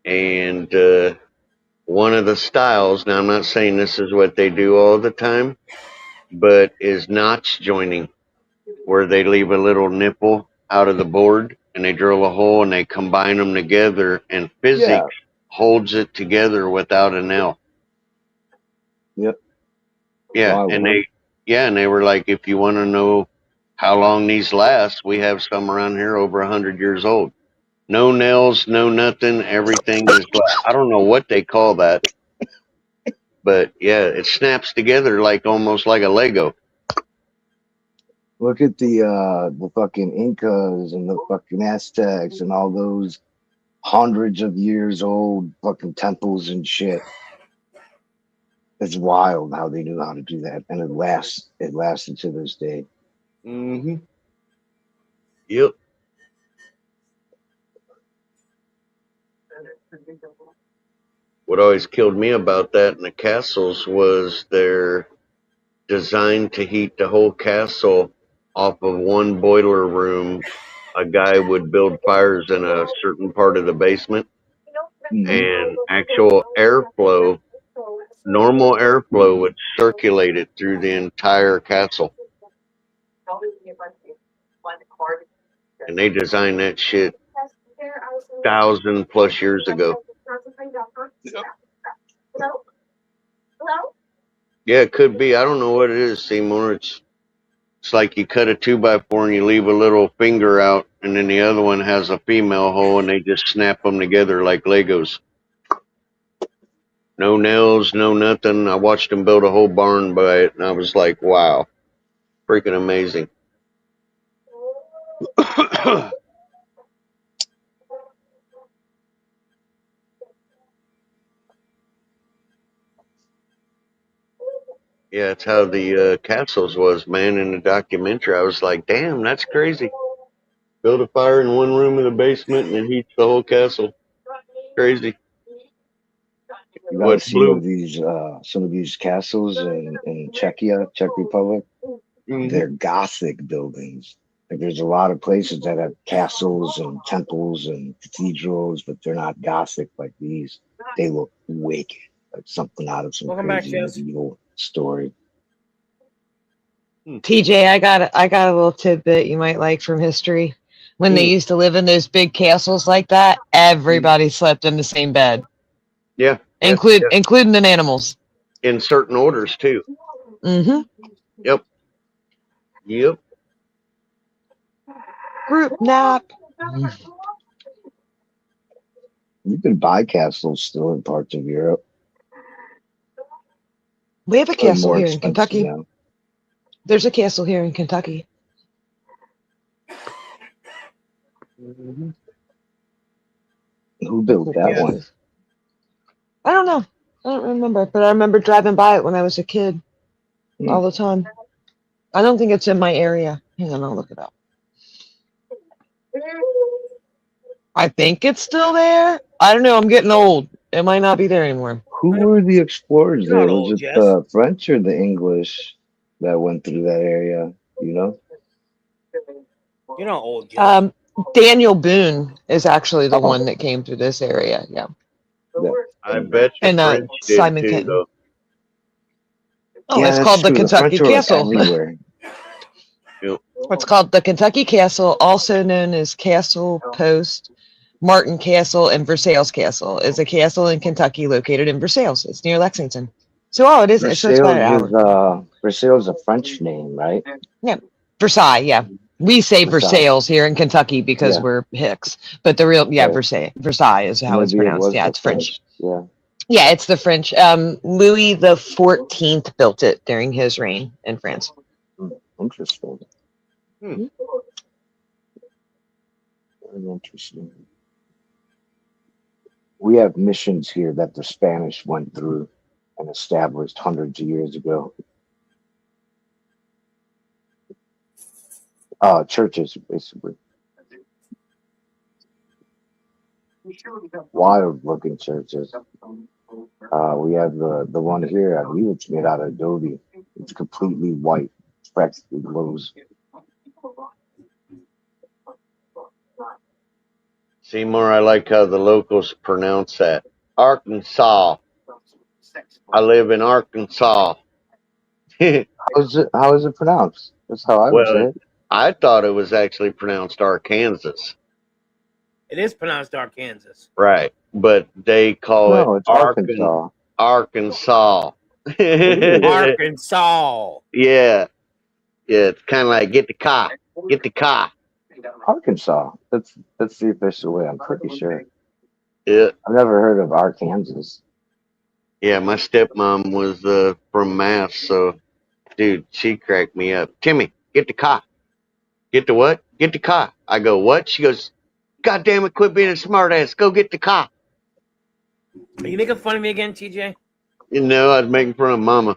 and one of the styles, now I'm not saying this is what they do all the time, but is notch joining, where they leave a little nipple out of the board and they drill a hole and they combine them together, and physics holds it together without a nail. Yep. Yeah, Wow, and they were like, if you want to know how long these last, we have some around here over 100 years old. No nails, no nothing. Everything is I don't know what they call that, but yeah, it snaps together like almost like a Lego. Look at the fucking Incas and the fucking Aztecs and all those hundreds of years old fucking temples and shit. It's wild how they knew how to do that, and it lasted to this day. Mm-hmm. Yep. What always killed me about that in the castles was they're designed to heat the whole castle off of one boiler room. A guy would build fires in a certain part of the basement, and actual airflow, normal airflow, would circulate it through the entire castle. And they designed that shit 1,000+ years ago. Yeah, it could be. I don't know what it is, Seymour. It's It's like you cut a 2x4 and you leave a little finger out, and then the other one has a female hole, and they just snap them together like Legos. No nails, no nothing. I watched them build a whole barn by it, and I was like, wow, freaking amazing. Yeah, it's how the castles was, man, in the documentary. I was like, damn, that's crazy. Build a fire in one room in the basement and it heats the whole castle. Crazy. You gotta What see blue? some of these castles in Czechia, Czech Republic. Mhm. They're Gothic buildings. Like there's a lot of places that have castles and temples and cathedrals, but they're not Gothic like these. They look wicked, like something out of some Welcome back, crazy Jess. medieval story. TJ, I got a little tidbit you might like from history. When they used to live in those big castles like that, everybody slept in the same bed, Yeah. including the animals. In certain orders too. Mm-hmm. Yep. Yep. Group nap. You can buy castles still in parts of Europe. We have a They're castle more here in expensive Kentucky. now. There's a castle here in Kentucky. Who built that one? I don't know. I don't remember, but I remember driving by it when I was a kid all the time. I don't think it's in my area. Hang on, I'll look it up. I think it's still there. I don't know. I'm getting old. It might not be there anymore. Who were the explorers You're not there? old, Was it Jess. the French or the English that went through that area? You know? You're not old, Jess. Daniel Boone is actually the one that came through this area. Yeah. I bet you And French did Simon too, Kenton. though. Oh, Yeah, it's that's called the true. Kentucky French were, like, Castle. everywhere. Yep. It's called the Kentucky Castle, also known as Castle Post, Martin Castle, and Versailles Castle. Is a castle in Kentucky located in Versailles. It's near Lexington. So, it is. So it's about an hour. Versailles is a French name, right? Yeah, Versailles. Yeah, we say Versailles here in Kentucky because Yeah. we're Hicks, but the real Right. Versailles is how it's Maybe it pronounced. was Yeah, the it's French. Yeah. Yeah, it's the French. Louis the 14th built it during his reign in France. Interesting. Hmm. Very interesting. We have missions here that the Spanish went through and established hundreds of years ago. Churches, basically. Wild looking churches. We have the one here, I believe it's made out of adobe. It's completely white. It's practically glows. Seymour, I like how the locals pronounce that. Arkansas. I live in Arkansas. How is it pronounced? That's how I would say Well, it. I thought it was actually pronounced Arkansas. It is pronounced Arkansas. Right. But they call No, it it's Arkansas. Arkansas. Arkansas. Yeah. Yeah, it's kind of like get the car. Get the car. Arkansas. That's the official way. I'm pretty sure. Yeah. I've never heard of Arkansas. Yeah, my stepmom was from Mass, so dude, she cracked me up. Timmy, get the car. Get the what? Get the car. I go, what? She goes, God damn it, quit being a smart ass. Go get the car. Are you making fun of me again, TJ? You know, I was making fun of mama.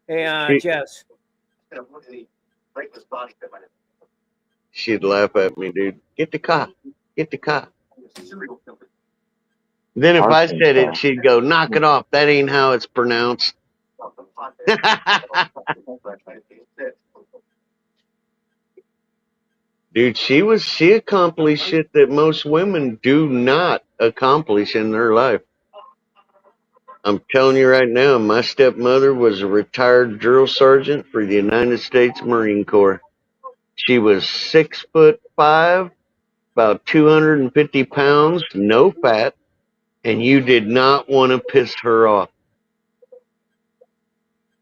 Hey, Jess. She'd laugh at me, dude. Get the car. Get the car. Then if I said it, she'd go, knock it off. That ain't how it's pronounced. Dude, she accomplished shit that most women do not accomplish in their life. I'm telling you right now, my stepmother was a retired drill sergeant for the United States Marine Corps. She was 6'5", about 250 pounds, no fat, and you did not want to piss her off.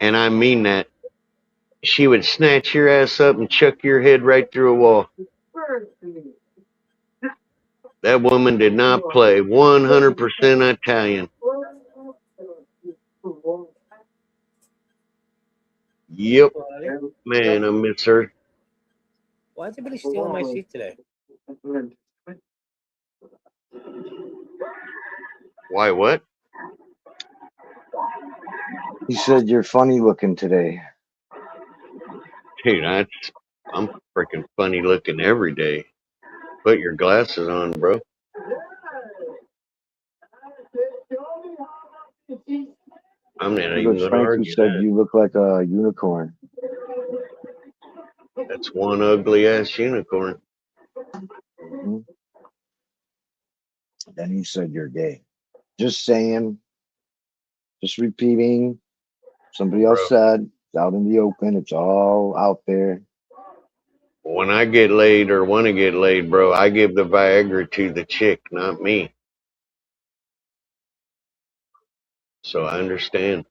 And I mean that. she would snatch your ass up and chuck your head right through a wall. That woman did not play. 100% Italian. Yep. Man, I miss her. Why is everybody stealing my seat today? Why what? He said you're funny looking today. Dude, I'm freaking funny looking every day. Put your glasses on, bro. I'm not even Because gonna Frankie argue said that. you look like a unicorn. That's one ugly ass unicorn. Hmm. Then he said you're gay. Just saying. Just repeating. Somebody else said. It's out in the open. It's all out there. When I get laid or want to get laid, bro, I give the Viagra to the chick, not me. So I understand.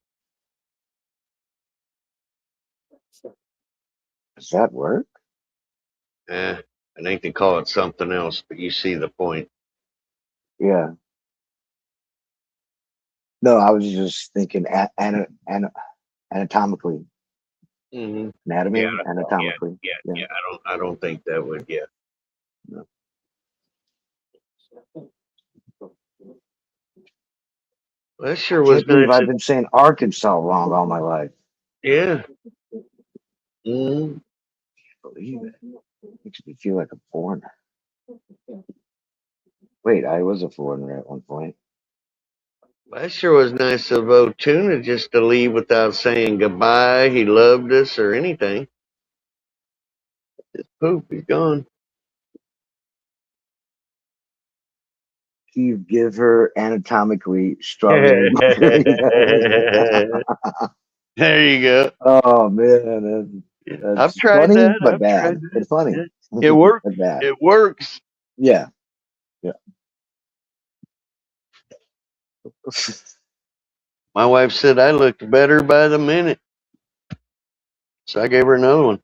Does that work? I think they call it something else, but you see the point. Yeah. No, I was just thinking anatomically. Mm-hmm. Anatomy, Yeah, anatomically. yeah. I don't think that would. Yeah. No. That sure I was can't believe nice. I've been saying Arkansas wrong all my life. Yeah. Mm-hmm. Believe it. Makes me feel like a foreigner. Wait, I was a foreigner at one point. That sure was nice of O'Tuna just to leave without saying goodbye. He loved us or anything. Just poof, he's gone. You give her anatomically strawberry. There you go. Oh man, I've that's tried funny that. but I've tried bad. that. But funny. Yeah. It works. But bad. It works. Yeah. Yeah. My wife said I looked better by the minute. So I gave her another one.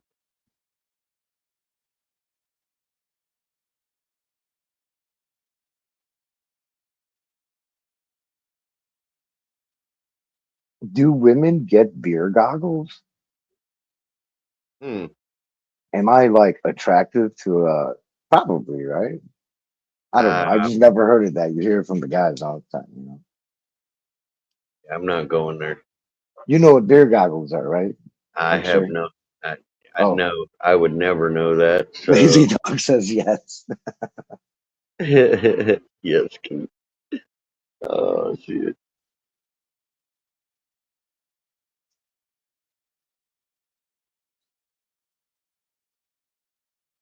Do women get beer goggles? Hmm. Am I like attractive to probably, right? I don't know. I just never heard of that. You hear it from the guys all the time, you know. I'm not going there. You know what beer goggles are, right? I I'm have sure. no. I Oh. no. I would never know that. So. Lazy Dog says yes. Yes, Keith. Oh, shit.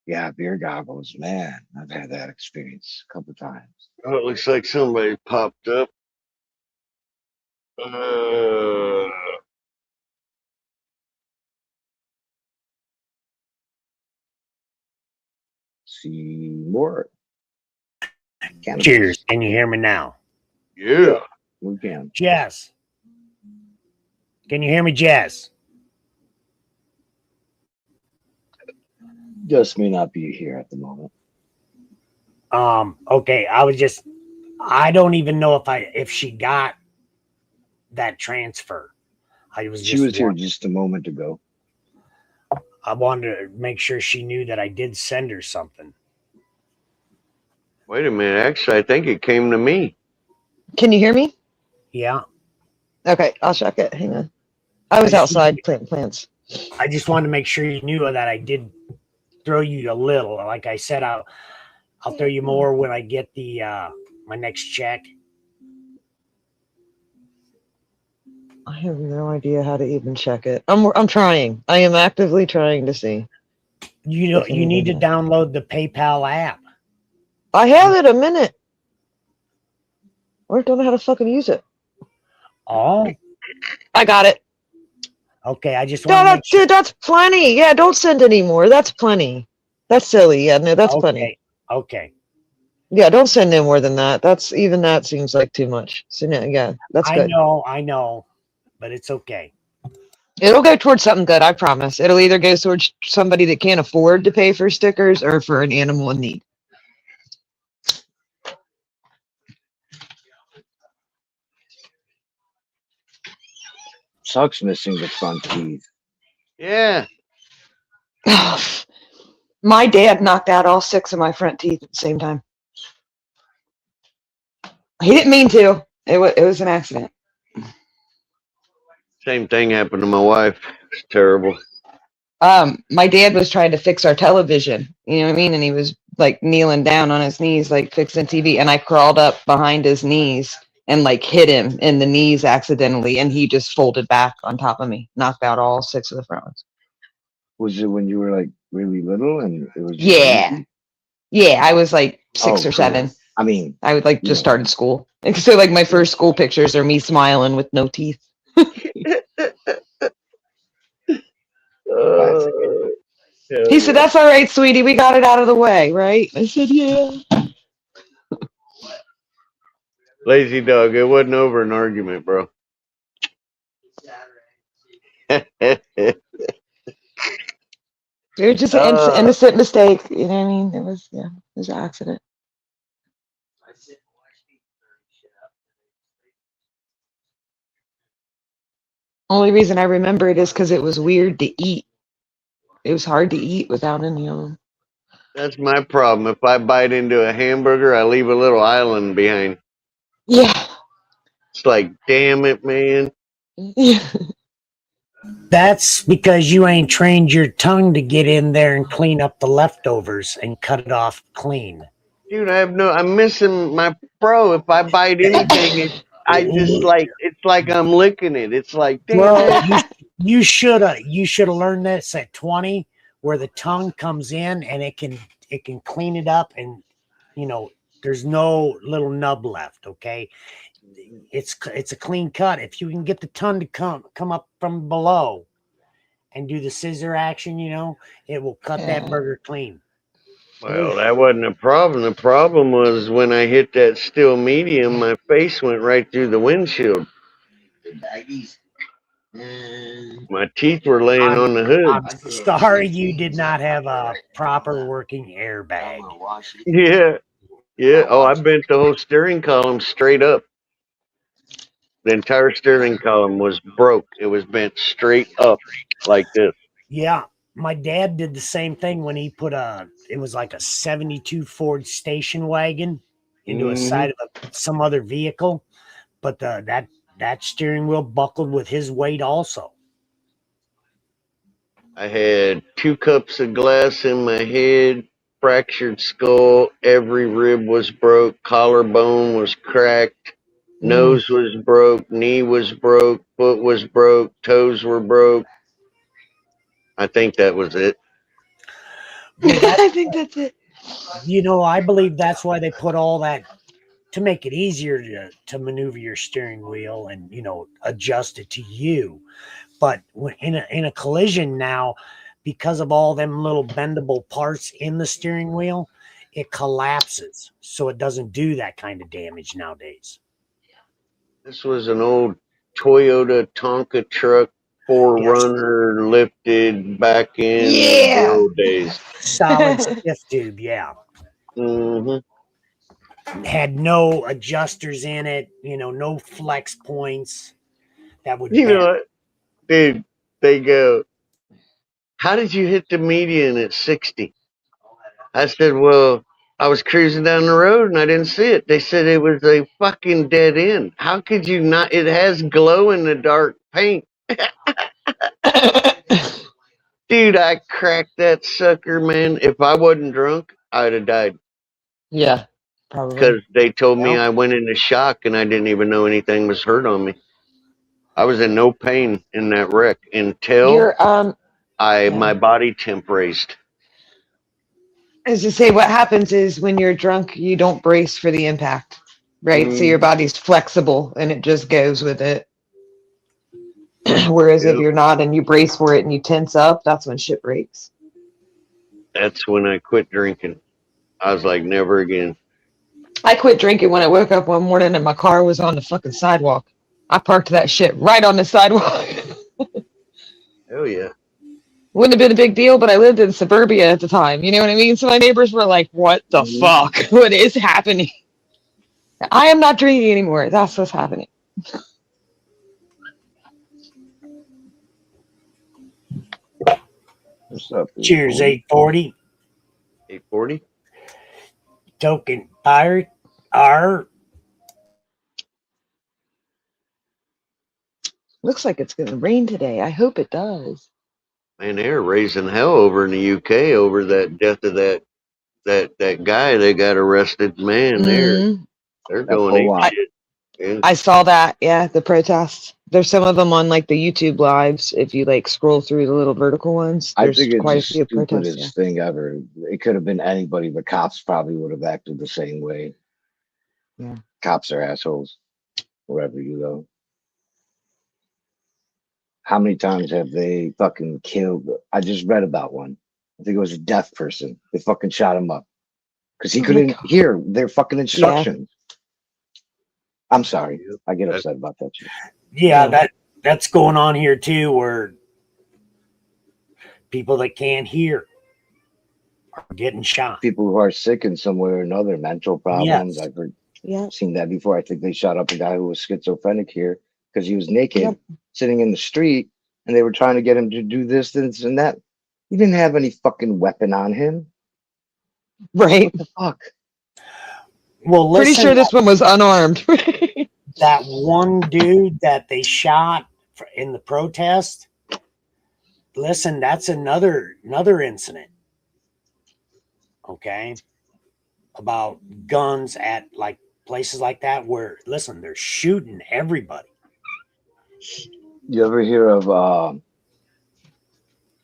Yeah, beer goggles, man. I've had that experience a couple times. Oh, it looks like somebody popped up. See more. Cannabis. Cheers. Can you hear me now? Yeah. We can. Jess. Can you hear me, Jess? Just may not be here at the moment. Okay. I don't even know if she got that transfer. She was here just a moment ago. I wanted to make sure she knew that I did send her something. Wait a minute. Actually, I think it came to me. Can you hear me? Yeah. Okay, I'll check it. Hang on. I was outside planting plants. I just wanted to make sure you knew that I did throw you a little. Like I said, I'll throw you more when I get the my next check. I have no idea how to even check it. I'm trying. I am actively trying to see. You need to download the PayPal app. I have it a minute. I don't know how to fucking use it. Oh, I got it. Okay, I just No, dude, that's plenty. Yeah, don't send any more. That's plenty. That's silly. Yeah, no, that's plenty. Okay. Yeah, don't send no more than that. That seems like too much. So yeah, that's good. I know, but it's okay. It'll go towards something good, I promise. It'll either go towards somebody that can't afford to pay for stickers or for an animal in need. Sucks missing the front teeth. Yeah. My dad knocked out all 6 of my front teeth at the same time. He didn't mean to. It was an accident. Same thing happened to my wife. It's terrible. My dad was trying to fix our television, you know what I mean? And he was like kneeling down on his knees, like fixing TV. And I crawled up behind his knees and like hit him in the knees accidentally. And he just folded back on top of me, knocked out all 6 of the front ones. Was it when you were like really little and it was? Yeah. Yeah. I was like 6 or 7. I mean, I would like just started school. And so like my first school pictures are me smiling with no teeth. He said, "That's all right, sweetie. We got it out of the way, right?" I said, "Yeah." Lazy dog. It wasn't over an argument, bro. It was just an innocent mistake. You know what I mean? It was an accident. Only reason I remember it is because it was weird to eat. It was hard to eat without any of them. That's my problem. If I bite into a hamburger, I leave a little island behind. Yeah. It's like, damn it, man. That's because you ain't trained your tongue to get in there and clean up the leftovers and cut it off clean. Dude, I'm missing my pro. If I bite anything, it's like I'm licking it. It's like, damn well, you should have learned this at 20, where the tongue comes in and it can clean it up, and there's no little nub left. Okay, it's a clean cut. If you can get the tongue to come up from below and do the scissor action, it will cut that burger clean. Well, that wasn't a problem. The problem was when I hit that steel medium, my face went right through the windshield. My teeth were laying on the hood. I'm sorry you did not have a proper working airbag. Yeah. Oh, I bent the whole steering column straight up. The entire steering column was broke. It was bent straight up like this. Yeah. My dad did the same thing when he put it was like a 72 Ford station wagon into a side of some other vehicle, but that steering wheel buckled with his weight also. I had 2 cups of glass in my head, fractured skull, every rib was broke, collarbone was cracked, nose was broke, knee was broke, foot was broke, toes were broke. I think that was it. I think that's it. I believe that's why they put all that, to make it easier to maneuver your steering wheel and, adjust it to you. But in a collision now, because of all them little bendable parts in the steering wheel, it collapses. So it doesn't do that kind of damage nowadays. This was an old Toyota Tonka truck, 4Runner, lifted back in the old days. Solid stiff tube, yeah. Mm-hmm. Had no adjusters in it, no flex points. That would know what? Dude, they go, how did you hit the median at 60? I said, well, I was cruising down the road and I didn't see it. They said it was a fucking dead end. How could you not? It has glow in the dark paint. Dude, I cracked that sucker, man. If I wasn't drunk, I'd have died. Yeah, probably. Because they told me I went into shock and I didn't even know anything was hurt on me. I was in no pain in that wreck until my body temp raised. As I say, what happens is when you're drunk, you don't brace for the impact, right? So your body's flexible and it just goes with it. Whereas if you're not and you brace for it and you tense up, that's when shit breaks. That's when I quit drinking. I was like, never again. I quit drinking when I woke up one morning and my car was on the fucking sidewalk. I parked that shit right on the sidewalk. Hell yeah. Wouldn't have been a big deal, but I lived in suburbia at the time. You know what I mean? So my neighbors were like, "What the fuck? What is happening?" I am not drinking anymore. That's what's happening. What's up? Cheers, 840. 840. Token pirate. R. Looks like it's going to rain today. I hope it does. Man, they're raising hell over in the UK over that death of that guy that got arrested. Man, they're That going full ape on. shit. Yeah. I saw that. Yeah, the protests. There's some of them on like the YouTube lives. If you like scroll through the little vertical ones, I there's think it's quite the a few protests. stupidest thing ever. It could have been anybody, but cops probably would have acted the same way. Yeah. Cops are assholes, wherever you go. How many times have they fucking killed? I just read about one. I think it was a deaf person. They fucking shot him up because he couldn't hear their fucking instructions. I'm sorry. I get upset about that shit. Yeah, that's going on here too, where people that can't hear are getting shot. People who are sick in some way or another, mental problems. Yes. I've seen that before. I think they shot up a guy who was schizophrenic here because he was naked, sitting in the street, and they were trying to get him to do this, and that. He didn't have any fucking weapon on him. Right. What the fuck? Well, Pretty listen, sure this one was unarmed. that one dude that they shot in the protest. Listen, that's another incident. Okay, about guns at like places like that where, listen, they're shooting everybody. You ever hear of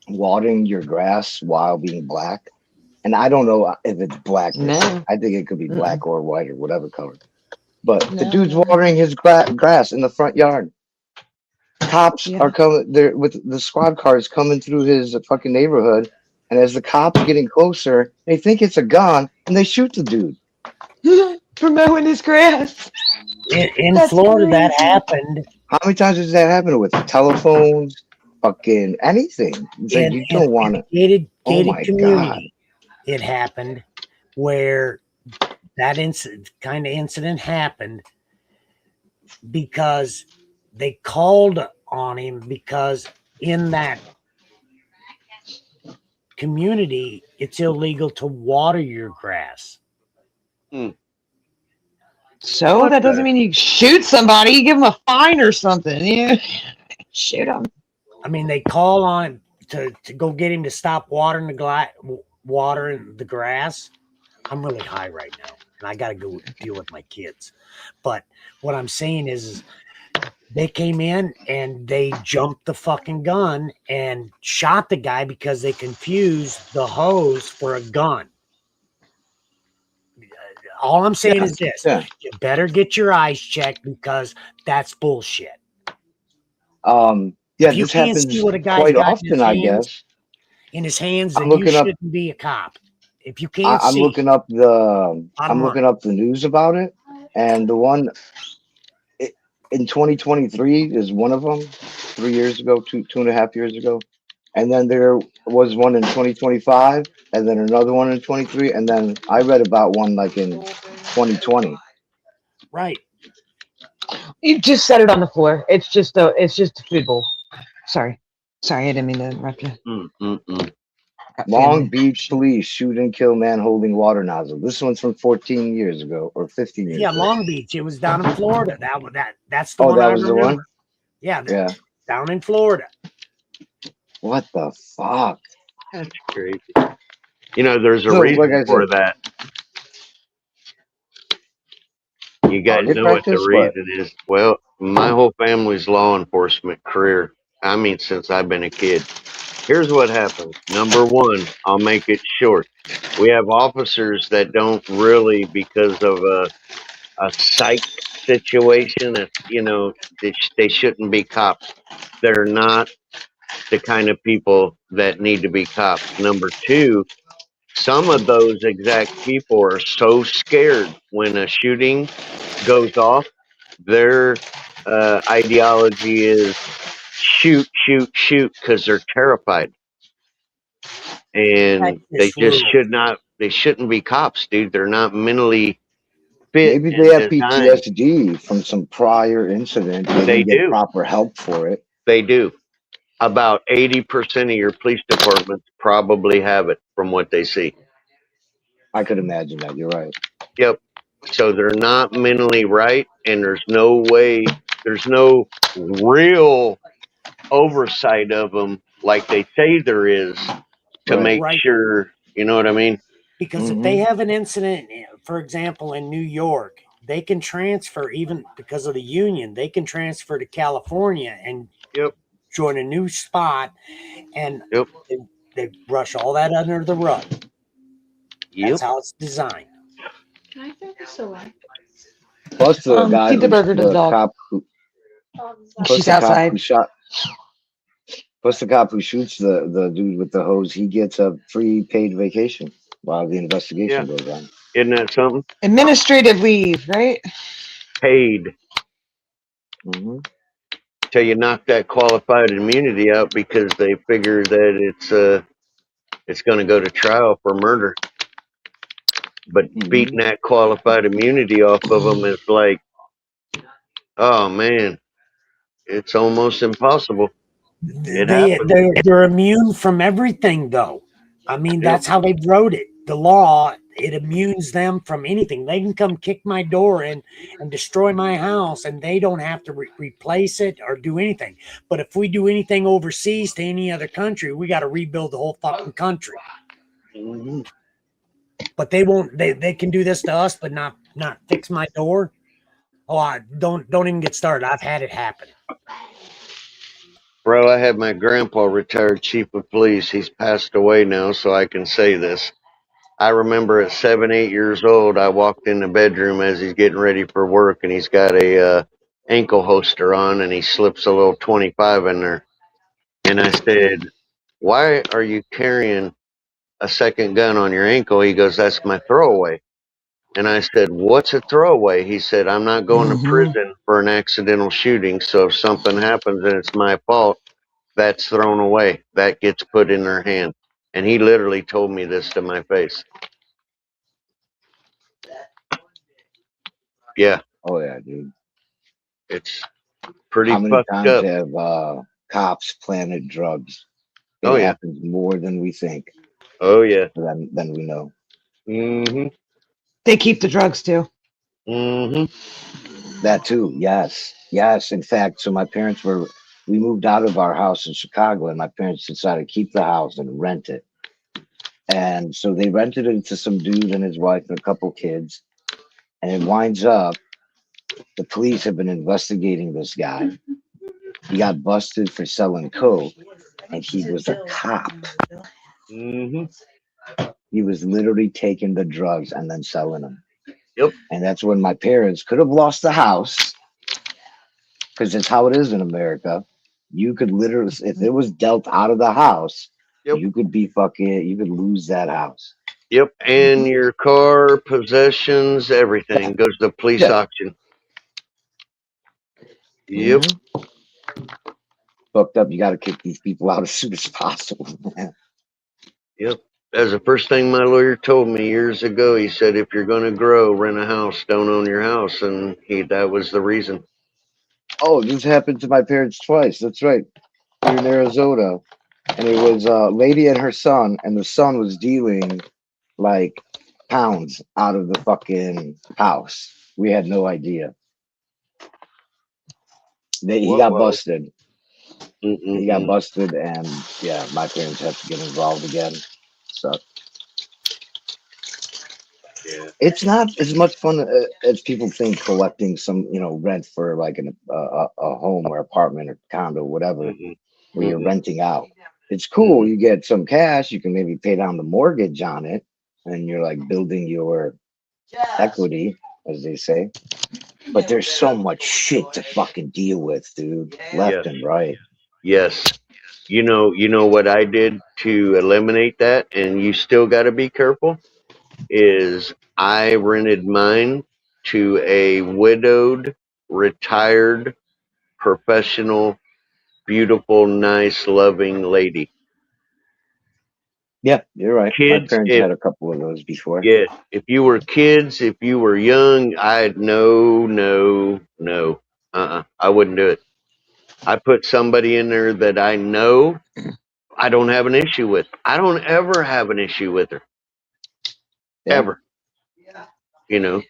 watering your grass while being black? And I don't know if it's black. No. I think it could be black or white or whatever color. But the dude's watering his grass in the front yard. Cops are coming there with the squad cars coming through his fucking neighborhood. And as the cops are getting closer, they think it's a gun and they shoot the dude. For mowing his grass. In Florida, that happened. How many times does that happen with telephones, fucking anything? It's like you don't want to. Gated my community. It happened where that incident happened because they called on him because in that community it's illegal to water your grass. So that doesn't mean you shoot somebody. You give them a fine or something. Yeah, shoot them. I mean, they call on him to go get him to stop watering the grass. I'm really high right now, and I got to go deal with my kids. But what I'm saying is they came in and they jumped the fucking gun and shot the guy because they confused the hose for a gun. All I'm saying is this. You better get your eyes checked because that's bullshit. Yeah, this happens quite often, I guess. In his hands, then you shouldn't be a cop. If you can't I'm looking up the news about it, and the one in 2023 is one of them. 3 years ago, 2.5 years ago, and then there was one in 2025, and then another one in 23, and then I read about one like in 2020. Right. You just set it on the floor. It's just a food bowl. Sorry, I didn't mean to interrupt you. Long Beach police shoot and kill man holding water nozzle. This one's from 14 years ago or 15 years ago. Yeah, Long Beach. It was down in Florida. That's the one. Oh, that I was remember. the one? Yeah. Down in Florida. What the fuck? That's crazy. You know, there's a reason for that. You guys know what the reason is. Well, my whole family's law enforcement career. I mean, since I've been a kid. Here's what happens. Number one, I'll make it short. We have officers that don't really, because of a psych situation, they shouldn't be cops. They're not the kind of people that need to be cops. Number two, some of those exact people are so scared when a shooting goes off. Their ideology is shoot, because they're terrified. And they Texas just rules. they shouldn't be cops, dude. They're not mentally fit Maybe they and have designed. PTSD from some prior incident. They They didn't get do. proper help for it. They do. About 80% of your police departments probably have it from what they see. I could imagine that. You're right. Yep. So they're not mentally right, and there's no way, there's no real oversight of them like they say there is to Right. make Right. sure, you know what I mean? Because if they have an incident, for example, in New York, they can transfer, even because of the union, they can transfer to California and Yep. join a new spot, and Yep. they brush all that under the rug. Yep. That's how it's designed. Can I throw this away? Plus the guy feed the who, burger to the dog. cop who, plus She's the cop outside. who shot, plus the cop who shoots the dude with the hose, he gets a free paid vacation while the investigation goes on. Isn't that something? Administrative leave, right? Paid. Till you knock that qualified immunity out because they figure that it's going to go to trial for murder. But beating that qualified immunity off of them is like, oh man, it's almost impossible. It happens. They're immune from everything, though. I mean, that's how they wrote it. The law, it immunes them from anything. They can come kick my door in and destroy my house, and they don't have to replace it or do anything. But if we do anything overseas to any other country, we got to rebuild the whole fucking country. But they won't. They can do this to us, but not fix my door. Oh, I don't even get started. I've had it happen. Bro, I had my grandpa retired chief of police. He's passed away now, so I can say this. I remember at 7, 8 years old, I walked in the bedroom as he's getting ready for work, and he's got a ankle holster on, and he slips a little 25 in there. And I said, "Why are you carrying a second gun on your ankle?" He goes, "That's my throwaway." And I said, "What's a throwaway?" He said, "I'm not going to prison for an accidental shooting, so if something happens and it's my fault, that's thrown away. That gets put in their hand." And he literally told me this to my face. Yeah. Oh yeah, dude. It's pretty How many fucked times up. have cops planted drugs? It Oh, yeah. happens more than we think. Oh, yeah. Than we know. Mm-hmm. They keep the drugs too. Mm-hmm. That too. Yes. Yes. In fact, so we moved out of our house in Chicago, and my parents decided to keep the house and rent it. And so they rented it to some dude and his wife and a couple kids. And it winds up, the police have been investigating this guy. He got busted for selling coke, and he was a cop. Mm-hmm. He was literally taking the drugs and then selling them. Yep. And that's when my parents could have lost the house, because that's how it is in America. You could literally, if it was dealt out of the house, you could you could lose that house. Yep. And your car, possessions, everything goes to police auction. Yep. Fucked up. You got to kick these people out as soon as possible, man. Yep. That's the first thing my lawyer told me years ago. He said, if you're going to grow, rent a house, don't own your house. And that was the reason. Oh, this happened to my parents twice. That's right. We were in Arizona, and it was a lady and her son, and the son was dealing like pounds out of the fucking house. We had no idea. He got busted. He got busted, and yeah, my parents have to get involved again. So yeah, it's not as much fun as people think collecting some, rent for like a home or apartment or condo, whatever, where you're renting out. It's cool. You get some cash. You can maybe pay down the mortgage on it, and you're like building your equity, as they say. But there's so much shit to fucking deal with, dude, left and right. Yes. You know what I did to eliminate that, and you still got to be careful, is I rented mine to a widowed, retired, professional beautiful, nice, loving lady. Yeah, you're right. My Kids, parents if had a couple of those before. yeah, if you were kids, if you were young, I'd no. I wouldn't do it. I put somebody in there that I know I don't have an issue with. I don't ever have an issue with her. Yeah. Ever. You know.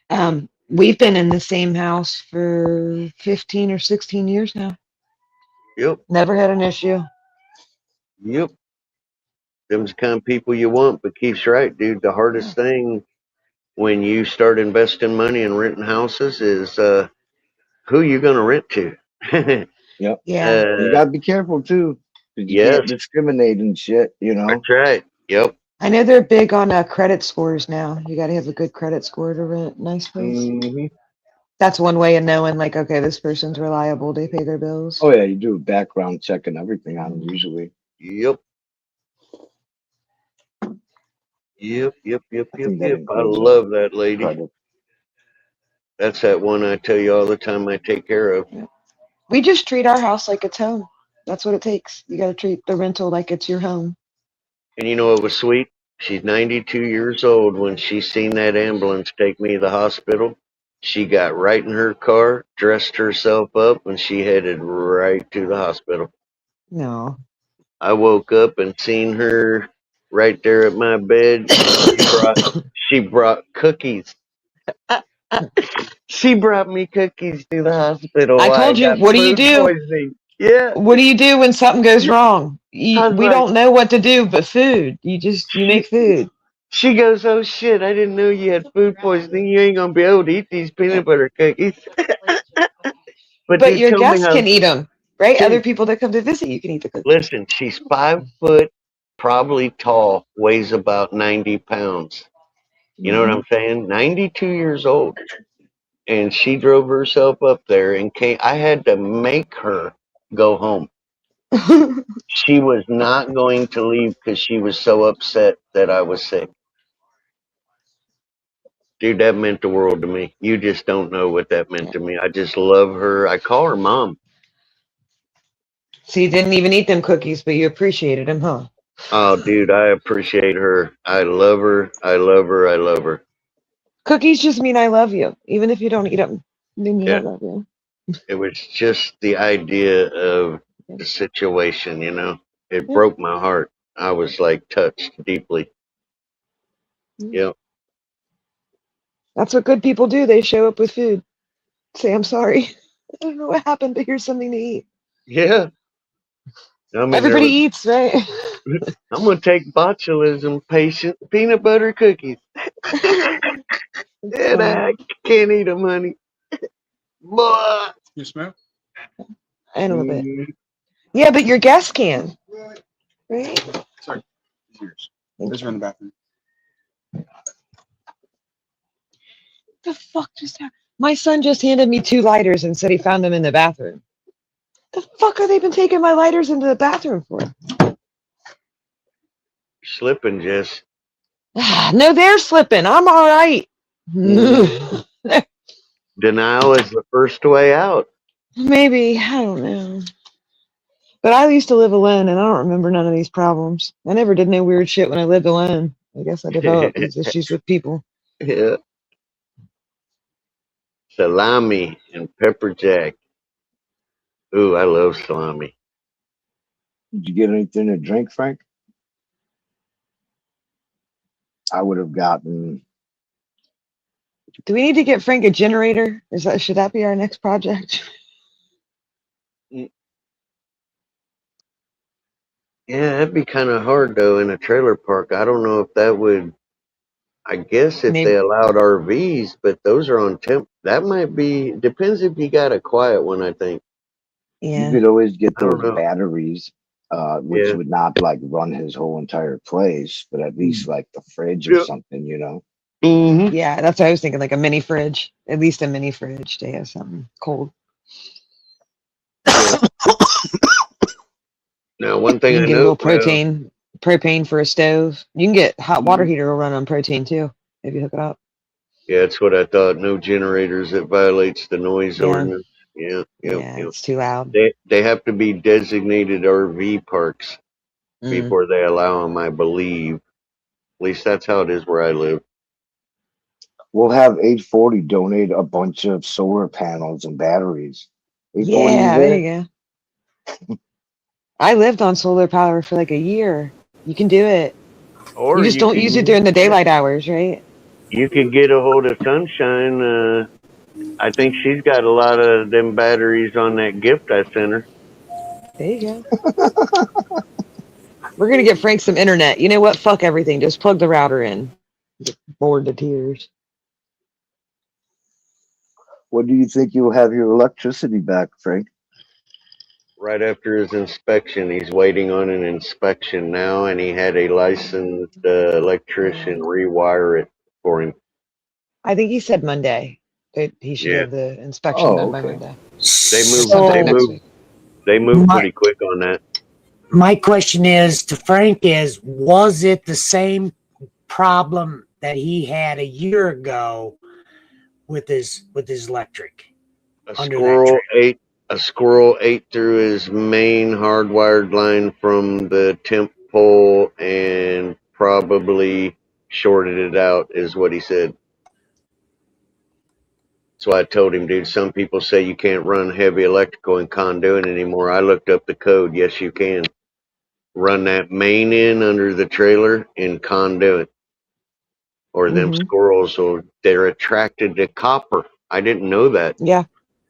We've been in the same house for 15 or 16 years now. Yep. Never had an issue. Yep. Them's the kind of people you want, but Keith's right, dude. The hardest thing when you start investing money and renting houses is who you gonna rent to. Yep. Yeah. You gotta be careful too. 'Cause you Yes, can't discriminate and shit, you know. that's right. Yep. I know they're big on credit scores now. You got to have a good credit score to rent a nice place. Hmm. That's one way of knowing, like, okay, this person's reliable. They pay their bills. Oh yeah, you do a background check and everything on them usually. Yep. Yep. I think that I includes love that lady. credit. That's that one I tell you all the time I take care of. We just treat our house like it's home. That's what it takes. You got to treat the rental like it's your home. And you know it was sweet? She's 92 years old. When she seen that ambulance take me to the hospital, she got right in her car, dressed herself up, and she headed right to the hospital. No. I woke up and seen her right there at my bed. She brought cookies. She brought me cookies to the hospital. I told you, got what do you food do? poisoning. Yeah. What do you do when something goes wrong? I was We like, don't know what to do but food. You make food. She goes, "Oh shit, I didn't know you had food poisoning. You ain't gonna be able to eat these peanut butter cookies." But But dude, your tell me guests how. can eat them, right? Dude, Other people that come to visit, you can eat the cookies. listen, she's 5 foot, probably tall, weighs about 90 pounds. You know what I'm saying? 92 years old. And she drove herself up there and came. I had to make her go home. She was not going to leave because she was so upset that I was sick. Dude, that meant the world to me. You just don't know what that meant to me. I just love her. I call her mom. So you didn't even eat them cookies, but you appreciated them, huh? Oh, dude, I appreciate her. I love her. I love her. I love her. Cookies just mean I love you, even if you don't eat them. They mean I Yeah. love you. It was just the idea of the situation, you know? It broke my heart. I was like touched deeply. Yep. That's what good people do. They show up with food. Say, I'm sorry. I don't know what happened, but here's something to eat. Yeah. Everybody eats, right? I'm going to take botulism patient peanut butter cookies. And I can't eat them, honey. Boy. You smoke? A little bit. Yeah, but your guests can. Right? Sorry. It's yours. Those are in the bathroom. The fuck just happened? My son just handed me 2 lighters and said he found them in the bathroom. The fuck have they been taking my lighters into the bathroom for? Slipping, Jess. No, they're slipping. I'm all right. Denial is the first way out. Maybe. I don't know. But I used to live alone, and I don't remember none of these problems. I never did no weird shit when I lived alone. I guess I developed these issues with people. Yeah. Salami and pepper jack. Ooh, I love salami. Did you get anything to drink, Frank? I would have gotten. Do we need to get Frank a generator? Should that be our next project? Yeah, that'd be kind of hard though in a trailer park. I don't know if that would. I guess if Maybe. they allowed RVs, but those are on temp. That might be. Depends if you got a quiet one. I think. Yeah. You could always get I don't those know. batteries, which Yeah. would not like run his whole entire place, but at least like the fridge or Yep. something, you know. Mm-hmm. Yeah, that's what I was thinking, like a mini fridge. At least a mini fridge to have something cold. Now, one thing You I can get a know. little propane for a stove. You can get hot water heater will run on propane too, if you hook it up. Yeah, that's what I thought. No generators. That violates the noise Yeah. ordinance. Yeah, Yeah, it's too loud. They have to be designated RV parks before they allow them, I believe. At least that's how it is where I live. We'll have 840 donate a bunch of solar panels and batteries. 840, Yeah, there you go. I lived on solar power for like a year. You can do it. Or You just don't use it during the daylight hours, right? You could get a hold of Sunshine. I think she's got a lot of them batteries on that gift I sent her. There you go. We're gonna get Frank some internet. You know what? Fuck everything. Just plug the router in. Get bored to tears. When do you think you'll have your electricity back, Frank? Right after his inspection, he's waiting on an inspection now, and he had a licensed electrician rewire it for him. I think he said Monday that he should Yeah. have the inspection done by Monday. They moved pretty quick on that. My question is to Frank is, was it the same problem that he had a year ago with his electric? A squirrel ate through his main hardwired line from the temp pole and probably shorted it out, is what he said. So I told him, dude, some people say you can't run heavy electrical in conduit anymore. I looked up the code. Yes, you can. Run that main in under the trailer in conduit. Or them squirrels, they're attracted to copper. I didn't know that. Yeah.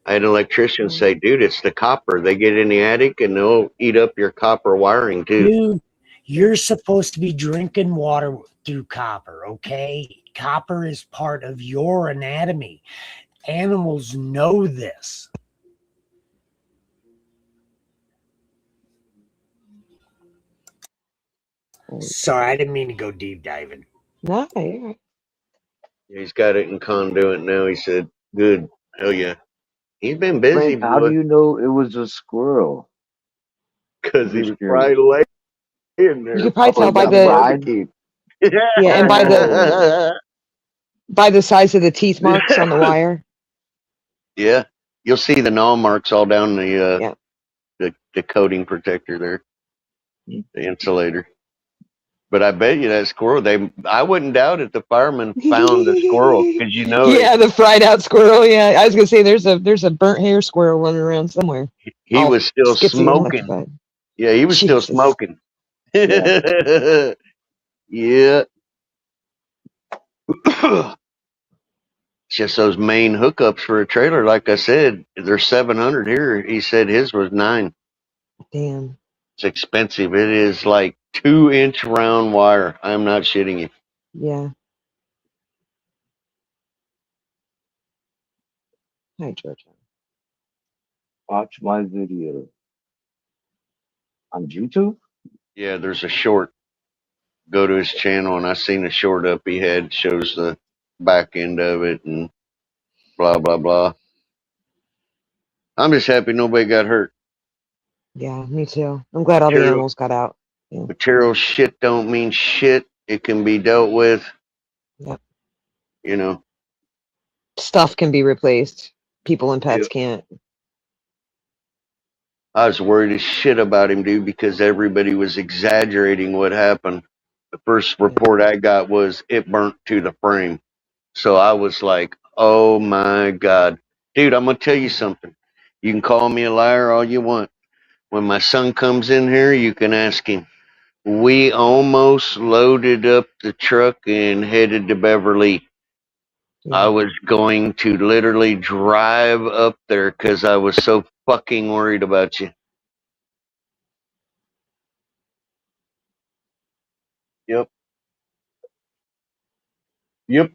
I had an electrician say, dude, it's the copper. They get in the attic and they'll eat up your copper wiring too. Dude, you're supposed to be drinking water through copper, okay? Copper is part of your anatomy. Animals know this. Sorry, I didn't mean to go deep diving. No, you're right. He's got it in conduit now. He said, good. Hell yeah. He's been busy, Frank, how do you know it was a squirrel? Because he was probably laying there. You could probably tell by the yeah, and by the size of the teeth marks on the wire. Yeah, you'll see the gnaw marks all down the coating protector there, the insulator. But I bet you that squirrel, I wouldn't doubt it. The fireman found the squirrel because Yeah, the fried out squirrel. Yeah, I was gonna say there's a burnt hair squirrel running around somewhere. he was still smoking. Yeah, he was still smoking. Yeah. Just those main hookups for a trailer, like I said, there's 700 here. He said his was 9. Damn. It's expensive. It is like 2-inch round wire. I'm not shitting you. Yeah. Hi, Georgia. Watch my video. On YouTube? Yeah, there's a short. Go to his channel, and I seen a short up he had, shows the back end of it and blah, blah, blah. I'm just happy nobody got hurt. Yeah, me too. I'm glad all the animals got out. Yeah. Material shit don't mean shit. It can be dealt with. Yep. You know. Stuff can be replaced. People and pets can't. I was worried as shit about him, dude, because everybody was exaggerating what happened. The first report I got was it burnt to the frame. So I was like, oh my God. Dude, I'm going to tell you something. You can call me a liar all you want. When my son comes in here, you can ask him. We almost loaded up the truck and headed to Beverly. I was going to literally drive up there because I was so fucking worried about you. Yep. Yep.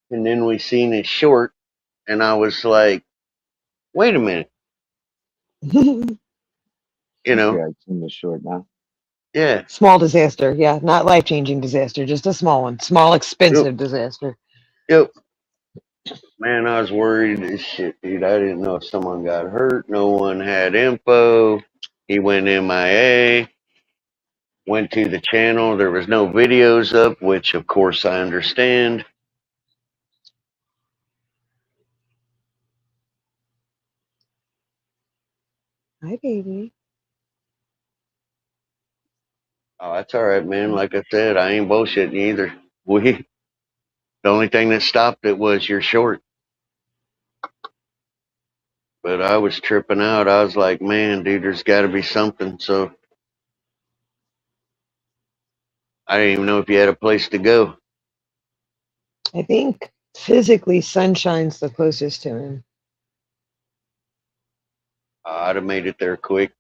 And then we seen it short, and I was like, wait a minute. You know. Yeah, it's in the short now. Yeah. Small disaster. Yeah, not life-changing disaster, just a small one. Small, expensive disaster. Yep. Man, I was worried as shit, dude. I didn't know if someone got hurt. No one had info. He went MIA. Went to the channel. There was no videos up, which of course I understand. Hi, baby. Oh, that's all right, man. Like I said, I ain't bullshitting either. The only thing that stopped it was you're short. But I was tripping out. I was like, man, dude, there's got to be something. So I didn't even know if you had a place to go. I think physically Sunshine's the closest to him. I'd have made it there quick.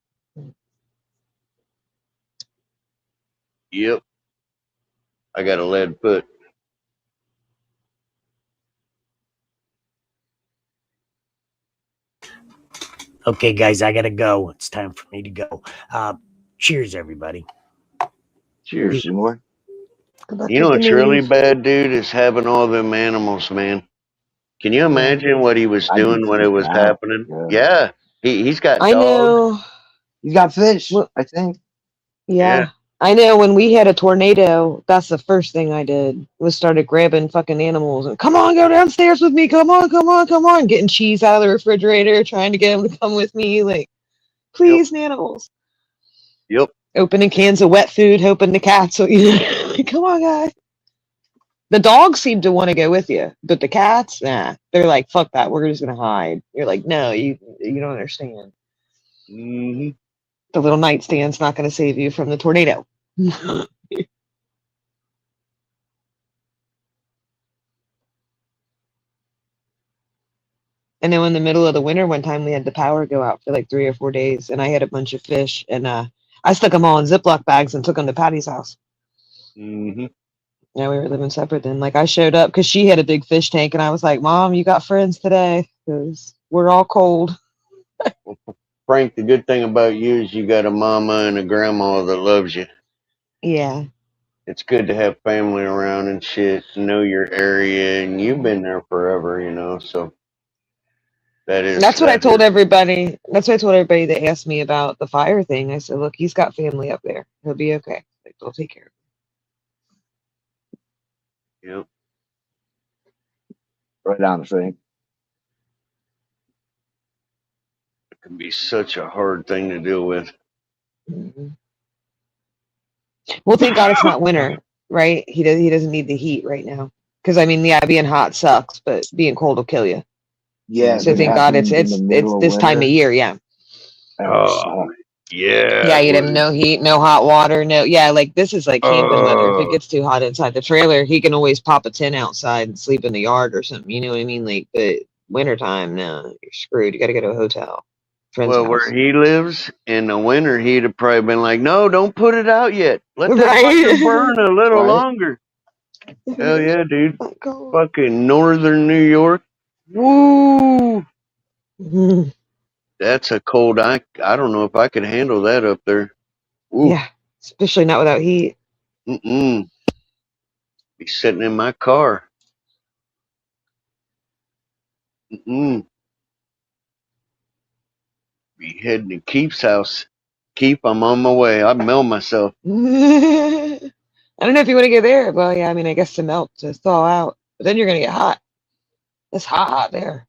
Yep. I got a lead foot. Okay, guys, I gotta go. It's time for me to go. Cheers, everybody. Cheers, Seymour. You know what's really bad, dude, is having all them animals, man. Can you imagine what he was I need doing when it fish was now. happening? Yeah. Yeah. He's got I dogs. know. He's got fish, I think. Yeah. I know when we had a tornado, that's the first thing I did was started grabbing fucking animals and come on, go downstairs with me. Come on. Getting cheese out of the refrigerator, trying to get them to come with me. Like, please, animals. Yep. Opening cans of wet food, hoping the cats will eat it. Like, come on, guys. The dogs seem to want to go with you, but the cats, nah. They're like, fuck that. We're just gonna hide. You're like, no, you don't understand. Mm-hmm. The little nightstand's not gonna save you from the tornado. And then in the middle of the winter, one time we had the power go out for like 3 or 4 days, and I had a bunch of fish, and I stuck them all in Ziploc bags and took them to Patty's house. Mm-hmm. Yeah, we were living separate then. Like I showed up because she had a big fish tank, and I was like, "Mom, you got friends today? Because we're all cold." Frank, the good thing about you is you got a mama and a grandma that loves you. Yeah. It's good to have family around and shit, know your area, and you've been there forever, you know, so That's what I told everybody. That's what I told everybody that asked me about the fire thing. I said, "Look, he's got family up there. He'll be okay. Like, they'll take care of him." Yep. Right on, Frank. It can be such a hard thing to deal with. Mm-hmm. Well, thank God it's not winter, right? He doesn't need the heat right now. Because I mean, yeah, being hot sucks, but being cold will kill you. Yeah. So thank God it's this time of year. Yeah. Oh, yeah. Yeah, you'd have no heat, no hot water, no. Yeah, like this is like camping weather. If it gets too hot inside the trailer, he can always pop a tent outside and sleep in the yard or something. You know what I mean? Like, but wintertime, no, you're screwed. You got to go to a hotel. Friend's Well, house. where he lives in the winter, he'd have probably been like, "No, don't put it out yet. Let that Right? fucker burn a little Right. longer." Hell yeah, dude. Fucking northern New York. Woo! That's a cold. I don't know if I could handle that up there. Ooh. Yeah, especially not without heat. Mm-mm. Be sitting in my car. Mm-mm. Be heading to Keith's house. Keith, I'm on my way. I'd mail myself. I don't know if you want to go there. Well, yeah, I mean, I guess to melt, to thaw out. But then you're going to get hot. It's hot there.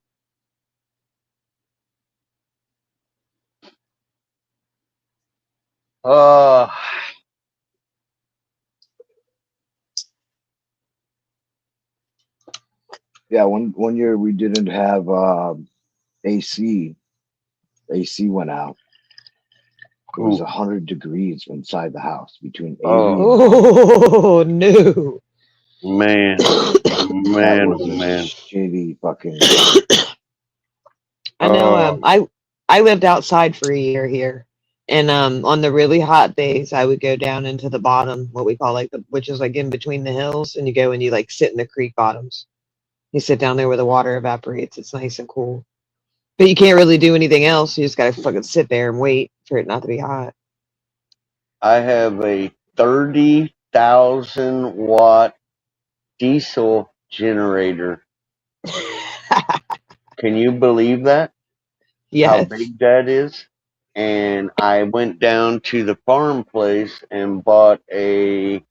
Yeah, one year we didn't have AC. AC went out. It was 100 degrees inside the house between 80 Oh, no. Man. That was a man. shitty fucking. I know. I lived outside for a year here, and on the really hot days, I would go down into the bottom, what we call like which is like in between the hills, and you go and you like sit in the creek bottoms. You sit down there where the water evaporates. It's nice and cool, but you can't really do anything else. You just gotta fucking sit there and wait for it not to be hot. I have a 30,000 watt diesel generator. Can you believe that? Yes. How big that is? And I went down to the farm place and bought a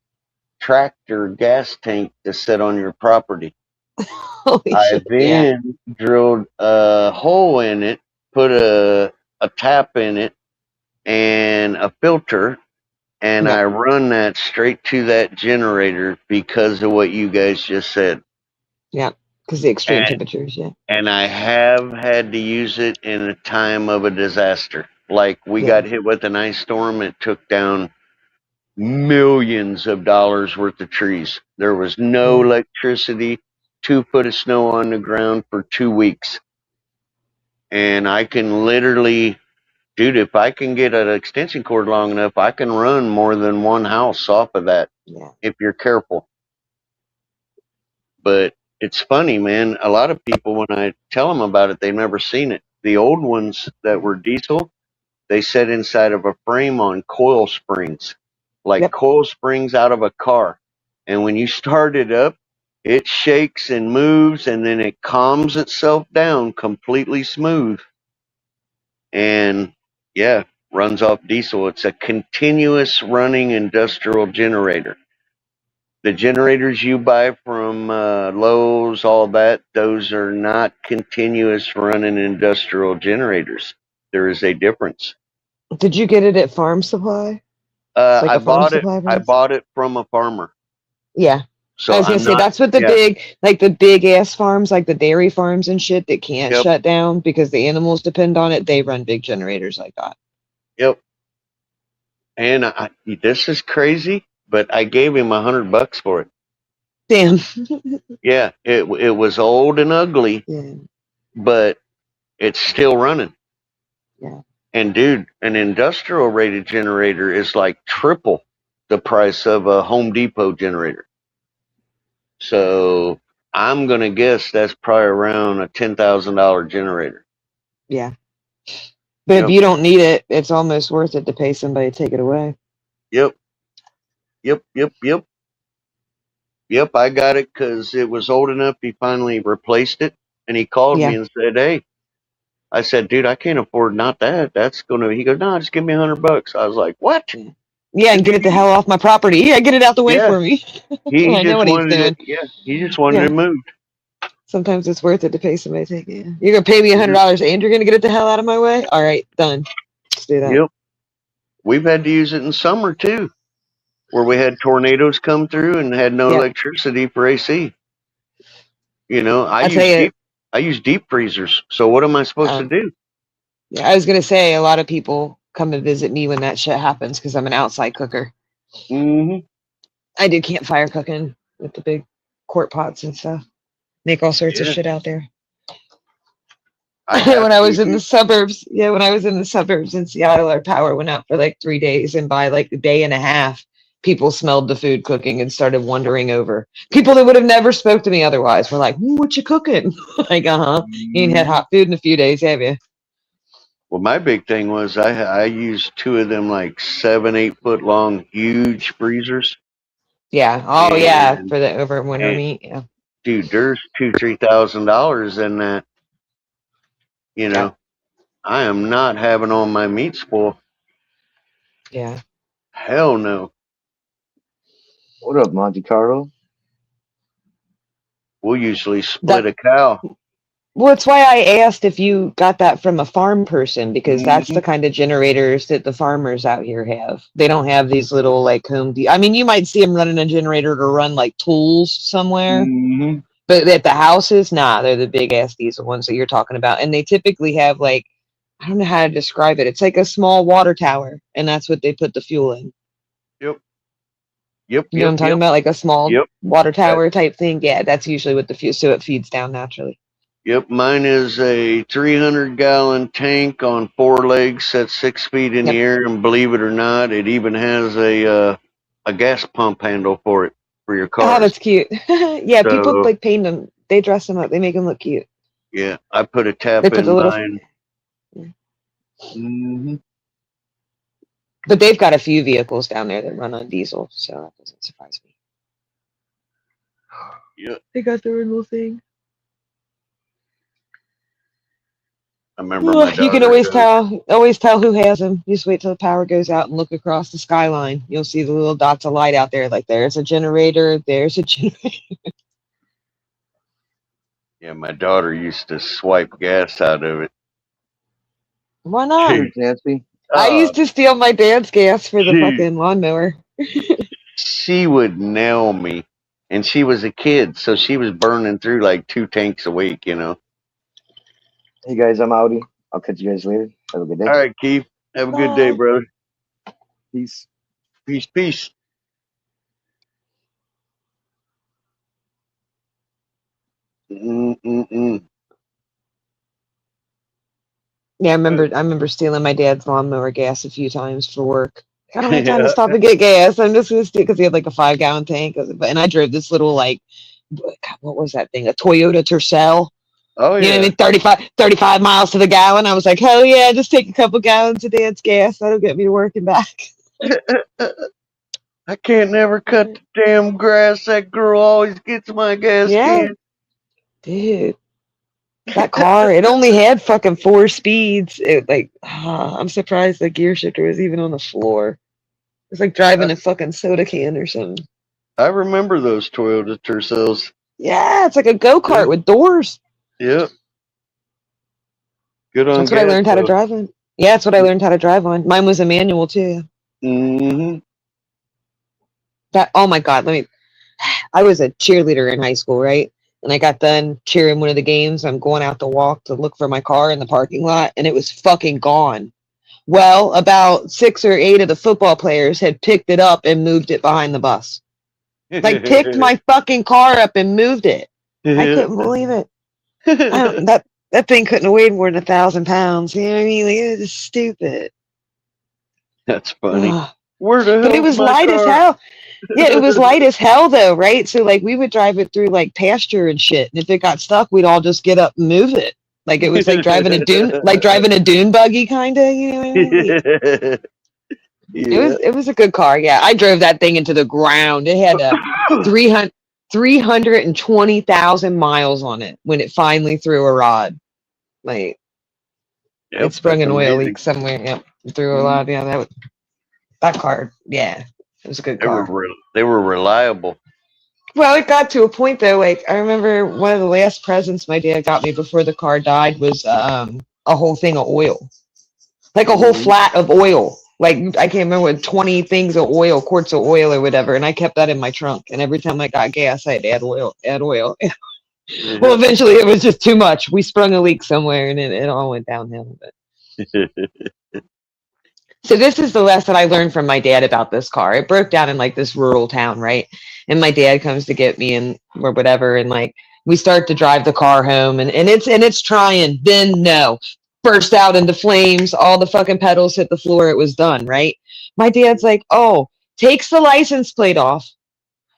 tractor gas tank to sit on your property. Holy I shit, then drilled a hole in it, put a a tap in it and a filter, and Yep. I run that straight to that generator because of what you guys just said. Yeah, because the extreme And, temperatures. Yeah. and I have had to use it in a time of a disaster. Like we Yeah. got hit with an ice storm. It took down millions of dollars worth of trees. There was no Yeah. electricity, 2 foot of snow on the ground for 2 weeks. And I can literally, dude, if I can get an extension cord long enough, I can run more than one house off of that Yeah. if you're careful. But it's funny, man. A lot of people, when I tell them about it, they've never seen it. The old ones that were diesel, they set inside of a frame on coil springs, like Yep. coil springs out of a car. And when you start it up, it shakes and moves, and then it calms itself down completely smooth. And yeah, runs off diesel. It's a continuous running industrial generator. The generators you buy from Lowe's, all that, those are not continuous running industrial generators. There is a difference. Did you get it at Farm Supply? Like I a Farm bought it. Supply I price? bought it from a farmer. Yeah. So I was gonna I'm say not. that's what the Yeah. big ass farms, like the dairy farms and shit that can't Yep. shut down because the animals depend on it, they run big generators like that. Yep. And this is crazy, but I gave him $100 for it. Damn. Yeah. It was old and ugly, Yeah. but it's still running. Yeah. And dude, an industrial rated generator is like triple the price of a Home Depot generator. So I'm gonna guess that's probably around a $10,000 generator. Yeah. But if Yep. you don't need it, it's almost worth it to pay somebody to take it away. Yep. Yep. I got it because it was old enough. He finally replaced it, and he called me Yeah. and said, "Hey," I said, "Dude, I can't afford not that. That's gonna." He goes, "No, just give me $100." I was like, "What?" Yeah, and get it the hell off my property. Yeah, get it out the way Yeah. for me. He I know just what he's wanted it. doing. Yeah, he just wanted Yeah. it moved. Sometimes it's worth it to pay somebody to take it. Yeah. You're gonna pay me $100 and you're gonna get it the hell out of my way? All right, done. Let's do that. Yep. We've had to use it in summer too, where we had tornadoes come through and had no Yep. electricity for AC. You know, I I'll tell you, use deep freezers. So what am I supposed to do? yeah, I was gonna say a lot of people come to visit me when that shit happens because I'm an outside cooker. Mm-hmm. I do campfire cooking with the big quart pots and stuff. Make all sorts of Yeah. shit out there. I have When I was to, in the dude. suburbs, yeah, when I was in the suburbs in Seattle, our power went out for like 3 days, and by like a day and a half, people smelled the food cooking and started wandering over. People that would have never spoke to me otherwise were like, "What you cooking?" Like, you ain't had hot food in a few days, have you? Well, my big thing was I used 2 of them like 7-8 foot long huge freezers. Yeah. Oh, yeah, And, for the overwinter and meat. Yeah. dude, there's $2,000-3,000 in that. You know, I am not having all my meat spoil. Yeah. Hell no. What up, Monte Carlo? We'll usually split a cow. Well, it's why I asked if you got that from a farm person, because that's the kind of generators that the farmers out here have. They don't have these little like I mean, you might see them running a generator to run like tools somewhere, Mm-hmm. but at the houses, nah, they're the big ass diesel ones that you're talking about, and they typically have like, I don't know how to describe it. It's like a small water tower, and that's what they put the fuel in. Yep. You know what I'm talking about? Like a small water tower type thing. Yeah, that's usually what the fuel, so it feeds down naturally. Yep, mine is a 300-gallon tank on 4 legs, set 6 feet in the air, and believe it or not, it even has a gas pump handle for it for your Oh, cars. that's cute. Yeah, people So- like paint them. They dress them up. They make them look cute. Yeah, I put a tap They put in the little- mine. Mm-hmm. But they've got a few vehicles down there that run on diesel, so that doesn't surprise me. Yep. They got their own little thing. I remember my You can daughter always tell who has them. You just wait till the power goes out and look across the skyline. You'll see the little dots of light out there. Like there's a generator. There's a generator. Yeah, my daughter used to swipe gas out of it. Why not? Nancy. I used to steal my dad's gas for the Dude. fucking lawnmower. She would nail me. And she was a kid, so she was burning through like 2 tanks a week, you know. Hey guys, I'm outie. I'll catch you guys later. Have a good day. All right, Keith. Have a good day, Bye. brother. Peace. Peace, peace. Mm-mm-mm. Yeah, I remember stealing my dad's lawnmower gas a few times for work. I don't have time to Yeah. stop and get gas. I'm just gonna steal because he had like a 5-gallon tank. And I drove this little like, God, what was that thing? A Toyota Tercel. Oh, You know yeah. what I mean? 35 miles to the gallon. I was like, hell yeah, just take a couple gallons of dad's gas. That'll get me to work and back. I can't never cut the damn grass. That girl always gets my gas Yeah. can. Dude. That car, it only had fucking 4 speeds. I'm surprised the gear shifter was even on the floor. It's like driving a fucking soda can or something. I remember those Toyota Tercels. Yeah, it's like a go-kart with doors. Yep. Good on That's what I learned how to though. drive on. Yeah, that's what I learned how to drive on. Mine was a manual too. Mm-hmm. Oh my God, I was a cheerleader in high school, right? And I got done cheering one of the games. I'm going out to walk to look for my car in the parking lot, and it was fucking gone. Well, about 6 or 8 of the football players had picked it up and moved it behind the bus. Like picked my fucking car up and moved it. I couldn't believe it. That thing couldn't have weighed more than 1,000 pounds. You know what I mean? Like, it was just stupid. That's funny. Ugh. Where the hell? But it was light as hell. Yeah, it was light as hell though, right? So like we would drive it through like pasture and shit. And if it got stuck, we'd all just get up and move it. Like it was like driving a dune buggy kinda, you know what I mean? Like, it was a good car, yeah. I drove that thing into the ground. It had 320,000 miles on it when it finally threw a rod. Like it sprung an oil leak somewhere. Yep. It threw a rod. Yeah, that car, yeah. It was a good car. They were reliable. Well, it got to a point though. Like I remember one of the last presents my dad got me before the car died was a whole thing of oil, like a whole flat of oil. Like I can't remember what 20 things of oil, quarts of oil or whatever, and I kept that in my trunk. And every time I got gas, I'd add oil. Well, eventually it was just too much. We sprung a leak somewhere, and it all went downhill. But. So this is the lesson I learned from my dad about this car. It broke down in like this rural town, right? And my dad comes to get me and or whatever, and like we start to drive the car home, and it's trying. Then no, burst out into flames. All the fucking pedals hit the floor. It was done, right? My dad's like, oh, takes the license plate off,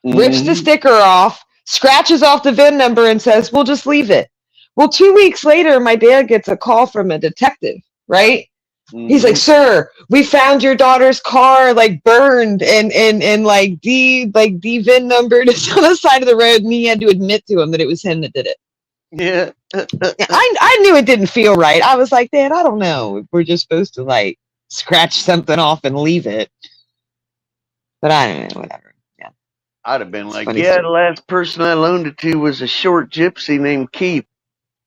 rips the sticker off, scratches off the VIN number, and says, we'll just leave it. Well, 2 weeks later, my dad gets a call from a detective, right? He's like, sir, we found your daughter's car like burned and like VIN numbered. It's on the side of the road, and he had to admit to him that it was him that did it. Yeah. I knew it didn't feel right. I was like, Dad, I don't know if we're just supposed to like scratch something off and leave it. But I don't know, whatever. Yeah. I'd have been like, funny yeah, story. the last person I loaned it to was a short gypsy named Keith.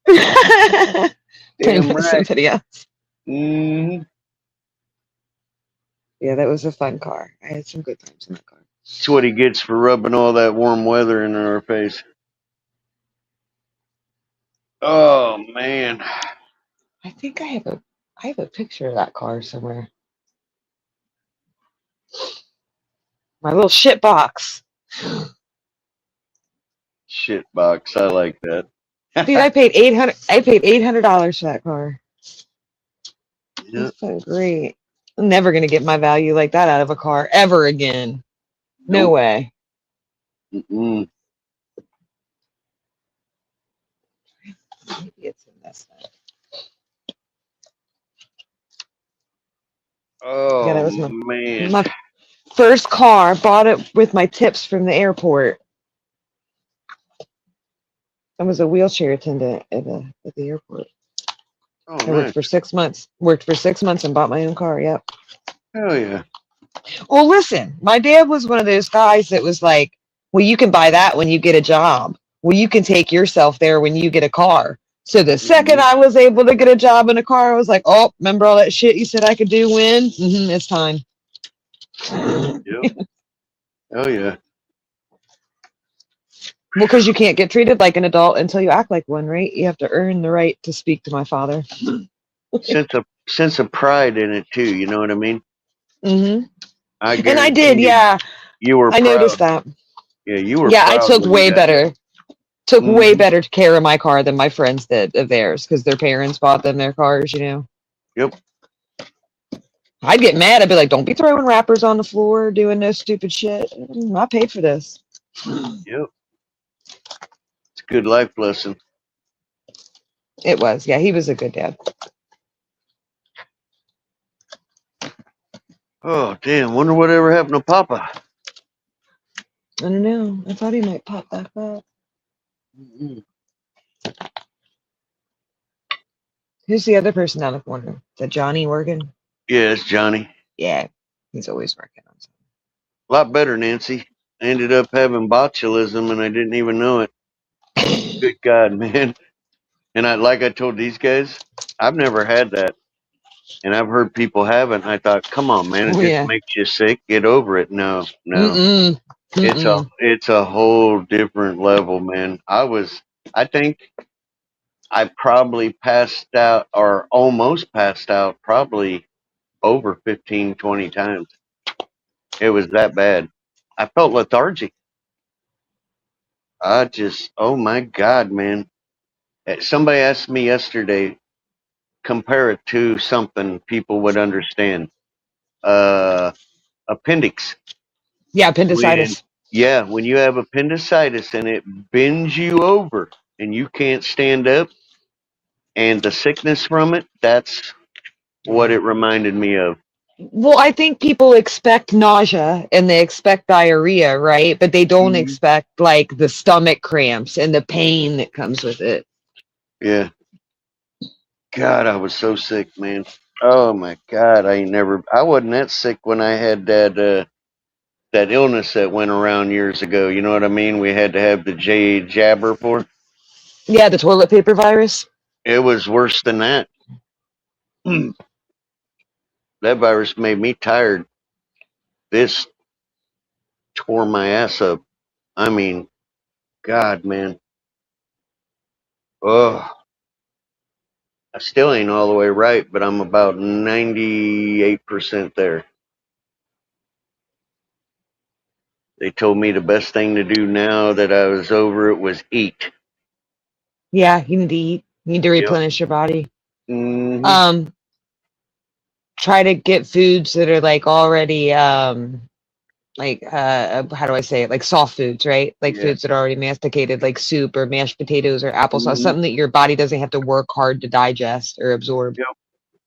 Damn right. Somebody else. Mm-hmm. Yeah, that was a fun car. I had some good times in that car. That's what he gets for rubbing all that warm weather in our face. Oh man. I think I have a picture of that car somewhere. My little shit box. Shit box. I like that. Dude, I paid $800 for that car. Yeah. That's so great. I'm never gonna get my value like that out of a car ever again. No Nope. way. Mm-mm. Maybe it's in this thing. Oh Yeah, that was man. my first car. Bought it with my tips from the airport. I was a wheelchair attendant at the airport. Oh, I worked nice. for 6 months. Worked for 6 months and bought my own car. Yep. Hell yeah. Well, listen, my dad was one of those guys that was like, well, you can buy that when you get a job. Well, you can take yourself there when you get a car. So the second I was able to get a job in a car, I was like, oh, remember all that shit you said I could do when? It's time. Yep. Oh yeah. Well, because you can't get treated like an adult until you act like one, right? You have to earn the right to speak to my father. Sense of pride in it too. You know what I mean? And I guarantee did, you, yeah. you were I proud. noticed that. Yeah, you were Yeah, I proud took when you way got better. Took way better care of my car than my friends did of theirs because their parents bought them their cars, you know. Yep. I'd get mad. I'd be like, don't be throwing wrappers on the floor, doing no stupid shit. I paid for this. Yep. It's a good life lesson. It was. Yeah, he was a good dad. Oh damn! Wonder whatever happened to Papa. I don't know. I thought he might pop back up. Who's the other person down the corner? Is that Johnny Organ? Yeah, it's Johnny. Yeah, he's always working on something. A lot better, Nancy. I ended up having botulism and I didn't even know it. Good God, man. And like I told these guys, I've never had that. And I've heard people have it. And I thought, come on, man, it just makes you sick. Get over it. No. It's a whole different level, man. I think I probably passed out or almost passed out probably over 15, 20 times. It was that bad. I felt lethargic. Oh my God, man. Somebody asked me yesterday, compare it to something people would understand. Appendix. Yeah, appendicitis. When you have appendicitis and it bends you over and you can't stand up and the sickness from it, that's what it reminded me of. Well, I think people expect nausea and they expect diarrhea, right? But they don't expect like the stomach cramps and the pain that comes with it. Yeah. God, I was so sick, man. Oh my God, I wasn't that sick when I had that illness that went around years ago. You know what I mean? We had to have the jabber for. Yeah, the toilet paper virus. It was worse than that. That virus made me tired. This tore my ass up. I mean, God, man. Oh, I still ain't all the way right, but I'm about 98% there. They told me the best thing to do now that I was over it was eat. Yeah, you need to eat. You need to replenish your body. Try to get foods that are like already how do I say it? Like soft foods, right? Like foods that are already masticated, like soup or mashed potatoes or applesauce, something that your body doesn't have to work hard to digest or absorb. Yep.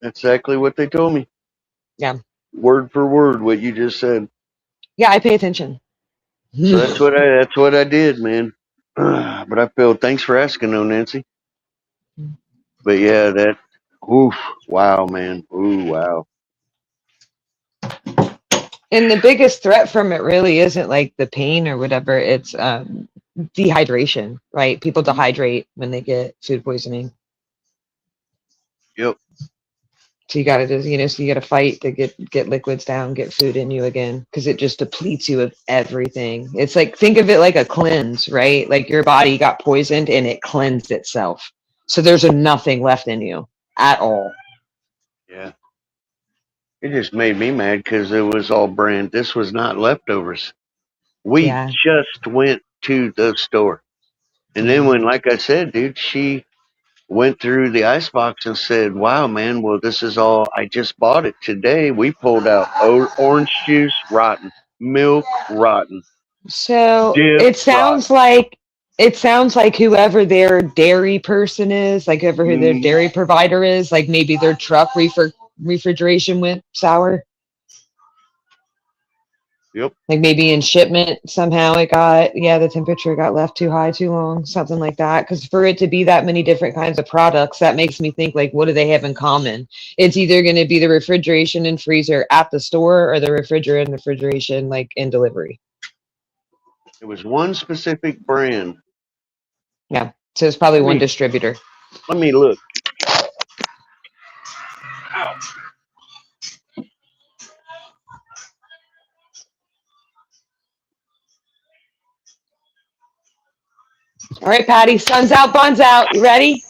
Exactly what they told me. Yeah. Word for word, what you just said. Yeah, I pay attention. So that's what I did, man. But I feel, thanks for asking though, Nancy. But yeah, wow, man. Ooh, wow. And the biggest threat from it really isn't like the pain or whatever. It's dehydration, right? People dehydrate when they get food poisoning. Yep. So you got to so you got to fight to get liquids down, get food in you again, because it just depletes you of everything. It's like, think of it like a cleanse, right? Like your body got poisoned and it cleansed itself. So there's nothing left in you at all. Yeah. It just made me mad because it was all this was not leftovers. We just went to the store. And then when, like I said, dude, she went through the icebox and said, wow, man, well, this is all, I just bought it today. We pulled out orange juice, rotten, milk, rotten. So it sounds like whoever their dairy person is, like whoever their dairy provider is, like maybe their truck refrigeration went sour. Yep. Like maybe in shipment somehow the temperature got left too high too long, something like that. Because for it to be that many different kinds of products, that makes me think, like, what do they have in common? It's either going to be the refrigeration and freezer at the store or the refrigerator and refrigeration like in delivery. It was one specific brand. Yeah. So it's probably one distributor. Let me look. All right, Patty. Sun's out, buns out. You ready?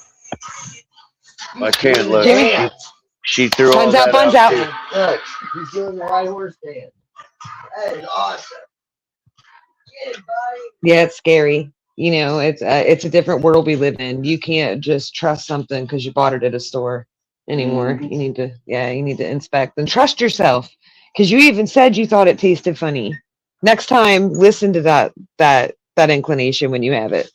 I can't look. Jimmy? She threw all Sun's out, that buns out out. too. Look, he's doing the right horse dance. That is awesome. Get it, buddy. Yeah, it's scary. You know, it's a different world we live in. You can't just trust something because you bought it at a store anymore. You need to inspect and trust yourself. Because you even said you thought it tasted funny. Next time, listen to that inclination when you have it.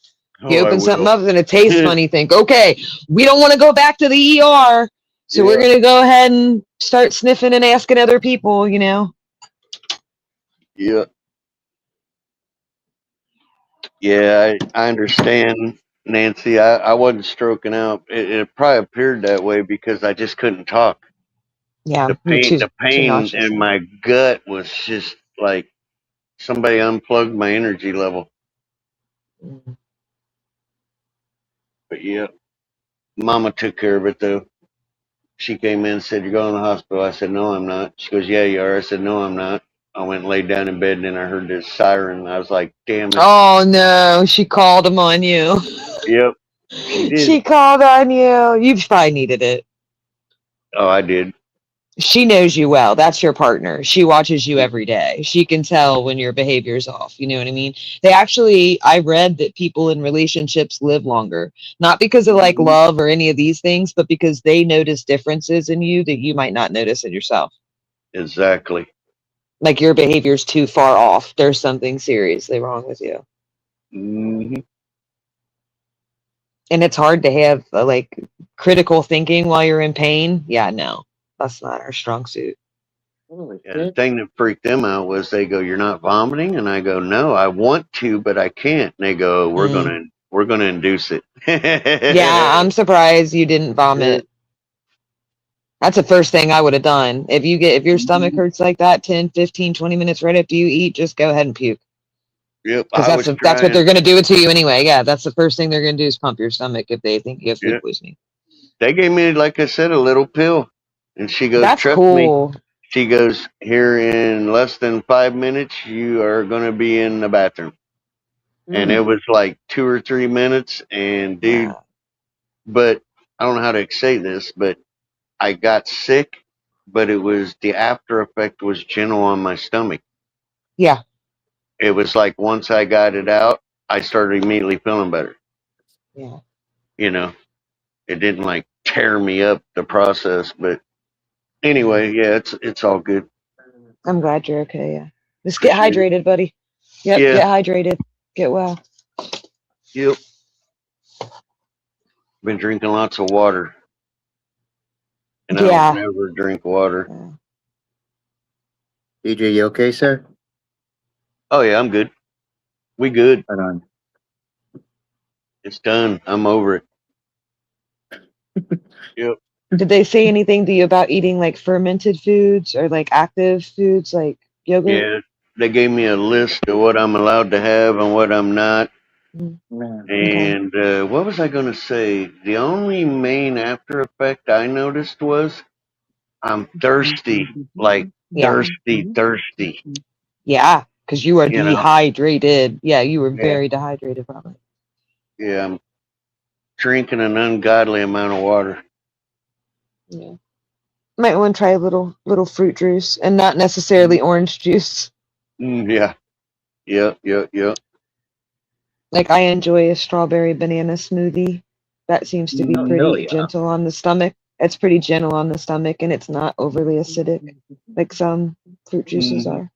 You Oh, I open something will. up and it tastes funny, think, okay, we don't want to go back to the ER. So we're gonna go ahead and start sniffing and asking other people, you know. Yeah. Yeah, I understand, Nancy. I wasn't stroking out. It probably appeared that way because I just couldn't talk. Yeah, The you're pain, too the pain nauseous. in my gut was just like somebody unplugged my energy level. But yeah, Mama took care of it though. She came in and said, "You're going to the hospital." I said, "No, I'm not." She goes, "Yeah, you are." I said, "No, I'm not." I went and laid down in bed and then I heard this siren. I was like, "Damn it." Oh no, she called him on you. Yep, she did. She called on you. You probably needed it. Oh, I did. She knows you well. That's your partner. She watches you every day. She can tell when your behavior's off. You know what I mean? I read that people in relationships live longer, not because of like love or any of these things, but because they notice differences in you that you might not notice in yourself. Exactly. Like your behavior's too far off. There's something seriously wrong with you. Mm-hmm. And it's hard to have like critical thinking while you're in pain. Yeah, no, that's not our strong suit. Yeah, the thing that freaked them out was they go, "You're not vomiting?" And I go, "No, I want to, but I can't." And they go, "We're gonna induce it." Yeah, I'm surprised you didn't vomit. That's the first thing I would have done. If your stomach hurts like that 10, 15, 20 minutes right after you eat, just go ahead and puke. Yep, Because I was that's what they're trying. going to do it to you anyway. Yeah, that's the first thing they're going to do is pump your stomach if they think you have food Yeah, poisoning. they gave me, like I said, a little pill, and she goes, That's "Trust me." cool. She goes, "Here in less than 5 minutes, you are gonna be in the bathroom." And it was like 2 or 3 minutes, and dude, but I don't know how to say this, but I got sick, but it was the after effect was gentle on my stomach. Yeah. It was like once I got it out, I started immediately feeling better. Yeah. You know, it didn't like tear me up the process, but anyway, yeah, it's all good. I'm glad you're okay. Yeah. Just get hydrated, buddy. Yep. Yeah. Get hydrated. Get well. Yep. Been drinking lots of water, and I Yeah. don't never drink water. DJ, you okay, sir? Oh yeah, I'm good. We good. Right on. It's done. I'm over it. Yep. Did they say anything to you about eating like fermented foods or like active foods like yogurt? Yeah, they gave me a list of what I'm allowed to have and what I'm not. Okay. And what was I going to say? The only main after effect I noticed was I'm thirsty, like Yeah. thirsty. Yeah, because you are You know? dehydrated. Yeah, you were Yeah. very dehydrated probably. Yeah, I'm drinking an ungodly amount of water. Yeah. Might want to try a little fruit juice and not necessarily orange juice. Yeah. Yep. Like I enjoy a strawberry banana smoothie. That seems to be pretty gentle on the stomach. It's pretty gentle on the stomach and it's not overly acidic like some fruit juices are.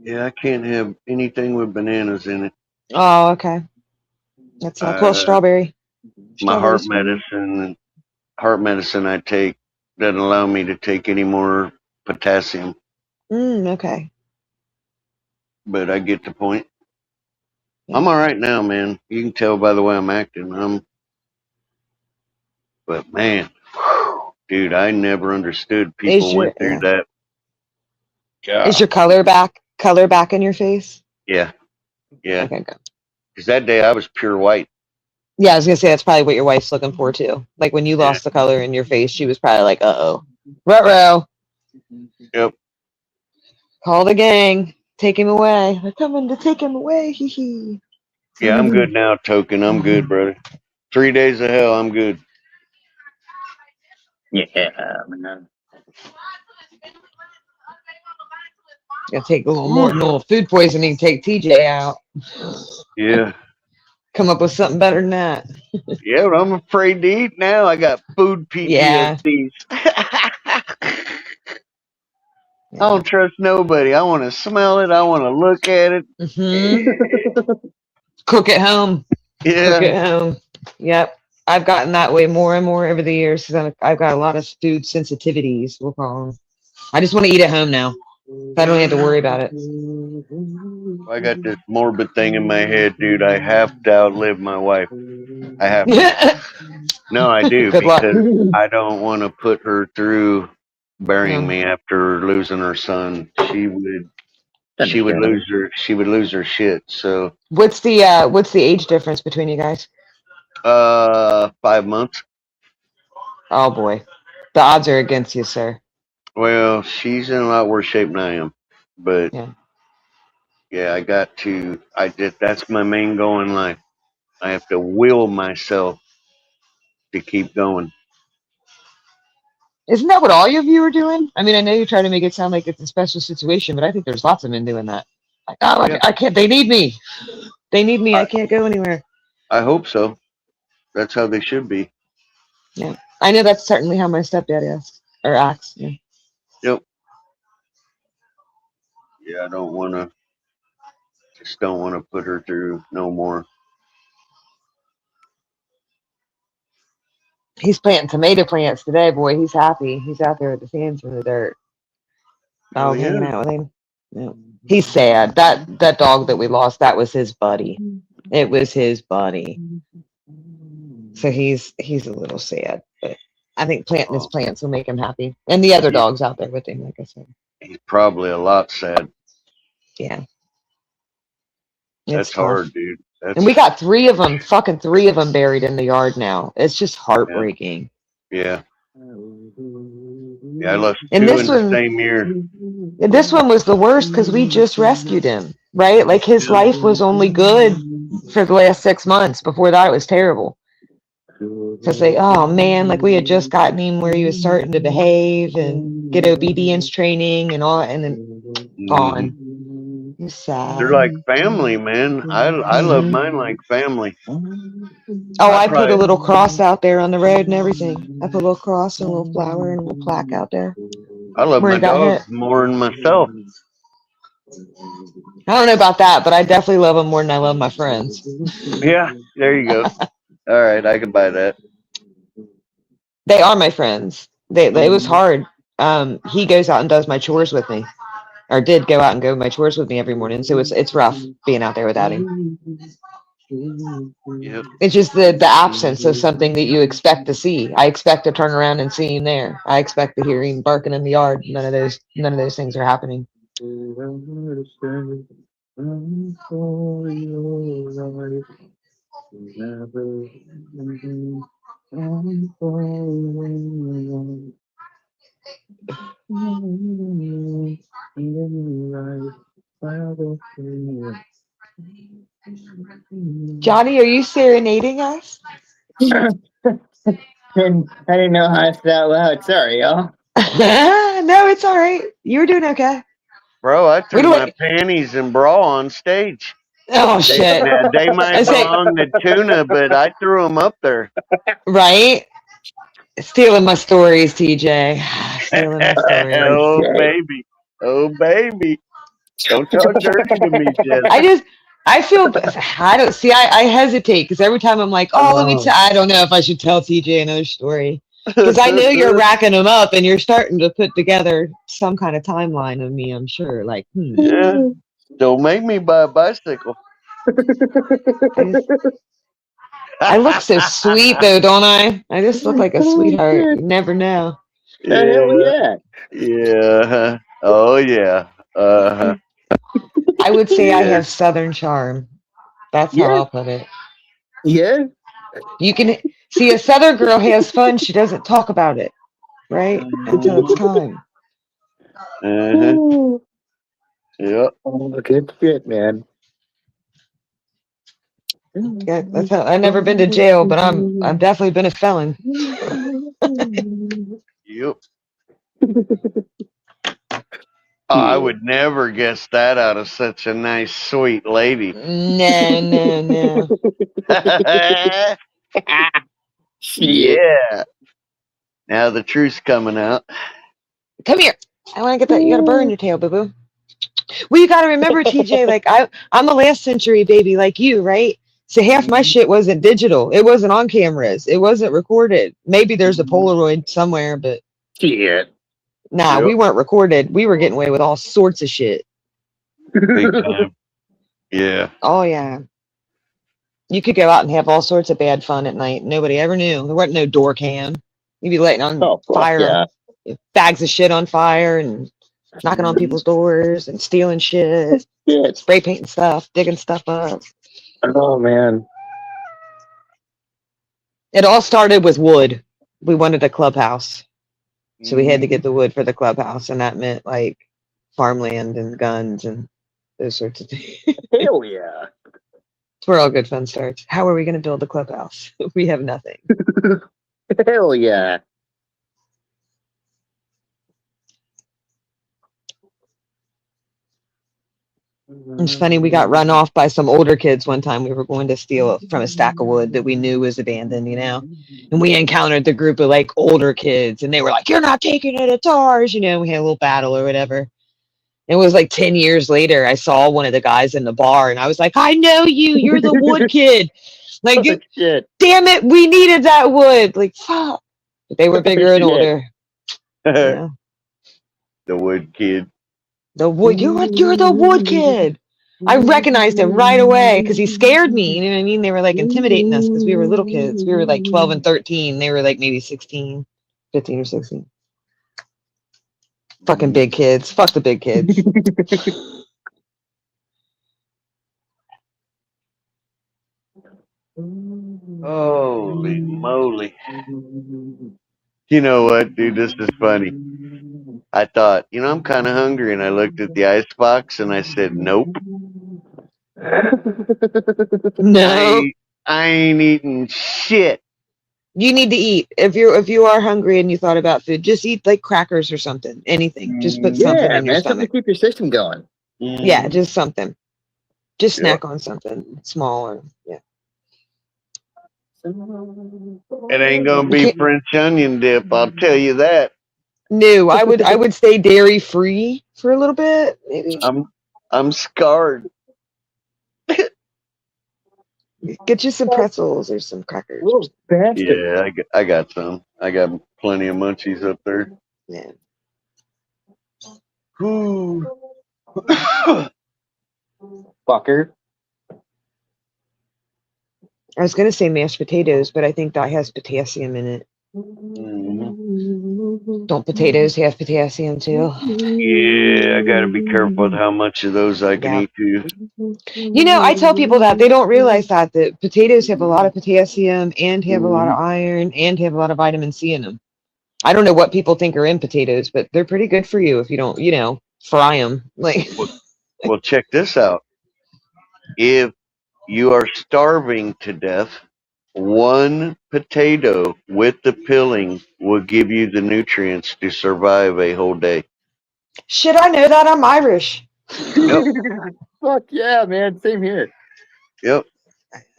Yeah, I can't have anything with bananas in it. Oh, okay. That's not well strawberry. My heart Strawberry's medicine I take doesn't allow me to take any more potassium, okay. but I get the point. I'm all right now, man. You can tell by the way I'm acting. But man, dude, I never understood people went through that. God. Is your color back in your face? Yeah. Okay, good. Because that day I was pure white. Yeah, I was gonna say that's probably what your wife's looking for too. Like when you Yeah. lost the color in your face, she was probably like, "Uh-oh, ruh-roh, Yep. call the gang, take him away. They're coming to take him away." Hee hee. Yeah, I'm good now, Token. I'm good, brother. 3 days of hell, I'm good. Yeah, man. Gonna take a little more, a little food poisoning. Take TJ out. Yeah. Come up with something better than that. Yeah, but I'm afraid to eat now. I got food Yeah. PTSD. I don't trust nobody. I want to smell it. I want to look at it. Cook at home. Cook Yeah. at home. Yep. I've gotten that way more and more over the years because I've got a lot of food sensitivities, we'll call them. I just want to eat at home now. I don't have to worry about it. I got this morbid thing in my head, dude. I have to outlive my wife. I have to. No, I do, Good luck. because I don't want to put her through burying Yeah. me after losing her son. She would lose her shit. So What's the age difference between you guys? 5 months. Oh boy. The odds are against you, sir. Well, she's in a lot worse shape than I am. But yeah, I got to that's my main goal in life. I have to will myself to keep going. Isn't that what all of you are doing? I mean, I know you try to make it sound like it's a special situation, but I think there's lots of men doing that. Like, oh, Yeah. I can't. They need me. They need me. I can't go anywhere. I hope so. That's how they should be. Yeah, I know that's certainly how my stepdad is or acts. Yeah. Yep. Yeah, I don't want to. Just don't want to put her through no more. He's planting tomato plants today, boy. He's happy. He's out there with his hands in the dirt. Oh, Hanging yeah. out with him. Yeah. He's sad. That dog that we lost, that was his buddy. It was his buddy. So he's a little sad, but I think planting his plants will make him happy. And the other dogs out there with him, like I said. He's probably a lot sad. Yeah. That's It's hard, tough. dude. That's, And we got three of them buried in the yard now. It's just heartbreaking. yeah. Yeah, I lost And 2 this in one- the same year. And this one was the worst because we just rescued him, right? Like his life was only good for the last 6 months. Before that, it was terrible. To say, oh man, like we had just gotten him where he was starting to behave and get obedience training and all, and then gone. It's sad. They're like family, man. I love mine like family. Oh, I put a little cross out there on the road and everything. I put a little cross and a little flower and a little plaque out there. I love Where my he got dogs hit. more than myself. I don't know about that, but I definitely love them more than I love my friends. Yeah, there you go. All right, I can buy that. They are my friends. It was hard. He goes out and does my chores with me, or did go out and go my chores with me every morning. So it's rough being out there without him. Yep. It's just the absence of something that you expect to see. I expect to turn around and see him there. I expect to hear him barking in the yard. None of those things are happening. Johnny, are you serenading us? I didn't know how to say that loud. Sorry, y'all. No, it's all right. You were doing okay. Bro, I threw Wait, my wait. panties and bra on stage. Oh shit! Now, they I might say- belong to Tuna, but I threw them up there. Right? Stealing my stories, TJ. Stealing my stories. Oh, baby. Oh, baby. Don't talk dirty to me, Jess. I hesitate because every time I'm like, oh, let me tell, I don't know if I should tell TJ another story. Because I know you're racking them up and you're starting to put together some kind of timeline of me, I'm sure. Like, Yeah. Don't make me buy a bicycle. I look so sweet though, don't I? I just look like a sweetheart. You never know. Yeah. Yeah. Oh, yeah. Uh-huh. I would say I Yeah. have Southern charm. That's how Yeah. I'll put it. Yeah. You can see a Southern girl has fun. She doesn't talk about it, right? Until it's time. Uh-huh. Yep. Oh, good shit, man. Yeah, that's how. I've never been to jail, but I've definitely been a felon. Yep. Oh, I would never guess that out of such a nice, sweet lady. No. Shit. Yeah. Now the truth's coming out. Come here. I want to get that. You got a burr in your tail, boo boo. Well, you got to remember, TJ. Like I'm the last century baby, like you, right? So half my shit wasn't digital. It wasn't on cameras. It wasn't recorded. Maybe there's a Polaroid somewhere, but Shit. nah, Yep. we weren't recorded. We were getting away with all sorts of shit. Big time. Yeah. Oh yeah. You could go out and have all sorts of bad fun at night. Nobody ever knew. There wasn't no door cam. You'd be lighting on Oh, fuck fire, yeah. bags of shit on fire, and knocking on people's doors and stealing shit, Shit. spray painting stuff, digging stuff up. Oh, man. It all started with wood. We wanted a clubhouse, so we had to get the wood for the clubhouse, and that meant like farmland and guns and those sorts of things. Hell yeah. It's where all good fun starts. How are we going to build a clubhouse? We have nothing. Hell yeah. It's funny, we got run off by some older kids one time. We were going to steal from a stack of wood that we knew was abandoned, you know? And we encountered the group of like older kids, and they were like, "You're not taking it, it's ours." You know, we had a little battle or whatever. It was like 10 years later, I saw one of the guys in the bar, and I was like, "I know you, you're the wood kid." Like, Oh, shit. damn it, we needed that wood. Like, fuck. But they were bigger and Shit. older. Yeah. The wood kid. The wood, you're the wood kid. I recognized him right away because he scared me. You know what I mean? They were like intimidating us because we were little kids. We were like 12 and 13. They were like maybe 16, 15 or 16. Fucking big kids. Fuck the big kids. Holy moly. You know what, dude? This is funny. I thought, I'm kind of hungry, and I looked at the icebox and I said, nope. No. I ain't eating shit. You need to eat. If you are hungry and you thought about food, just eat like crackers or something. Anything. Just put something Yeah, in your man. Something stomach. to keep your system going. Yeah, just something. Just Yep. snack on something small or yeah. It ain't gonna be French onion dip, I'll tell you that. No, I would stay dairy free for a little bit, maybe. I'm scarred. Get you some pretzels or some crackers. Yeah, I got some. I got plenty of munchies up there. Yeah. Ooh. Fucker. I was gonna say mashed potatoes, but I think that has potassium in it. Don't potatoes have potassium too? Yeah, I gotta be careful with how much of those I can eat too. You know, I tell people that they don't realize that potatoes have a lot of potassium and have a lot of iron and have a lot of vitamin C in them. I don't know what people think are in potatoes, but they're pretty good for you if you don't, fry them. Like, Well, check this out. If you are starving to death, one potato with the peeling will give you the nutrients to survive a whole day. shit, I know that. I'm Irish. Yep. Fuck yeah, man. Same here. Yep.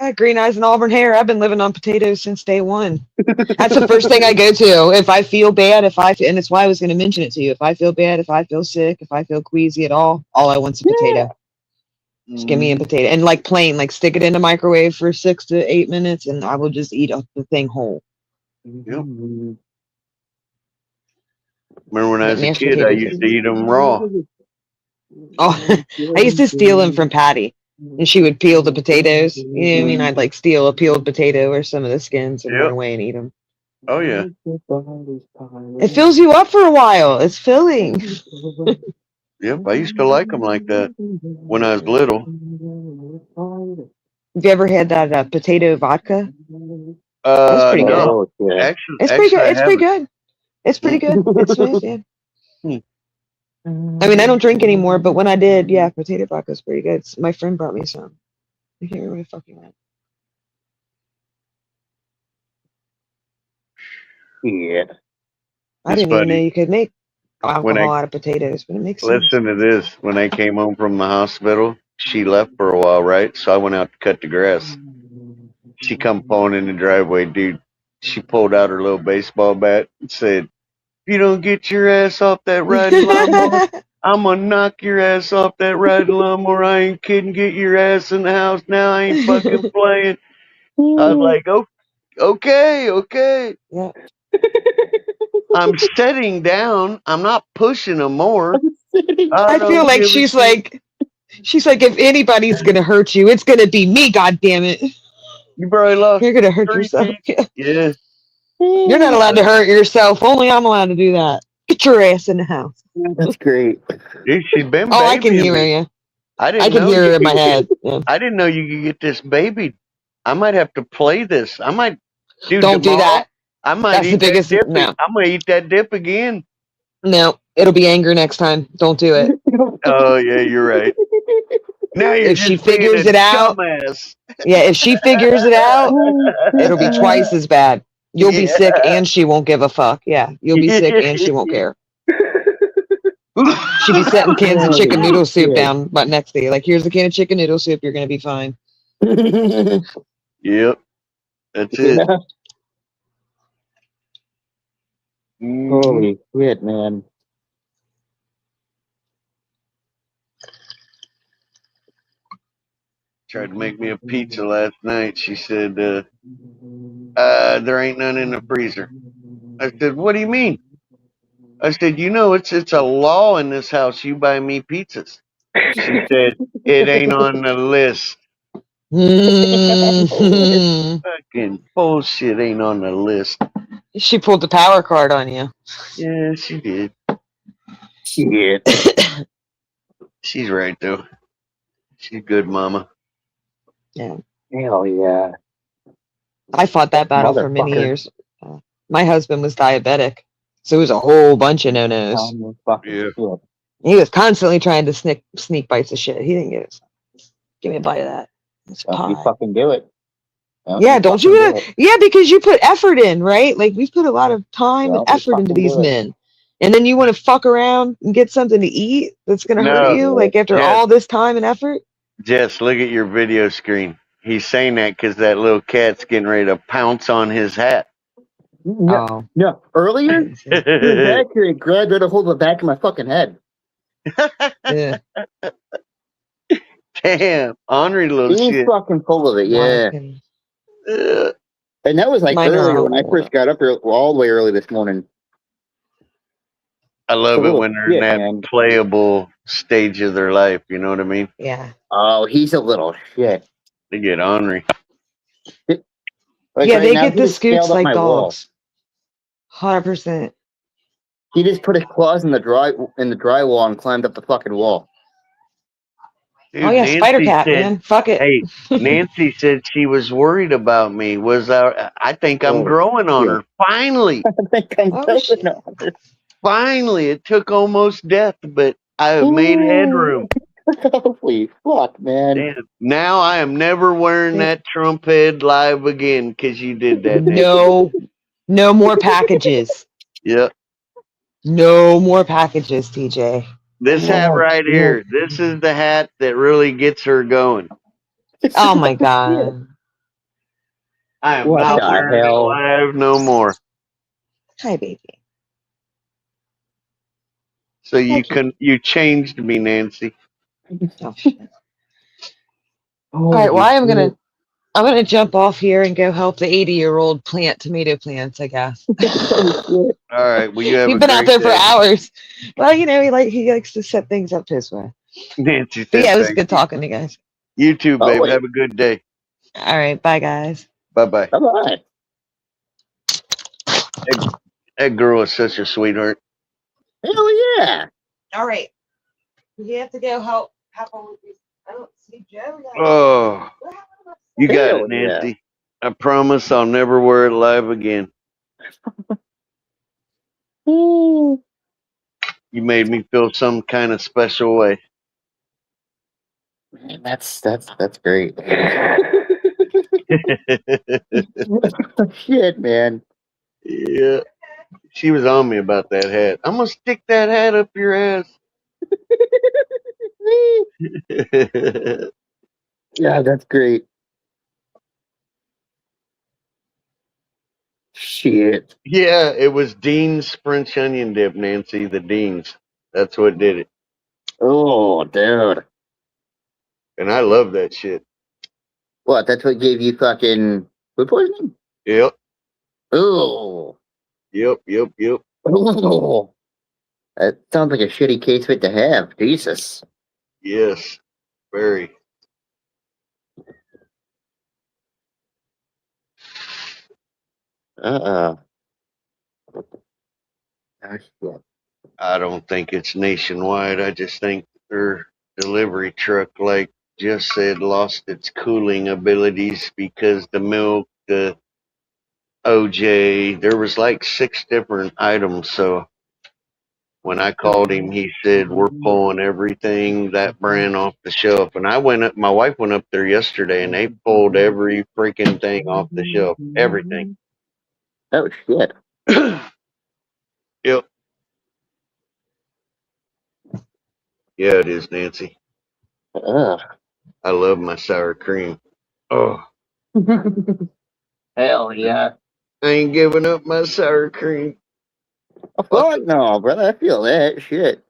I got green eyes and auburn hair. I've been living on potatoes since day one. That's the first thing I go to. If I feel bad, and it's why I was going to mention it to you. If I feel bad, if I feel sick, if I feel queasy at all I want's a potato. Just give me a potato. And like plain, like stick it in the microwave for 6 to 8 minutes and I will just eat the thing whole. Yep. Remember when I was a kid, I used to eat them raw. Oh, I used to steal them from Patty. And she would peel the potatoes. You know what I mean? I'd like steal a peeled potato or some of the skins and run away and eat them. Oh, yeah. It fills you up for a while. It's filling. Yep, I used to like them like that when I was little. Have you ever had that potato vodka? That's pretty good. No. Oh, yeah. Actually, It's pretty good. I It's pretty haven't. good. It's pretty good. It's smooth, yeah. Hmm. I mean, I don't drink anymore, but when I did, yeah, potato vodka is pretty good. My friend brought me some. I can't remember where the fuck he went. Yeah. I It's didn't even know funny you could make when alcohol I out of potatoes, but it makes sense. listen to this. When I came home from the hospital, she left for a while, right? So I went out to cut the grass. She come pulling in the driveway, dude. She pulled out her little baseball bat and said, "If you don't get your ass off that riding lawnmower, I'm gonna knock your ass off that riding lawnmower. I ain't kidding. Get your ass in the house now. I ain't fucking playing." I was like, "Oh, okay, okay." Yeah. I'm sitting down. I'm not pushing them more. I feel like she's like, if anybody's gonna hurt you, it's gonna be me. God damn it! You probably lost You're gonna hurt 3 yourself. teeth. Yeah. You're not allowed to hurt yourself. Only I'm allowed to do that. Get your ass in the house. That's great. Dude, she's been Oh, I can babying hear me. you. I I didn't can know hear you her in my could. head. Yeah. I didn't know you could get this baby. I might have to play this. I might, dude. Don't do Tomorrow, that. I might That's the eat that biggest. dip. No, I'm gonna eat that dip again. no. It'll be anger next time. Don't do it. Oh yeah, you're right. Now you're If she just being figures a it out, dumbass. yeah. If she figures it out, it'll be twice as bad. You'll be sick Yeah. and she won't give a fuck. Yeah, you'll be sick and she won't care. She'd be setting cans of Oh, chicken noodle soup shit. down right next to you. Like, here's a can of chicken noodle soup. You're gonna be fine. Yep, that's it. Yeah. Mhm. Holy shit, man. Tried to make me a pizza last night. She said, there ain't none in the freezer. I said, what do you mean? I said, you know, it's a law in this house. You buy me pizzas. She said, it ain't on the list. Mhm. Fucking bullshit ain't on the list. She pulled the power card on you. Yeah, she did. Shit. She's right, though. She's good, mama. Yeah, Hell yeah. I fought that battle for many Motherfucker. years. My husband was diabetic, so it was a whole bunch of no-nos. Fucking Yeah. shit. He was constantly trying to sneak bites of shit. He didn't get it. Give me a bite of that. It's Don't you pie. fucking do it. Yeah, don't you? fucking do it. Yeah, because you put effort in, right? Like, we've put a lot of time and Don't you effort into fucking these do it. men. And then you want to fuck around and get something to eat that's going to hurt No. you, like, after Yes. all this time and effort? Jess, look at your video screen. He's saying that because that little cat's getting ready to pounce on his hat. No, Oh. no. Earlier, he was back here and grabbed right a hold of the back of my fucking head. Yeah. Damn, ornery little He's shit. fucking full of it, yeah. And that was like Mine are earlier all when I full first got up here, all the way early this morning. I love A it little when they're in shit, that man. playable stage of their life. You know what I mean? Yeah. Oh, he's a little shit. They get ornery. Like Yeah, right they now, get he the just scaled scoots up like my wall. dogs. 100%. He just put his claws in the drywall and climbed up the fucking wall. Dude, Oh, yeah, Spider Cat, said, man. Fuck it. Hey, Nancy said she was worried about me. I think I'm Oh, growing on shit. her. Finally. I think I'm Oh, going shit. on it. Finally. It took almost death, but I have made headroom. Holy fuck, man. Damn. Now I am never wearing that Trump head live again because you did that, Nancy. No more packages. Yep. No more packages, TJ. This hat right here. This is the hat that really gets her going. Oh, my God. I am What not the wearing it hell? live no more. Hi, baby. So you changed me, Nancy. Oh, shit. All right, well, I'm gonna jump off here and go help the 80-year-old plant tomato plants, I guess. All right. Well, you have We've a been out there great for day. hours. Well, you know, he likes to set things up his way. Nancy But said yeah, it was thank good you. talking to you guys. You too, babe. Always. Have a good day. All right, bye, guys. Bye-bye. Bye-bye. That girl is such a sweetheart. Hell yeah. All right. You have to go help with these. I don't see Joe. Oh. What happened to my You got Hell it, yeah. Nancy. I promise I'll never wear it live again. Ooh. You made me feel some kind of special way. Man, that's great. Shit, man. Yeah. She was on me about that hat. I'm gonna stick that hat up your ass. Yeah, that's great. Shit. Yeah, it was Dean's French onion dip, Nancy. The Dean's. That's what did it. Oh, dude. And I love that shit. What? That's what gave you fucking food poisoning? Yep. Oh. Yep. Oh. That sounds like a shitty case fit to have. Jesus. Yes. Very. Uh-uh. Oh, shit. I don't think it's nationwide. I just think their delivery truck, like just said, lost its cooling abilities because the milk, the OJ, there was like 6 different items. So when I called him, he said, we're pulling everything that brand off the shelf. And I went up, my wife went up there yesterday and they pulled every freaking thing off the shelf. Everything. Oh, shit. Yep. Yeah, it is, Nancy. Ugh. I love my sour cream. Oh, Hell yeah. I ain't giving up my sour cream. Oh, fuck no, brother. I feel that shit.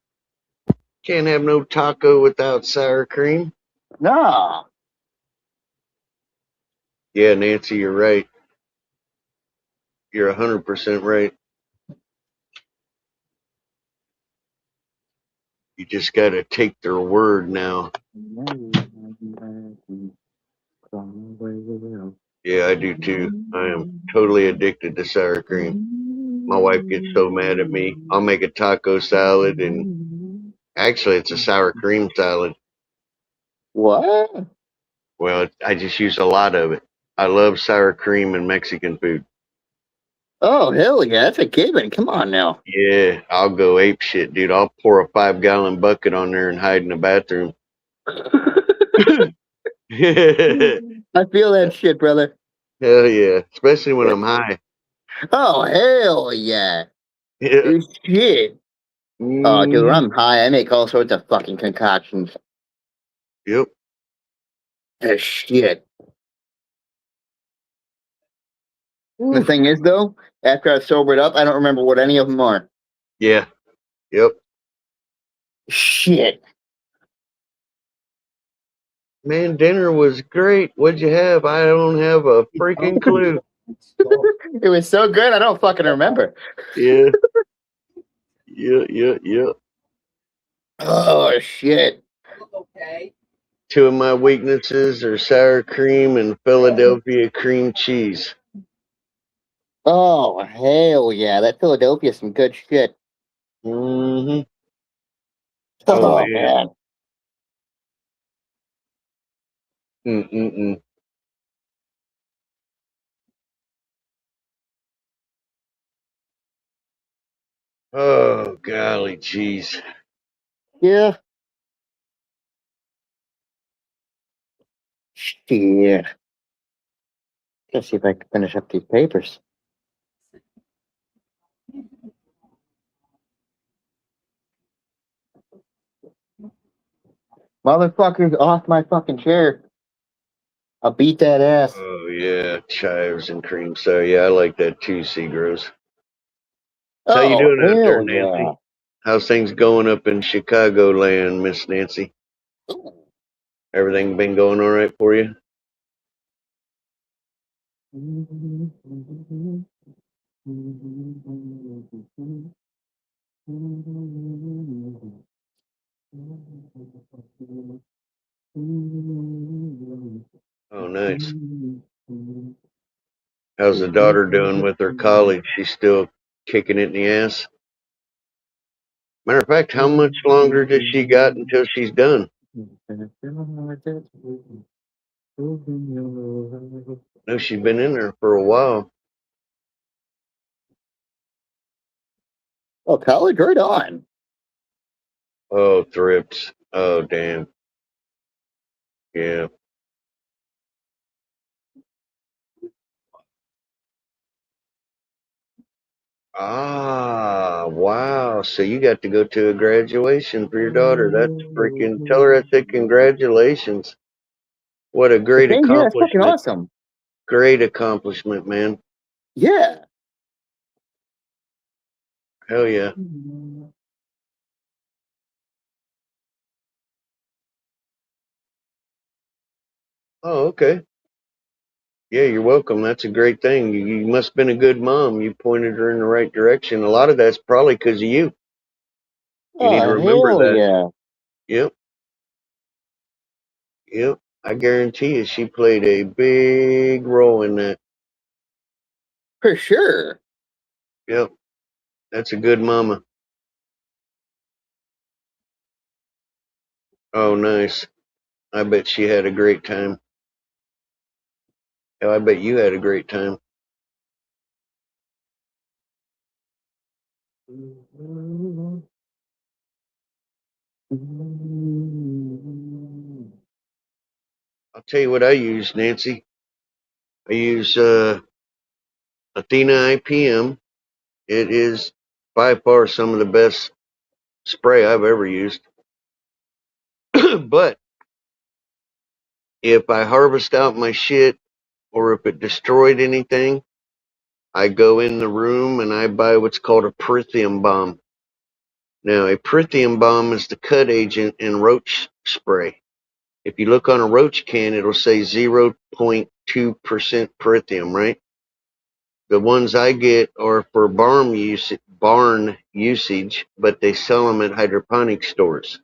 Can't have no taco without sour cream. No. Yeah, Nancy, you're right. You're 100% right. You just got to take their word now. Yeah, I do too. I am totally addicted to sour cream. My wife gets so mad at me. I'll make a taco salad, and actually, it's a sour cream salad. What? Well, I just use a lot of it. I love sour cream and Mexican food. Oh, hell yeah. That's a given. Come on now. Yeah, I'll go ape shit, dude. I'll pour a 5-gallon bucket on there and hide in the bathroom. I feel that shit, brother. Hell yeah, especially when I'm high. Oh, hell yeah. Yeah. Shit. Oh, dude, when I'm high, I make all sorts of fucking concoctions. Yep. Shit. The thing is, though, after I sobered up, I don't remember what any of them are. Yeah. Yep. Shit. Man, dinner was great. What'd you have? I don't have a freaking clue. It was so good, I don't fucking remember. Yeah. Yeah. Oh, shit. Okay. 2 of my weaknesses are sour cream and Philadelphia cream cheese. Oh, hell yeah. That Philadelphia's some good shit. Mm-hmm. Oh, Oh, yeah. man. Mm-mm-mm. Oh, golly jeez. Yeah. Shit. Let's see if I can finish up these papers. Motherfuckers off my fucking chair. I'll beat that ass. Oh, yeah. Chives and cream. So, yeah, I like that too, Seagrows. How you Oh, doing out there, hell Nancy? yeah. How's things going up in Chicagoland, Miss Nancy? Everything been going all right for you? Oh, nice. How's the daughter doing with her college? She's still kicking it in the ass? Matter of fact, how much longer does she got until she's done? No, she's been in there for a while. Oh, college, right on. Oh, thrips. Oh, damn. Yeah. Ah, wow. So you got to go to a graduation for your daughter. That's freaking, tell her I said congratulations. What a great Thank you. That's fucking accomplishment. awesome. Great accomplishment, man. Yeah. Hell yeah. Oh, okay. Yeah, you're welcome. That's a great thing. You must have been a good mom. You pointed her in the right direction. A lot of that's probably because of you. You need to Oh, remember hell that. yeah. Yep. Yep. I guarantee you she played a big role in that. For sure. Yep. That's a good mama. Oh, nice. I bet she had a great time. Hell, I bet you had a great time. I'll tell you what I use, Nancy. I use Athena IPM. It is by far some of the best spray I've ever used. But if I harvest out my shit or if it destroyed anything, I go in the room and I buy what's called a Prithium bomb. Now, a Prithium bomb is the cut agent in roach spray. If you look on a roach can, it'll say 0.2% Prithium, right? The ones I get are for barn usage, but they sell them at hydroponic stores.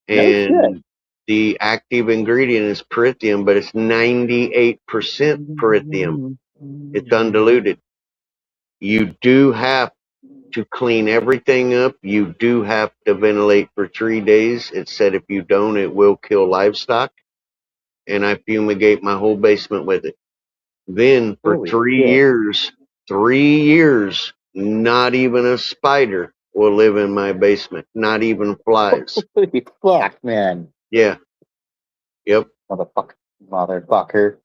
No shit. And the active ingredient is Prithium, but it's 98% Prithium. It's undiluted. You do have to clean everything up. You do have to ventilate for 3 days. It said if you don't, it will kill livestock. And I fumigate my whole basement with it. Then for Holy 3 years, not even a spider will live in my basement. Not even flies. Holy fuck, man. Yeah. Yep. Motherfucker.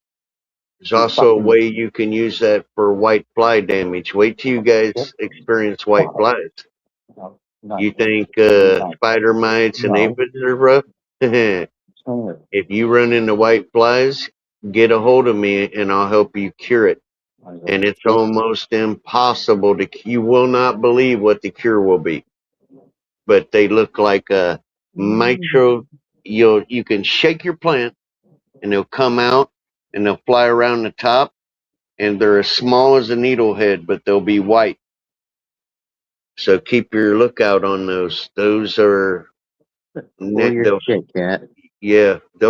There's also a way you can use that for white fly damage. Wait till you guys experience white flies. You think spider mites and aphids are rough? If you run into white flies, get a hold of me and I'll help you cure it. And it's almost impossible to, you will not believe what the cure will be. But they look like a micro, you can shake your plant and they'll come out and they'll fly around the top and they're as small as a needlehead, but they'll be white. So keep your lookout on those. Those are, they'll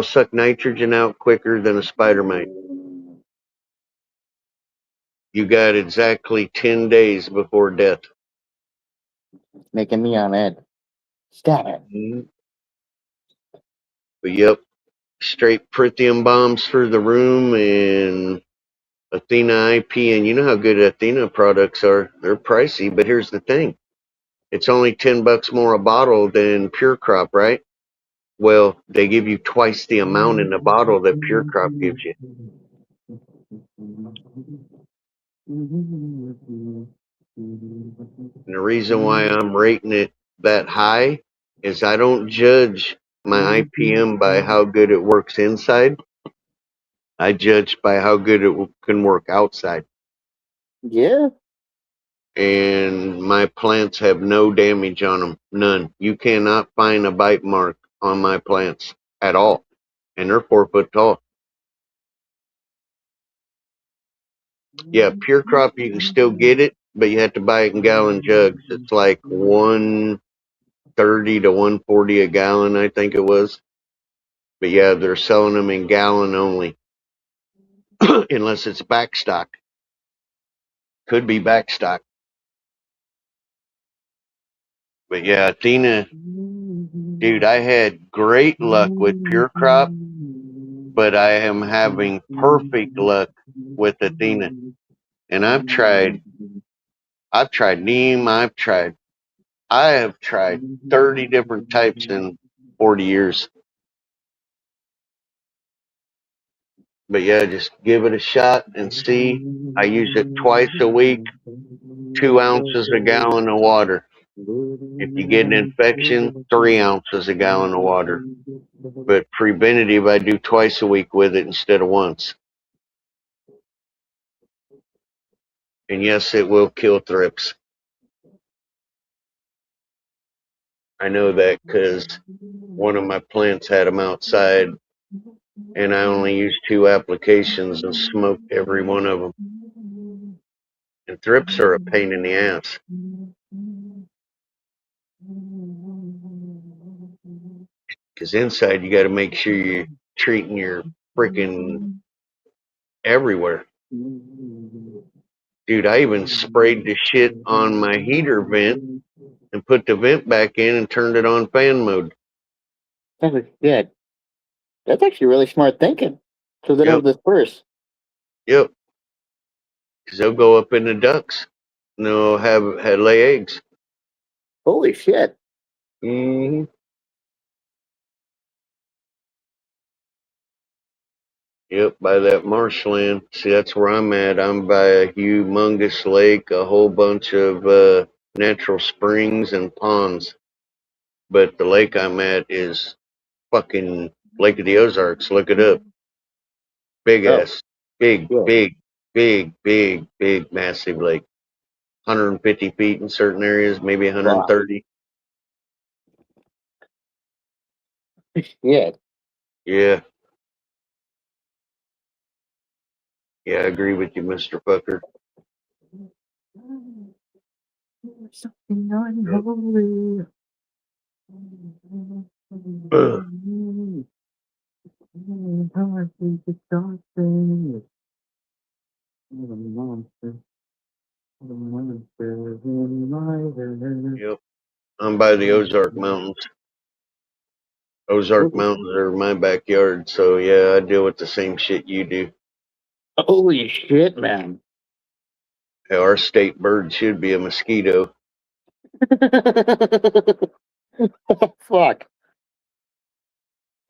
suck nitrogen out quicker than a spider mite. You got exactly 10 days before death. Making me on edge. Stop it. But yep, straight Prithium bombs for the room and Athena IP. And you know how good Athena products are. They're pricey, but here's the thing. It's only $10 more a bottle than Pure Crop, right? Well, they give you twice the amount in the bottle that Pure Crop gives you. And the reason why I'm rating it that high is I don't judge my IPM by how good it works inside. I judge by how good it can work outside. Yeah. And my plants have no damage on them. None. You cannot find a bite mark on my plants at all. And they're 4 foot tall. Yeah, Pure Crop, you can still get it, but you have to buy it in gallon jugs. It's like $130 to $140 a gallon, I think it was. But yeah, they're selling them in gallon only. Unless it's backstock. Could be backstock. But yeah, Athena, dude, I had great luck with Pure Crop. but I am having perfect luck with Athena. And I've tried neem, I have tried 30 different types in 40 years. But yeah, just give it a shot and see. I use it twice a week, 2 ounces a gallon of water. If you get an infection, 3 ounces a gallon of water. But preventative, I do twice a week with it instead of once. And yes, it will kill thrips. I know that because one of my plants had them outside, and I only used 2 applications and smoked every one of them. And thrips are a pain in the ass. Because inside you got to make sure you're treating your freaking everywhere. Dude, I even sprayed the shit on my heater vent and put the vent back in and turned it on fan mode. That was good. That's actually really smart thinking. So they don't disperse. Yep. Because they'll go up in the ducts and they'll have lay eggs. Holy shit. Mm-hmm. Yep, by that marshland. See, that's where I'm at. I'm by a humongous lake, a whole bunch of natural springs and ponds. But the lake I'm at is fucking Lake of the Ozarks. Look it up. Big ass. Big, massive lake. 150 feet in certain areas, maybe 130. Yeah. Yeah. Yeah, I agree with you, Mr. Fucker. Something unholy. Yep. I'm by the Ozark Mountains. Ozark Mountains are my backyard, so yeah, I deal with the same shit you do. Holy shit, man. Hell, our state bird should be a mosquito. Fuck.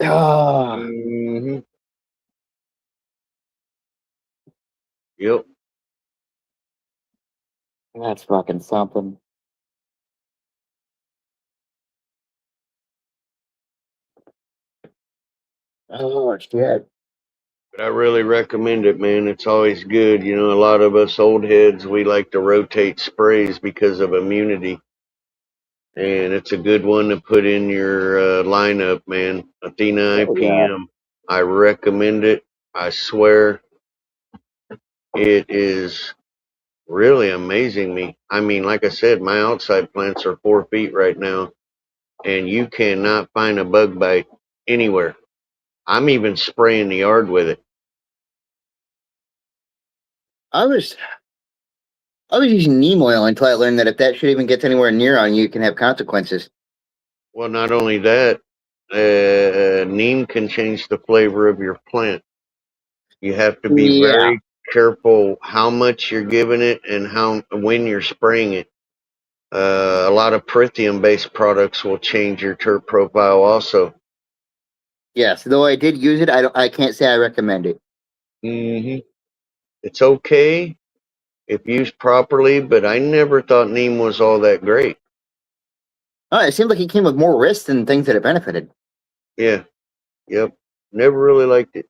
Ah. Mm-hmm. Yep. That's fucking something. Oh shit. But I really recommend it, man. It's always good. You know, a lot of us old heads, we like to rotate sprays because of immunity. And it's a good one to put in your lineup, man. Athena IPM. I recommend it. I swear it is really amazing me. I mean, like I said, my outside plants are 4 feet right now, and you cannot find a bug bite anywhere. I'm even spraying the yard with it. I was using neem oil until I learned that if that shit even gets anywhere near on you, it can have consequences. Well, not only that, neem can change the flavor of your plant. You have to be very careful how much you're giving it and when you're spraying it. A lot of Prithium-based products will change your terp profile also. Yes, though I did use it, I can't say I recommend it. Mm-hmm. It's okay if used properly, but I never thought neem was all that great. Oh, it seemed like it came with more risks than things that it benefited. Yeah. Yep. Never really liked it.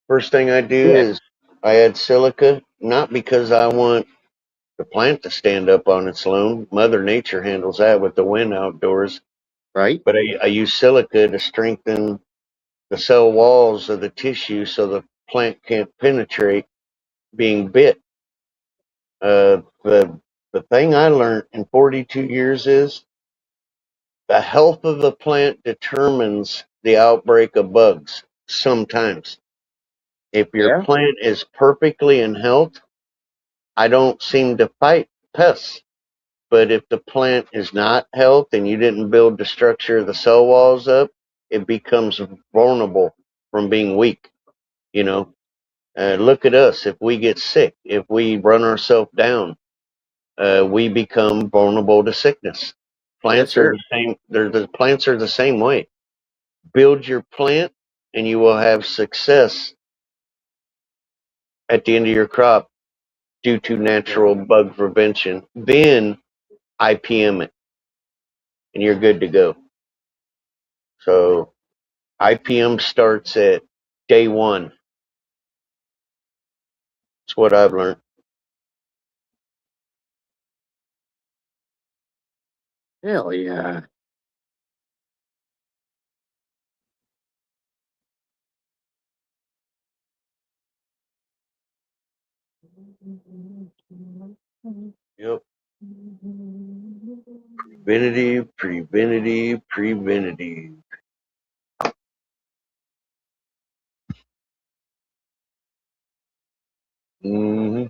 First thing I do is I add silica, not because I want the plant to stand up on its own. Mother Nature handles that with the wind outdoors. Right. But I use silica to strengthen the cell walls of the tissue so the plant can't penetrate being bit. The thing I learned in 42 years is the health of the plant determines the outbreak of bugs sometimes. If your plant is perfectly in health, I don't seem to fight pests. But if the plant is not health and you didn't build the structure of the cell walls up, it becomes vulnerable from being weak. You know, look at us. If we get sick, if we run ourselves down, we become vulnerable to sickness. Yes, Plants are sir. the same. The plants are the same way. Build your plant, and you will have success at the end of your crop due to natural bug prevention. Then IPM it, and you're good to go. So IPM starts at day one. That's what I've learned. Hell yeah. Yep. Preventative, preventative, preventative. hmm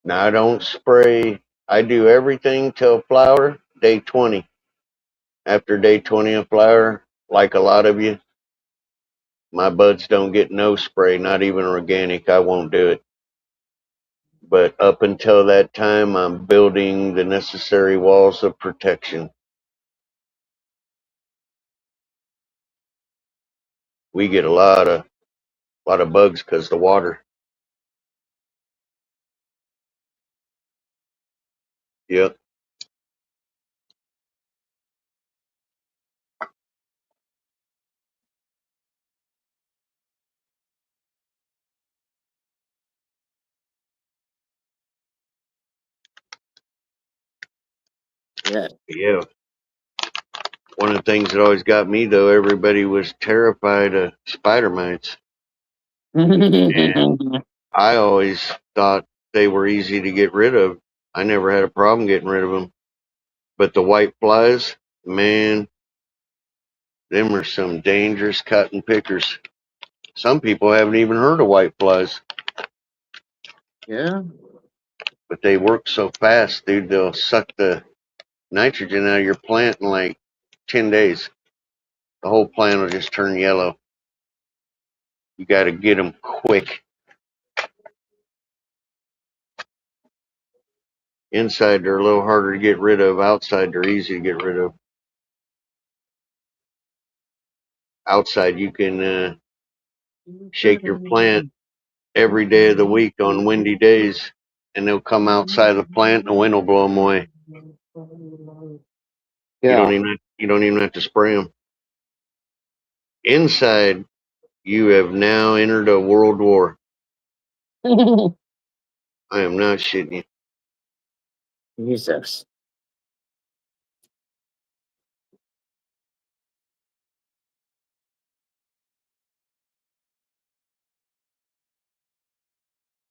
Now I don't spray. I do everything till flower, day 20. After day 20 of flower, like a lot of you, my buds don't get no spray, not even organic. I won't do it. But up until that time, I'm building the necessary walls of protection. We get a lot of bugs because the water. Yep. Yeah. Yeah. One of the things that always got me though, everybody was terrified of spider mites. And I always thought they were easy to get rid of. I never had a problem getting rid of them. But the white flies, man, them are some dangerous cotton pickers. Some people haven't even heard of white flies, Yeah. but they work so fast, dude. They'll suck the nitrogen out of your plant in like 10 days. The whole plant will just turn yellow. You got to get them quick. Inside, they're a little harder to get rid of. Outside, they're easy to get rid of. Outside, you can shake your plant every day of the week on windy days, and they'll come outside the plant and the wind will blow them away. Yeah. You don't even have to spray them. Inside, you have now entered a world war. I am not shitting you. Jesus.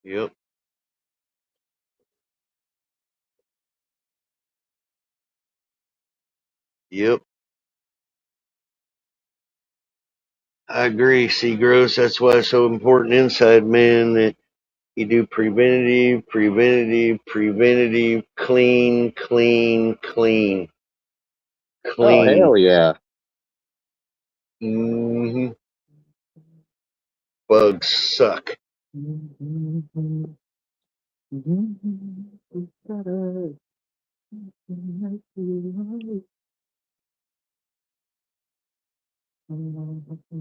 Yep. Yep. I agree, Seagross. That's why it's so important inside, man, that you do preventative, preventative, preventative, clean, clean, clean, Oh, clean. hell yeah. hmm Bugs suck.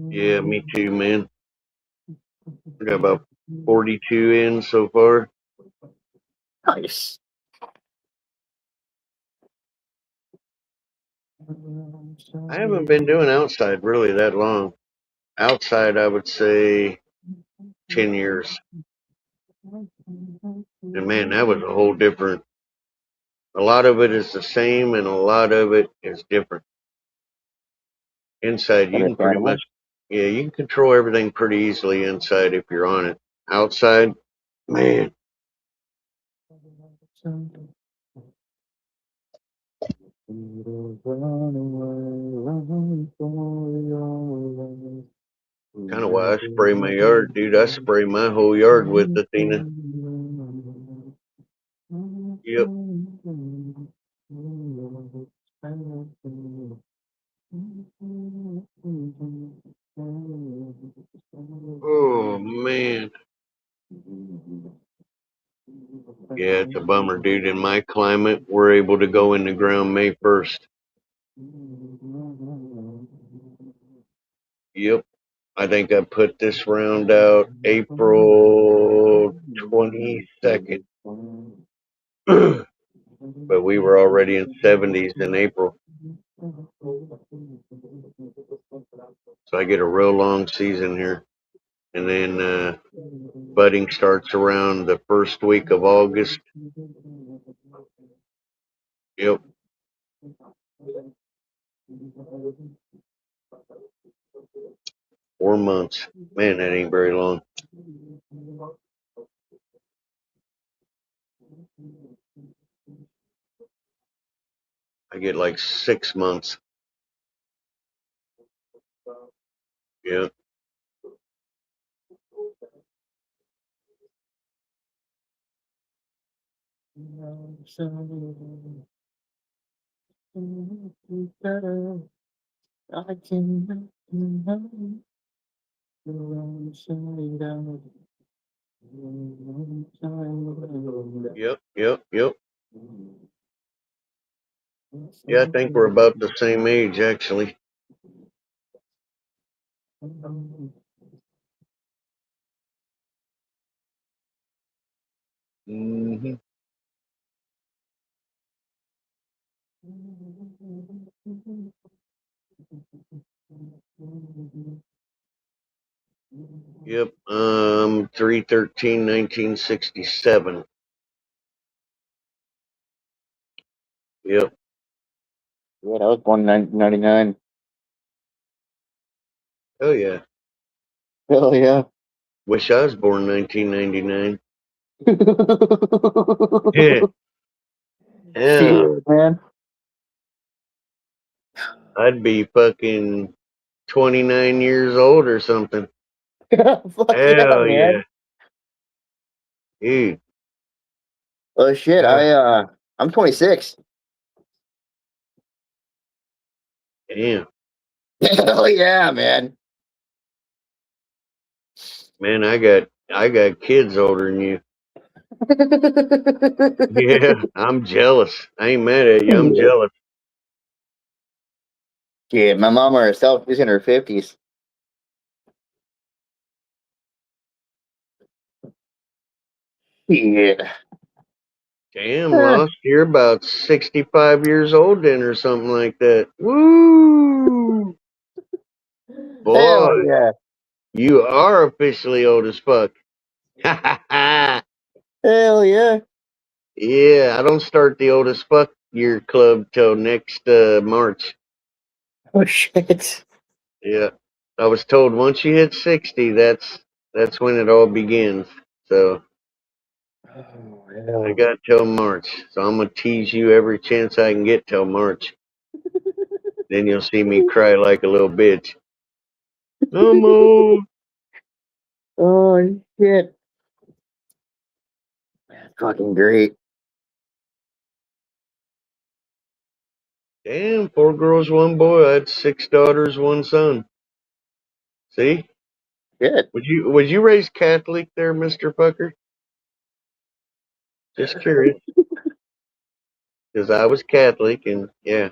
Yeah, me too, man. I got about 42 in so far. Nice. I haven't been doing outside really that long. Outside, I would say 10 years. And man, that was a whole different. A lot of it is the same, and a lot of it is different. Inside, you can pretty much, Understandable. yeah, you can control everything pretty easily inside if you're on it. Outside, man, kind of why I spray my yard, dude. I spray my whole yard with Athena. Yep. That's a bummer, dude. In my climate, we're able to go in the ground May 1st. Yep. I think I put this round out April 22nd. But we were already in 70s in April. So I get a real long season here. And then budding starts around the first week of August. Yep. Four months. Man, that ain't very long. I get like 6 months. Yeah. Yep. Yeah, I think we're about the same age, actually. Mm-hmm. Yep. 3/13/1967. Yep. Yeah, I was born in 1999. Oh yeah. Hell yeah. Wish I was born 1999. Yeah. Yeah. Shit, man. I'd be fucking 29 years old or something. Fuck yeah, Hell yeah. man. Dude. Oh shit, I'm 26. Damn. Hell yeah, man. Man, I got kids older than you. Yeah, I'm jealous. I ain't mad at you. I'm Yeah. jealous. Shit, my mama herself is in her 50s. Yeah. Damn, Lost. You're about 65 years old then or something like that. Woo! Boy, Hell yeah. you are officially old as fuck. Yeah, Hell yeah. I don't start the old as fuck year club till next March. Oh shit. Yeah. I was told once you hit 60, that's when it all begins. So Oh, I hell. got till March. So I'm gonna tease you every chance I can get till March. Then you'll see me cry like a little bitch. No more. Oh shit. That's fucking great. Damn, 4 girls, 1 boy. I had 6 daughters, 1 son. See? Good. Would you raise Catholic there, Mr. Fucker? Just curious. Because I was Catholic and yeah.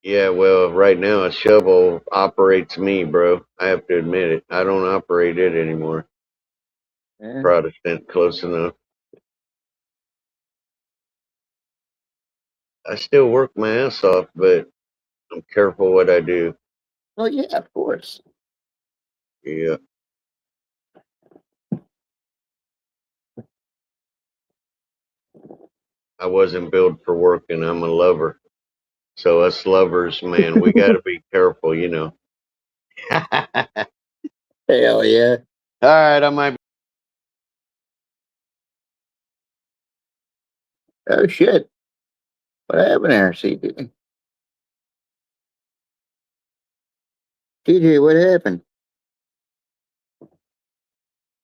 Yeah, well, right now a shovel operates me, bro. I have to admit it. I don't operate it anymore. Yeah. Protestant, close enough. I still work my ass off, but I'm careful what I do. Oh yeah, of course. Yeah. I wasn't built for working. I'm a lover. So us lovers, man, we got to be careful, you know. All Hell yeah. right, I might. Oh shit. What happened there, CJ? TJ, what happened?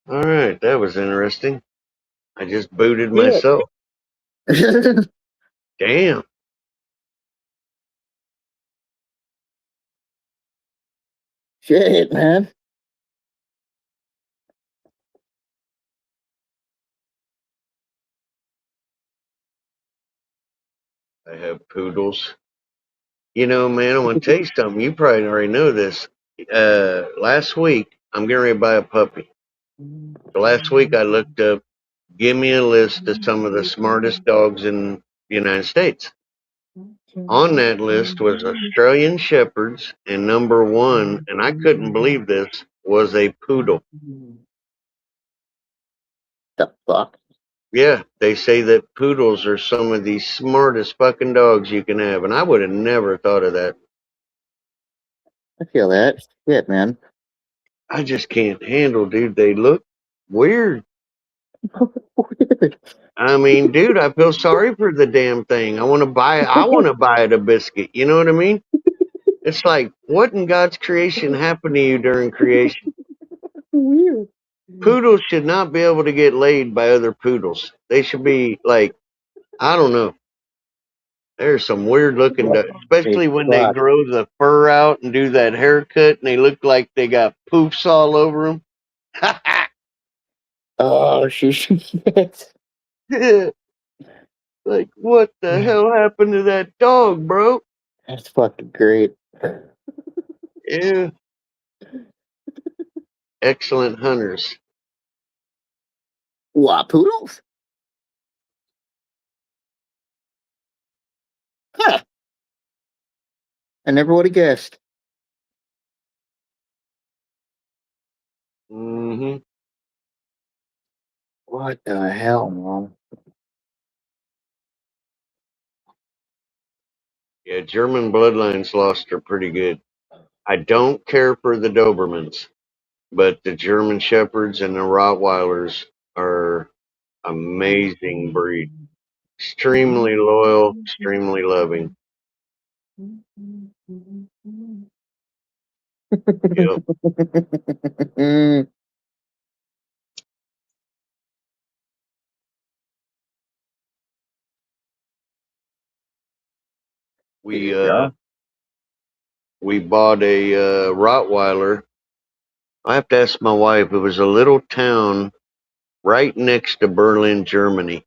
All right, that was interesting. I just booted Shit. myself. Damn. Shit, man. I have poodles. You know, man, I want to tell you something. You probably already know this. Last week, I'm getting ready to buy a puppy. So last week, I looked up, give me a list of some of the smartest dogs in the United States. On that list was Australian Shepherds, and number one, and I couldn't believe this, was a poodle. The fuck? Yeah, they say that poodles are some of the smartest fucking dogs you can have, and I would have never thought of that. I feel that. Shit, man. I just can't handle, dude. They look weird. I mean, dude, I feel sorry for the damn thing. I want to buy it a biscuit. You know what I mean? It's like, what in God's creation happened to you during creation? Weird. Poodles should not be able to get laid by other poodles. They should be like, I don't know. There's some weird looking, especially when they grow the fur out and do that haircut and they look like they got poofs all over them. Oh, shit. Like, what the hell happened to that dog, bro? That's fucking great. Yeah. Excellent hunters. What, poodles? Huh. I never would have guessed. Mm-hmm. What the hell, Mom? Yeah, German bloodlines lost are pretty good. I don't care for the Dobermans, but the German Shepherds and the Rottweilers are amazing breed. Extremely loyal, extremely loving. Yep. We bought a Rottweiler. I have to ask my wife. It was a little town right next to Berlin, Germany.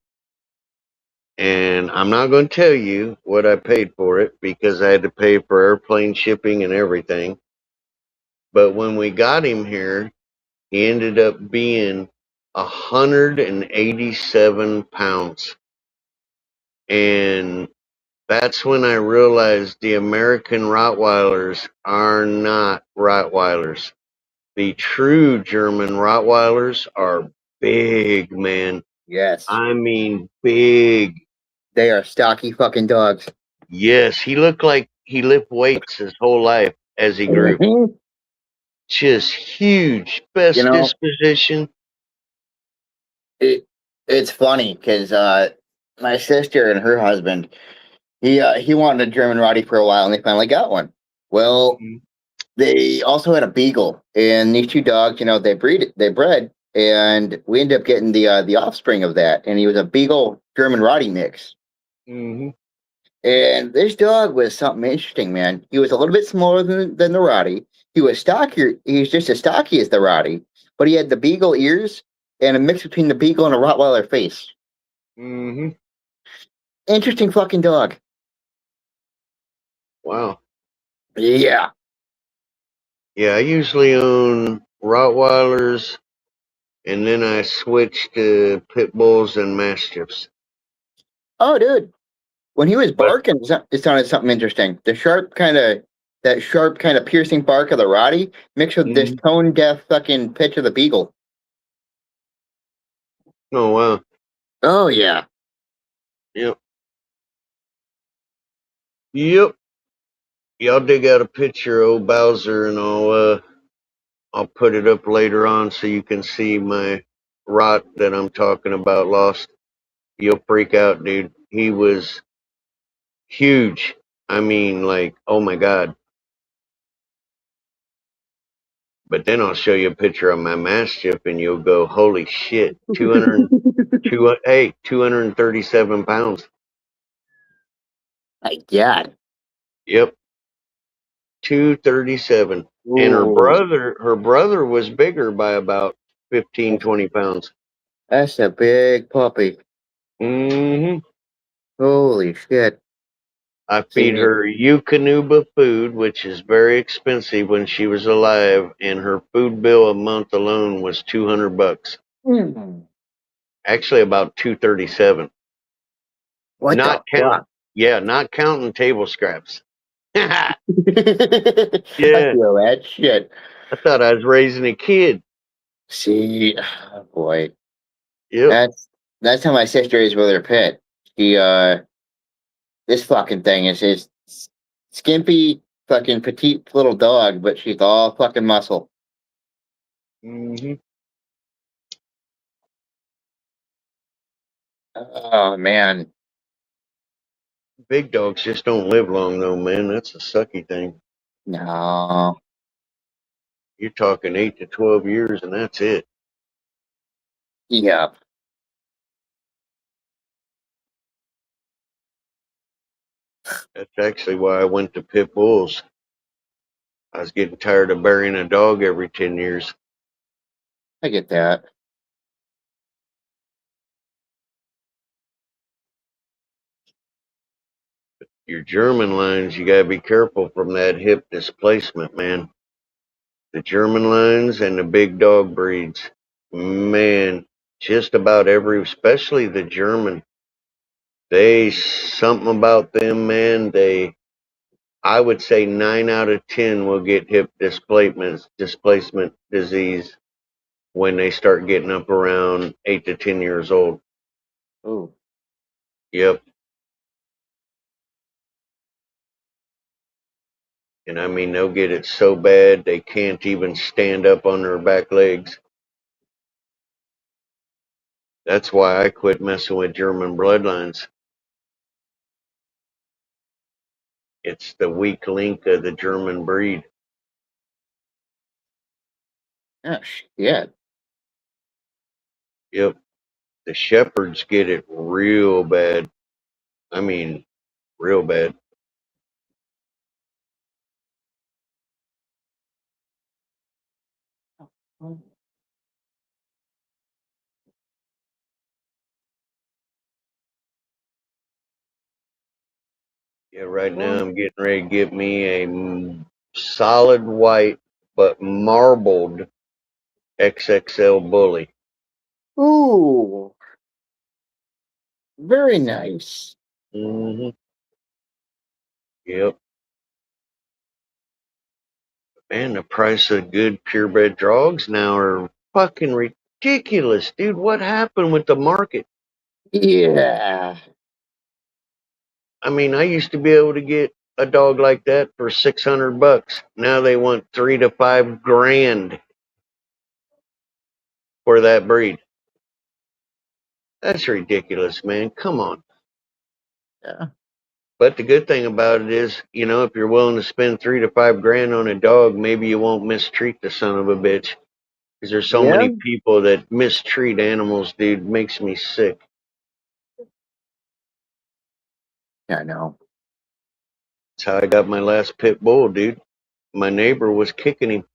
And I'm not going to tell you what I paid for it because I had to pay for airplane shipping and everything. But when we got him here, he ended up being 187 pounds. And that's when I realized the American Rottweilers are not Rottweilers. The true German Rottweilers are big, man. Yes. I mean, big. They are stocky fucking dogs. Yes, he looked like he lifted weights his whole life as he grew. Just huge. Best You know, disposition. It's funny because my sister and her husband, he wanted a German Rottie for a while, and they finally got one. Well, they also had a Beagle, and these two dogs, they bred, and we ended up getting the offspring of that, and he was a Beagle German Rottie mix. Mm-hmm. And this dog was something interesting, man. He was a little bit smaller than the Rottie. He was stockier. He was just as stocky as the Rottie, but he had the Beagle ears and a mix between the Beagle and a Rottweiler face. Mm-hmm. Interesting fucking dog. Wow. Yeah. Yeah, I usually own Rottweilers, and then I switch to Pit Bulls and Mastiffs. Oh, dude. When he was barking, it sounded something interesting. That sharp kind of piercing bark of the Rottie mixed with this tone deaf fucking pitch of the Beagle. Oh, wow. Oh, yeah. Yep. Yep. Y'all dig out a picture of old Bowser, and I'll put it up later on so you can see my rot that I'm talking about lost. You'll freak out, dude. He was huge. I mean, like, oh my God. But then I'll show you a picture of my Mastiff and you'll go, holy shit, 237 pounds. My God. Yep. 237. Ooh. And her brother was bigger by about 15, 20 pounds. That's a big puppy. Mm-hmm. Holy shit. I feed her Eukanuba food, which is very expensive when she was alive, and her food bill a month alone was $200. Actually, about $237. What Not the count, fuck? yeah, not counting table scraps. I Yeah, feel that shit. I thought I was raising a kid. See, oh boy, Yep. that's how my sister is with her pet. She this fucking thing is his skimpy fucking petite little dog, but she's all fucking muscle. Mm-hmm. Oh man, Big dogs just don't live long, though, man. That's a sucky thing. no, You're talking 8 to 12 years, and that's it. yeah, That's actually why I went to pit bulls. I was getting tired of burying a dog every 10 years. I get that. Your German lines, you gotta be careful from that hip displacement, man. The German lines and the big dog breeds, man, just about every, especially the German, they, something about them, man, I would say 9 out of 10 will get hip displacement disease when they start getting up around 8 to 10 years old. Ooh, Yep. And I mean, they'll get it so bad they can't even stand up on their back legs. That's why I quit messing with German bloodlines. It's the weak link of the German breed. oh shit. Yep. The Shepherds get it real bad. I mean, real bad. Yeah, right now I'm getting ready to get me a solid white but marbled XXL bully. Ooh, very nice. Hmm. Yep. Man, the price of good purebred dogs now are fucking ridiculous, dude. What happened with the market? Yeah. I mean, I used to be able to get a dog like that for $600. Now they want 3 to 5 grand for that breed. That's ridiculous, man. Come on. Yeah. But the good thing about it is, you know, if you're willing to spend 3 to 5 grand on a dog, maybe you won't mistreat the son of a bitch. Because there's so Yeah. many people that mistreat animals, dude. Makes me sick. I know. That's how I got my last pit bull, dude. My neighbor was kicking him.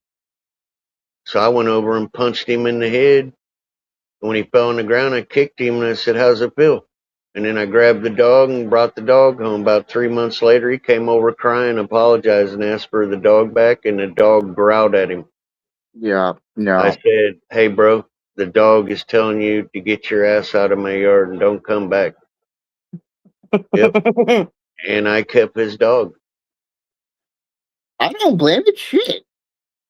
So I went over and punched him in the head. And when he fell on the ground, I kicked him and I said, "How's it feel?" And then I grabbed the dog and brought the dog home. About 3 months later, he came over crying, apologized, and asked for the dog back. And the dog growled at him. Yeah. I No. said, "Hey, bro, the dog is telling you to get your ass out of my yard and don't come back." Yep. And I kept his dog. I don't blame it. Shit.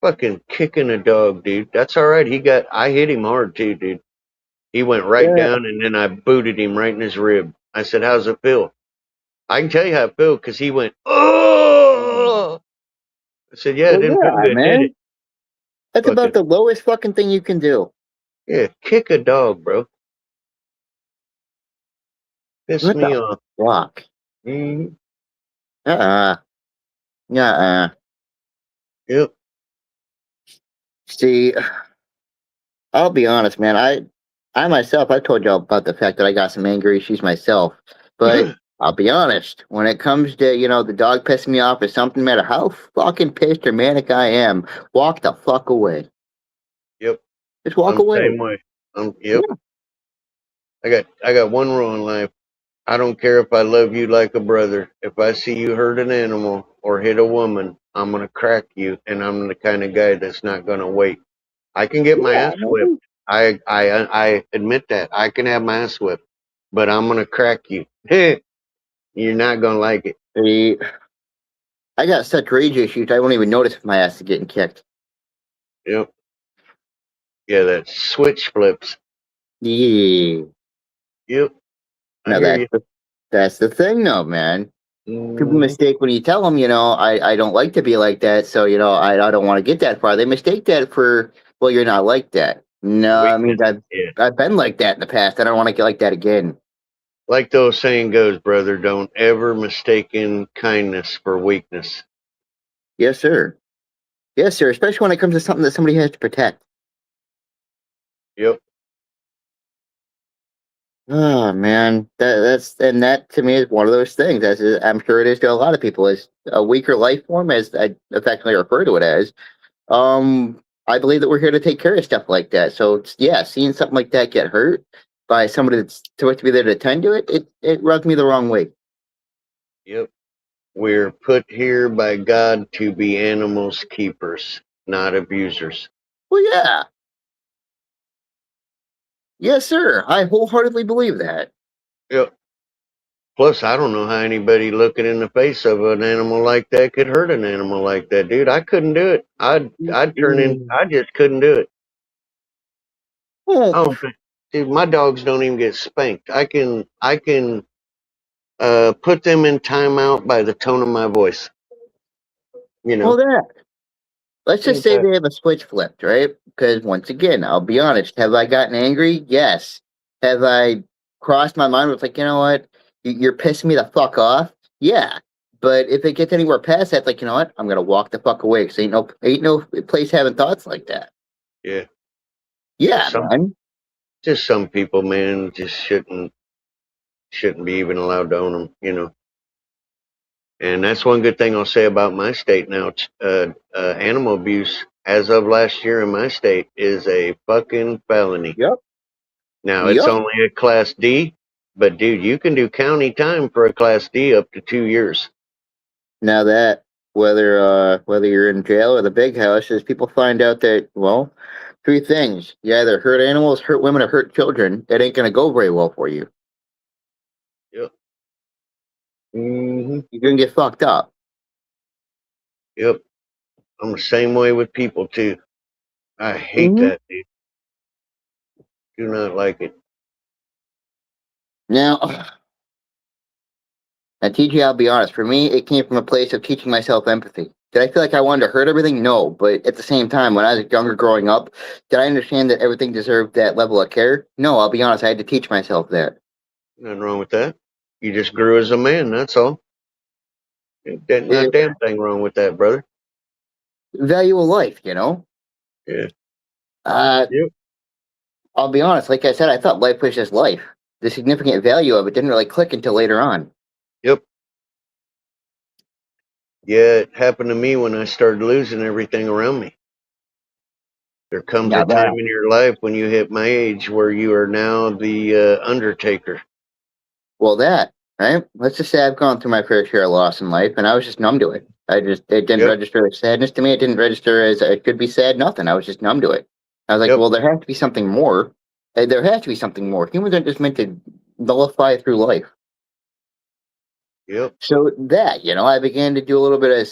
Fucking kicking a dog, dude. That's all right. I hit him hard too, dude. He went right Yeah. down and then I booted him right in his rib. I said, "How's it feel?" I can tell you how it felt because he went, "Oh!" I said, "Yeah, it Well, didn't feel yeah, good, did man. it?" That's about Fucking, the lowest fucking thing you can do. yeah, kick a dog, bro. Piss What me the off. fuck? Mm, Uh-uh. Uh-uh. yep. See, I'll be honest, man. I myself, I told y'all about the fact that I got some anger issues myself. But I'll be honest, when it comes to, the dog pissing me off or something, no matter how fucking pissed or manic I am, walk the fuck away. Yep. Just walk I'm the away. same way. Yep. I got one rule in life. I don't care if I love you like a brother. If I see you hurt an animal or hit a woman, I'm gonna crack you, and I'm the kind of guy that's not gonna wait. I can get my Yeah, ass whipped. man. I admit that. I can have my ass whipped, but I'm gonna crack you. You're not gonna like it. See, I got such rage issues, I won't even notice if my ass is getting kicked. Yep. Yeah, that switch flips. Yeah. Yep. I Now hear you. that's the thing, though, man. People Mhm. mistake when you tell them, I don't like to be like that, so I don't want to get that far. They mistake that for, well, you're not like that. No, I mean Weakness. Yeah. I've been like that in the past. I don't want to get like that again. Like the old saying goes, brother, don't ever mistaken kindness for weakness. Yes, sir. Yes, sir. Especially when it comes to something that somebody has to protect. Yep. Oh man, that to me is one of those things. I'm sure it is to a lot of people. Is a weaker life form, as I affectionately refer to it as. I believe that we're here to take care of stuff like that. So yeah, seeing something like that get hurt by somebody that's supposed to be there to attend to it rubs me the wrong way. Yep. We're put here by God to be animals keepers, not abusers. Well, yeah, yes, sir. I wholeheartedly believe that. Yep. Plus, I don't know how anybody looking in the face of an animal like that could hurt an animal like that, dude. I couldn't do it. I'd turn in. I just couldn't do it. Well, I don't think, dude. My dogs don't even get spanked. I can put them in timeout by the tone of my voice. You well, know. that. Let's just Ain't say that- they have a switch flipped, right? Because once again, I'll be honest. Have I gotten angry? Yes. Have I crossed my mind with like, you know what? You're pissing me the fuck off? Yeah. But if it gets anywhere past that, like, you know what? I'm gonna walk the fuck away. Cause ain't no place having thoughts like that. Yeah. Yeah, Some man. just some people, man, just shouldn't be even allowed to own them. You know. And that's one good thing I'll say about my state now. Animal abuse, as of last year in my state, is a fucking felony. Yep. Now, it's Yep. only a Class D, but dude, you can do county time for a Class D up to 2 years. Now that whether you're in jail or the big house, is people find out that, well, three things: you either hurt animals, hurt women, or hurt children. It ain't gonna go very well for you. Yep. Hmm. You're gonna get fucked up. Yep. I'm the same way with people, too. I hate Mhm. that, dude. Do not like it. Now, TJ, I'll be honest. For me, it came from a place of teaching myself empathy. Did I feel like I wanted to hurt everything? No. But at the same time, when I was younger growing up, did I understand that everything deserved that level of care? No, I'll be honest. I had to teach myself that. Nothing wrong with that. You just grew as a man, that's all. Not a damn thing wrong with that, brother. Value of life, you know? Yeah. Yep. I'll be honest. Like I said, I thought life was just life. The significant value of it didn't really click until later on. Yep. Yeah, it happened to me when I started losing everything around me. There comes Now a time in your life when you hit my age where you are now the undertaker. Well, right? Let's just say I've gone through my fair share of loss in life, and I was just numb to it. It didn't register as sadness to me. It didn't register as it could be sad, nothing. I was just numb to it. I was like, well, there has to be something more. There has to be something more. Humans aren't just meant to nullify through life. Yep. So I began to do a little bit of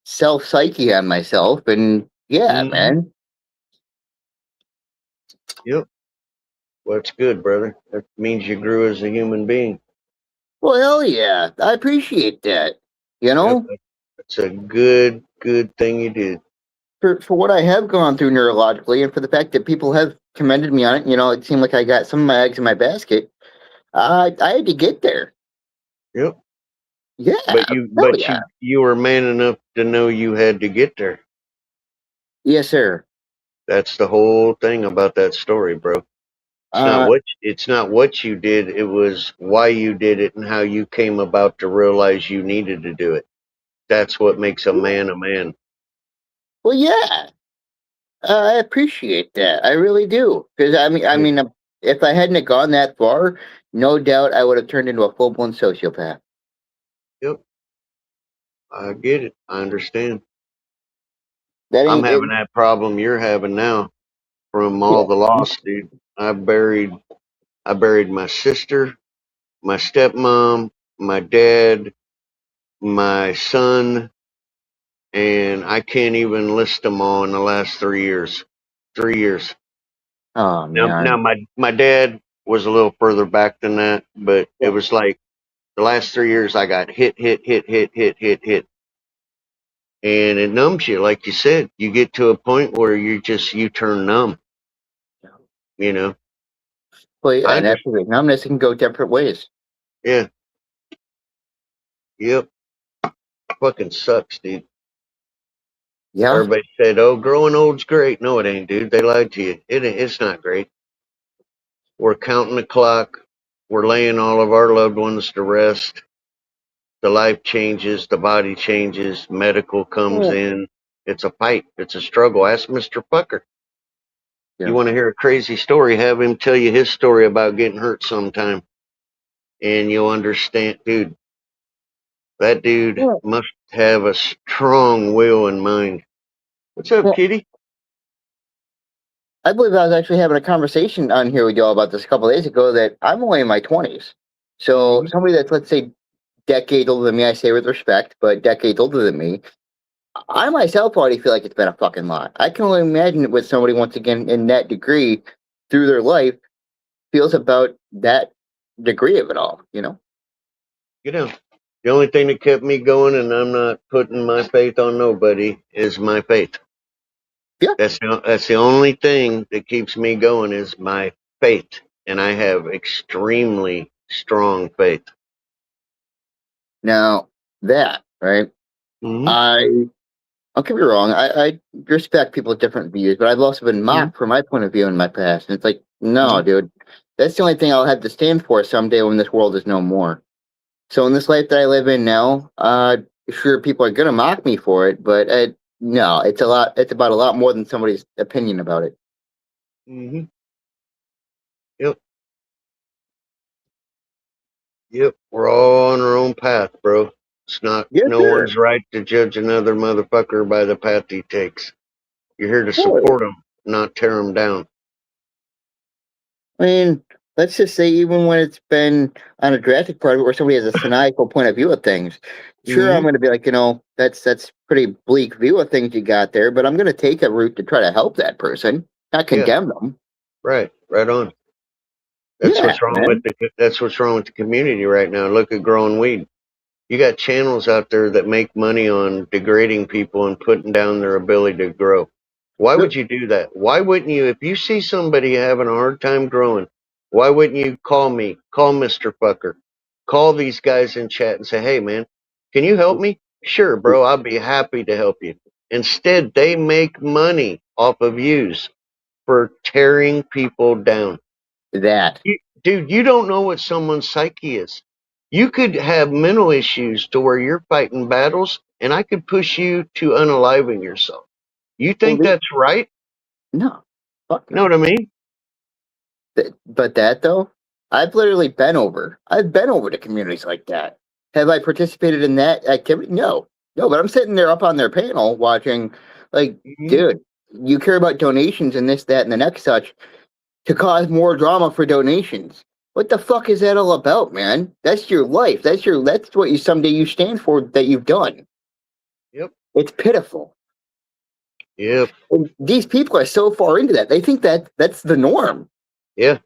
self-psyche on myself, and man. Yep. Well, it's good, brother. That means you grew as a human being. Well, hell yeah. I appreciate that. You know? Yep. It's a good thing you did. For what I have gone through neurologically, and for the fact that people have commended me on it, it seemed like I got some of my eggs in my basket. I had to get there. Yep. Yeah. You were man enough to know you had to get there. Yes, sir. That's the whole thing about that story, bro. It's not what you did, it was why you did it and how you came about to realize you needed to do it. That's what makes a man a man. Well, yeah. I appreciate that. I really do. Because I mean, if I hadn't gone that far, no doubt I would have turned into a full blown sociopath. Yep. I get it. I understand. That I'm ain't having that problem you're having now from all the loss, dude. I buried my sister, my stepmom, my dad, my son, and I can't even list them all in the last 3 years. 3 years. Oh Now man. my dad was a little further back than that, but it was like the last 3 years I got hit. And it numbs you, like you said. You get to a point where you turn numb, you know. Well, yeah, I and just, after the numbness can go different ways. yeah. Yep. Fucking sucks, dude. Yeah. Everybody said, "Oh, growing old's great." No, it ain't, dude. They lied to you. It's not great. We're counting the clock. We're laying all of our loved ones to rest. The life changes. The body changes. Medical comes in. It's a fight. It's a struggle. Ask Mr. Fucker. Yeah. You want to hear a crazy story? Have him tell you his story about getting hurt sometime, and you'll understand, dude. That dude must have a strong will and mind. What's up, Kitty? I believe I was actually having a conversation on here with y'all about this a couple of days ago that I'm only in my 20s. So somebody that's, let's say, decades older than me, I say with respect, but decades older than me, I myself already feel like it's been a fucking lot. I can only imagine what somebody, once again, in that degree through their life feels about that degree of it all, you know? You know, the only thing that kept me going, and I'm not putting my faith on nobody, is my faith. Yeah. That's the only thing that keeps me going is my faith, and I have extremely strong faith. Now, that, right? I'll get me wrong. I respect people's different views, but I've also been mocked for my point of view in my past. And it's like, no, dude, that's the only thing I'll have to stand for someday when this world is no more. So in this life that I live in now, sure, people are gonna mock me for it, but no, it's about a lot more than somebody's opinion about it. Yep. Yep. We're all on our own path, bro. It's not. No one's right to judge another motherfucker by the path he takes. You're here to support him, not tear him down. I mean, let's just say even when it's been on a drastic part of it where somebody has a cynical point of view of things, sure, I'm going to be like, that's pretty bleak view of things you got there, but I'm going to take a route to try to help that person, not condemn them. Right on. That's what's wrong with the community right now. Look at growing weed. You got channels out there that make money on degrading people and putting down their ability to grow. Why would you do that? Why wouldn't you, if you see somebody having a hard time growing, why wouldn't you call me, call Mr. Fucker, call these guys in chat and say, hey man, can you help me? Sure, bro, I'll be happy to help you. Instead, they make money off of views for tearing people down. Dude, you don't know what someone's psyche is. You could have mental issues to where you're fighting battles, and I could push you to unaliving yourself. You think that's right? No. Fuck no. Know what I mean? But that, though, I've literally been over. I've been over to communities like that. Have I participated in that activity? No. No, but I'm sitting there up on their panel watching, like, dude, you care about donations and this, that, and the next such to cause more drama for donations. What the fuck is that all about, man? That's your life. That's what you someday you stand for that you've done. Yep. It's pitiful. Yep. And these people are so far into that. They think that that's the norm. Yeah.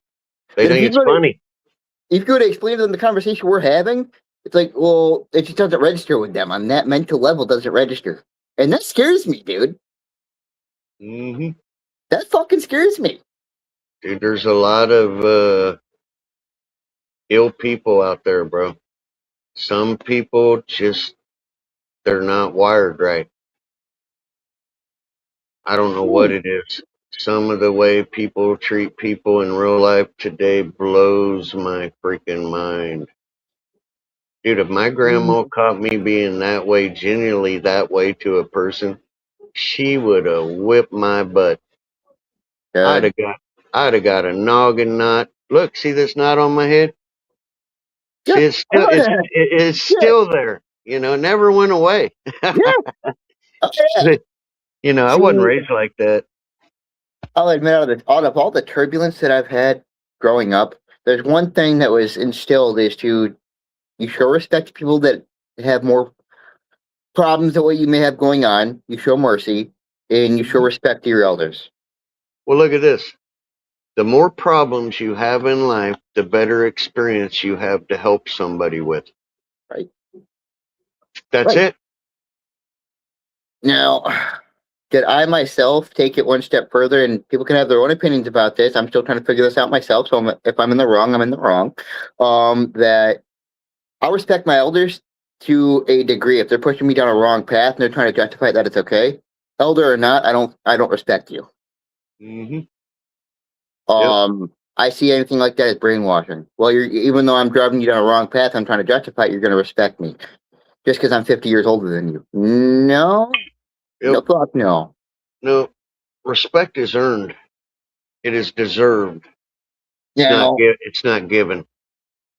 They think it's funny. If you go to explain to them the conversation we're having, it's like, well, it just doesn't register with them. On that mental level, doesn't register. And that scares me, dude. That fucking scares me. Dude, there's a lot of ill people out there, bro. Some people just, they're not wired right. I don't know what it is. Some of the way people treat people in real life today blows my freaking mind. Dude, if my grandma caught me being that way, genuinely that way to a person, she would have whipped my butt. I'd have I'd have got a noggin knot. Look, see this knot on my head? Yeah, See, it's still there. You know, it never went away. yeah. Oh, yeah. You know, I wasn't See, raised like that. I'll admit, out of all the turbulence that I've had growing up, there's one thing that was instilled is to you show respect to people that have more problems than what you may have going on. You show mercy, and you show respect to your elders. Well, look at this. The more problems you have in life, the better experience you have to help somebody with. Right. That's Right. it. Now, did I myself take it one step further? And people can have their own opinions about this. I'm still trying to figure this out myself. So if I'm in the wrong, I'm in the wrong. That I'll respect my elders to a degree. If they're pushing me down a wrong path and they're trying to justify that it's okay, elder or not, I don't respect you. Mm-hmm. I see anything like that as brainwashing. Well, even though I'm driving you down a wrong path, I'm trying to justify it, you're going to respect me just because I'm 50 years older than you. No, no, fuck no. No, respect is earned. It is deserved. Now, It's not given.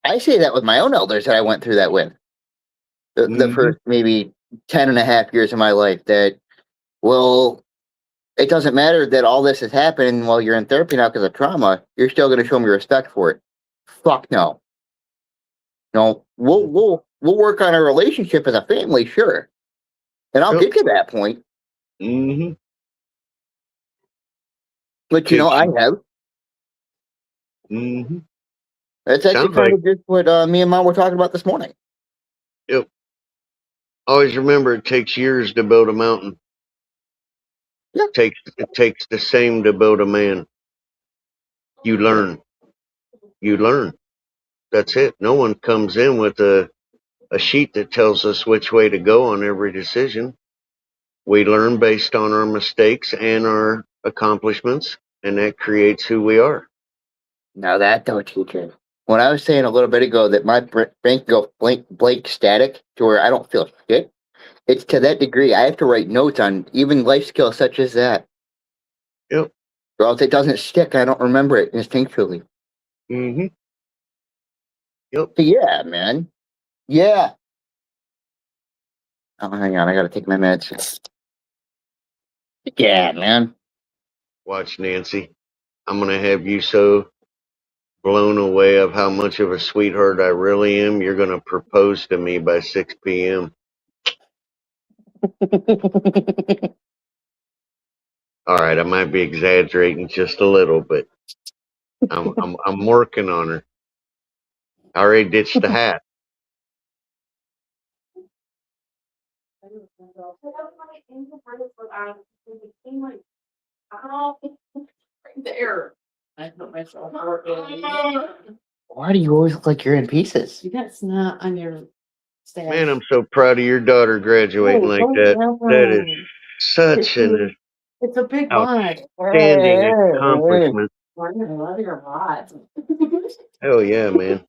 I say that with my own elders that I went through that with. The first maybe 10 and a half years of my life that, well, it doesn't matter that all this is happening while you're in therapy now because of trauma. You're still going to show me respect for it. Fuck no. No, we'll work on a relationship as a family, sure, and I'll get to that point. Mm-hmm. But you know, I have. Mm-hmm. That's actually kind of just what me and Mom were talking about this morning. Yep. Always remember, it takes years to build a mountain. Yeah. It takes the same to build a man. You learn. You learn. That's it. No one comes in with a sheet that tells us which way to go on every decision. We learn based on our mistakes and our accomplishments, and that creates who we are. Now that don't teach it. When I was saying a little bit ago that my brain go blank static to where I don't feel shit, it's to that degree. I have to write notes on even life skills such as that. Yep. Or else it doesn't stick. I don't remember it instinctually. Mm-hmm. Yep. So yeah, man. Yeah. Oh, hang on. I gotta take my meds. Yeah, man. Watch, Nancy. I'm gonna have you so blown away of how much of a sweetheart I really am. You're gonna propose to me by 6 p.m. All right, I might be exaggerating just a little, but I'm working on her. I already ditched the hat. There. I put myself Why do you always look like you're in pieces? That's not on your staff. Man, I'm so proud of your daughter graduating like that. That is such an It's a big lot. outstanding accomplishment. I love your lot. Hell yeah, man.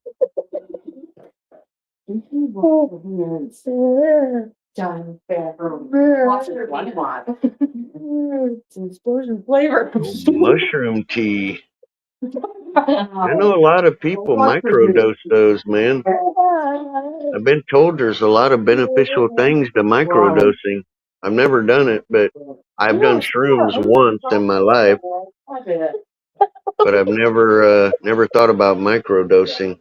John's bathroom. Watch your one lot. It's an explosion flavor. Mushroom tea. I know a lot of people microdose those, man. I've been told there's a lot of beneficial things to microdosing. I've never done it, but I've done shrooms once in my life. But I've never thought about microdosing.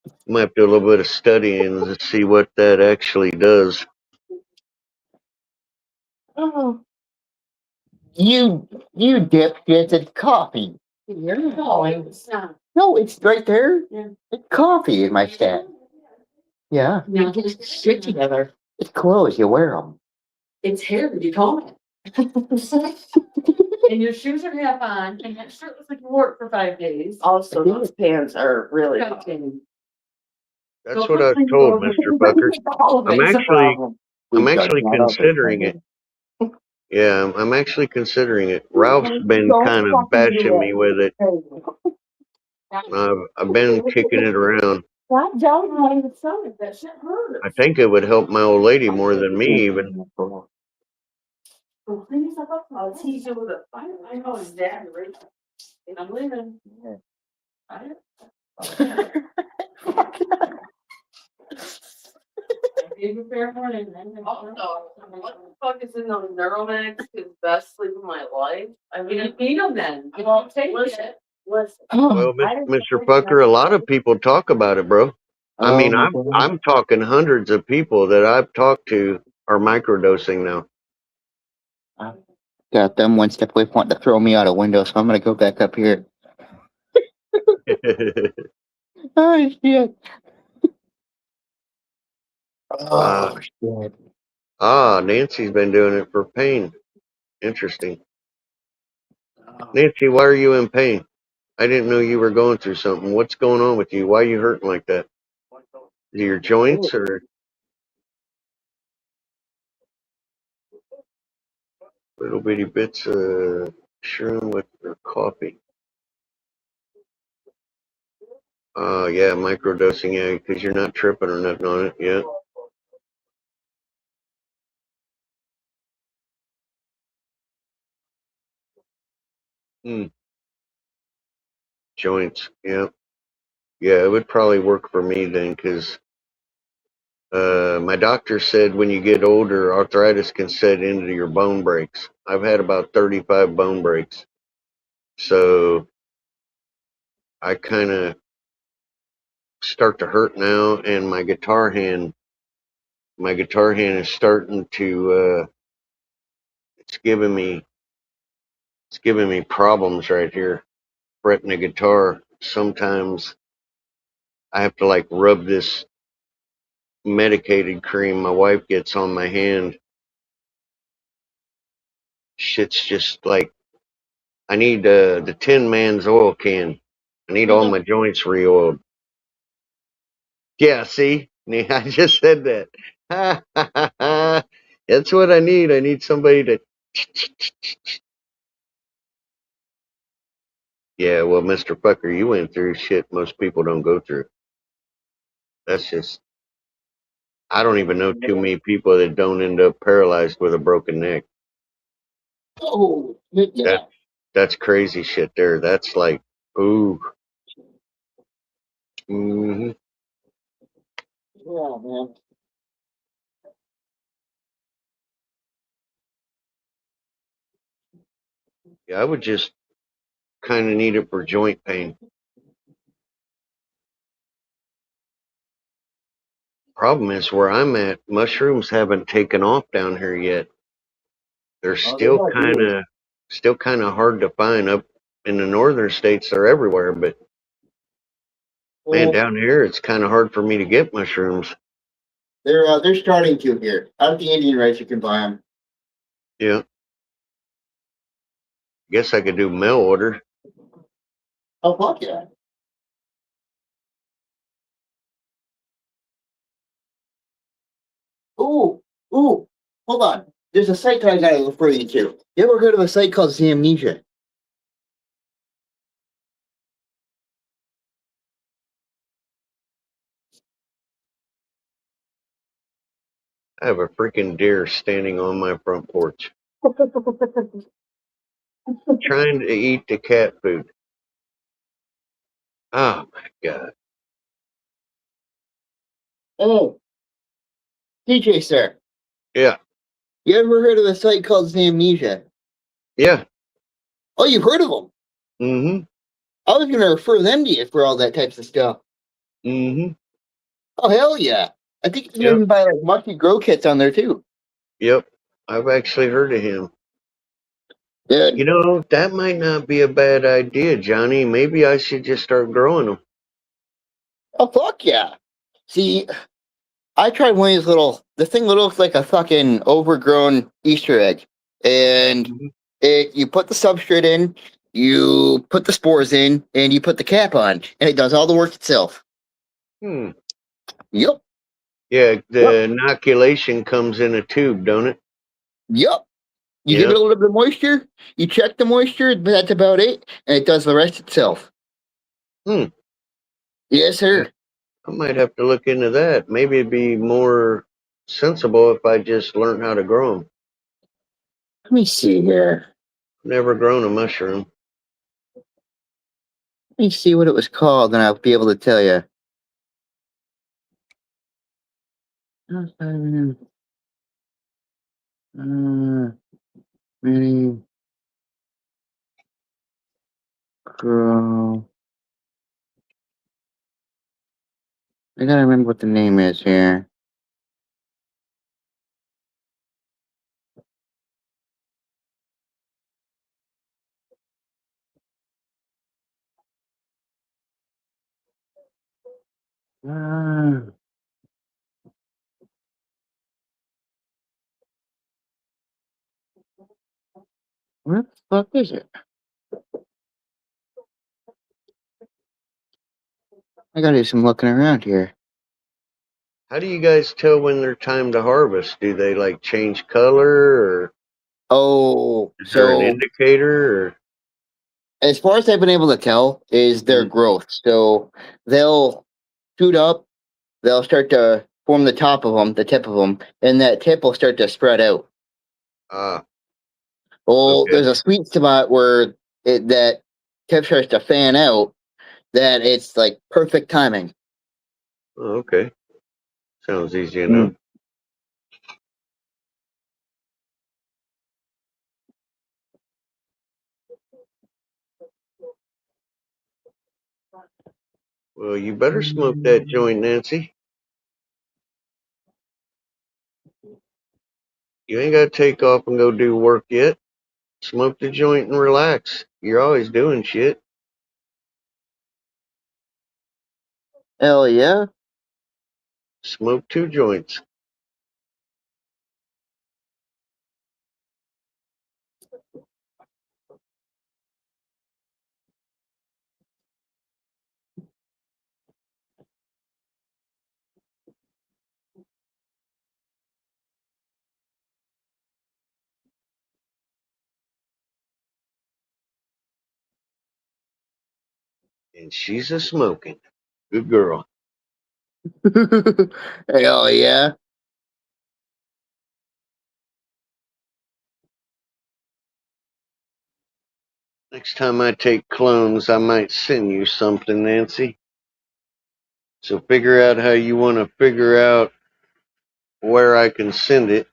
I might have to do a little bit of studying to see what that actually does. Oh. You dipshits, it's coffee. No, it's right there. Yeah. It's coffee in my stash. Yeah. Now get your shit together. It's clothes, you wear them. It's hair, did you call it? And your shoes are half on, and that shirt looks like you wore it for 5 days. Also, those pants are really. That's what I was told, Mr. Bucker. I'm actually considering it. Yeah, I'm actually considering it. Ralph's been kind of bashing me with it. I've been kicking it around. That shit hurts. I think it would help my old lady more than me even. Clean yourself up, I'll tease you with a fire. I know exactly right. I'm leaving. Yeah. Gave you fair warning. Also, what the fuck is in those Neuromax? Is best sleep of my life. I mean, you need them then. You won't take it. Listen. Well, Mr. Pucker, a lot of people talk about it, bro. I mean, my I'm talking hundreds of people that I've talked to are microdosing now. got them one step away from wanting to throw me out a window, so I'm gonna go back up here. Oh shit. Oh shit. Nancy's been doing it for pain. Interesting. Nancy, why are you in pain? I didn't know you were going through something. What's going on with you? Why are you hurting like that? Is it your joints or little bitty bits of shroom with your coffee? Yeah, microdosing, yeah, because you're not tripping or nothing on it yet. Joints, yeah. Yeah, it would probably work for me then, because my doctor said when you get older, arthritis can set into your bone breaks. I've had about 35 bone breaks. So I kind of start to hurt now, and my guitar hand is starting to, it's giving me problems right here, fretting the guitar. Sometimes I have to like rub this medicated cream my wife gets on my hand. Shit's just like, I need the Tin Man's oil can. I need all my joints re-oiled. Yeah, see? I just said that. That's what I need. I need somebody to. Yeah, well, Mr. Fucker, you went through shit most people don't go through. That's just. I don't even know too many people that don't end up paralyzed with a broken neck. Oh, yeah. That's crazy shit there. That's like, ooh. Mm-hmm. Yeah, man. Yeah, I would just kind of need it for joint pain. Problem is where I'm at, mushrooms haven't taken off down here yet. They're still kind of hard to find. Up in the northern states. They're everywhere, but man, down here it's kind of hard for me to get mushrooms. They're starting to here. Out of the Indian rights, you can buy them. Yeah. Guess I could do mail order. Oh fuck yeah. Ooh, hold on. There's a site I gotta refer you to. You ever heard of a site called Zamnesia? I have a freaking deer standing on my front porch, trying to eat the cat food. Oh my god. Oh, DJ sir. Yeah. You ever heard of a site called Zamnesia? Yeah. Oh, you've heard of them? Mm-hmm. I was gonna refer them to you for all that types of stuff. Mm-hmm. Oh hell yeah! I think you can even buy like Mushy Grow kits on there too. Yep. I've actually heard of him. Yeah. You know, that might not be a bad idea, Johnny. Maybe I should just start growing them. Oh fuck yeah! See, I tried one of these the thing that looks like a fucking overgrown Easter egg, and you put the substrate in, you put the spores in, and you put the cap on, and it does all the work itself. Hmm. Yep. Yeah, the inoculation comes in a tube, don't it? Yep. You give it a little bit of moisture, you check the moisture, but that's about it, and it does the rest itself. Hmm. Yes, sir. I might have to look into that. Maybe it'd be more sensible if I just learned how to grow them. Let me see here. Never grown a mushroom. Let me see what it was called, and I'll be able to tell you. Mini Grow. I gotta remember what the name is here. Where the fuck is it? I gotta do some looking around here. How do you guys tell when they're time to harvest? Do they like change color, or Oh, is there an so indicator? Or as far as I've been able to tell is their growth. So they'll shoot up, they'll start to form the top of them, the tip of them, and that tip will start to spread out. Well, okay. there's a sweet spot where that tip starts to fan out, that it's like perfect timing. Oh, okay. Sounds easy enough. Well, you better smoke that joint, Nancy. You ain't got to take off and go do work yet. Smoke the joint and relax. You're always doing shit. Hell yeah. Smoke 2 joints. And she's a smoking. Good girl. Hell yeah. Next time I take clones, I might send you something, Nancy. So figure out how you want to figure out where I can send it.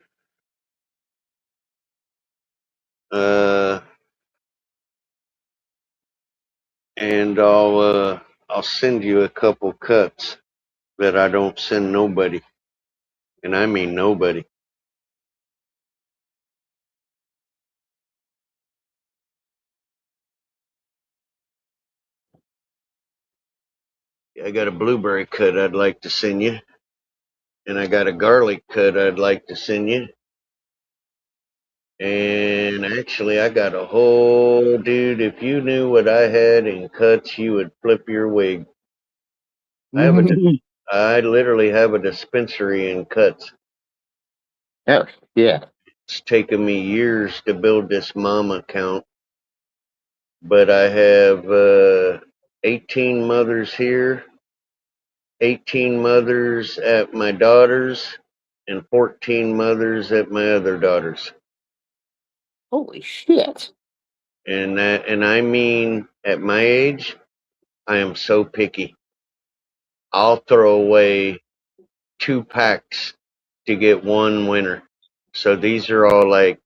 And I'll send you a couple cuts that I don't send nobody. And I mean nobody. I got a blueberry cut I'd like to send you. And I got a garlic cut I'd like to send you. And actually, I got a whole dude. If you knew what I had in cuts, you would flip your wig. I literally have a dispensary in cuts. Oh, yeah. It's taken me years to build this mom account, but I have 18 mothers here, 18 mothers at my daughter's, and 14 mothers at my other daughter's. Holy shit. And I mean, at my age, I am so picky. I'll throw away 2 packs to get 1 winner. So these are all like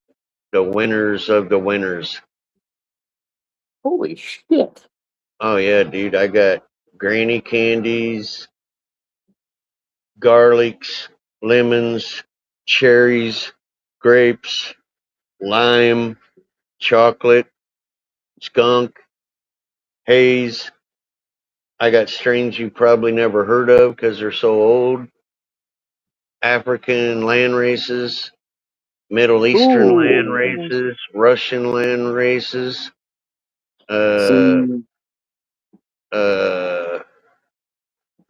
the winners of the winners. Holy shit. Oh yeah, dude, I got granny candies, garlics, lemons, cherries, grapes, lime, chocolate, skunk, haze. I got strains you probably never heard of because they're so old. African land races, Middle Eastern land races, Russian land races. See,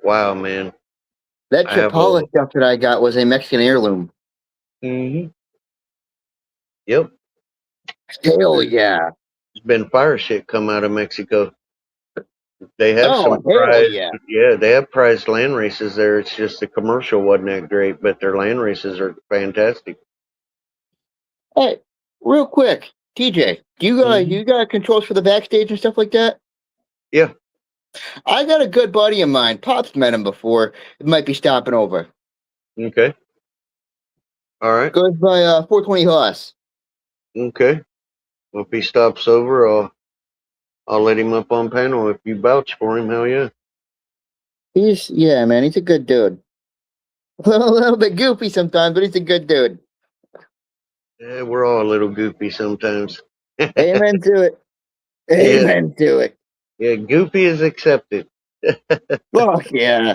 Wow, man. that I have Chapala stuff that I got was a Mexican heirloom. Yep. Hell yeah. There's been fire shit come out of Mexico. They have Oh, some hell prized, yeah. yeah, they have prized land races there. It's just the commercial wasn't that great, but their land races are fantastic. Hey, real quick, TJ, do you got controls for the backstage and stuff like that? Yeah. I got a good buddy of mine. Pop's met him before. It might be stopping over. Okay. All right. Goes by 420 Hoss. Okay. Well, if he stops over, I'll let him up on panel. If you vouch for him, hell yeah. Yeah, man, he's a good dude. A little bit goofy sometimes, but he's a good dude. Yeah, we're all a little goofy sometimes. Amen to it. Amen to it. Yeah, goofy is accepted. Fuck yeah.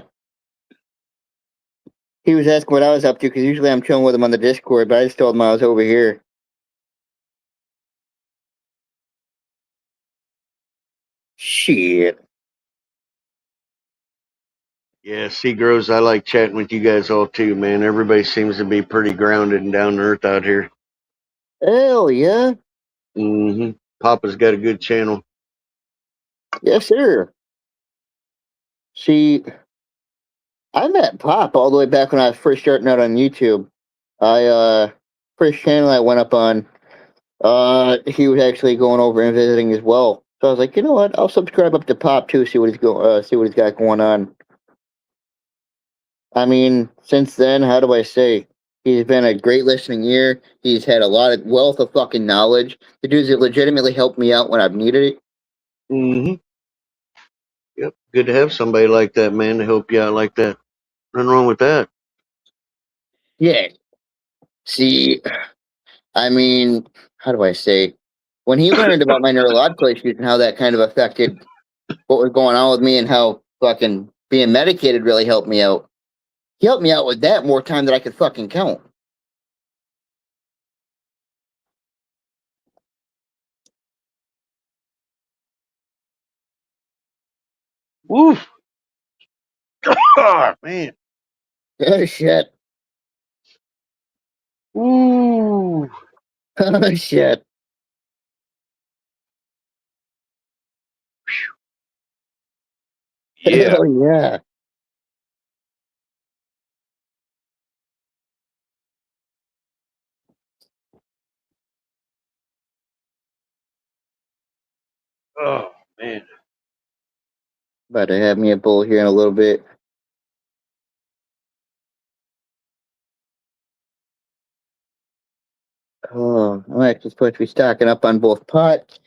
He was asking what I was up to because usually I'm chilling with him on the Discord, but I just told him I was over here. Shit. Yeah, Seagrows, I like chatting with you guys all too, man. Everybody seems to be pretty grounded and down to earth out here. Hell yeah. Mm-hmm. Papa's got a good channel. Yes, sir. See, I met Pop all the way back when I was first starting out on YouTube. First channel I went up on, he was actually going over and visiting as well. So I was like, you know what? I'll subscribe up to Pop too, see what he's got going on. I mean, since then, how do I say? He's been a great listening ear. He's had a lot of wealth of fucking knowledge. The dude's legitimately helped me out when I've needed it. Mm-hmm. Yep. Good to have somebody like that, man, to help you out like that. Nothing wrong with that. Yeah. See, I mean, how do I say? When he learned about my neurological issues and how that kind of affected what was going on with me and how fucking being medicated really helped me out. He helped me out with that more time than I could fucking count. Woof. Oh, man. Oh, shit. Ooh. Oh, shit. Yeah. Oh, yeah. Oh, man. About to have me a bowl here in a little bit. Oh, I'm actually supposed to be stocking up on both pot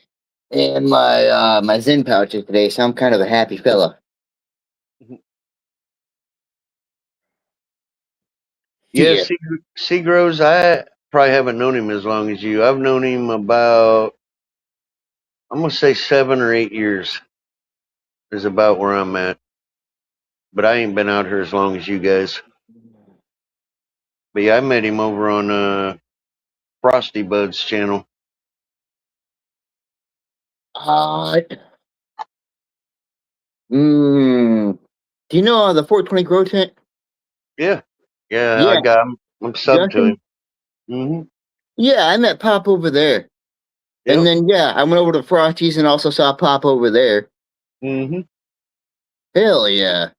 and my Zen pouches today, so I'm kind of a happy fella. Yeah, Seagrows, I probably haven't known him as long as you. I've known him about, I'm going to say 7 or 8 years is about where I'm at. But I ain't been out here as long as you guys. But yeah, I met him over on Frosty Bud's channel. Do you know the 420 Grow Tent? Yeah. Yeah, Yeah. I got him. I'm subbed to Justin? him. Mm-hmm. Yeah, I met Pop over there. Yep. And then, yeah, I went over to Frosty's and also saw Pop over there. Mm-hmm. Hell yeah.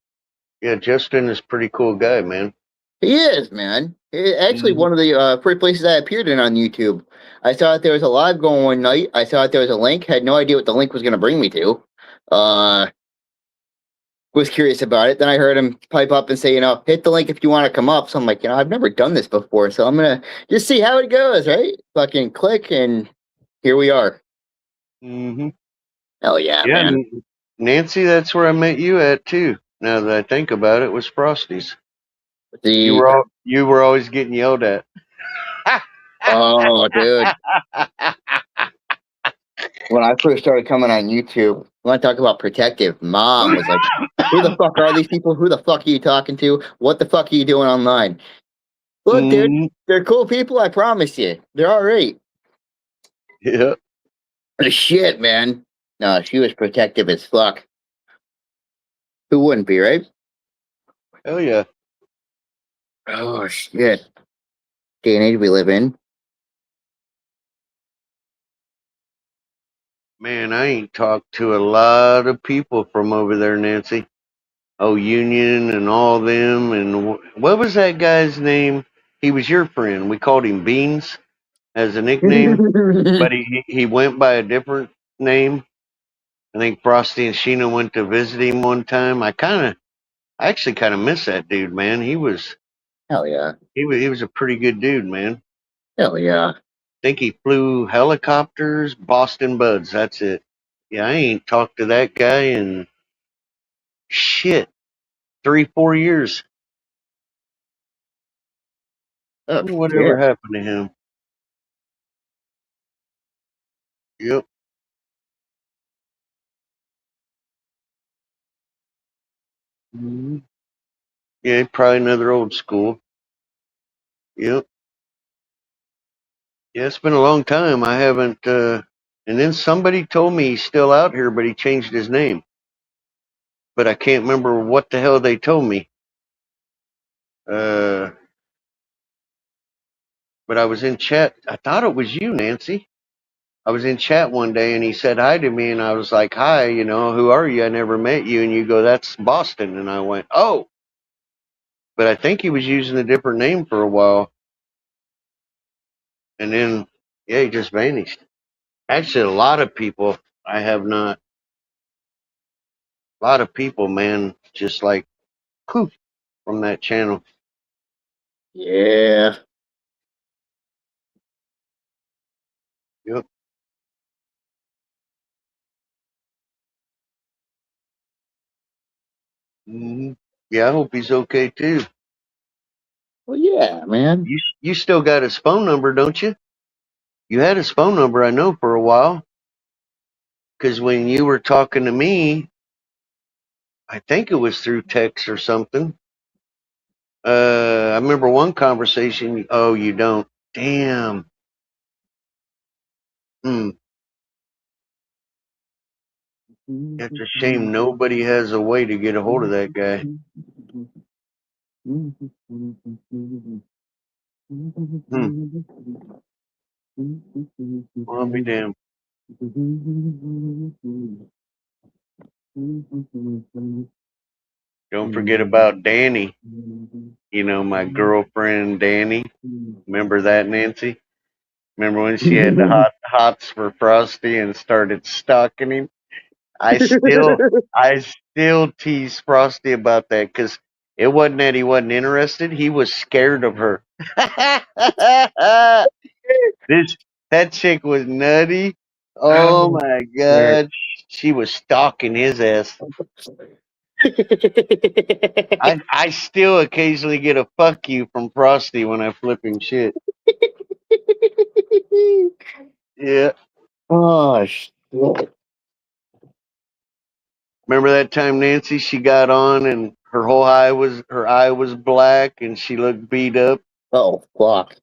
Yeah, Justin is a pretty cool guy, man. He is, man. Actually, one of the first places I appeared in on YouTube. I saw that there was a live going one night. I saw that there was a link. Had no idea what the link was going to bring me to. Was curious about it. Then I heard him pipe up and say, hit the link if you want to come up. So I'm like, I've never done this before. So I'm going to just see how it goes, right? Fucking click and here we are. Mm-hmm. Hell yeah, man. Nancy, that's where I met you at too. Now that I think about it, was Frosty's. You were always getting yelled at. Oh, dude. When I first started coming on YouTube, when I talk about protective, Mom was like, who the fuck are these people? Who the fuck are you talking to? What the fuck are you doing online? Look, dude, they're cool people, I promise you. They're all right. Yeah. Shit, man. No, she was protective as fuck. Who wouldn't be, right? Hell yeah. Oh, shit. Day and age we live in. Man, I ain't talked to a lot of people from over there, Nancy. Oh, Union and all them. And what was that guy's name? He was your friend. We called him Beans as a nickname, but he went by a different name. I think Frosty and Sheena went to visit him one time. I actually kind of miss that dude, man. He was Hell yeah. he was a pretty good dude, man. Hell yeah. Think he flew helicopters, Boston Buds. That's it. Yeah, I ain't talked to that guy in shit 3-4 years. Oh, Whatever happened to him? Yep. Mhm. Yeah, probably another old school. Yep. Yeah, it's been a long time. I haven't. And then somebody told me he's still out here, but he changed his name. But I can't remember what the hell they told me. But I was in chat. I thought it was you, Nancy. I was in chat one day and he said hi to me, and I was like, "Hi, who are you? I never met you." And you go, "That's Boston." And I went, "Oh." But I think he was using a different name for a while, and then yeah, he just vanished. Actually, a lot of people I have not. A lot of people, man, just like poof from that channel. Yeah. Yep. Hmm. Yeah, I hope he's okay too. Well, yeah, man. You still got his phone number, don't you? You had his phone number, I know, for a while. Because when you were talking to me, I think it was through text or something. I remember one conversation. Oh, you don't? Damn. Hmm. It's a shame nobody has a way to get a hold of that guy. Hmm. Well, I'll be damned. Don't forget about Danny. My girlfriend Danny. Remember that, Nancy? Remember when she had the hots for Frosty and started stalking him? I still tease Frosty about that because it wasn't that he wasn't interested. He was scared of her. That chick was nutty. Oh my god, she was stalking his ass. I still occasionally get a fuck you from Frosty when I flip him shit. Yeah. Oh, shit. Remember that time, Nancy? She got on and her eye was black and she looked beat up. Oh, fuck.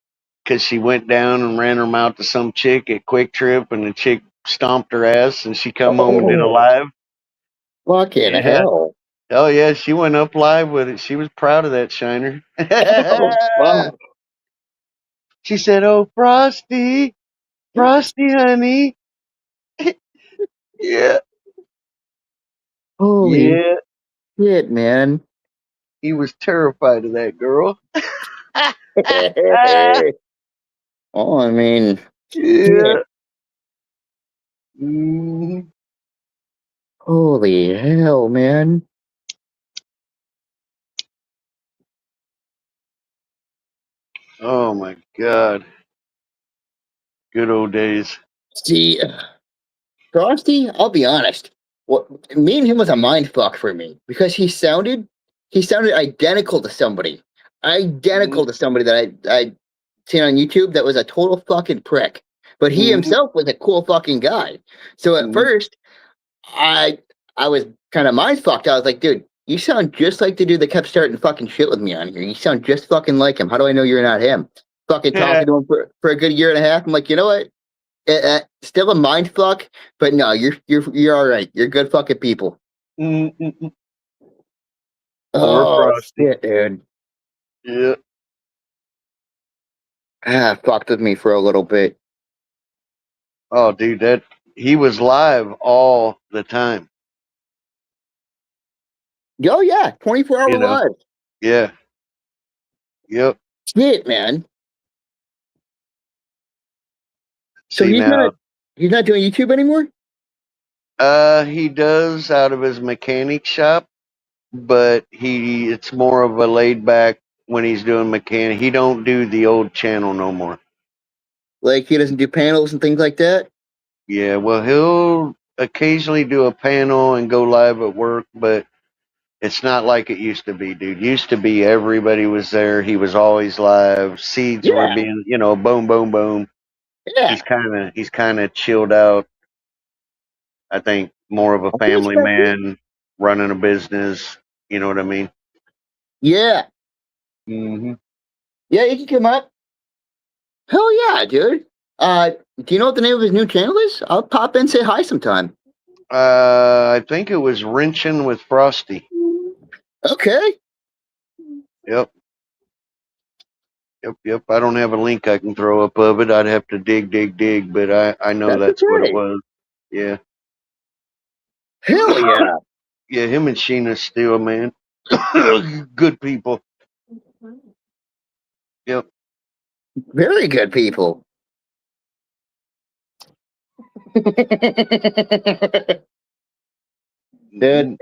Because she went down and ran her mouth to some chick at Quick Trip, and the chick stomped her ass, and she come home and did a live. Fucking Yeah. hell. Oh yeah, she went up live with it. She was proud of that Shiner. Oh, fuck. She said, "Oh, Frosty, honey." Yeah. Holy Yeah. shit, man. He was terrified of that girl. Oh, I mean, Yeah. Mhm. holy hell, man. Oh my god. Good old days. See, Frosty, I'll be honest. What me and him was a mind fuck for me because he sounded identical to somebody. Identical to somebody that I seen on YouTube that was a total fucking prick. But he himself was a cool fucking guy. So at first, I was kind of mind fucked. I was like, dude, you sound just like the dude that kept starting fucking shit with me on here. You sound just fucking like him. How do I know you're not him? Fucking talking to him for a good year and a half. I'm like, you know what? Still a mind fuck, but no, you're all right. You're good fucking people. Oh shit, dude. Yeah. Fucked with me for a little bit. Oh, dude, he was live all the time. Oh yeah, 24-hour live. Yeah. Yep. Shit, man. So See, he's not doing YouTube anymore? He does out of his mechanic shop, but it's more of a laid back when he's doing mechanic. He don't do the old channel no more. Like he doesn't do panels and things like that? Yeah, well, he'll occasionally do a panel and go live at work, but it's not like it used to be, dude. Used to be everybody was there. He was always live. Seeds were Yeah. being, boom, boom, boom. Yeah. He's kind of chilled out. I think more of a I family respect it. man running a business. You know what I mean? Yeah. Mm-hmm. Yeah, you can come up. Hell yeah, dude. Do you know what the name of his new channel is? I'll pop in and say hi sometime. I think it was Wrenching with Frosty. Okay. Yep. I don't have a link I can throw up of it. I'd have to dig, but I know that's what it okay. was. Yeah. Hell yeah. Yeah, him and Sheena Steele, man. Good people. Yep. Very good people. Dude,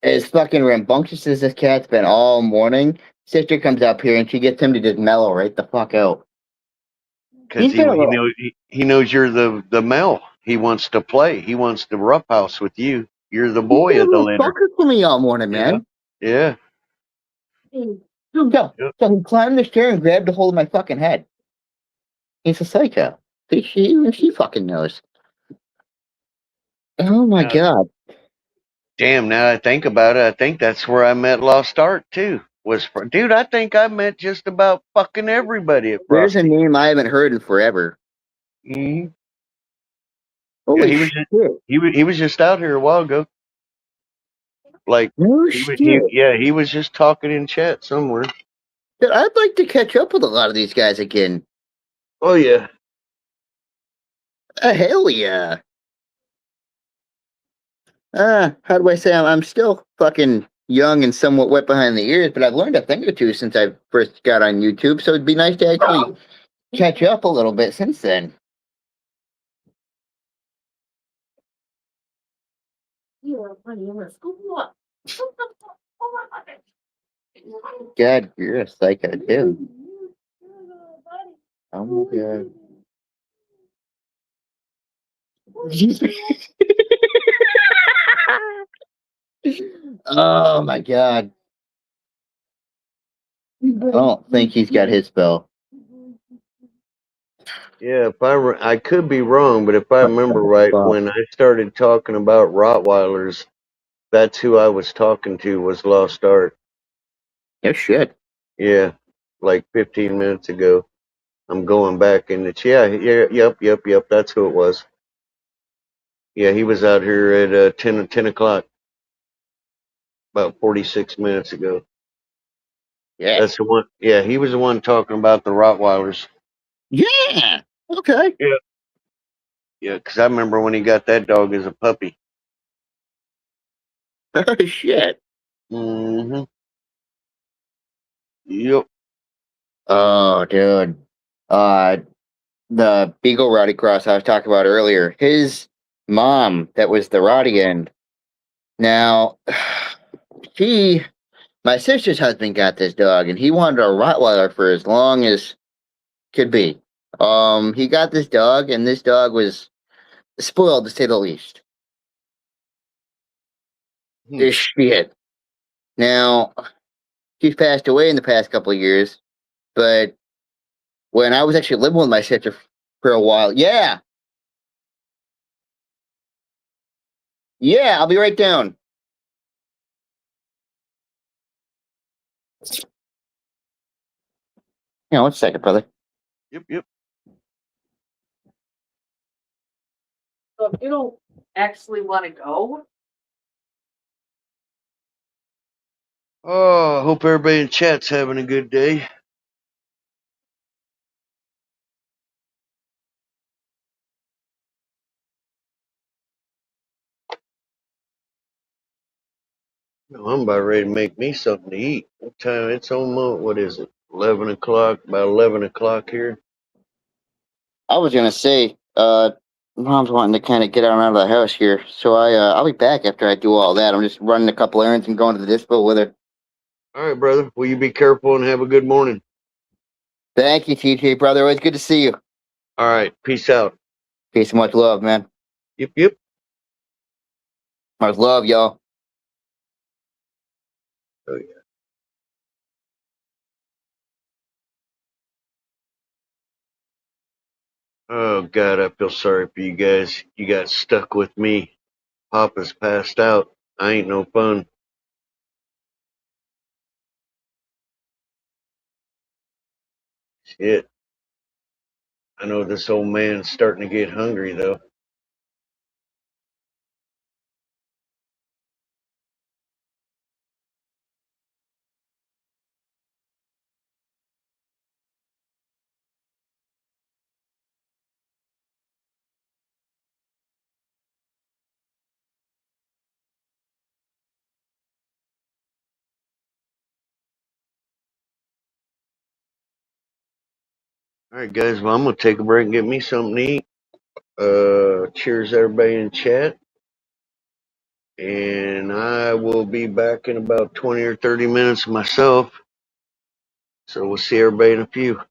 as fucking rambunctious as this cat's been all morning, sister comes up here and she gets him to just mellow right the fuck out. Because he knows you're the male. He wants to play. He wants to roughhouse with you. You're the boy of the litter. Fucker for me all morning, man. Yeah. So he climbed this chair and grabbed a hold of my fucking head. He's a psycho. She fucking knows. Oh my god. Damn, now I think about it, I think that's where I met Lost Art too. Dude, I think I met just about fucking everybody at There's Frosty. a name I haven't heard in forever. Mm-hmm. Holy Yeah, he was just out here a while ago. Like he was just talking in chat somewhere. Dude, I'd like to catch up with a lot of these guys again. Oh yeah. Hell yeah. How do I say? I'm still fucking young and somewhat wet behind the ears, but I've learned a thing or two since I first got on YouTube, so it'd be nice to actually catch up a little bit since then. God, you're a psycho too. Oh my god. Oh my god. I don't think he's got his spell. Yeah, I could be wrong, but if I remember right, when I started talking about Rottweilers, that's who I was talking to was Lost Art. Oh shit. Yeah, like 15 minutes ago. I'm going back and it's yep. That's who it was. Yeah, he was out here at 10 o'clock, about 46 minutes ago. Yeah, that's the one. Yeah, he was the one talking about the Rottweilers. Yeah. Okay. Yeah, because I remember when he got that dog as a puppy. Oh shit. Mm-hmm. Yep. Oh, dude. The Beagle Roddy Cross I was talking about earlier, his mom, that was the Roddy end. Now, my sister's husband got this dog, and he wanted a Rottweiler for as long as could be. He got this dog, and this dog was spoiled, to say the least. This shit. Now, she's passed away in the past couple of years, but when I was actually living with my sister for a while, yeah, I'll be right down. Hang on 1 second, brother. Yep. So if you don't actually want to go, Oh, I hope everybody in chat's having a good day. I'm about ready to make me something to eat. What time? It's almost, what is it? 11 o'clock, about 11 o'clock here. I was gonna say, Mom's wanting to kind of get out of the house here, so I'll be back after I do all that. I'm just running a couple errands and going to the dispo with her. All right, brother. Will you be careful and have a good morning? Thank you, TJ, brother. Always good to see you. All right. Peace out. Peace and much love, man. Yep, yep. Much love, y'all. Oh, yeah. Oh, God, I feel sorry for you guys. You got stuck with me. Papa's passed out. I ain't no fun. Shit. I know this old man's starting to get hungry, though. All right, guys. Well, I'm going to take a break and get me something to eat. Cheers, everybody in chat. And I will be back in about 20 or 30 minutes myself. So we'll see everybody in a few.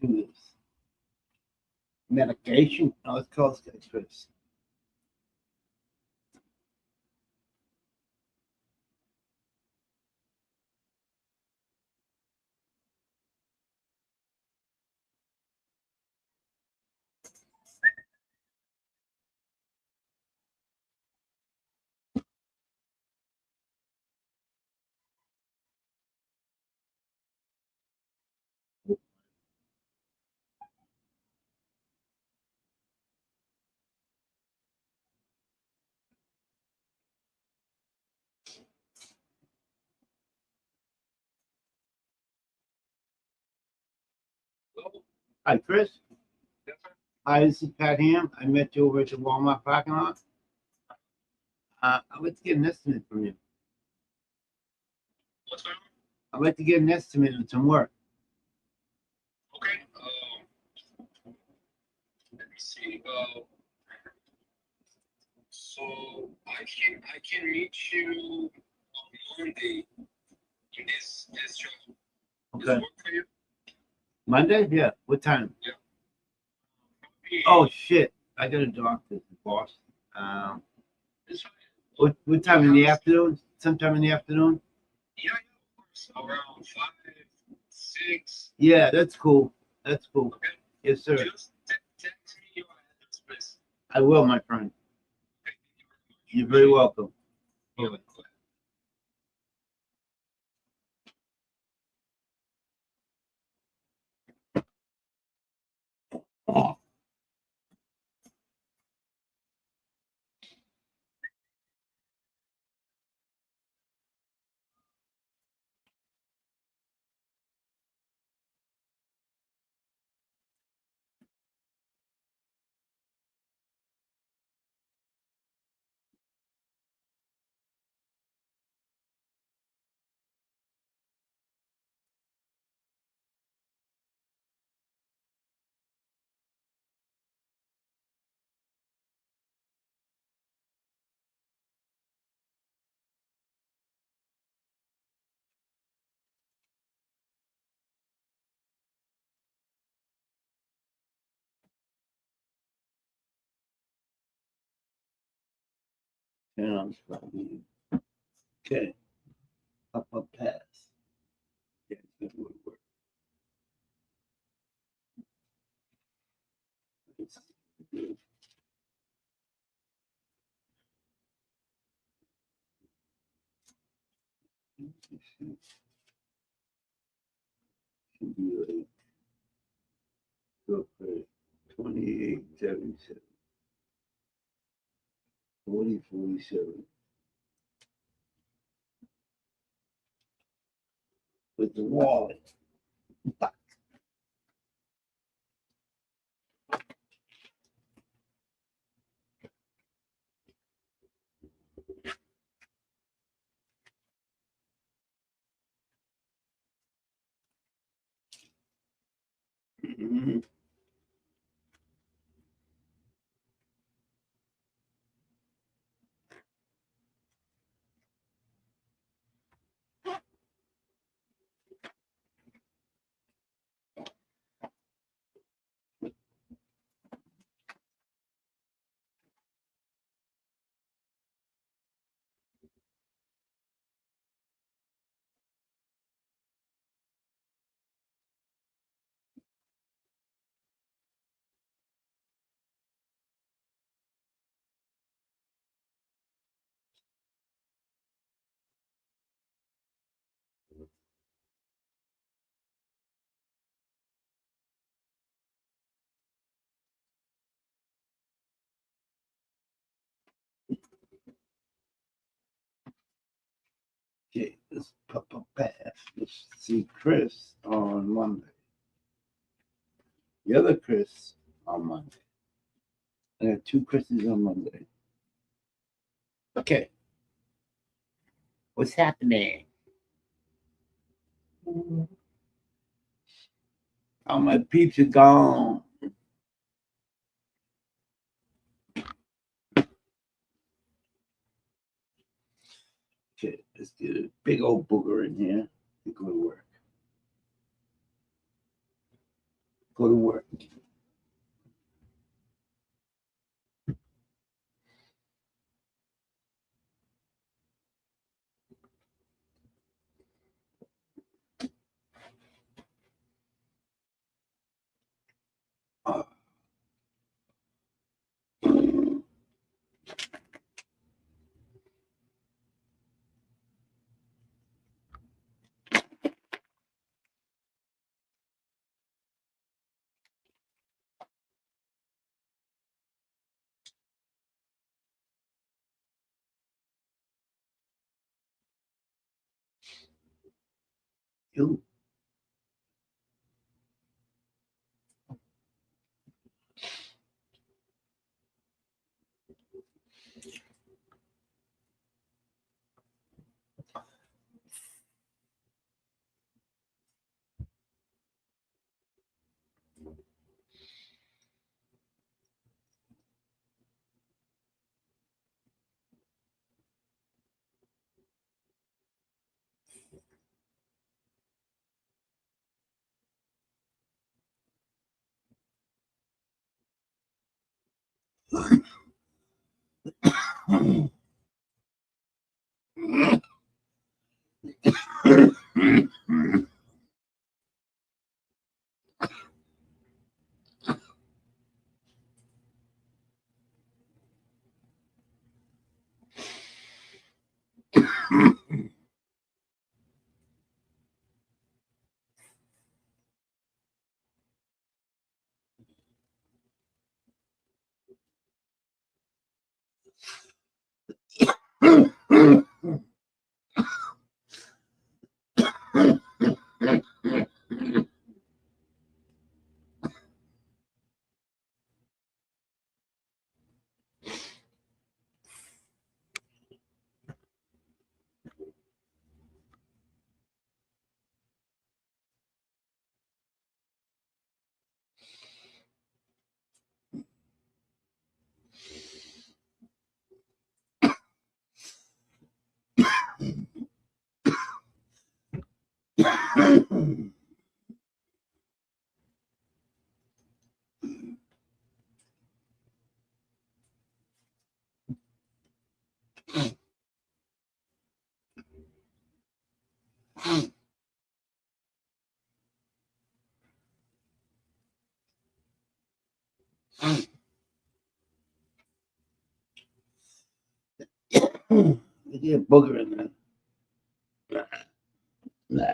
do this. Medication? Oh, let's call this guy Chris. Hi, Chris. Hi, this is Pat Ham. I met you over at the Walmart parking lot. I'd like to get an estimate from you. What's going on? I'd like to get an estimate on some work. Okay. Let me see. So I can meet you on Monday in this job. Does Okay. it work for you? Monday? Yeah. What time? Yeah. Oh shit! I got a doctor's boss. It's fine. What time in the afternoon? Sometime in the afternoon? Yeah, of course. Around 5, 6. Yeah, that's cool. That's cool. Okay. Yes, sir. Just text me your address, please. I will, my friend. Thank you very much. You're very welcome. Yeah. Okay. Up pass. Yeah, that would work. Let's do- Should be like, go for 2877. 4047. With the wallet. Mhm. Okay, let's pop up pass. Let's see Chris on Monday. The other Chris on Monday. I got two Chris's on Monday. Okay. What's happening? All my peeps are gone. Okay, let's get a big old booger in here. It could work. go to work. You. You get a booger in there. Nah.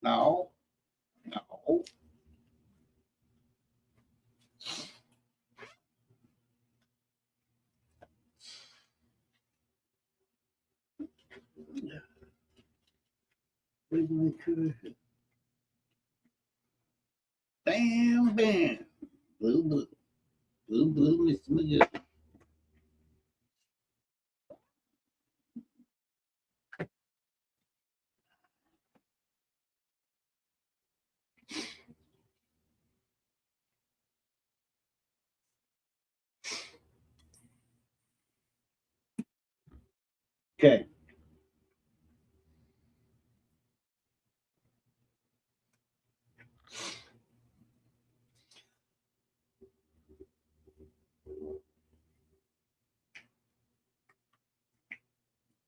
No. No. Where's my cursor? Bam, bam. Blue, blue. Blue, blue, Mr. Magoo. Okay.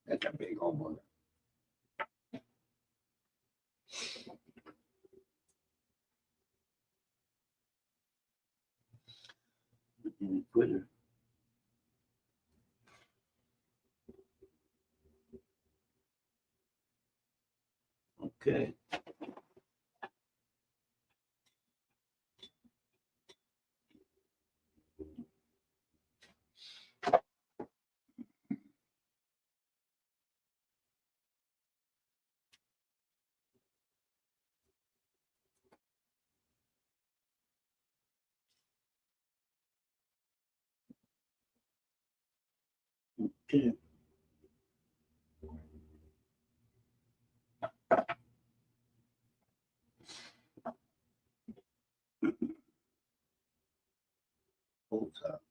That's a big old booger. Twitter. Okay. Okay. Hold up.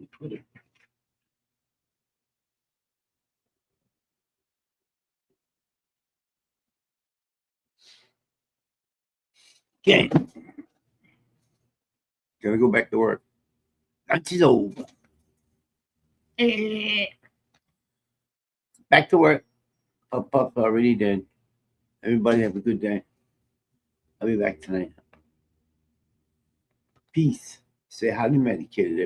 Twitter. Okay. Gotta go back to work. Lunch is over. Back to work. Puff already did. Everybody have a good day. I'll be back tonight. Peace. Say highly medicated.